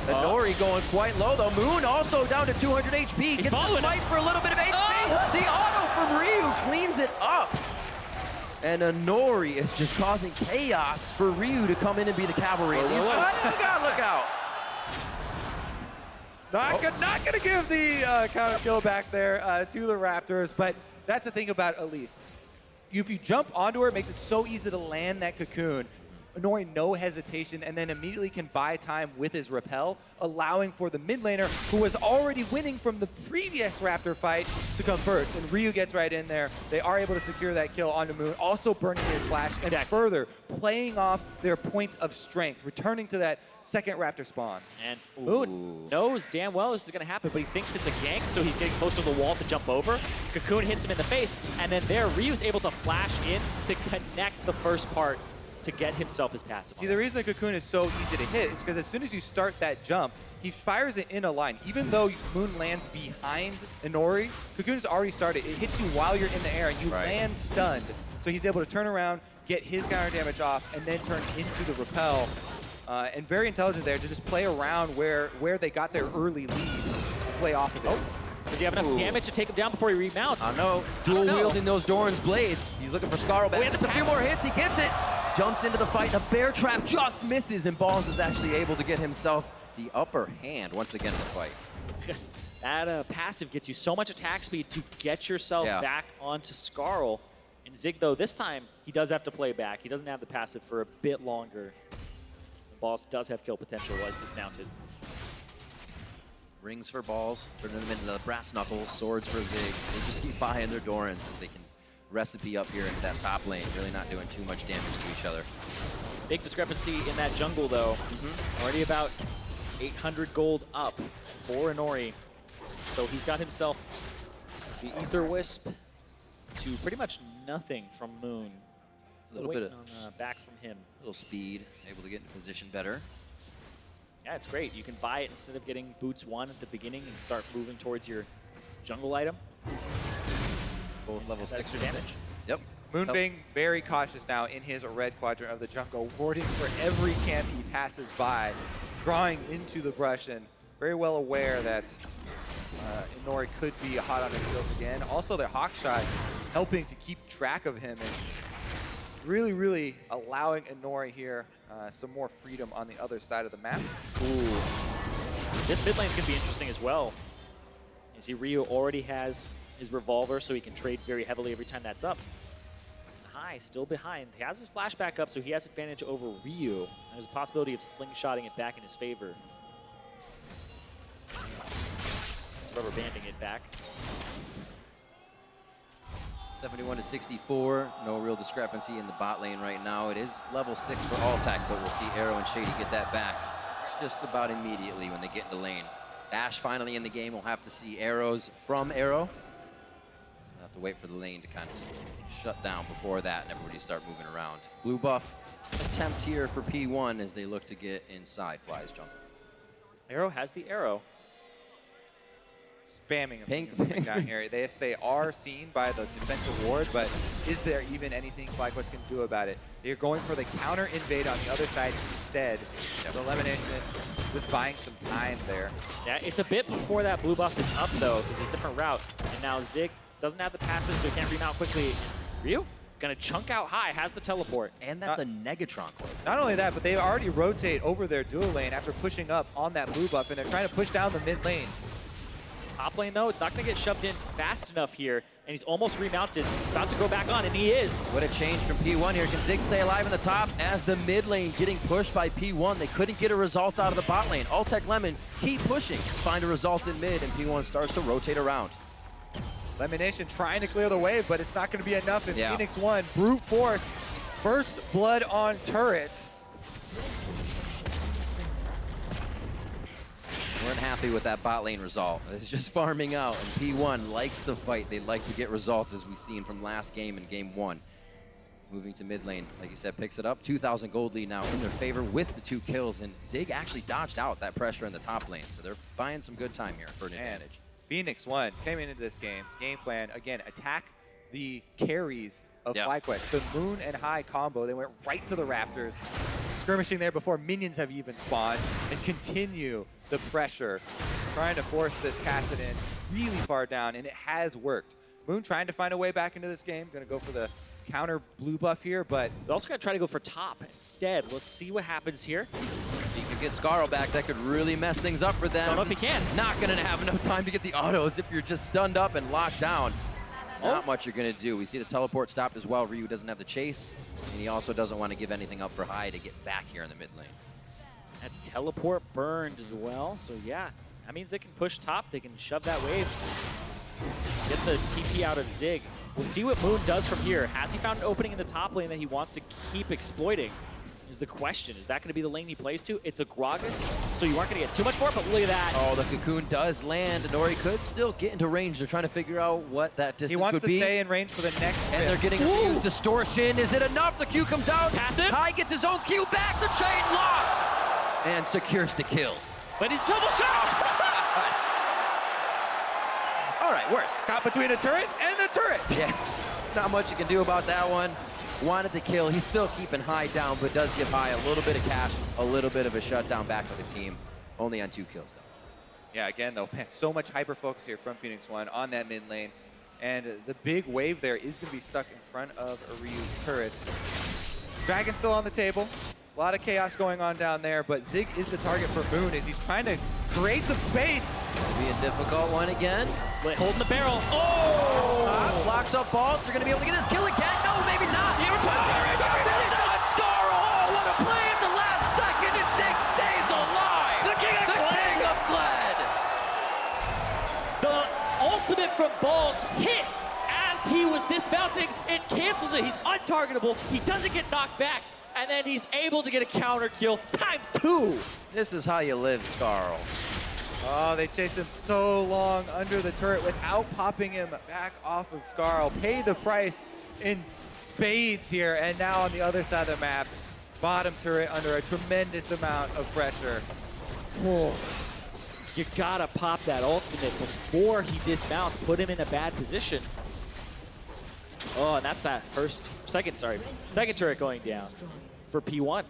The Nori going quite low though. Moon also down to 200 HP. Gets the fight for a little bit of HP. The auto from Ryu cleans it up. And Nori is just causing chaos for Ryu to come in and be the cavalry. Look out. Not gonna give the counter kill back there to the Raptors, but that's the thing about Elise. If you jump onto her, it makes it so easy to land that cocoon. Nori, no hesitation, and then immediately can buy time with his repel, allowing for the mid laner, who was already winning from the previous Raptor fight, to come first. And Ryu gets right in there. They are able to secure that kill onto Moon, also burning his flash, and further playing off their point of strength, returning to that second Raptor spawn. And Moon knows damn well this is going to happen, but he thinks it's a gank, so he's getting closer to the wall to jump over. Cocoon hits him in the face, and then there, Ryu's able to flash in to connect the first part to get himself his passive. See, the reason the cocoon is so easy to hit is because as soon as you start that jump, he fires it in a line. Even though Moon lands behind Nori, cocoon has already started. It hits you while you're in the air, and you land stunned. So he's able to turn around, get his counter damage off, and then turn into the repel. And very intelligent there to just play around where they got their early lead and play off of it. Does he have enough damage to take him down before he remounts? I know. Dual wielding those Doran's blades. He's looking for Scarl back. Just a few more hits. He gets it. Jumps into the fight. The bear trap just misses, and Balls is actually able to get himself the upper hand once again in the fight. That passive gets you so much attack speed to get yourself Yeah. back onto Skarl. And Zig, though, this time, he does have to play back. He doesn't have the passive for a bit longer. The boss does have kill potential while he's dismounted. Rings for balls, turning them into the brass knuckles, swords for Ziggs. They just keep buying their Dorans as they can recipe up here into that top lane, really not doing too much damage to each other. Big discrepancy in that jungle, though. Already about 800 gold up for Inori. So he's got himself the Ether Wisp to pretty much nothing from Moon. A little bit of on, back from him. A little speed, able to get into position better. Yeah, it's great. You can buy it instead of getting boots 1 at the beginning and start moving towards your jungle item. Both level 6 extra damage. Yep. Moon being very cautious now in his red quadrant of the jungle, warding for every camp he passes by, drawing into the brush, and very well aware that Inori could be hot on his heels again. Also, their hawk shot helping to keep track of him and really, really allowing Inori here some more freedom on the other side of the map. Ooh. This mid lane's going to be interesting as well. You see, Ryu already has his revolver, so he can trade very heavily every time that's up. High, still behind. He has his flashback up, so he has advantage over Ryu. There's a possibility of slingshotting it back in his favor. Just rubber banding it back. 71 to 64, no real discrepancy in the bot lane right now. It is level 6 for Altec, but we'll see Arrow and Shady get that back just about immediately when they get into lane. Ashe finally in the game. We'll have to see arrows from Arrow. We'll have to wait for the lane to kind of shut down before that and everybody start moving around. Blue buff attempt here for P1 as they look to get inside Fly's jungle. Arrow has the arrow. Spamming Pink. down here. They are seen by the defensive ward, but is there even anything FlyQuest can do about it? They're going for the counter invade on the other side instead. So Elimination just buying some time there. Yeah, it's a bit before that blue buff is up, though, because it's a different route. And now Zig doesn't have the passes, so he can't remount quickly. Ryu gonna chunk out high, has the teleport. And that's a Negatron clip. Not only that, but they already rotate over their dual lane after pushing up on that blue buff, and they're trying to push down the mid lane. Top lane, though, it's not going to get shoved in fast enough here, and he's almost remounted, about to go back on, and he is. What a change from P1 here. Can Zig stay alive in the top as the mid lane getting pushed by P1? They couldn't get a result out of the bot lane. Altec Lemon keep pushing, find a result in mid, and P1 starts to rotate around. Elimination trying to clear the wave, but it's not going to be enough. And Yeah. Phoenix 1, brute force, first blood on turret. Weren't happy with that bot lane result. It's just farming out, and P1 likes the fight. They like to get results, as we've seen from last game in game 1. Moving to mid lane, like you said, picks it up. 2,000 gold lead now in their favor with the 2 kills, and Zig actually dodged out that pressure in the top lane, so they're buying some good time here for an advantage. Phoenix 1 came into this game plan, again, attack the carries of FlyQuest. The Moon and High combo, they went right to the Raptors, skirmishing there before minions have even spawned, and continue the pressure, trying to force this Kassadin really far down, and it has worked. Moon trying to find a way back into this game, gonna go for the counter blue buff here, but They're also going to try to go for top instead. Let's see what happens here. He could get Skarl back. That could really mess things up for them. Don't know if he can. Not going to have enough time to get the autos if you're just stunned up and locked down. Not much you're going to do. We see the teleport stopped as well. Ryu doesn't have the chase, and he also doesn't want to give anything up for High to get back here in the mid lane. That teleport burned as well, so yeah. That means they can push top. They can shove that wave. Get the TP out of Zig. We'll see what Moon does from here. Has he found an opening in the top lane that he wants to keep exploiting? Is the question. Is that going to be the lane he plays to? It's a Gragas, so you aren't going to get too much more, but look at that. Oh, the cocoon does land. Nori could still get into range. They're trying to figure out what that distance he wants would to be. stay in range for the next And they're getting a fuse distortion. Is it enough? The Q comes out. Passive. High gets his own Q back. The chain locks and secures the kill. But he's double shot. All right, work. Caught between a turret and a turret. Yeah, not much you can do about that one. Wanted the kill. He's still keeping High down, but does give High a little bit of cash, a little bit of a shutdown back for the team. Only on 2 kills, though. Yeah, again, though, man, so much hyper focus here from Phoenix 1 on that mid lane. And the big wave there is going to be stuck in front of a Ryu turret. Dragon still on the table. A lot of chaos going on down there, but Zig is the target for Moon as he's trying to create some space. It'll be a difficult one again. Holding the barrel. Oh! Blocks up balls. They're going to be able to get this killing cat. No, maybe not. Scarl! Oh, what a play at the last second. And Zig stays alive. The King of Kled. The ultimate from Balls hit as he was dismounting and cancels it. He's untargetable. He doesn't get knocked back. And then he's able to get a counter kill ×2. This is how you live, Scarl. Oh, they chased him so long under the turret without popping him back off of Scarl. Paid the price in spades here, and now on the other side of the map, bottom turret under a tremendous amount of pressure. Oh. You gotta pop that ultimate before he dismounts, put him in a bad position. Oh, and that's that second turret going down for P1.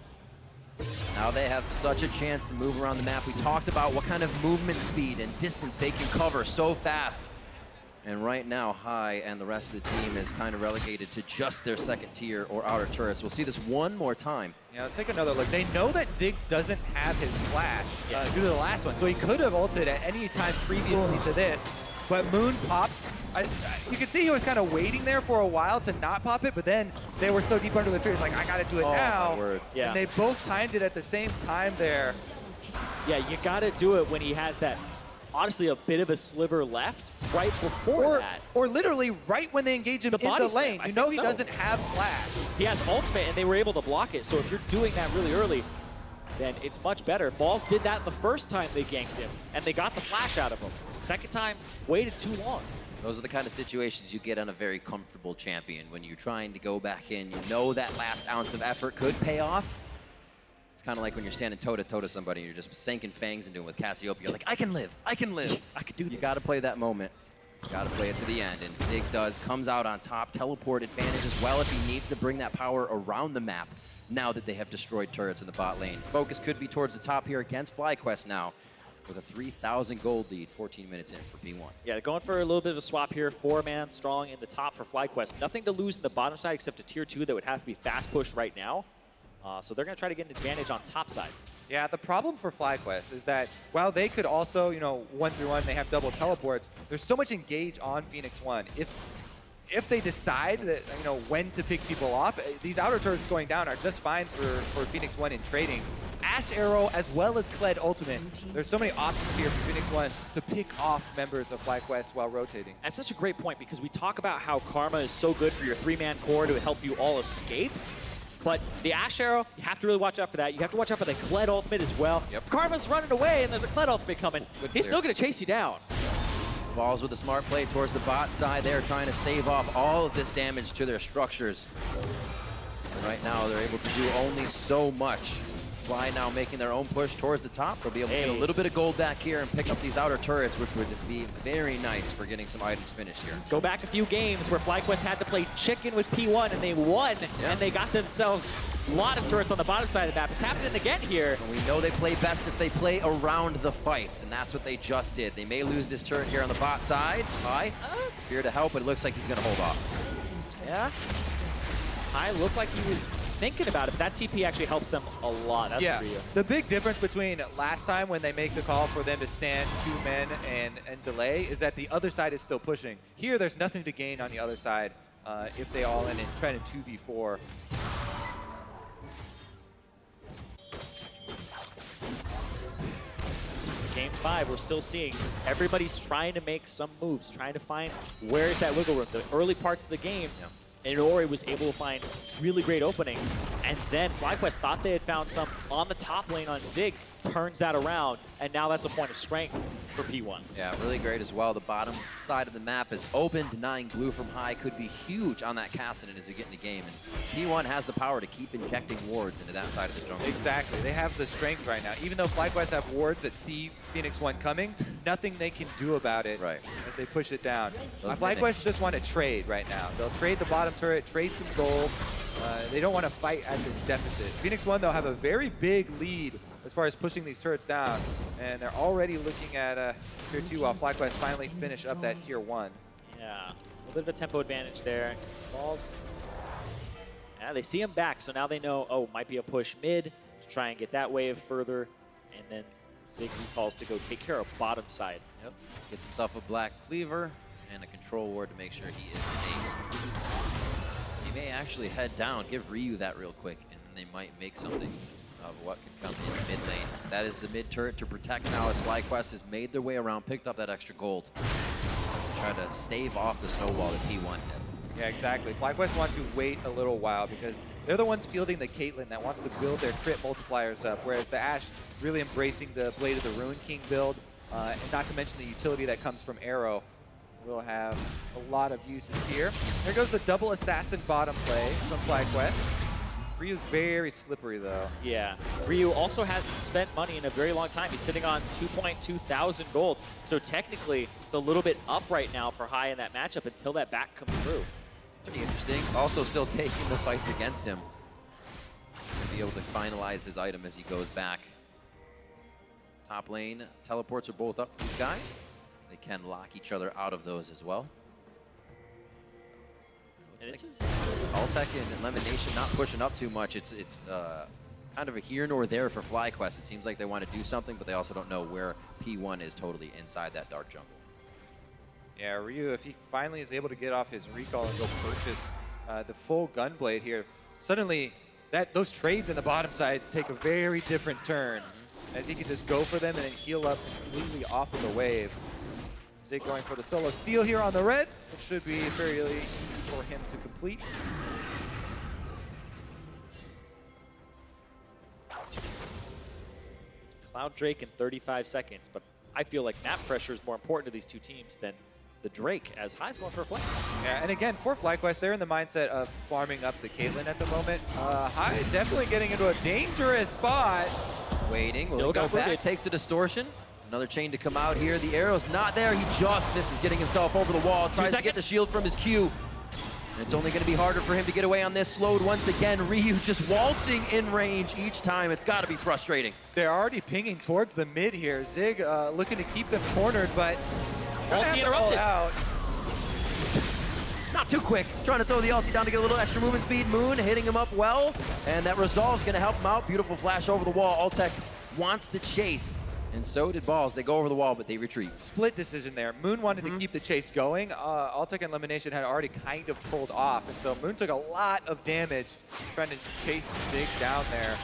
Now they have such a chance to move around the map. We talked about what kind of movement speed and distance they can cover so fast. And right now, High and the rest of the team is kind of relegated to just their second tier or outer turrets. We'll see this one more time. Yeah, let's take another look. They know that Zig doesn't have his flash due to the last one, so he could have ulted at any time previously to this. But Moon pops. You can see he was kind of waiting there for a while to not pop it, but then they were so deep under the tree, it's like, I gotta do it now. My word. Yeah. And they both timed it at the same time there. Yeah, you gotta do it when he has that, honestly, a bit of a sliver left right before that. Or literally right when they engage him in the lane. You know he doesn't have flash. He has ultimate, and they were able to block it. So if you're doing that really early, then it's much better. Balls did that the first time they ganked him, and they got the flash out of him. Second time, waited too long. Those are the kind of situations you get on a very comfortable champion. When you're trying to go back in, you know that last ounce of effort could pay off. It's kind of like when you're standing toe-to-toe to somebody and you're just sinking fangs into him with Cassiopeia. You're like, I can live, I can live. I could do this. You got to play that moment. Got to play it to the end. And Zig comes out on top, teleport advantage as well if he needs to bring that power around the map now that they have destroyed turrets in the bot lane. Focus could be towards the top here against FlyQuest now, with a 3,000 gold lead, 14 minutes in for P1. Yeah, going for a little bit of a swap here. 4-man strong in the top for FlyQuest. Nothing to lose in the bottom side except a tier 2 that would have to be fast pushed right now. So they're going to try to get an advantage on top side. Yeah, the problem for FlyQuest is that while they could also, 1-3-1, they have double teleports, there's so much engage on Phoenix One. If they decide that, when to pick people off, these outer turrets going down are just fine for Phoenix One in trading. Ash Arrow as well as Kled Ultimate. There's so many options here for Phoenix One to pick off members of FlyQuest while rotating. That's such a great point because we talk about how Karma is so good for your 3-man core to help you all escape. But the Ash Arrow, you have to really watch out for that. You have to watch out for the Kled Ultimate as well. If Karma's running away and there's a Kled Ultimate coming, he's still going to chase you down. Balls with a smart play towards the bot side there, trying to stave off all of this damage to their structures. And right now, they're able to do only so much. Fly now making their own push towards the top. They'll be able to get a little bit of gold back here and pick up these outer turrets, which would be very nice for getting some items finished here. Go back a few games where FlyQuest had to play chicken with P1 and they won, and they got themselves a lot of turrets on the bottom side of the map. It's happening again here. And we know they play best if they play around the fights, and that's what they just did. They may lose this turret here on the bot side. High, here to help, but it looks like he's going to hold off. Yeah. High looked like he was thinking about it, but that TP actually helps them a lot. That's yeah, for you. The big difference between last time when they make the call for them to stand 2 men and delay is that the other side is still pushing. Here, there's nothing to gain on the other side if they all in and try to 2v4. Game 5, we're still seeing everybody's trying to make some moves, trying to find where is that wiggle room. The early parts of the game, Inori was able to find really great openings, and then FlyQuest thought they had found some on the top lane on Zig, turns that around, and now that's a point of strength for P1. Yeah, really great as well. The bottom side of the map is open. Denying blue from High could be huge on that Kassadin as we get in the game. And P1 has the power to keep injecting wards into that side of the jungle. Exactly. They have the strength right now. Even though FlyQuest have wards that see Phoenix One coming, nothing they can do about it as they push it down. FlyQuest just want to trade right now. They'll trade the bottom turret, trade some gold. They don't want to fight at this deficit. Phoenix One, they'll have a very big lead as far as pushing these turrets down, and they're already looking at tier 2 while FlyQuest finally finish up that tier 1. Yeah, a little bit of a tempo advantage there. Balls. Yeah, they see him back, so now they know, oh, might be a push mid to try and get that wave further, and then Zig calls to go take care of bottom side. Yep, gets himself a black cleaver and a control ward to make sure he is safe. He may actually head down, give Ryu that real quick, and then they might make something of what could come in the mid lane. That is the mid turret to protect now as FlyQuest has made their way around, picked up that extra gold. Try to stave off the snowball that P1 did. Yeah, exactly. FlyQuest want to wait a little while because they're the ones fielding the Caitlyn that wants to build their crit multipliers up, whereas the Ashe really embracing the Blade of the Ruin King build, and not to mention the utility that comes from Arrow. Will have a lot of uses here. There goes the double assassin bottom play from FlyQuest. Ryu's very slippery though. Yeah, Ryu also hasn't spent money in a very long time. He's sitting on 2.2 thousand gold. So technically, it's a little bit up right now for Hai in that matchup until that back comes through. Pretty interesting. Also still taking the fights against him. To be able to finalize his item as he goes back. Top lane teleports are both up for these guys. They can lock each other out of those as well. Altec and Elimination not pushing up too much. It's kind of a here nor there for FlyQuest. It seems like they want to do something, but they also don't know where P1 is totally inside that dark jungle. Yeah, Ryu, if he finally is able to get off his recall and go purchase the full Gunblade here, suddenly those trades in the bottom side take a very different turn, as he can just go for them and then heal up completely off of the wave. Zig going for the solo steal here on the red, which should be fairly easy for him to complete. Cloud Drake in 35 seconds, but I feel like map pressure is more important to these two teams than the Drake, as Hai's going for a flank. Yeah, and again, for FlyQuest, they're in the mindset of farming up the Caitlyn at the moment. Hai definitely getting into a dangerous spot. Waiting, will he go back? Takes the distortion. Another chain to come out here. The arrow's not there. He just misses getting himself over the wall. Tries to get the shield from his Q. And it's only going to be harder for him to get away on this. Slowed once again. Ryu just waltzing in range each time. It's got to be frustrating. They're already pinging towards the mid here. Zig looking to keep them cornered, but interrupted. Out. Not too quick. Trying to throw the ulti down to get a little extra movement speed. Moon hitting him up well, and that Resolve's going to help him out. Beautiful flash over the wall. Altec wants the chase. And so did Balls. They go over the wall, but they retreat. Split decision there. Moon wanted to keep the chase going. Altec and Elimination had already kind of pulled off, and so Moon took a lot of damage trying to chase Zig down there.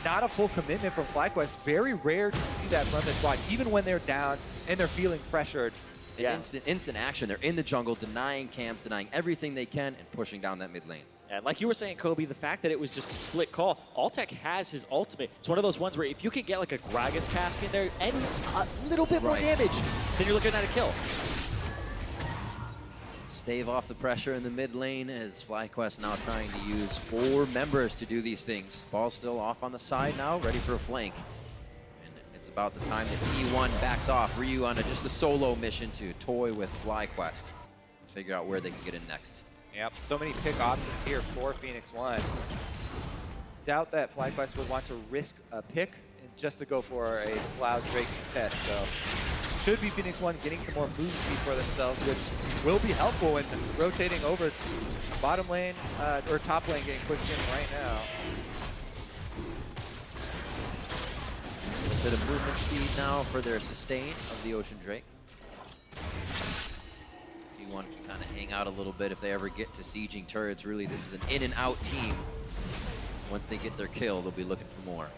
Not a full commitment from FlyQuest. Very rare to see that from this squad, even when they're down and they're feeling pressured. Yeah. Instant action. They're in the jungle, denying camps, denying everything they can, and pushing down that mid lane. And like you were saying, Kobe, the fact that it was just a split call, Altec has his ultimate. It's one of those ones where if you could get like a Gragas cask in there and a little bit more damage, then you're looking at a kill. Stave off the pressure in the mid lane as FlyQuest now trying to use 4 members to do these things. Ball's still off on the side now, ready for a flank. And it's about the time that T1 backs off. Ryu on just a solo mission to toy with FlyQuest. Figure out where they can get in next. Yep, so many pick options here for Phoenix One. Doubt that FlyQuest would want to risk a pick just to go for a Cloud Drake test. So should be Phoenix One getting some more move speed for themselves, which will be helpful when rotating over bottom lane or top lane getting pushed in right now. A little bit of movement speed now for their sustain of the Ocean Drake. P1 can kind of hang out a little bit if they ever get to sieging turrets. Really, this is an in and out team. Once they get their kill, they'll be looking for more.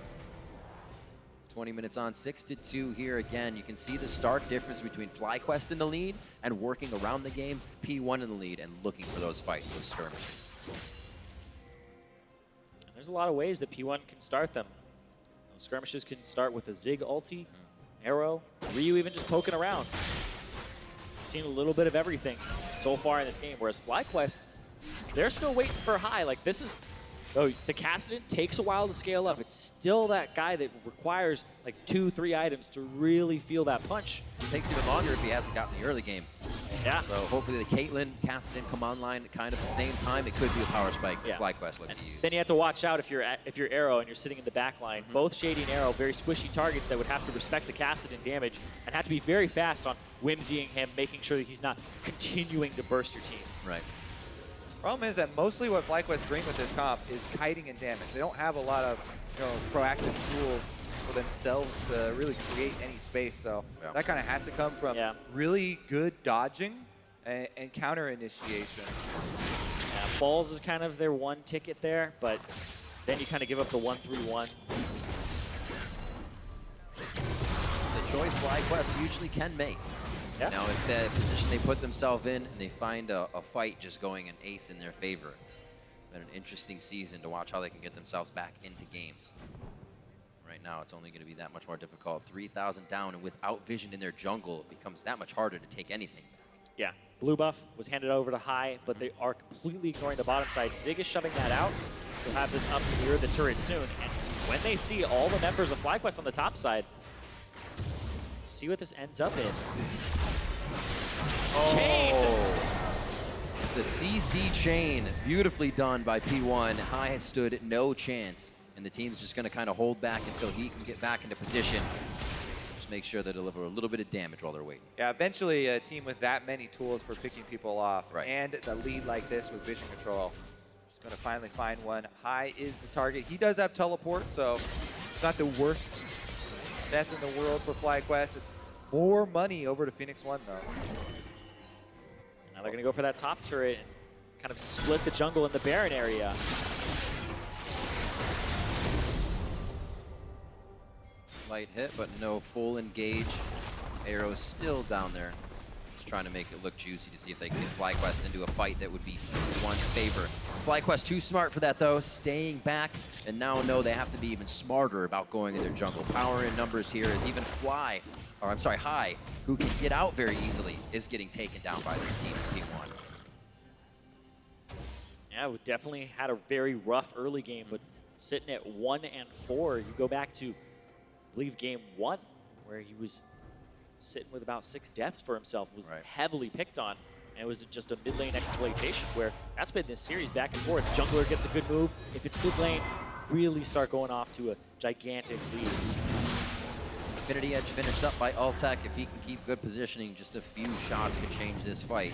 20 minutes on, 6-2 here again. You can see the stark difference between FlyQuest in the lead and working around the game, P1 in the lead and looking for those fights, those skirmishes. And there's a lot of ways that P1 can start them. Those skirmishes can start with a Zig ulti, Arrow, Ryu even just poking around. We've seen a little bit of everything so far in this game, whereas FlyQuest, they're still waiting for Hai. Like this is, oh, the Kassadin takes a while to scale up. It's still that guy that requires like 2-3 items to really feel that punch. It takes even longer if he hasn't gotten the early game. Yeah. So hopefully the Caitlyn, Kassadin come online at kind of the same time. It could be a power spike for FlyQuest looking to use. Then you have to watch out if you're Arrow and you're sitting in the back line. Both Shady and Arrow, very squishy targets that would have to respect the Kassadin damage and have to be very fast on whimsying him, making sure that he's not continuing to burst your team. Right. Problem is that mostly what FlyQuest bring with this comp is kiting and damage. They don't have a lot of proactive tools for themselves to really create any space. So that kind of has to come from really good dodging and counter initiation. Yeah, Balls is kind of their one ticket there, but then you kind of give up the 1-3-1. It's a choice FlyQuest usually can make. Yeah. Now it's that position they put themselves in, and they find a fight just going an ace in their favor. It's been an interesting season to watch how they can get themselves back into games. Right now, it's only going to be that much more difficult. 3,000 down, and without vision in their jungle, it becomes that much harder to take anything back. Yeah, blue buff was handed over to High, but they are completely ignoring the bottom side. Zig is shoving that out. They'll have this up near the turret soon, and when they see all the members of FlyQuest on the top side, see what this ends up in. Chain! The CC chain, beautifully done by P1. High has stood no chance, and the team's just going to kind of hold back until he can get back into position. Just make sure they deliver a little bit of damage while they're waiting. Yeah, eventually a team with that many tools for picking people off and the lead like this with vision control is going to finally find one. High is the target. He does have teleport, so it's not the worst death in the world for FlyQuest. It's more money over to Phoenix One, though. Now they're going to go for that top turret and kind of split the jungle in the Baron area. Light hit, but no full engage. Arrow's still down there. Just trying to make it look juicy to see if they can get FlyQuest into a fight that would be P1's favor. FlyQuest too smart for that, though, staying back, and now know they have to be even smarter about going in their jungle. Power in numbers here is even High, who can get out very easily, is getting taken down by this team in P1. Yeah, we definitely had a very rough early game, but sitting at 1-4, you go back to, I believe, game 1, where he was sitting with about 6 deaths for himself, was heavily picked on, and it was just a mid lane exploitation where that's been this series back and forth. Jungler gets a good move. If it's mid lane, really start going off to a gigantic lead. Infinity Edge finished up by Altec. If he can keep good positioning, just a few shots could change this fight.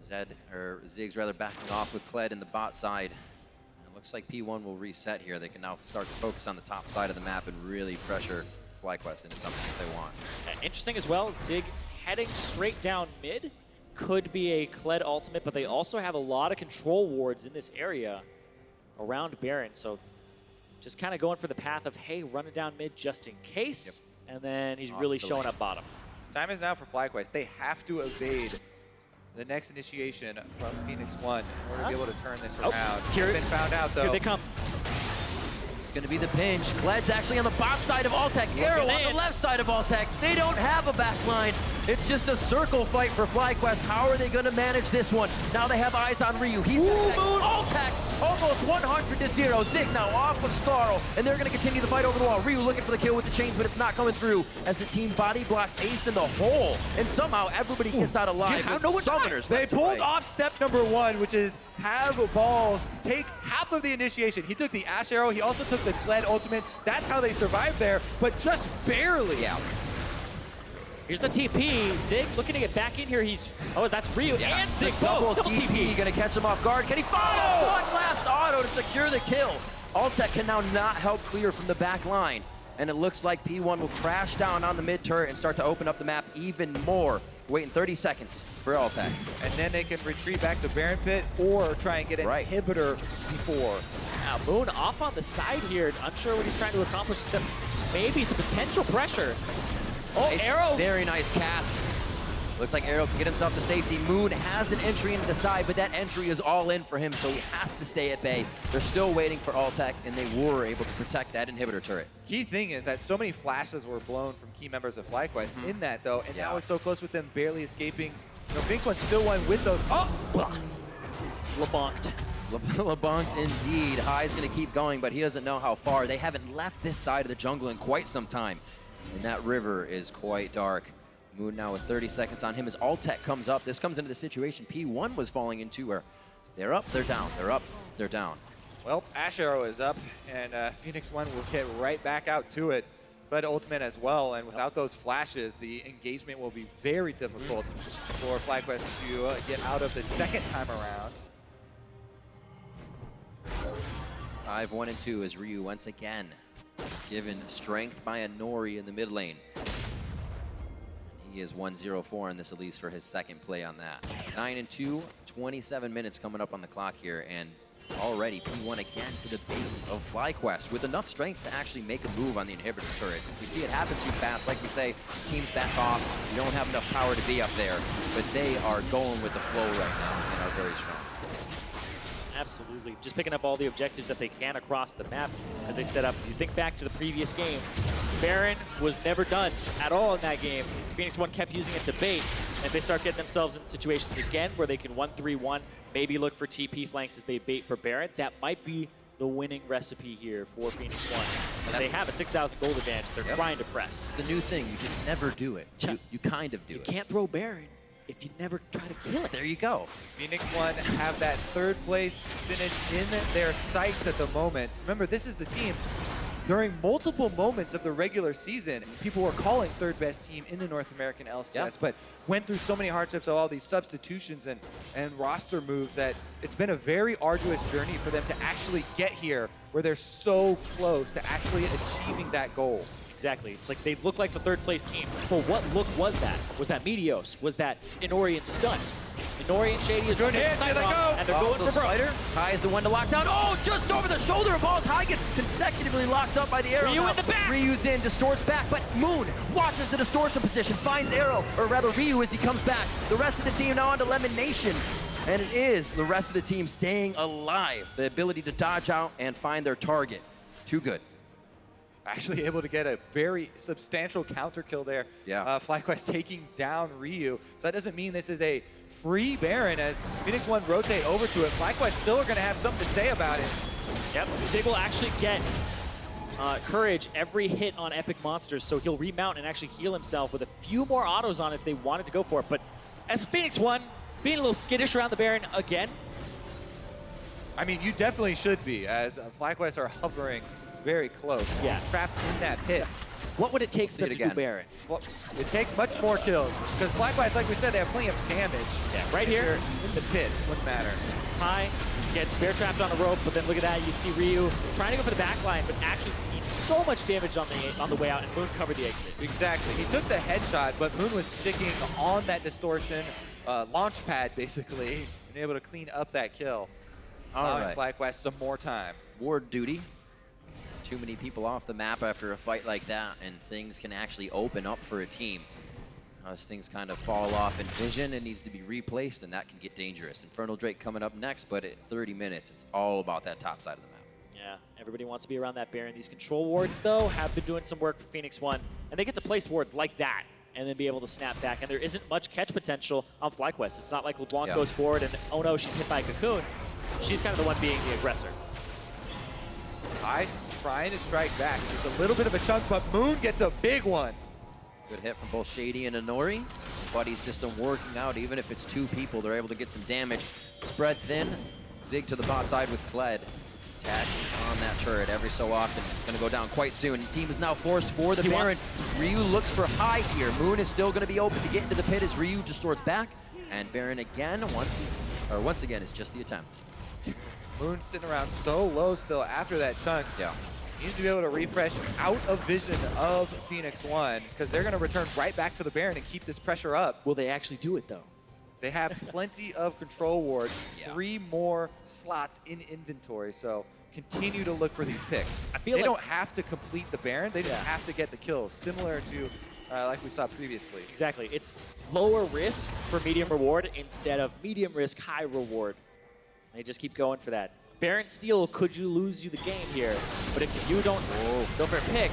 Ziggs rather backing off with Kled in the bot side. It looks like P1 will reset here. They can now start to focus on the top side of the map and really pressure FlyQuest into something if they want. Interesting as well, Zig heading straight down mid could be a Kled ultimate, but they also have a lot of control wards in this area around Baron. So just kind of going for the path of, hey, run it down mid just in case, and then he's really showing up bottom. Time is now for FlyQuest. They have to evade the next initiation from Phoenix One in order to be able to turn this around. Here, been found out, though. Here they come. It's going to be the pinch. Kled's actually on the bot side of Altec. Arrow on the left side of Altec. They don't have a back line. It's just a circle fight for FlyQuest. How are they going to manage this one? Now they have eyes on Ryu. He's Altec almost 100-0. Zig now off of Scarl, and they're going to continue the fight over the wall. Ryu looking for the kill with the chains, but it's not coming through as the team body blocks Ace in the hole, and somehow everybody gets out alive. With summoners. They pulled off step number 1, which is have Balls take half of the initiation. He took the Ash Arrow. He also took the Kled ultimate. That's how they survived there, but just barely. Yeah. Here's the TP. Zig looking to get back in here. That's Ryu and Zig both. Double TP, gonna catch him off guard. Can he follow? One last auto to secure the kill. Altec can now not help clear from the back line. And it looks like P1 will crash down on the mid turret and start to open up the map even more. Waiting 30 seconds for Altec. And then they can retreat back to Baron Pit or try and get an inhibitor before. Now Moon off on the side here. Unsure what he's trying to accomplish, except maybe some potential pressure. Oh, nice, Arrow! Very nice cast. Looks like Arrow can get himself to safety. Moon has an entry into the side, but that entry is all in for him, so he has to stay at bay. They're still waiting for Altec, and they were able to protect that inhibitor turret. Key thing is that so many flashes were blown from key members of FlyQuest in that, though, and now it's so close with them barely escaping. You know, Phoenix One still won with those. Oh! LeBonked. LeBonked indeed. High's going to keep going, but he doesn't know how far. They haven't left this side of the jungle in quite some time. And that river is quite dark. Moon now with 30 seconds on him as Altec comes up. This comes into the situation P1 was falling into where they're up, they're down, they're up, they're down. Well, Ash Arrow is up, and Phoenix One will get right back out to it. Flood ultimate as well, and without those flashes, the engagement will be very difficult for FlyQuest to get out of the second time around. 5, 1, and 2 as Ryu once again given strength by a Nori in the mid lane. He is 1-0-4 in this, at least for his second play on that. 9 and 2, 27 minutes coming up on the clock here, and already P1 again to the base of FlyQuest with enough strength to actually make a move on the inhibitor turrets. If we see it happen too fast, like we say, teams back off. You don't have enough power to be up there, but they are going with the flow right now and are very strong. Absolutely. Just picking up all the objectives that they can across the map as they set up. If you think back to the previous game, Baron was never done at all in that game. Phoenix One kept using it to bait. And if they start getting themselves in situations again where they can 1-3-1, maybe look for TP flanks as they bait for Baron, that might be the winning recipe here for Phoenix One. And they have a 6,000 gold advantage. They're trying to press. It's the new thing. You just never do it. You kind of do it. You can't throw Baron if you never try to kill it. There you go. Phoenix One have that third place finish in their sights at the moment. Remember, this is the team during multiple moments of the regular season, people were calling third best team in the North American LCS, but went through so many hardships of all these substitutions and roster moves that it's been a very arduous journey for them to actually get here where they're so close to actually achieving that goal. Exactly. It's like they look like the third place team. Well, what look was that? Was that Meteos? Was that Inori and Stunt? Inori and Shady is running here they go. And they're going for Spider. High is the one to lock down. Oh, just over the shoulder of Balls. High gets consecutively locked up by the arrow. Ryu in the back. Ryu's in, distorts back, but Moon watches the distortion position, finds Arrow, or rather Ryu as he comes back. The rest of the team now on to Lemon Nation. And it is the rest of the team staying alive. The ability to dodge out and find their target. Too good. Actually able to get a very substantial counter kill there. Yeah. FlyQuest taking down Ryu. So that doesn't mean this is a free Baron as Phoenix One rotate over to it. FlyQuest still are going to have something to say about it. Yep, Zig will actually get Courage every hit on Epic Monsters, so he'll remount and actually heal himself with a few more autos on if they wanted to go for it. But as Phoenix One, being a little skittish around the Baron again. I mean, you definitely should be, as FlyQuest are hovering very close. Yeah. Trapped in that pit. What would it take for them to do Baron? Well, it'd take much more kills, because FlyQuest, like we said, they have plenty of damage. Yeah, right here. In the pit, wouldn't matter. High gets bear trapped on a rope, but then look at that, you see Ryu trying to go for the back line, but actually needs so much damage on the way out, and Moon covered the exit. Exactly. He took the headshot, but Moon was sticking on that distortion launch pad, basically, and able to clean up that kill. All right. FlyQuest some more time. Ward duty. Too many people off the map after a fight like that, and things can actually open up for a team. As things kind of fall off in vision, it needs to be replaced, and that can get dangerous. Infernal Drake coming up next, but at 30 minutes, it's all about that top side of the map. Yeah, everybody wants to be around that Baron. These control wards, though, have been doing some work for Phoenix One, and they get to place wards like that and then be able to snap back. And there isn't much catch potential on FlyQuest. It's not like LeBlanc goes forward and, oh no, she's hit by a Cocoon. She's kind of the one being the aggressor. High trying to strike back. There's a little bit of a chunk, but Moon gets a big one. Good hit from both Shady and Inori. Buddy system working out, even if it's two people, they're able to get some damage. Spread thin, Zig to the bot side with Kled. Tag on that turret every so often. It's going to go down quite soon. The team is now forced for the Baron. Ryu looks for High here. Moon is still going to be open to get into the pit as Ryu distorts back. And Baron again, once again, is just the attempt. Moon sitting around so low still after that chunk. Yeah. He needs to be able to refresh out of vision of Phoenix One, because they're going to return right back to the Baron and keep this pressure up. Will they actually do it, though? They have plenty of control wards, 3 more slots in inventory, so continue to look for these picks. I feel they like don't have to complete the Baron, they just have to get the kills, similar to like we saw previously. Exactly. It's lower risk for medium reward instead of medium risk, high reward. They just keep going for that. Baron steal, could you lose you the game here? But if you don't go for a pick.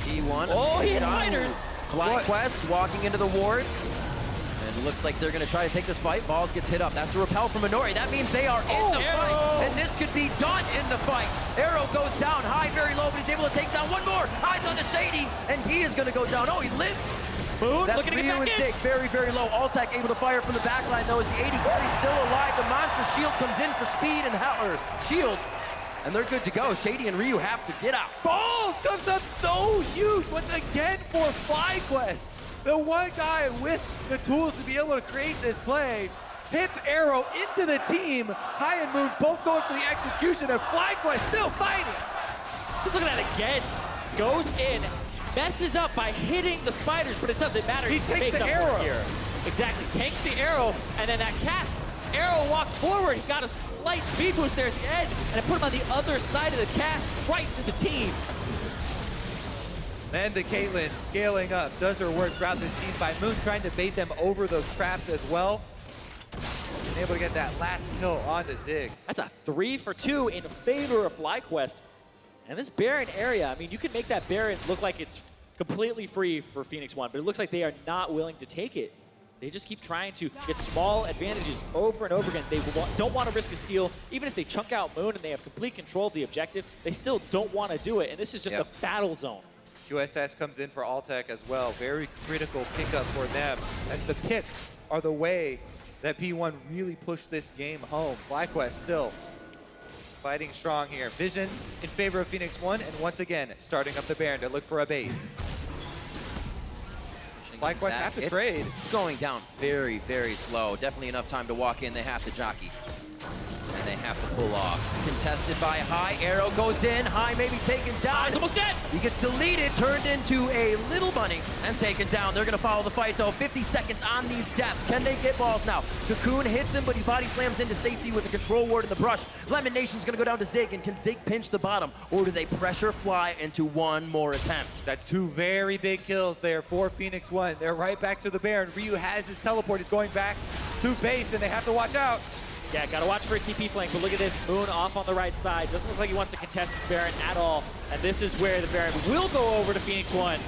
D1. Oh, he hit Miners! FlyQuest walking into the wards. And it looks like they're going to try to take this fight. Balls gets hit up. That's a repel from Inori. That means they are in the fight. And this could be done in the fight. Arrow goes down. High very low, but he's able to take down one more. Eyes on the Shady, and he is going to go down. Oh, he lives. Moon, that's looking to get Ryu back and in. Zig, very, very low. Alltech able to fire from the back line, though, as the 80 carry still alive. The monster shield comes in for speed and shield. and they're good to go. Shady and Ryu have to get out. Balls comes up so huge once again for FlyQuest. The one guy with the tools to be able to create this play hits Arrow into the team. High and Moon both going for the execution, and FlyQuest still fighting. Just look at that again. Goes in, messes up by hitting the spiders, but it doesn't matter. He takes makes the up for it arrow. here. Exactly, takes the arrow, and then that cast. Arrow walked forward, he got a slight speed boost there at the end, and it put him on the other side of the cast, right to the team. Then the Caitlyn scaling up, does her work throughout this team by Moon, trying to bait them over those traps as well. And able to get that last kill onto Zig. That's a 3 for 2 in favor of FlyQuest. And this Baron area, I mean, you can make that Baron look like it's completely free for Phoenix One, but it looks like they are not willing to take it. They just keep trying to get small advantages over and over again. They don't want to risk a steal. Even if they chunk out Moon and they have complete control of the objective, they still don't want to do it. And this is just a battle zone. QSS comes in for Altec as well. Very critical pickup for them, as the picks are the way that P1 really pushed this game home. FlyQuest still fighting strong here. Vision in favor of Phoenix One, and once again, starting up the Baron to look for a bait. FlyQuest have to trade. It's going down very, very slow. Definitely enough time to walk in. They have to jockey. And they have to pull off. Contested by High. Arrow goes in. High maybe taken down. He's almost dead. He gets deleted, turned into a little bunny, and taken down. They're going to follow the fight, though. 50 seconds on these deaths. Can they get balls now? Cocoon hits him, but he body slams into safety with the control ward in the brush. Lemon Nation's going to go down to Zig, and can Zig pinch the bottom, or do they pressure Fly into one more attempt? That's two very big kills there for Phoenix One. They're right back to the Baron. Ryu has his teleport. He's going back to base, and they have to watch out. Yeah, gotta watch for a TP flank, but look at this. Moon off on the right side. Doesn't look like he wants to contest this Baron at all. And this is where the Baron will go over to Phoenix One.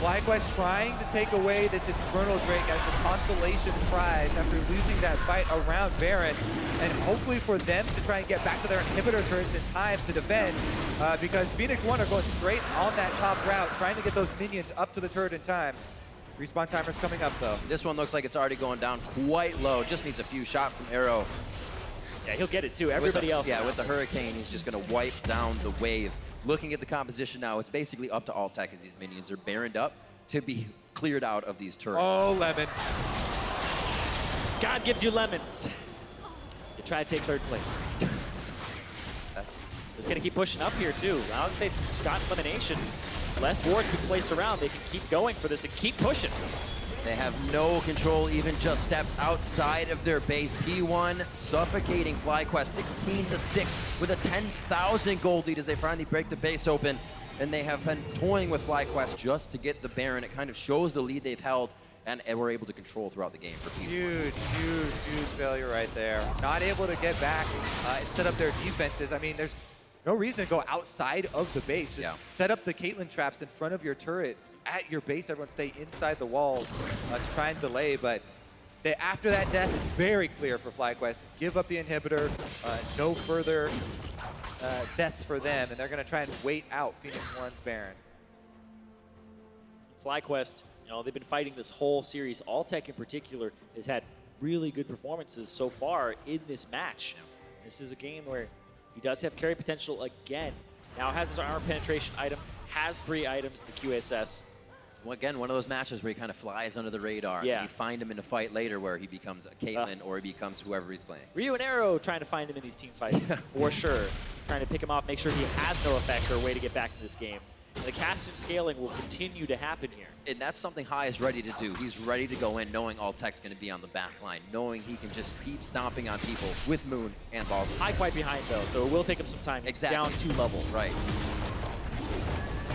FlyQuest trying to take away this Infernal Drake as the consolation prize after losing that fight around Baron. And hopefully for them to try and get back to their inhibitor turrets in time to defend, because Phoenix One are going straight on that top route, trying to get those minions up to the turret in time. Respawn timer's coming up, though. This one looks like it's already going down quite low. Just needs a few shots from Arrow. Yeah, he'll get it, too. Everybody else. Yeah, with the Hurricane, he's just going to wipe down the wave. Looking at the composition now, it's basically up to Altec as these minions are baroned up to be cleared out of these turrets. Oh, Lemon. God gives you lemons. You try to take third place. It's going to keep pushing up here, too. Now that they've gotten elimination, less wards being placed around, they can keep going for this and keep pushing. They have no control, even just steps outside of their base. P1 suffocating FlyQuest 16-6 with a 10,000 gold lead as they finally break the base open. And they have been toying with FlyQuest just to get the Baron. It kind of shows the lead they've held and were able to control throughout the game for P1. Huge failure right there. Not able to get back and set up their defenses. I mean, there's no reason to go outside of the base. Just set up the Caitlyn traps in front of your turret at your base. Everyone stay inside the walls to try and delay. But after that death, it's very clear for FlyQuest. Give up the inhibitor. No further deaths for them. And they're going to try and wait out Phoenix One's Baron. FlyQuest, you know, they've been fighting this whole series. Altec in particular has had really good performances so far in this match. This is a game where he does have carry potential again. Now has his armor penetration item, has 3 items, the QSS. So again, one of those matches where he kind of flies under the radar. Yeah. And you find him in a fight later where he becomes a Caitlyn or he becomes whoever he's playing. Ryu and Arrow trying to find him in these team fights, for sure. Trying to pick him off, make sure he has no effect or a way to get back in this game. And the casting scaling will continue to happen here. And that's something High is ready to do. He's ready to go in knowing Altec's going to be on the back line, knowing he can just keep stomping on people with Moon and Balls. High quite behind, though, so it will take him some time. He's down 2 levels. Right.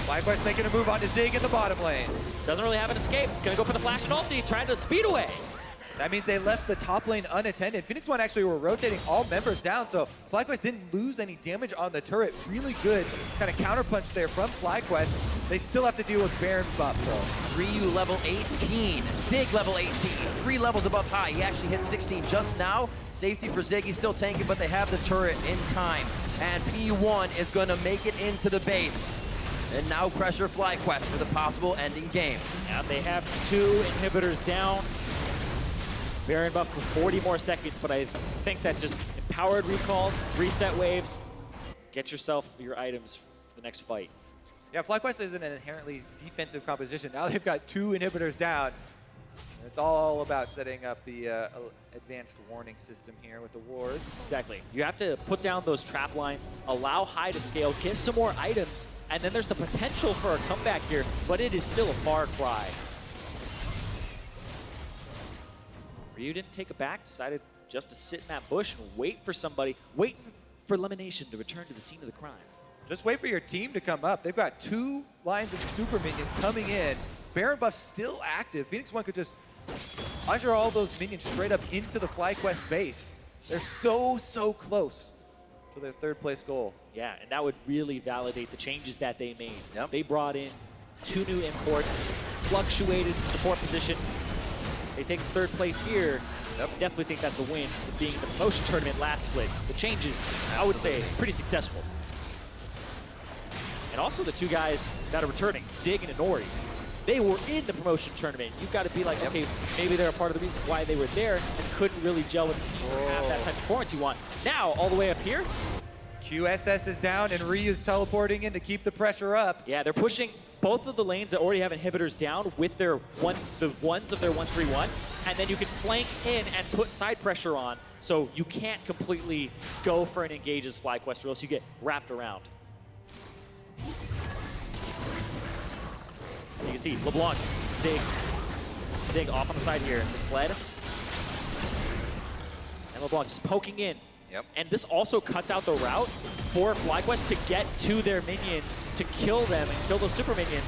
FlyQuest making a move on to Zig in the bottom lane. Doesn't really have an escape. Gonna go for the flash and ulti, trying to speed away. That means they left the top lane unattended. Phoenix One actually were rotating all members down, so FlyQuest didn't lose any damage on the turret. Really good kind of counterpunch there from FlyQuest. They still have to deal with Baron's buff, though. Ryu level 18, Zig level 18, 3 levels above High. He actually hit 16 just now. Safety for Zig, he's still tanking, but they have the turret in time. And P1 is gonna make it into the base. And now pressure FlyQuest for the possible ending game. Yeah, they have 2 inhibitors down. Baron buff for 40 more seconds, but I think that's just empowered recalls, reset waves. get yourself your items for the next fight. Yeah, FlyQuest isn't an inherently defensive composition. Now they've got 2 inhibitors down. It's all about setting up the advanced warning system here with the wards. Exactly. You have to put down those trap lines, allow High to scale, get some more items, and then there's the potential for a comeback here, but it is still a far cry. Ryu didn't take it back, decided just to sit in that bush and wait for somebody, wait for Lemonation to return to the scene of the crime. Just wait for your team to come up. They've got 2 lines of super minions coming in. Baron buff still active. Phoenix One could just usher all those minions straight up into the FlyQuest base. They're so close to their 3rd place goal. Yeah, and that would really validate the changes that they made. They brought in 2 new imports, fluctuated support position. They take 3rd place here. Definitely think that's a win for being in the promotion tournament last split. The changes, I would say, pretty successful. And also the 2 guys that are returning, Dig and Inori. They were in the promotion tournament. You've got to be like, okay, maybe they're a part of the reason why they were there and couldn't really gel with the team or have that type of performance you want. Now, all the way up here. QSS is down and Ryu's teleporting in to keep the pressure up. Yeah, they're pushing both of the lanes that already have inhibitors down with their the ones of their 1-3-1, and then you can flank in and put side pressure on, so you can't completely go for an engage as FlyQuest, or else you get wrapped around. You can see LeBlanc, Zig off on the side here, fled. And LeBlanc just poking in. And this also cuts out the route for FlyQuest to get to their minions, to kill them and kill those super minions.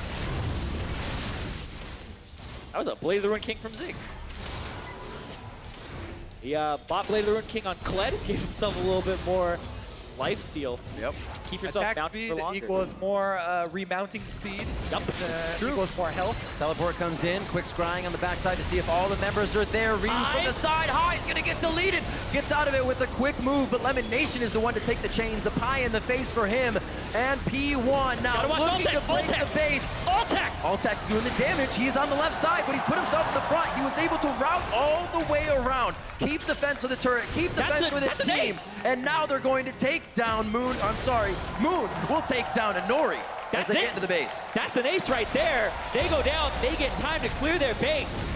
That was a Blade of the Ruined King from Zig. He bought Blade of the Ruined King on Kled, gave himself a little bit more lifesteal. Keep yourself Attack mounted speed for longer. equals more remounting speed. Equals more health. Teleport comes in, quick scrying on the backside to see if all the members are there. Ryu from the side, High's gonna get deleted. Gets out of it with a quick move, but Lemonation is the one to take the chains. A pie in the face for him. And P1 now looking to break the base. Altec doing the damage. He's on the left side, but he's put himself in the front. He was able to route all the way around. Keep the fence of the turret, keep the fence with his team. And now they're going to take down Moon. I'm sorry, Moon will take down Inori as they get into the base. That's an ace right there. They go down, they get time to clear their base.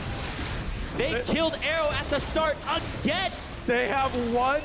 They killed Arrow at the start again. They have 1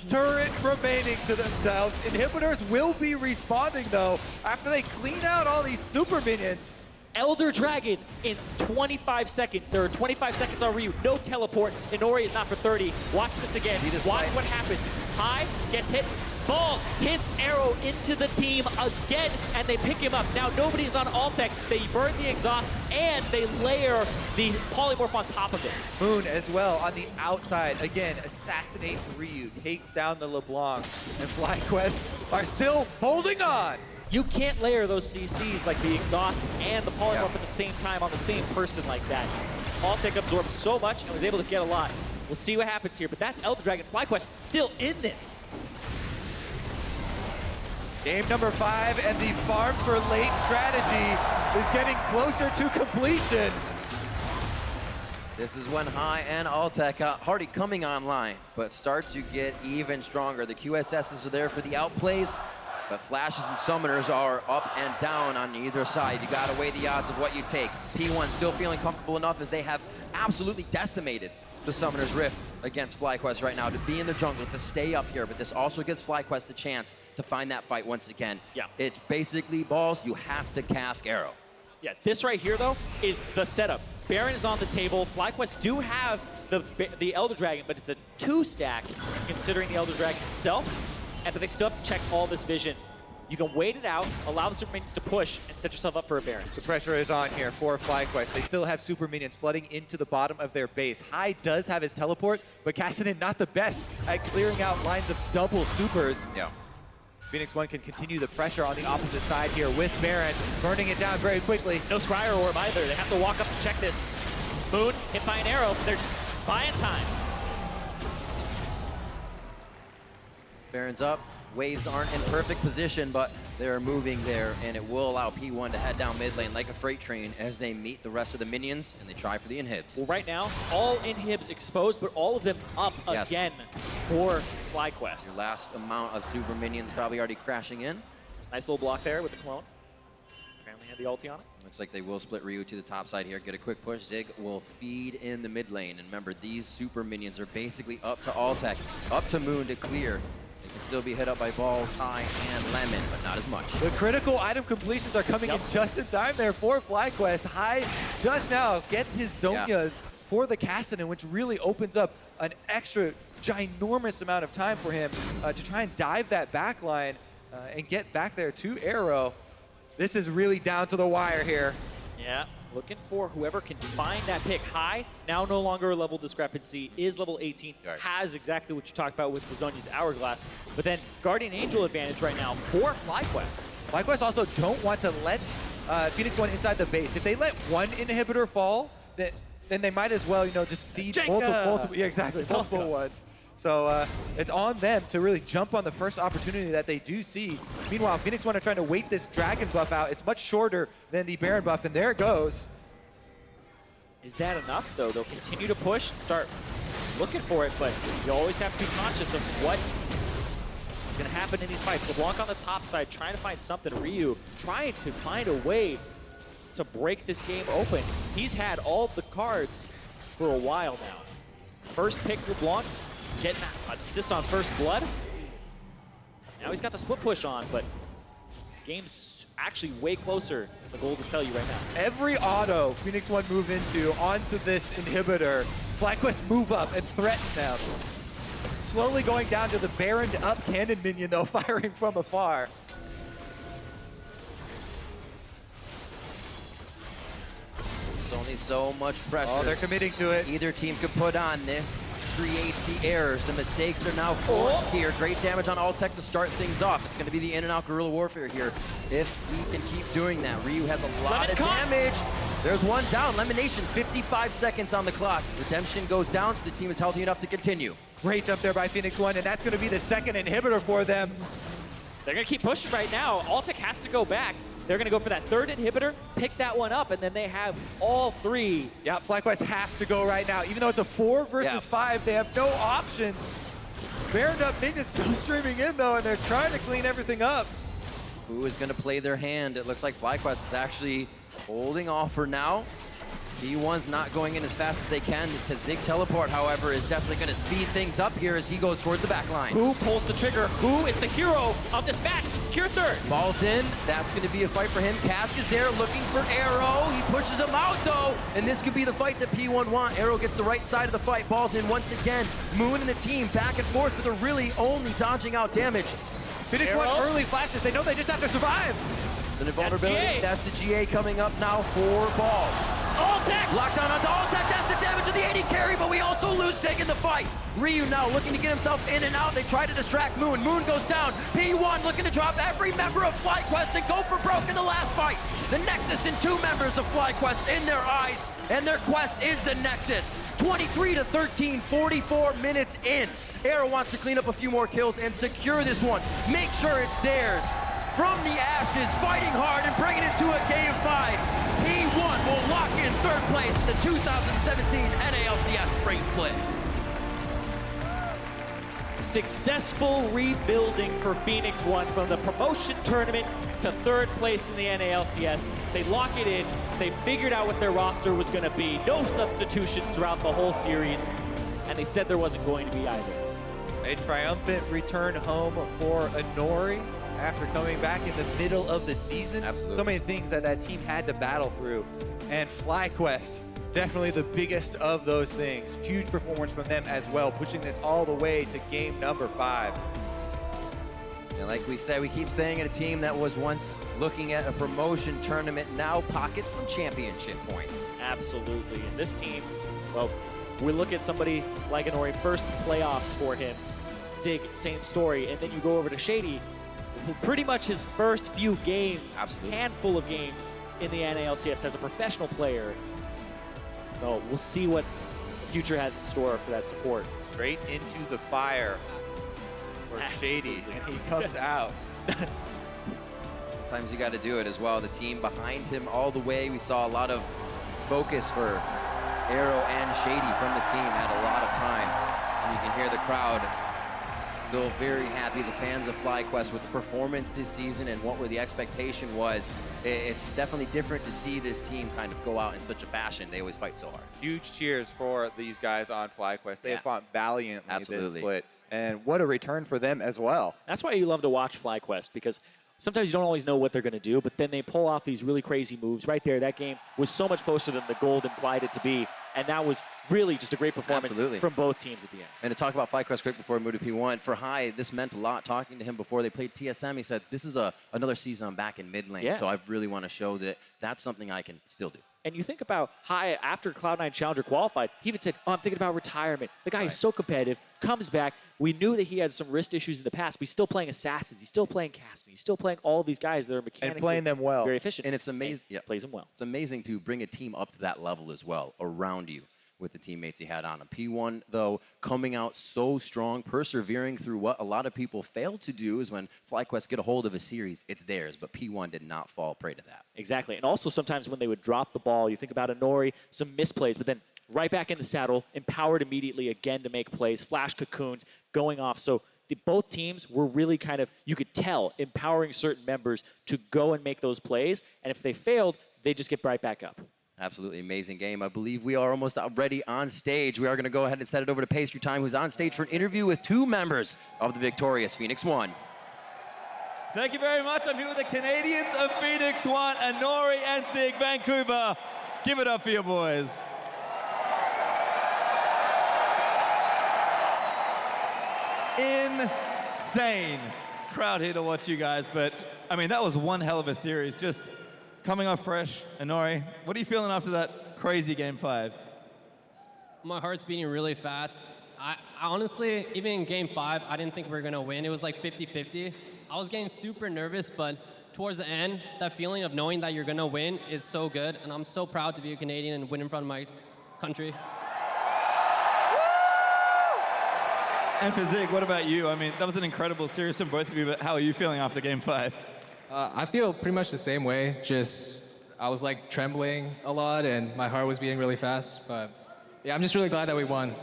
turret remaining to themselves. Inhibitors will be respawning though after they clean out all these super minions. Elder Dragon in 25 seconds. There are 25 seconds on Ryu. No teleport. Inori is not for 30. Watch this again. Watch what happens. High gets hit. Ball hits Arrow into the team again, and they pick him up. Now nobody's on Altec. They burn the exhaust, and they layer the polymorph on top of it. Moon as well on the outside. Again, assassinates Ryu, takes down the LeBlanc, and FlyQuest are still holding on. You can't layer those CCs like the exhaust and the polymorph at the same time on the same person like that. Altec absorbed so much and was able to get a lot. We'll see what happens here, but that's Elder Dragon. FlyQuest still in this. Game number 5, and the farm for late strategy is getting closer to completion. This is when High and Altec Hardy coming online, but start to get even stronger. The QSSs are there for the outplays, but flashes and summoners are up and down on either side. You gotta weigh the odds of what you take. P1 still feeling comfortable enough as they have absolutely decimated the Summoner's Rift against FlyQuest right now to be in the jungle, to stay up here, but this also gives FlyQuest a chance to find that fight once again. It's basically balls, you have to cast Arrow. Yeah, this right here, though, is the setup. Baron is on the table. FlyQuest do have the Elder Dragon, but it's a 2-stack considering the Elder Dragon itself, but they still have to check all this vision. You can wait it out, allow the super minions to push, and set yourself up for a Baron. The pressure is on here for FlyQuest. They still have super minions flooding into the bottom of their base. High does have his teleport, but Kassadin not the best at clearing out lines of double supers. Phoenix One can continue the pressure on the opposite side here with Baron, burning it down very quickly. No Scryer Orb either. They have to walk up to check this. Moon hit by an arrow, but they're just buying time. Baron's up. Waves aren't in perfect position, but they're moving there, and it will allow P1 to head down mid lane like a freight train as they meet the rest of the minions and they try for the inhibs. Well, right now, all inhibs exposed, but all of them up again for FlyQuest. Your last amount of super minions probably already crashing in. Nice little block there with the clone. Apparently had the ulti on it. Looks like they will split Ryu to the top side here, get a quick push. Zig will feed in the mid lane. And remember, these super minions are basically up to Altec, up to Moon to clear. They can still be hit up by Balls, High, and Lemon, but not as much. The critical item completions are coming in just in time there for FlyQuest. High just now gets his Zhonya's for the Kassadin, which really opens up an extra ginormous amount of time for him to try and dive that back line and get back there to Arrow. This is really down to the wire here. Yeah, looking for whoever can find that pick. High, now no longer a level discrepancy, is level 18, has exactly what you talked about with the Zhonya's Hourglass. But then Guardian Angel advantage right now for FlyQuest. FlyQuest also don't want to let Phoenix One inside the base. If they let one inhibitor fall, then they might as well, you know, just seed multiple multiple ones. So it's on them to really jump on the first opportunity that they do see. Meanwhile, Phoenix One are trying to wait this Dragon buff out. It's much shorter than the Baron buff, and there it goes. Is that enough, though? They'll continue to push, start looking for it, but you always have to be conscious of what is going to happen in these fights. LeBlanc on the top side, trying to find something. Ryu trying to find a way to break this game open. He's had all the cards for a while now. First pick LeBlanc, getting that assist on first blood. Now he's got the split push on, but game's actually way closer than the goal to tell you right now. Every auto Phoenix One move into onto this inhibitor, FlyQuest move up and threaten them. Slowly going down to the Baron up cannon minion though, firing from afar. It's only so much pressure. Oh, they're committing to it. Either team could put on this. Creates the errors. The mistakes are now forced here. Great damage on Altec to start things off. It's going to be the in and out guerrilla warfare here. If he can keep doing that. Ryu has a lot of damage. There's one down. Lemonation, 55 seconds on the clock. Redemption goes down, so the team is healthy enough to continue. Great jump there by Phoenix One, and that's going to be the second inhibitor for them. They're going to keep pushing right now. Altec has to go back. They're going to go for that third inhibitor, pick that one up, and then they have all three. Yeah, FlyQuest have to go right now. Even though it's a 4 versus 5, they have no options. Baroned up minions still streaming in, though, and they're trying to clean everything up. Who is going to play their hand? It looks like FlyQuest is actually holding off for now. P1's not going in as fast as they can. To Zig teleport, however, is definitely going to speed things up here as he goes towards the back line. Who pulls the trigger? Who is the hero of this match to secure third? Ball's in. That's going to be a fight for him. Cask is there looking for Arrow. He pushes him out, though, and this could be the fight that P1 want. Arrow gets the right side of the fight. Ball's in once again. Moon and the team back and forth, but they're really only dodging out damage. Phoenix One early flashes. They know they just have to survive. It's an invulnerability. That's the GA coming up now for Balls. Altec! Locked on onto Altec. That's the damage of the 80 carry, but we also lose Zig in the fight. Ryu now looking to get himself in and out. They try to distract Moon. Moon goes down. P1 looking to drop every member of FlyQuest and go for broke in the last fight. The Nexus and 2 members of FlyQuest in their eyes, and their quest is the Nexus. 23-13, 44 minutes in. Arrow wants to clean up a few more kills and secure this one. Make sure it's theirs. From the ashes, fighting hard and bringing it to a game 5. P1 will lock in third place in the 2017 NALCS Spring Split. Successful rebuilding for Phoenix One from the promotion tournament to third place in the NALCS. They lock it in. They figured out what their roster was going to be. No substitutions throughout the whole series, and they said there wasn't going to be either. A triumphant return home for Inori after coming back in the middle of the season. Absolutely. So many things that team had to battle through. And FlyQuest, definitely the biggest of those things. Huge performance from them as well, pushing this all the way to game number 5. And like we said, we keep saying it, a team that was once looking at a promotion tournament now pockets some championship points. Absolutely. And this team, well, we look at somebody like Inori, first playoffs for him. Zig, same story. And then you go over to Shady, who pretty much his first few games, handful of games in the NALCS as a professional player. So we'll see what the future has in store for that support. Straight into the fire for Shady, and he comes out. Sometimes you got to do it as well. The team behind him all the way. We saw a lot of focus for Arrow and Shady from the team at a lot of times. And you can hear the crowd still very happy, the fans of FlyQuest, with the performance this season and what the expectation was. It's definitely different to see this team kind of go out in such a fashion. They always fight so hard. Huge cheers for these guys on FlyQuest. They have fought valiantly this split. And what a return for them as well. That's why you love to watch FlyQuest, because sometimes you don't always know what they're going to do, but then they pull off these really crazy moves. Right there, that game was so much closer than the gold implied it to be, and that was really just a great performance from both teams at the end. And to talk about FlyQuest quick before we move to P1, for Hai, this meant a lot. Talking to him before they played TSM, he said, this is another season I'm back in mid lane, so I really want to show that that's something I can still do. And you think about Hai, after Cloud9 Challenger qualified, he even said, oh, I'm thinking about retirement. The guy is so competitive, comes back. We knew that he had some wrist issues in the past, but he's still playing Assassins. He's still playing Casper. He's still playing all of these guys that are mechanically and playing them well. Very efficient. And it's amazing. Plays them well. It's amazing to bring a team up to that level as well around you with the teammates he had on him. P1, though, coming out so strong, persevering through what a lot of people fail to do is when FlyQuest get a hold of a series, it's theirs, but P1 did not fall prey to that. Exactly. And also sometimes when they would drop the ball, you think about Inori, some misplays, but then right back in the saddle, empowered immediately again to make plays, flash cocoons going off. So both teams were really kind of, you could tell, empowering certain members to go and make those plays. And if they failed, they just get right back up. Absolutely amazing game. I believe we are almost ready on stage. We are going to go ahead and set it over to Pastry Time, who's on stage for an interview with two members of the victorious Phoenix One. Thank you very much. I'm here with the Canadians of Phoenix One, Inori and Zig Vancouver. Give it up for your boys. Insane crowd here to watch you guys, but I mean, that was one hell of a series. Just coming off fresh. Inori, what are you feeling after that crazy Game 5? My heart's beating really fast. I honestly, even in Game 5, I didn't think we were going to win. It was like 50-50. I was getting super nervous, but towards the end, that feeling of knowing that you're going to win is so good, and I'm so proud to be a Canadian and win in front of my country. And for Zig, what about you? I mean, that was an incredible series from both of you, but how are you feeling after Game 5? I feel pretty much the same way. Just, I was like trembling a lot and my heart was beating really fast. But yeah, I'm just really glad that we won.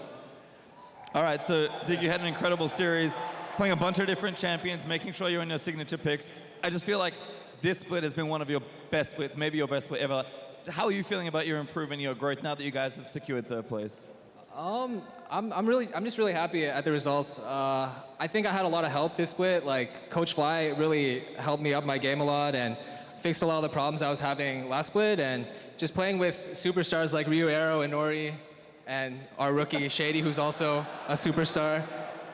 All right, so Zig, you had an incredible series, playing a bunch of different champions, making sure you're in your signature picks. I just feel like this split has been one of your best splits, maybe your best split ever. How are you feeling about your improvement, your growth now that you guys have secured third place? I'm just really happy at the results. I think I had a lot of help this split. Like Coach Fly really helped me up my game a lot and fixed a lot of the problems I was having last split. And just playing with superstars like Ryu, Arrow, Inori, and our rookie Shady, who's also a superstar,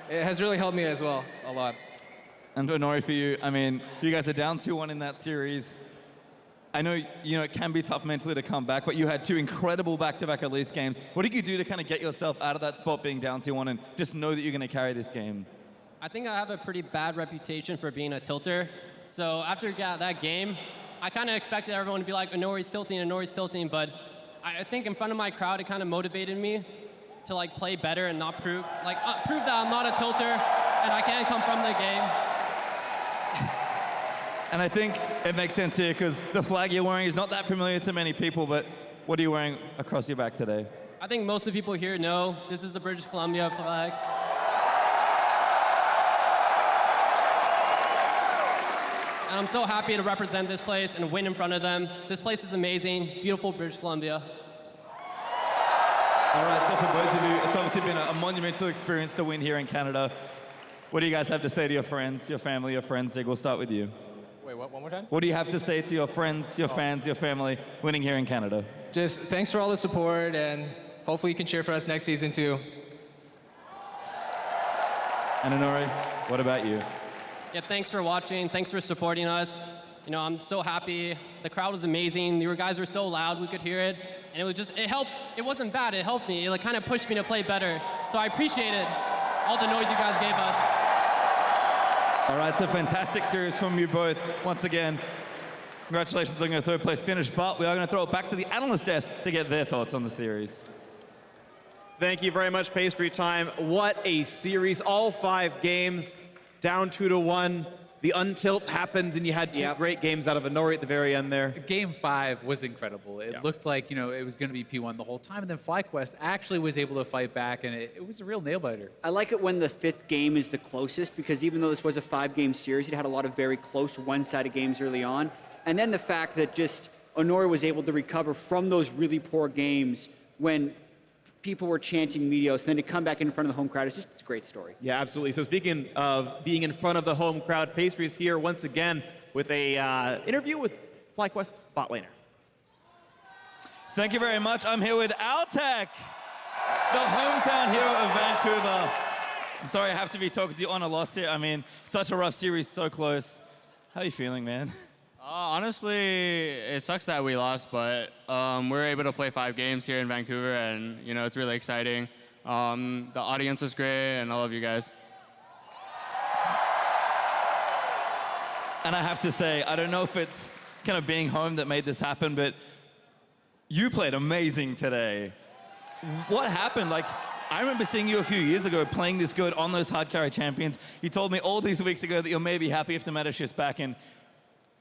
it has really helped me as well a lot. And Inori, for you, I mean, you guys are down 2-1 in that series. I know, it can be tough mentally to come back, but you had two incredible back-to-back Elise games. What did you do to kind of get yourself out of that spot being down 2-1 and just know that you're going to carry this game? I think I have a pretty bad reputation for being a tilter. So after that game, I kind of expected everyone to be like, Inori's tilting, but I think in front of my crowd, it kind of motivated me to like play better and not prove that I'm not a tilter and I can come from the game. And I think it makes sense here because the flag you're wearing is not that familiar to many people, but what are you wearing across your back today? I think most of the people here know this is the British Columbia flag. And I'm so happy to represent this place and win in front of them. This place is amazing, beautiful British Columbia. All right, so for both of you, it's obviously been a monumental experience to win here in Canada. What do you guys have to say to your friends, your family, your friends? Zig, we'll start with you. Wait, what? One more time? What do you have to say to your friends, your fans, your family, winning here in Canada? Just thanks for all the support, and hopefully you can cheer for us next season too. And Inori, what about you? Yeah, thanks for watching. Thanks for supporting us. I'm so happy. The crowd was amazing. You guys were so loud, we could hear it. And it helped. It wasn't bad, it helped me. It kind of pushed me to play better. So I appreciated all the noise you guys gave us. All right, so fantastic series from you both. Once again, congratulations on your third place finish, but we are going to throw it back to the analyst desk to get their thoughts on the series. Thank you very much, Pastry Time. What a series, all 5 games. down 2-1. The untilt happens, and you had two great games out of Inori at the very end there. Game 5 was incredible. It looked like, it was going to be P1 the whole time, and then FlyQuest actually was able to fight back, and it was a real nail-biter. I like it when the 5th game is the closest, because even though this was a 5-game series, it had a lot of very close one-sided games early on. And then the fact that just Inori was able to recover from those really poor games when people were chanting Meteos, and then to come back in front of the home crowd is just a great story. Yeah, absolutely. So speaking of being in front of the home crowd, Pastry is here once again with a interview with FlyQuest bot laner. Thank you very much. I'm here with Altec, the hometown hero of Vancouver. I'm sorry I have to be talking to you on a loss here. I mean, such a rough series, so close. How are you feeling, man? Honestly, it sucks that we lost, but we're able to play 5 games here in Vancouver, and it's really exciting. The audience was great, and I love you guys. And I have to say, I don't know if it's kind of being home that made this happen, but you played amazing today. What happened? Like, I remember seeing you a few years ago playing this good on those hard carry champions. You told me all these weeks ago that you're maybe happy if the meta shifts back in.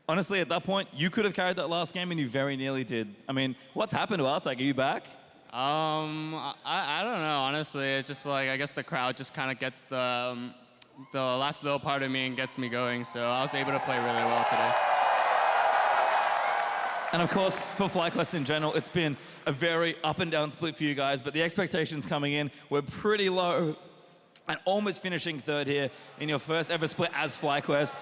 Honestly, at that point, you could have carried that last game, and you very nearly did. I mean, what's happened to Altec? Are you back? I don't know, honestly. It's just like, I guess the crowd just kind of gets the last little part of me and gets me going, so I was able to play really well today. And of course, for FlyQuest in general, it's been a very up and down split for you guys, but the expectations coming in were pretty low, and almost finishing 3rd here in your first ever split as FlyQuest.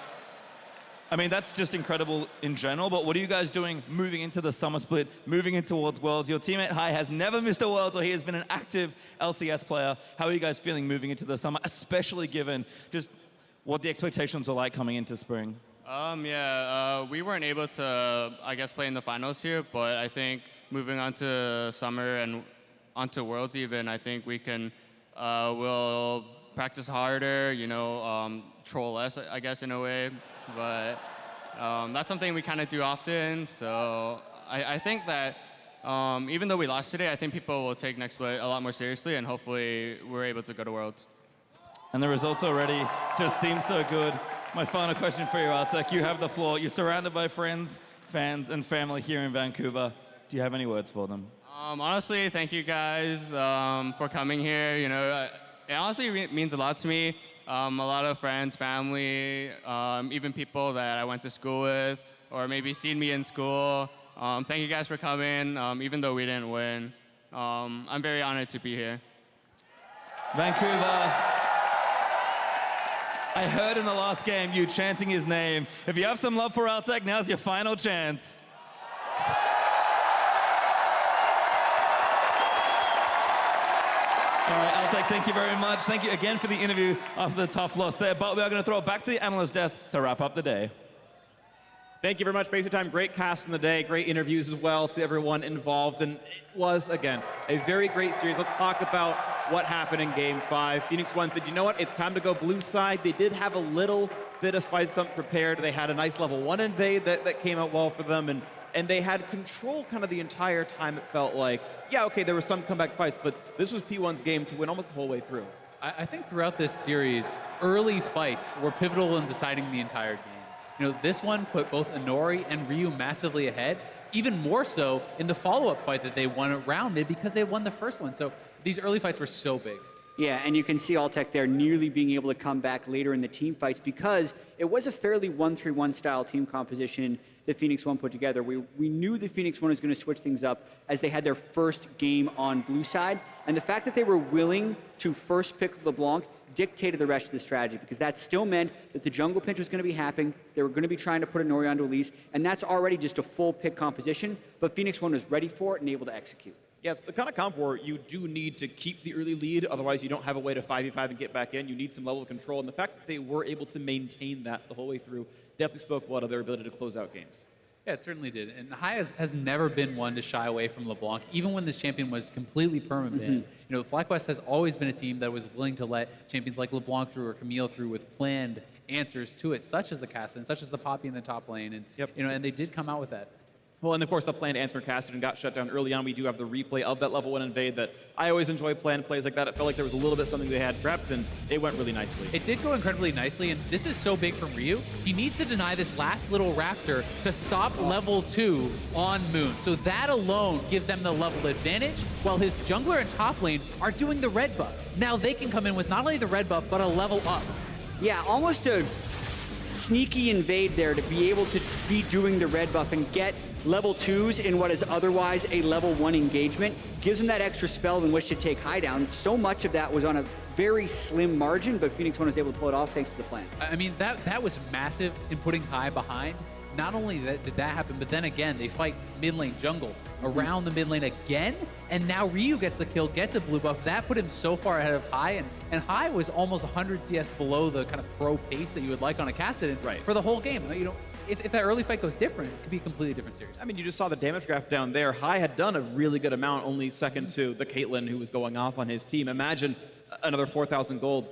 I mean, that's just incredible in general, but what are you guys doing moving into the summer split, moving in towards Worlds? Your teammate Hai has never missed a Worlds, or he has been an active LCS player. How are you guys feeling moving into the summer, especially given just what the expectations were like coming into spring? We weren't able to, I guess, play in the finals here, but I think moving on to summer and onto Worlds even, I think we can, we'll practice harder, troll less, I guess, in a way. But that's something we kind of do often. So I think that even though we lost today, I think people will take next split a lot more seriously, and hopefully we're able to go to Worlds. And the results already just seem so good. My final question for you, Altec. You have the floor. You're surrounded by friends, fans, and family here in Vancouver. Do you have any words for them? Honestly, thank you guys for coming here. It honestly means a lot to me. A lot of friends, family, even people that I went to school with, or maybe seen me in school. Thank you guys for coming, even though we didn't win. I'm very honored to be here. Vancouver, I heard in the last game you chanting his name. If you have some love for Altec, now's your final chance. All right, Altec, thank you very much. Thank you again for the interview after the tough loss there. But we are going to throw it back to the analyst desk to wrap up the day. Thank you very much, Pastry Time. Great cast in the day, great interviews as well to everyone involved. And it was, again, a very great series. Let's talk about what happened in Game 5. Phoenix One said, you know what, it's time to go blue side. They did have a little bit of spice something prepared. They had a nice level 1 invade that came out well for them. And they had control kind of the entire time, it felt like. Yeah, okay, there were some comeback fights, but this was P1's game to win almost the whole way through. I think throughout this series, early fights were pivotal in deciding the entire game. This one put both Inori and Ryu massively ahead, even more so in the follow-up fight that they won around mid because they won the first one. So these early fights were so big. Yeah, and you can see Altec there nearly being able to come back later in the team fights because it was a fairly 1-3-1 style team composition that Phoenix One put together. We knew that Phoenix One was going to switch things up as they had their first game on blue side, and the fact that they were willing to first pick LeBlanc dictated the rest of the strategy because that still meant that the jungle pinch was going to be happening. They were going to be trying to put Inori onto Elise, and that's already just a full pick composition, but Phoenix One was ready for it and able to execute. Yes, the kind of comp where you do need to keep the early lead, otherwise you don't have a way to 5v5 and get back in. You need some level of control, and the fact that they were able to maintain that the whole way through definitely spoke well of their ability to close out games. Yeah, it certainly did. And Hai has never been one to shy away from LeBlanc, even when this champion was completely permanent. FlyQuest has always been a team that was willing to let champions like LeBlanc through or Camille through with planned answers to it, such as the Cassin, such as the Poppy in the top lane, and and they did come out with that. Well, and of course, the planned answer Cassidy got shut down early on. We do have the replay of that level 1 invade that I always enjoy planned plays like that. It felt like there was a little bit something they had prepped, and it went really nicely. It did go incredibly nicely, and this is so big from Ryu. He needs to deny this last little Raptor to stop level 2 on Moon. So that alone gives them the level advantage, while his jungler and top lane are doing the red buff. Now they can come in with not only the red buff, but a level up. Yeah, almost a sneaky invade there to be able to be doing the red buff and get level 2s in what is otherwise a level 1 engagement. Gives him that extra spell in which to take high down. So much of that was on a very slim margin, but Phoenix One was able to pull it off thanks to the plan. I mean, that was massive in putting High behind. Not only did that happen, but then again, they fight mid lane jungle around the mid lane again, and now Ryu gets the kill, gets a blue buff. That put him so far ahead of High, and High was almost 100 CS below the kind of pro pace that you would like on a Kassadin for the whole game. You know, if that early fight goes different, it could be a completely different series. I mean, you just saw the damage graph down there. High had done a really good amount, only second to the Caitlyn who was going off on his team. Imagine another 4,000 gold.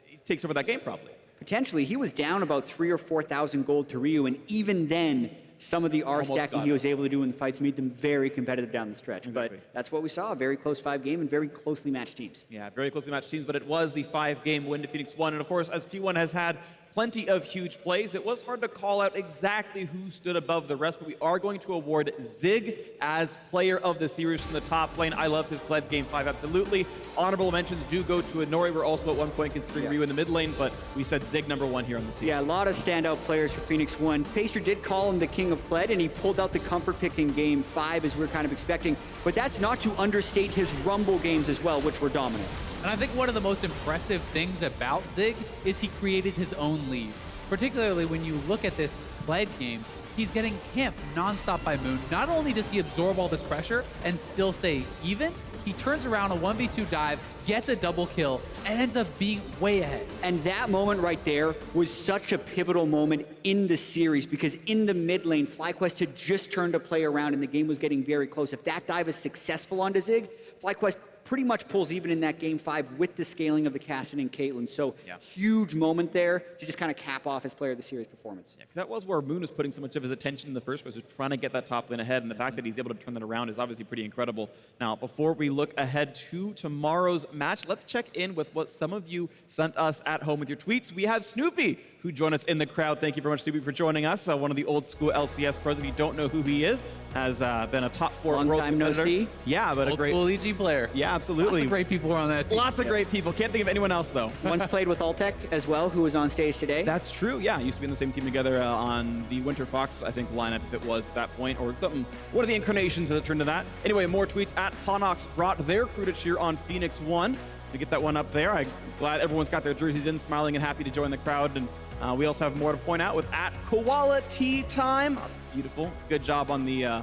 He takes over that game probably. Potentially, he was down about 3,000 or 4,000 gold to Ryu, and even then, some of the R stacking he was able to do in the fights made them very competitive down the stretch. Exactly. But that's what we saw, a very close 5 game and very closely matched teams. Yeah, very closely matched teams, but it was the 5-game win to Phoenix One. And of course, as P1 has had plenty of huge plays, it was hard to call out exactly who stood above the rest, but we are going to award Zig as player of the series from the top lane. I loved his play game 5, absolutely. Honorable mentions do go to Inori. We're also at one point considering Ryu in the mid lane, but we said Zig #1 here on the team. Yeah, a lot of standout players for Phoenix One. Pacer did call him the king of Pled, and he pulled out the comfort pick in game 5 as we we're kind of expecting, but that's not to understate his Rumble games as well, which were dominant. And I think one of the most impressive things about Zig is he created his own leads. Particularly when you look at this Pled game, he's getting camped nonstop by Moon. Not only does he absorb all this pressure and still stay even, he turns around a 1v2 dive, gets a double kill, and ends up being way ahead. And that moment right there was such a pivotal moment in the series because in the mid lane, FlyQuest had just turned a play around and the game was getting very close. If that dive is successful onto Zig, FlyQuest pretty much pulls even in that game 5 with the scaling of the Cassidy and Caitlyn. So huge moment there to just kind of cap off his player of the series performance. Yeah, that was where Moon was putting so much of his attention in the first place, was trying to get that top lane ahead, and the fact that he's able to turn that around is obviously pretty incredible. Now, before we look ahead to tomorrow's match, let's check in with what some of you sent us at home with your tweets. We have Snoopy, who joined us in the crowd. Thank you very much, Snoopy, for joining us. One of the old school LCS pros. If you don't know who he is, has been a top 4 Long world time no competitor. see. Yeah, but old a great school EG player. Yeah, absolutely. Lots of great people on that team. Lots of great people. Can't think of anyone else though. Once played with Altec as well, who was on stage today. That's true. Yeah, used to be in the same team together on the Winter Fox, I think, lineup if it was at that point, or something. One of the incarnations that turned to that. Anyway, more tweets at Ponox brought their crew to cheer on Phoenix One. To get that one up there. I'm glad everyone's got their jerseys in, smiling and happy to join the crowd. And we also have more to point out with at Koala Tea Time. Beautiful. Good job on the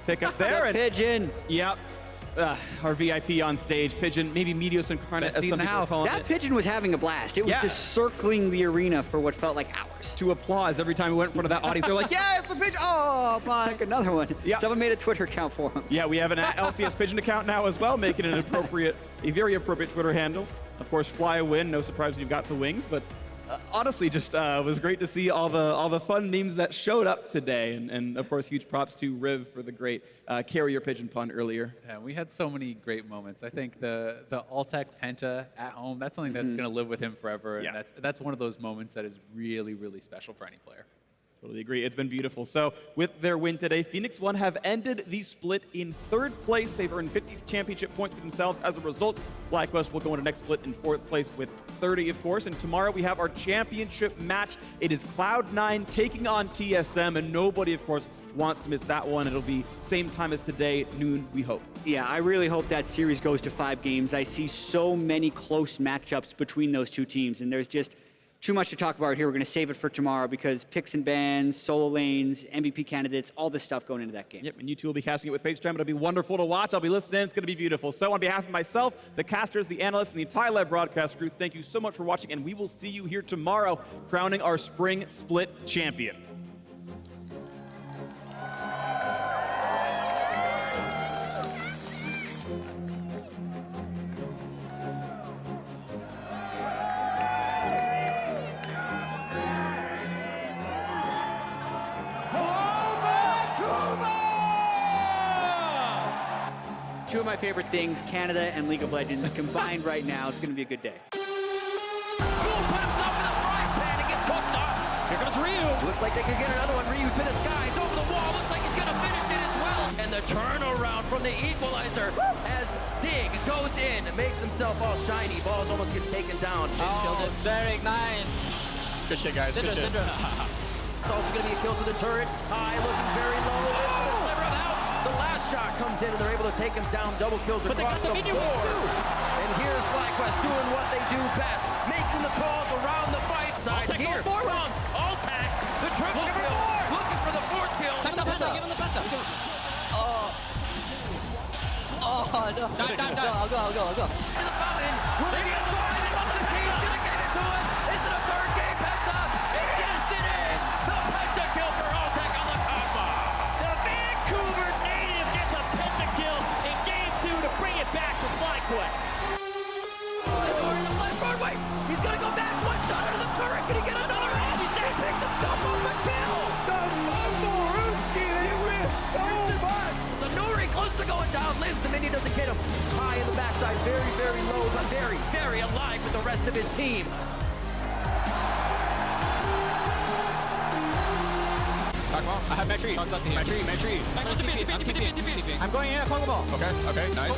pickup there. And Pigeon. Yep. Our VIP on stage, Pigeon, maybe Medios Incarnate, as some people are calling That it. Pigeon was having a blast. It was just circling the arena for what felt like hours. To applause every time we went in front of that audience. They're like, yeah, it's the Pigeon. Oh, fuck. Another one. Yeah. Someone made a Twitter account for him. Yeah, we have an LCS Pigeon account now as well, making it a very appropriate Twitter handle. Of course, fly a win. No surprise you've got the wings, but honestly, just was great to see all the fun memes that showed up today, and of course, huge props to Riv for the great carrier pigeon pun earlier. Yeah, we had so many great moments. I think the Altec Penta at home, that's something that's going to live with him forever, and that's one of those moments that is really, really special for any player. Totally agree. It's been beautiful. So with their win today, Phoenix One have ended the split in 3rd place. They've earned 50 championship points for themselves. As a result, FlyQuest will go into next split in 4th place with 30, of course. And tomorrow we have our championship match. It is Cloud9 taking on TSM, and nobody, of course, wants to miss that one. It'll be same time as today, noon, we hope. Yeah, I really hope that series goes to 5 games. I see so many close matchups between those two teams, and there's just too much to talk about here. We're going to save it for tomorrow because picks and bans, solo lanes, MVP candidates, all this stuff going into that game. Yep, and you two will be casting it with FaceTime. It'll be wonderful to watch. I'll be listening. It's going to be beautiful. So on behalf of myself, the casters, the analysts, and the entire live broadcast crew, thank you so much for watching, and we will see you here tomorrow crowning our spring split champion. Hello, Vancouver! Two of my favorite things, Canada and League of Legends, combined right now. It's going to be a good day. Here comes Ryu. Looks like they could get another one. Ryu to the sky. It's over the wall. Looks like he's going to finish it as well. And the turnaround from the equalizer as Zig goes in, makes himself all shiny. Balls almost gets taken down. Oh, very nice. Good shit, guys. Good shit. It's also going to be a kill to the turret. High, looking very low. The last shot comes in, and they're able to take him down. Double kills across the board. And here's FlyQuest doing what they do best, making the calls around the fight side. Here comes Altac, the triple kill, looking for the fourth kill. Penta, give him the Penta. Oh, no. I'll go. And the fountain, will they be inside? And one of the teams gonna give it to us. Is it a third game Penta? Yes, it is. The Penta kill for Altac on the Cosmo. The Vancouver native gets a pentakill in game 2 to bring it back for FlyQuest. Wait, he's gonna go back. One shot under the turret. Can he get another? He picked himself up a kill. The Nori close to going down. Lives. The minion doesn't get him. High in the backside. Very, very low, but very, very alive with the rest of his team. I have my tree. My tree. I'm going in a Pokeball. Okay, nice.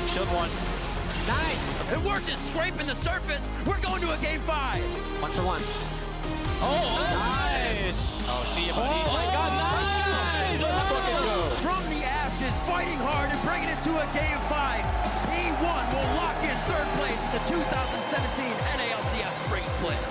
Shield one. Nice. And we're just scraping the surface. We're going to a game 5. 1-for-1. Oh, nice. Oh, see you, buddy. Oh my God, nice. From the ashes, fighting hard and bringing it to a game 5. P1 will lock in third place in the 2017 NALCS Spring Split.